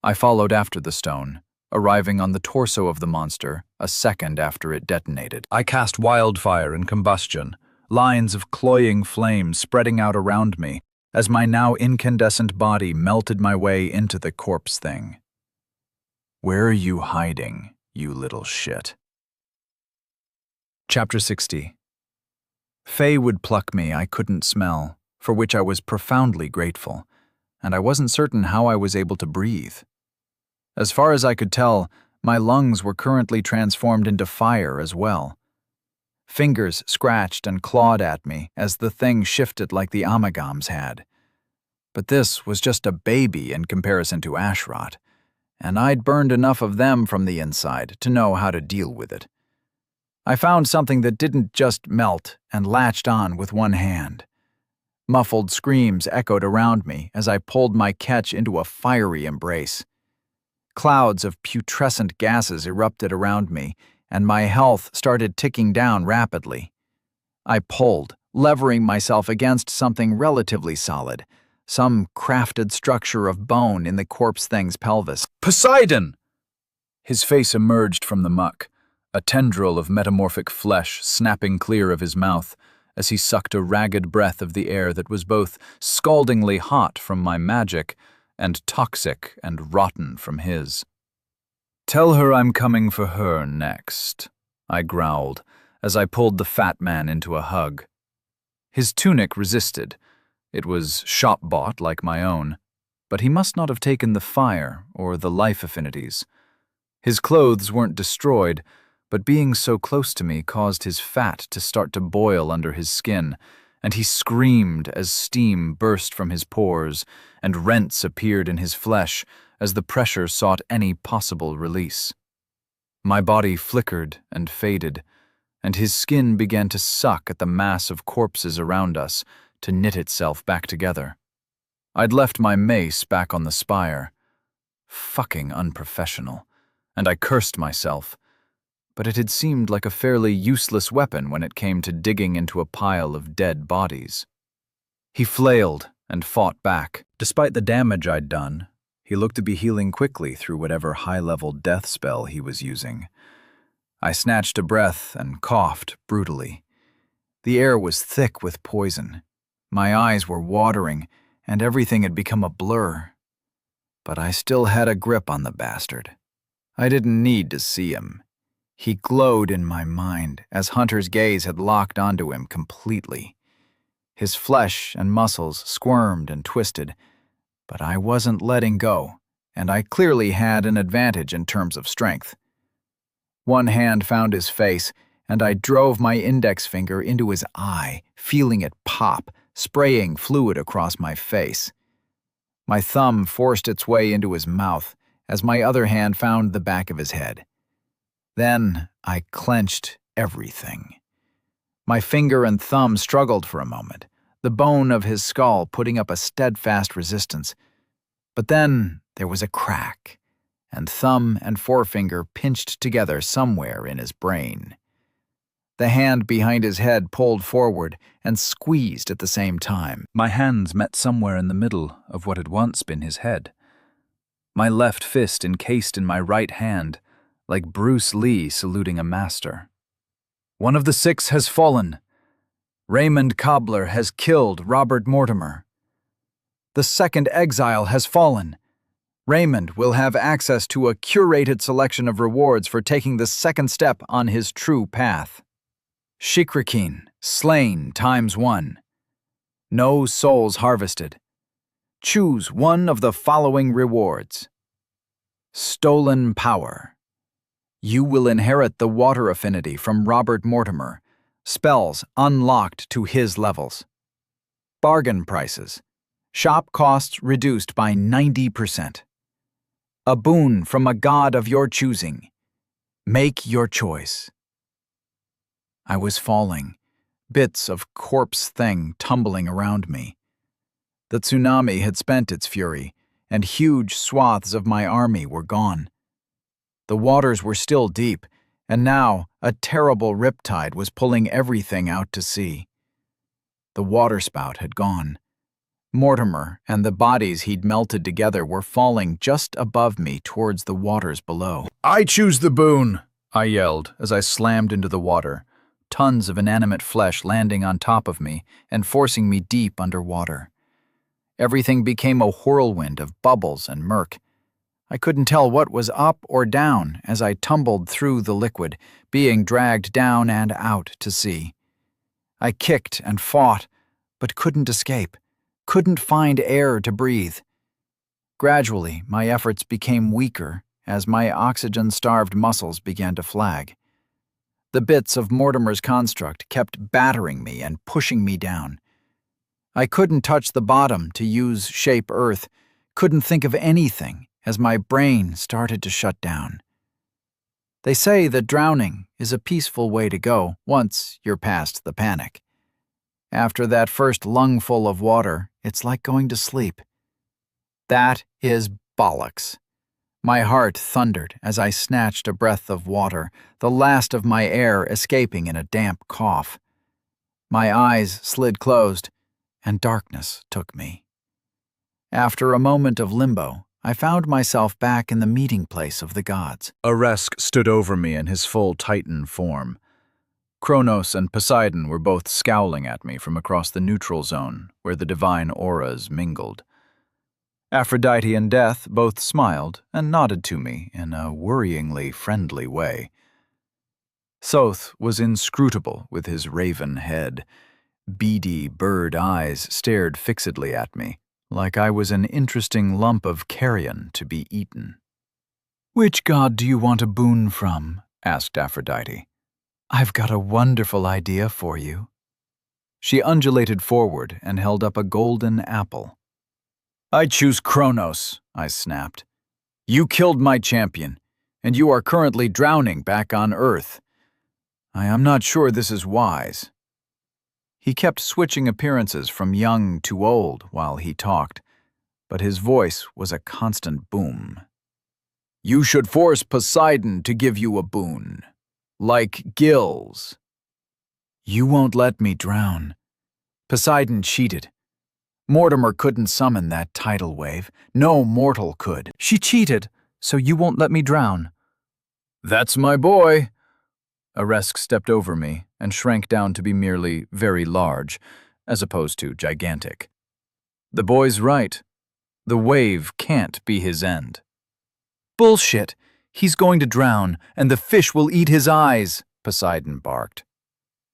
I followed after the stone, arriving on the torso of the monster a second after it detonated. I cast wildfire and combustion, lines of cloying flame spreading out around me as my now incandescent body melted my way into the corpse thing. Where are you hiding, you little shit? Chapter 60. Faye would pluck me I couldn't smell, for which I was profoundly grateful, and I wasn't certain how I was able to breathe. As far as I could tell, my lungs were currently transformed into fire as well. Fingers scratched and clawed at me as the thing shifted like the Amagams had. But this was just a baby in comparison to Ashrot, and I'd burned enough of them from the inside to know how to deal with it. I found something that didn't just melt and latched on with one hand. Muffled screams echoed around me as I pulled my catch into a fiery embrace. Clouds of putrescent gases erupted around me, and my health started ticking down rapidly. I pulled, levering myself against something relatively solid, some crafted structure of bone in the corpse thing's pelvis. Poseidon! His face emerged from the muck, a tendril of metamorphic flesh snapping clear of his mouth as he sucked a ragged breath of the air that was both scaldingly hot from my magic and toxic and rotten from his. "Tell her I'm coming for her next," I growled as I pulled the fat man into a hug. His tunic resisted. It was shop-bought like my own, but he must not have taken the fire or the life affinities. His clothes weren't destroyed, but being so close to me caused his fat to start to boil under his skin, and he screamed as steam burst from his pores and rents appeared in his flesh as the pressure sought any possible release. My body flickered and faded, and his skin began to suck at the mass of corpses around us to knit itself back together. I'd left my mace back on the spire. Fucking unprofessional, and I cursed myself, but it had seemed like a fairly useless weapon when it came to digging into a pile of dead bodies. He flailed and fought back. Despite the damage I'd done, he looked to be healing quickly through whatever high-level death spell he was using. I snatched a breath and coughed brutally. The air was thick with poison. My eyes were watering, and everything had become a blur. But I still had a grip on the bastard. I didn't need to see him. He glowed in my mind as Hunter's gaze had locked onto him completely. His flesh and muscles squirmed and twisted, but I wasn't letting go, and I clearly had an advantage in terms of strength. One hand found his face, and I drove my index finger into his eye, feeling it pop, spraying fluid across my face. My thumb forced its way into his mouth as my other hand found the back of his head. Then I clenched everything. My finger and thumb struggled for a moment, the bone of his skull putting up a steadfast resistance. But then there was a crack, and thumb and forefinger pinched together somewhere in his brain. The hand behind his head pulled forward and squeezed at the same time. My hands met somewhere in the middle of what had once been his head. My left fist encased in my right hand, like Bruce Lee saluting a master. "One of the 6 has fallen. Raymond Cobbler has killed Robert Mortimer. The second exile has fallen. Raymond will have access to a curated selection of rewards for taking the second step on his true path. Shikrikin, slain ×1. No souls harvested. Choose one of the following rewards. Stolen power. You will inherit the water affinity from Robert Mortimer, spells unlocked to his levels. Bargain prices. Shop costs reduced by 90%. A boon from a god of your choosing. Make your choice." I was falling, bits of corpse thing tumbling around me. The tsunami had spent its fury, and huge swaths of my army were gone. The waters were still deep, and now a terrible riptide was pulling everything out to sea. The waterspout had gone. Mortimer and the bodies he'd melted together were falling just above me towards the waters below. "I choose the boon," I yelled as I slammed into the water, tons of inanimate flesh landing on top of me and forcing me deep underwater. Everything became a whirlwind of bubbles and murk. I couldn't tell what was up or down as I tumbled through the liquid, being dragged down and out to sea. I kicked and fought, but couldn't escape, couldn't find air to breathe. Gradually, my efforts became weaker as my oxygen-starved muscles began to flag. The bits of Mortimer's construct kept battering me and pushing me down. I couldn't touch the bottom to use Shape Earth, couldn't think of anything as my brain started to shut down. They say that drowning is a peaceful way to go once you're past the panic. After that first lungful of water, it's like going to sleep. That is bollocks. My heart thundered as I snatched a breath of water, the last of my air escaping in a damp cough. My eyes slid closed, and darkness took me. After a moment of limbo, I found myself back in the meeting place of the gods. Aresk stood over me in his full Titan form. Kronos and Poseidon were both scowling at me from across the neutral zone, where the divine auras mingled. Aphrodite and Death both smiled and nodded to me in a worryingly friendly way. Thoth was inscrutable with his raven head. Beady bird eyes stared fixedly at me, like I was an interesting lump of carrion to be eaten. "Which god do you want a boon from?" asked Aphrodite. "I've got a wonderful idea for you." She undulated forward and held up a golden apple. "I choose Kronos," I snapped. "You killed my champion, and you are currently drowning back on Earth. I am not sure this is wise." He kept switching appearances from young to old while he talked, but his voice was a constant boom. "You should force Poseidon to give you a boon. Like gills." "You won't let me drown. Poseidon cheated. Mortimer couldn't summon that tidal wave. No mortal could." "She cheated, so you won't let me drown." "That's my boy." Aresk stepped over me and shrank down to be merely very large, as opposed to gigantic. "The boy's right. The wave can't be his end." "Bullshit! He's going to drown, and the fish will eat his eyes," Poseidon barked.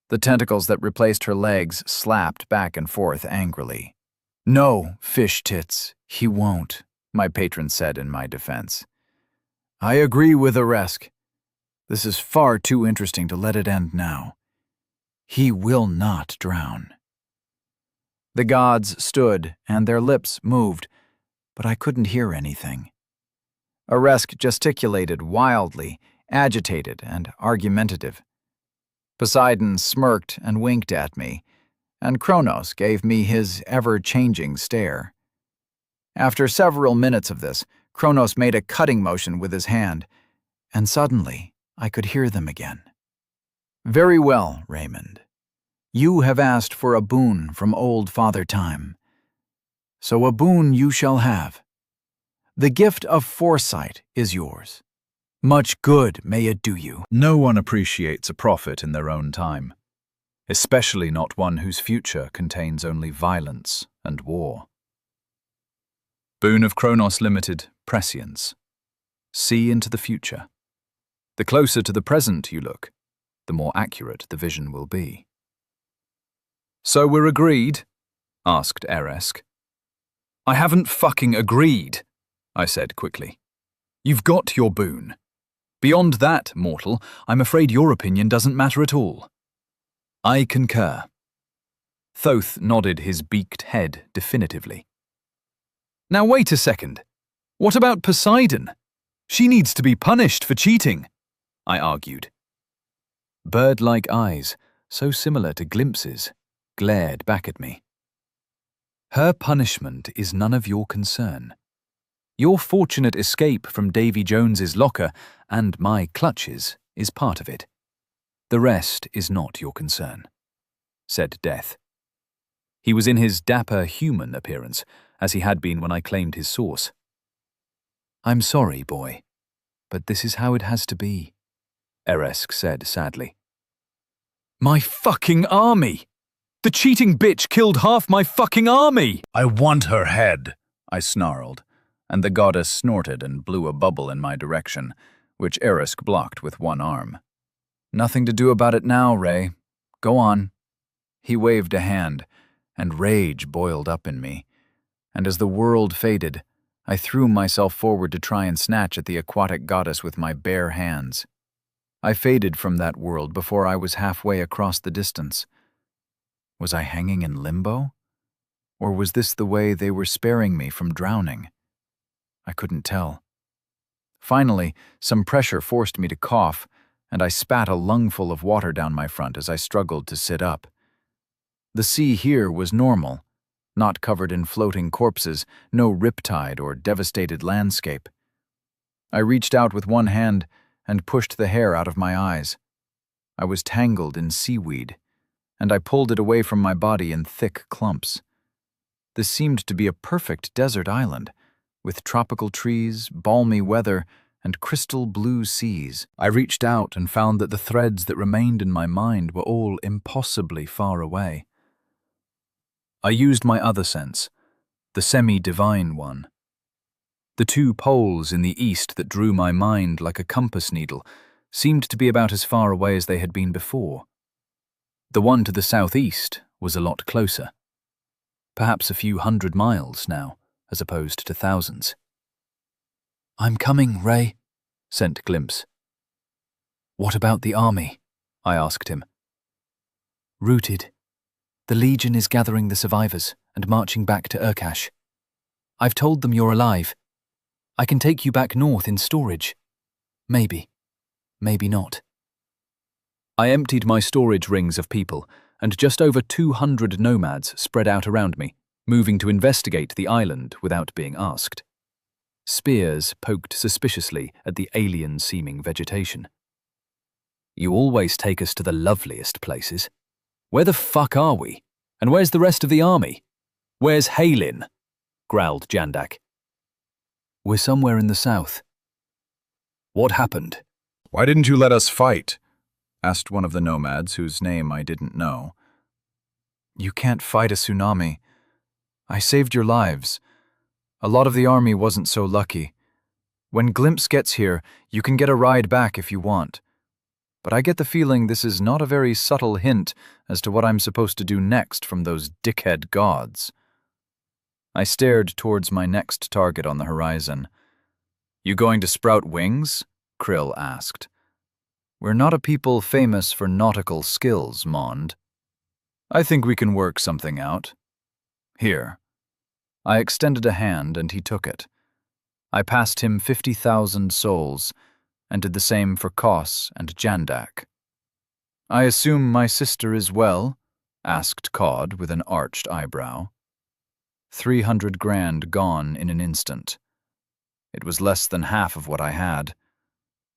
The tentacles that replaced her legs slapped back and forth angrily. "No, fish tits, he won't," my patron said in my defense. "I agree with Aresk. This is far too interesting to let it end now. He will not drown." The gods stood, and their lips moved, but I couldn't hear anything. Aresk gesticulated wildly, agitated and argumentative. Poseidon smirked and winked at me, and Kronos gave me his ever-changing stare. After several minutes of this, Kronos made a cutting motion with his hand, and suddenly I could hear them again. "Very well, Raymond. You have asked for a boon from old Father Time. So a boon you shall have. The gift of foresight is yours. Much good may it do you." No one appreciates a prophet in their own time, especially not one whose future contains only violence and war. Boon of Kronos Limited, prescience. See into the future. The closer to the present you look, the more accurate the vision will be. "So we're agreed?" asked Aresk. "I haven't fucking agreed," I said quickly. "You've got your boon. Beyond that, mortal, I'm afraid your opinion doesn't matter at all." "I concur." Thoth nodded his beaked head definitively. "Now wait a second. What about Poseidon? She needs to be punished for cheating," I argued. Bird-like eyes, so similar to glimpses, glared back at me. "Her punishment is none of your concern. Your fortunate escape from Davy Jones's locker and my clutches is part of it. The rest is not your concern," said Death. He was in his dapper human appearance, as he had been when I claimed his source. "I'm sorry, boy, but this is how it has to be," Aresk said sadly. "My fucking army! The cheating bitch killed half my fucking army!" "I want her head," I snarled, and the goddess snorted and blew a bubble in my direction, which Aresk blocked with one arm. "Nothing to do about it now, Ray. Go on." He waved a hand, and rage boiled up in me, and as the world faded, I threw myself forward to try and snatch at the aquatic goddess with my bare hands. I faded from that world before I was halfway across the distance. Was I hanging in limbo? Or was this the way they were sparing me from drowning? I couldn't tell. Finally, some pressure forced me to cough, and I spat a lungful of water down my front as I struggled to sit up. The sea here was normal, not covered in floating corpses, no riptide or devastated landscape. I reached out with one hand and pushed the hair out of my eyes. I was tangled in seaweed, and I pulled it away from my body in thick clumps. This seemed to be a perfect desert island, with tropical trees, balmy weather, and crystal blue seas. I reached out and found that the threads that remained in my mind were all impossibly far away. I used my other sense, the semi-divine one. The two poles in the east that drew my mind like a compass needle seemed to be about as far away as they had been before. The one to the southeast was a lot closer. Perhaps a few 100 miles now, as opposed to thousands. "I'm coming, Ray," sent Glimpse. "What about the army?" I asked him. "Routed. The Legion is gathering the survivors and marching back to Urkash. I've told them you're alive. I can take you back north in storage. Maybe. Maybe not." I emptied my storage rings of people, and just over 200 nomads spread out around me, moving to investigate the island without being asked. Spears poked suspiciously at the alien-seeming vegetation. "You always take us to the loveliest places. Where the fuck are we? And where's the rest of the army? Where's Halin?" growled Jandak. "We're somewhere in the south." "What happened?" "Why didn't you let us fight?" asked one of the nomads whose name I didn't know. "You can't fight a tsunami. I saved your lives. A lot of the army wasn't so lucky. When Glimpse gets here, you can get a ride back if you want. But I get the feeling this is not a very subtle hint as to what I'm supposed to do next from those dickhead gods." I stared towards my next target on the horizon. "You going to sprout wings?" Krill asked. "We're not a people famous for nautical skills, Mond. I think we can work something out. Here." I extended a hand and he took it. I passed him 50,000 souls and did the same for Kos and Jandak. "I assume my sister is well?" asked Cod with an arched eyebrow. 300 grand gone in an instant. It was less than half of what I had.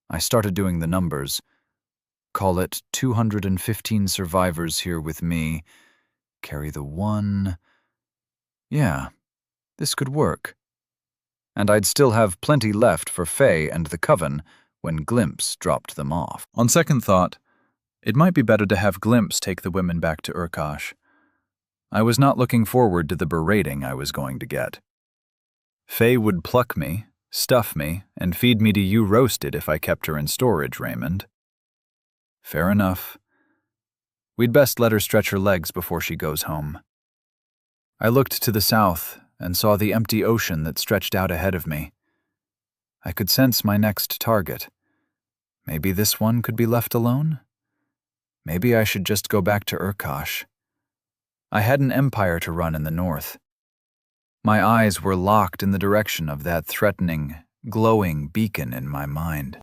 I started doing the numbers. Call it 215 survivors here with me. Carry the one. Yeah, this could work. And I'd still have plenty left for Faye and the Coven when Glimpse dropped them off. On second thought, it might be better to have Glimpse take the women back to Urkash. I was not looking forward to the berating I was going to get. Faye would pluck me, stuff me, and feed me to you roasted if I kept her in storage, Raymond. Fair enough. We'd best let her stretch her legs before she goes home. I looked to the south and saw the empty ocean that stretched out ahead of me. I could sense my next target. Maybe this one could be left alone? Maybe I should just go back to Urkash. I had an empire to run in the north. My eyes were locked in the direction of that threatening, glowing beacon in my mind.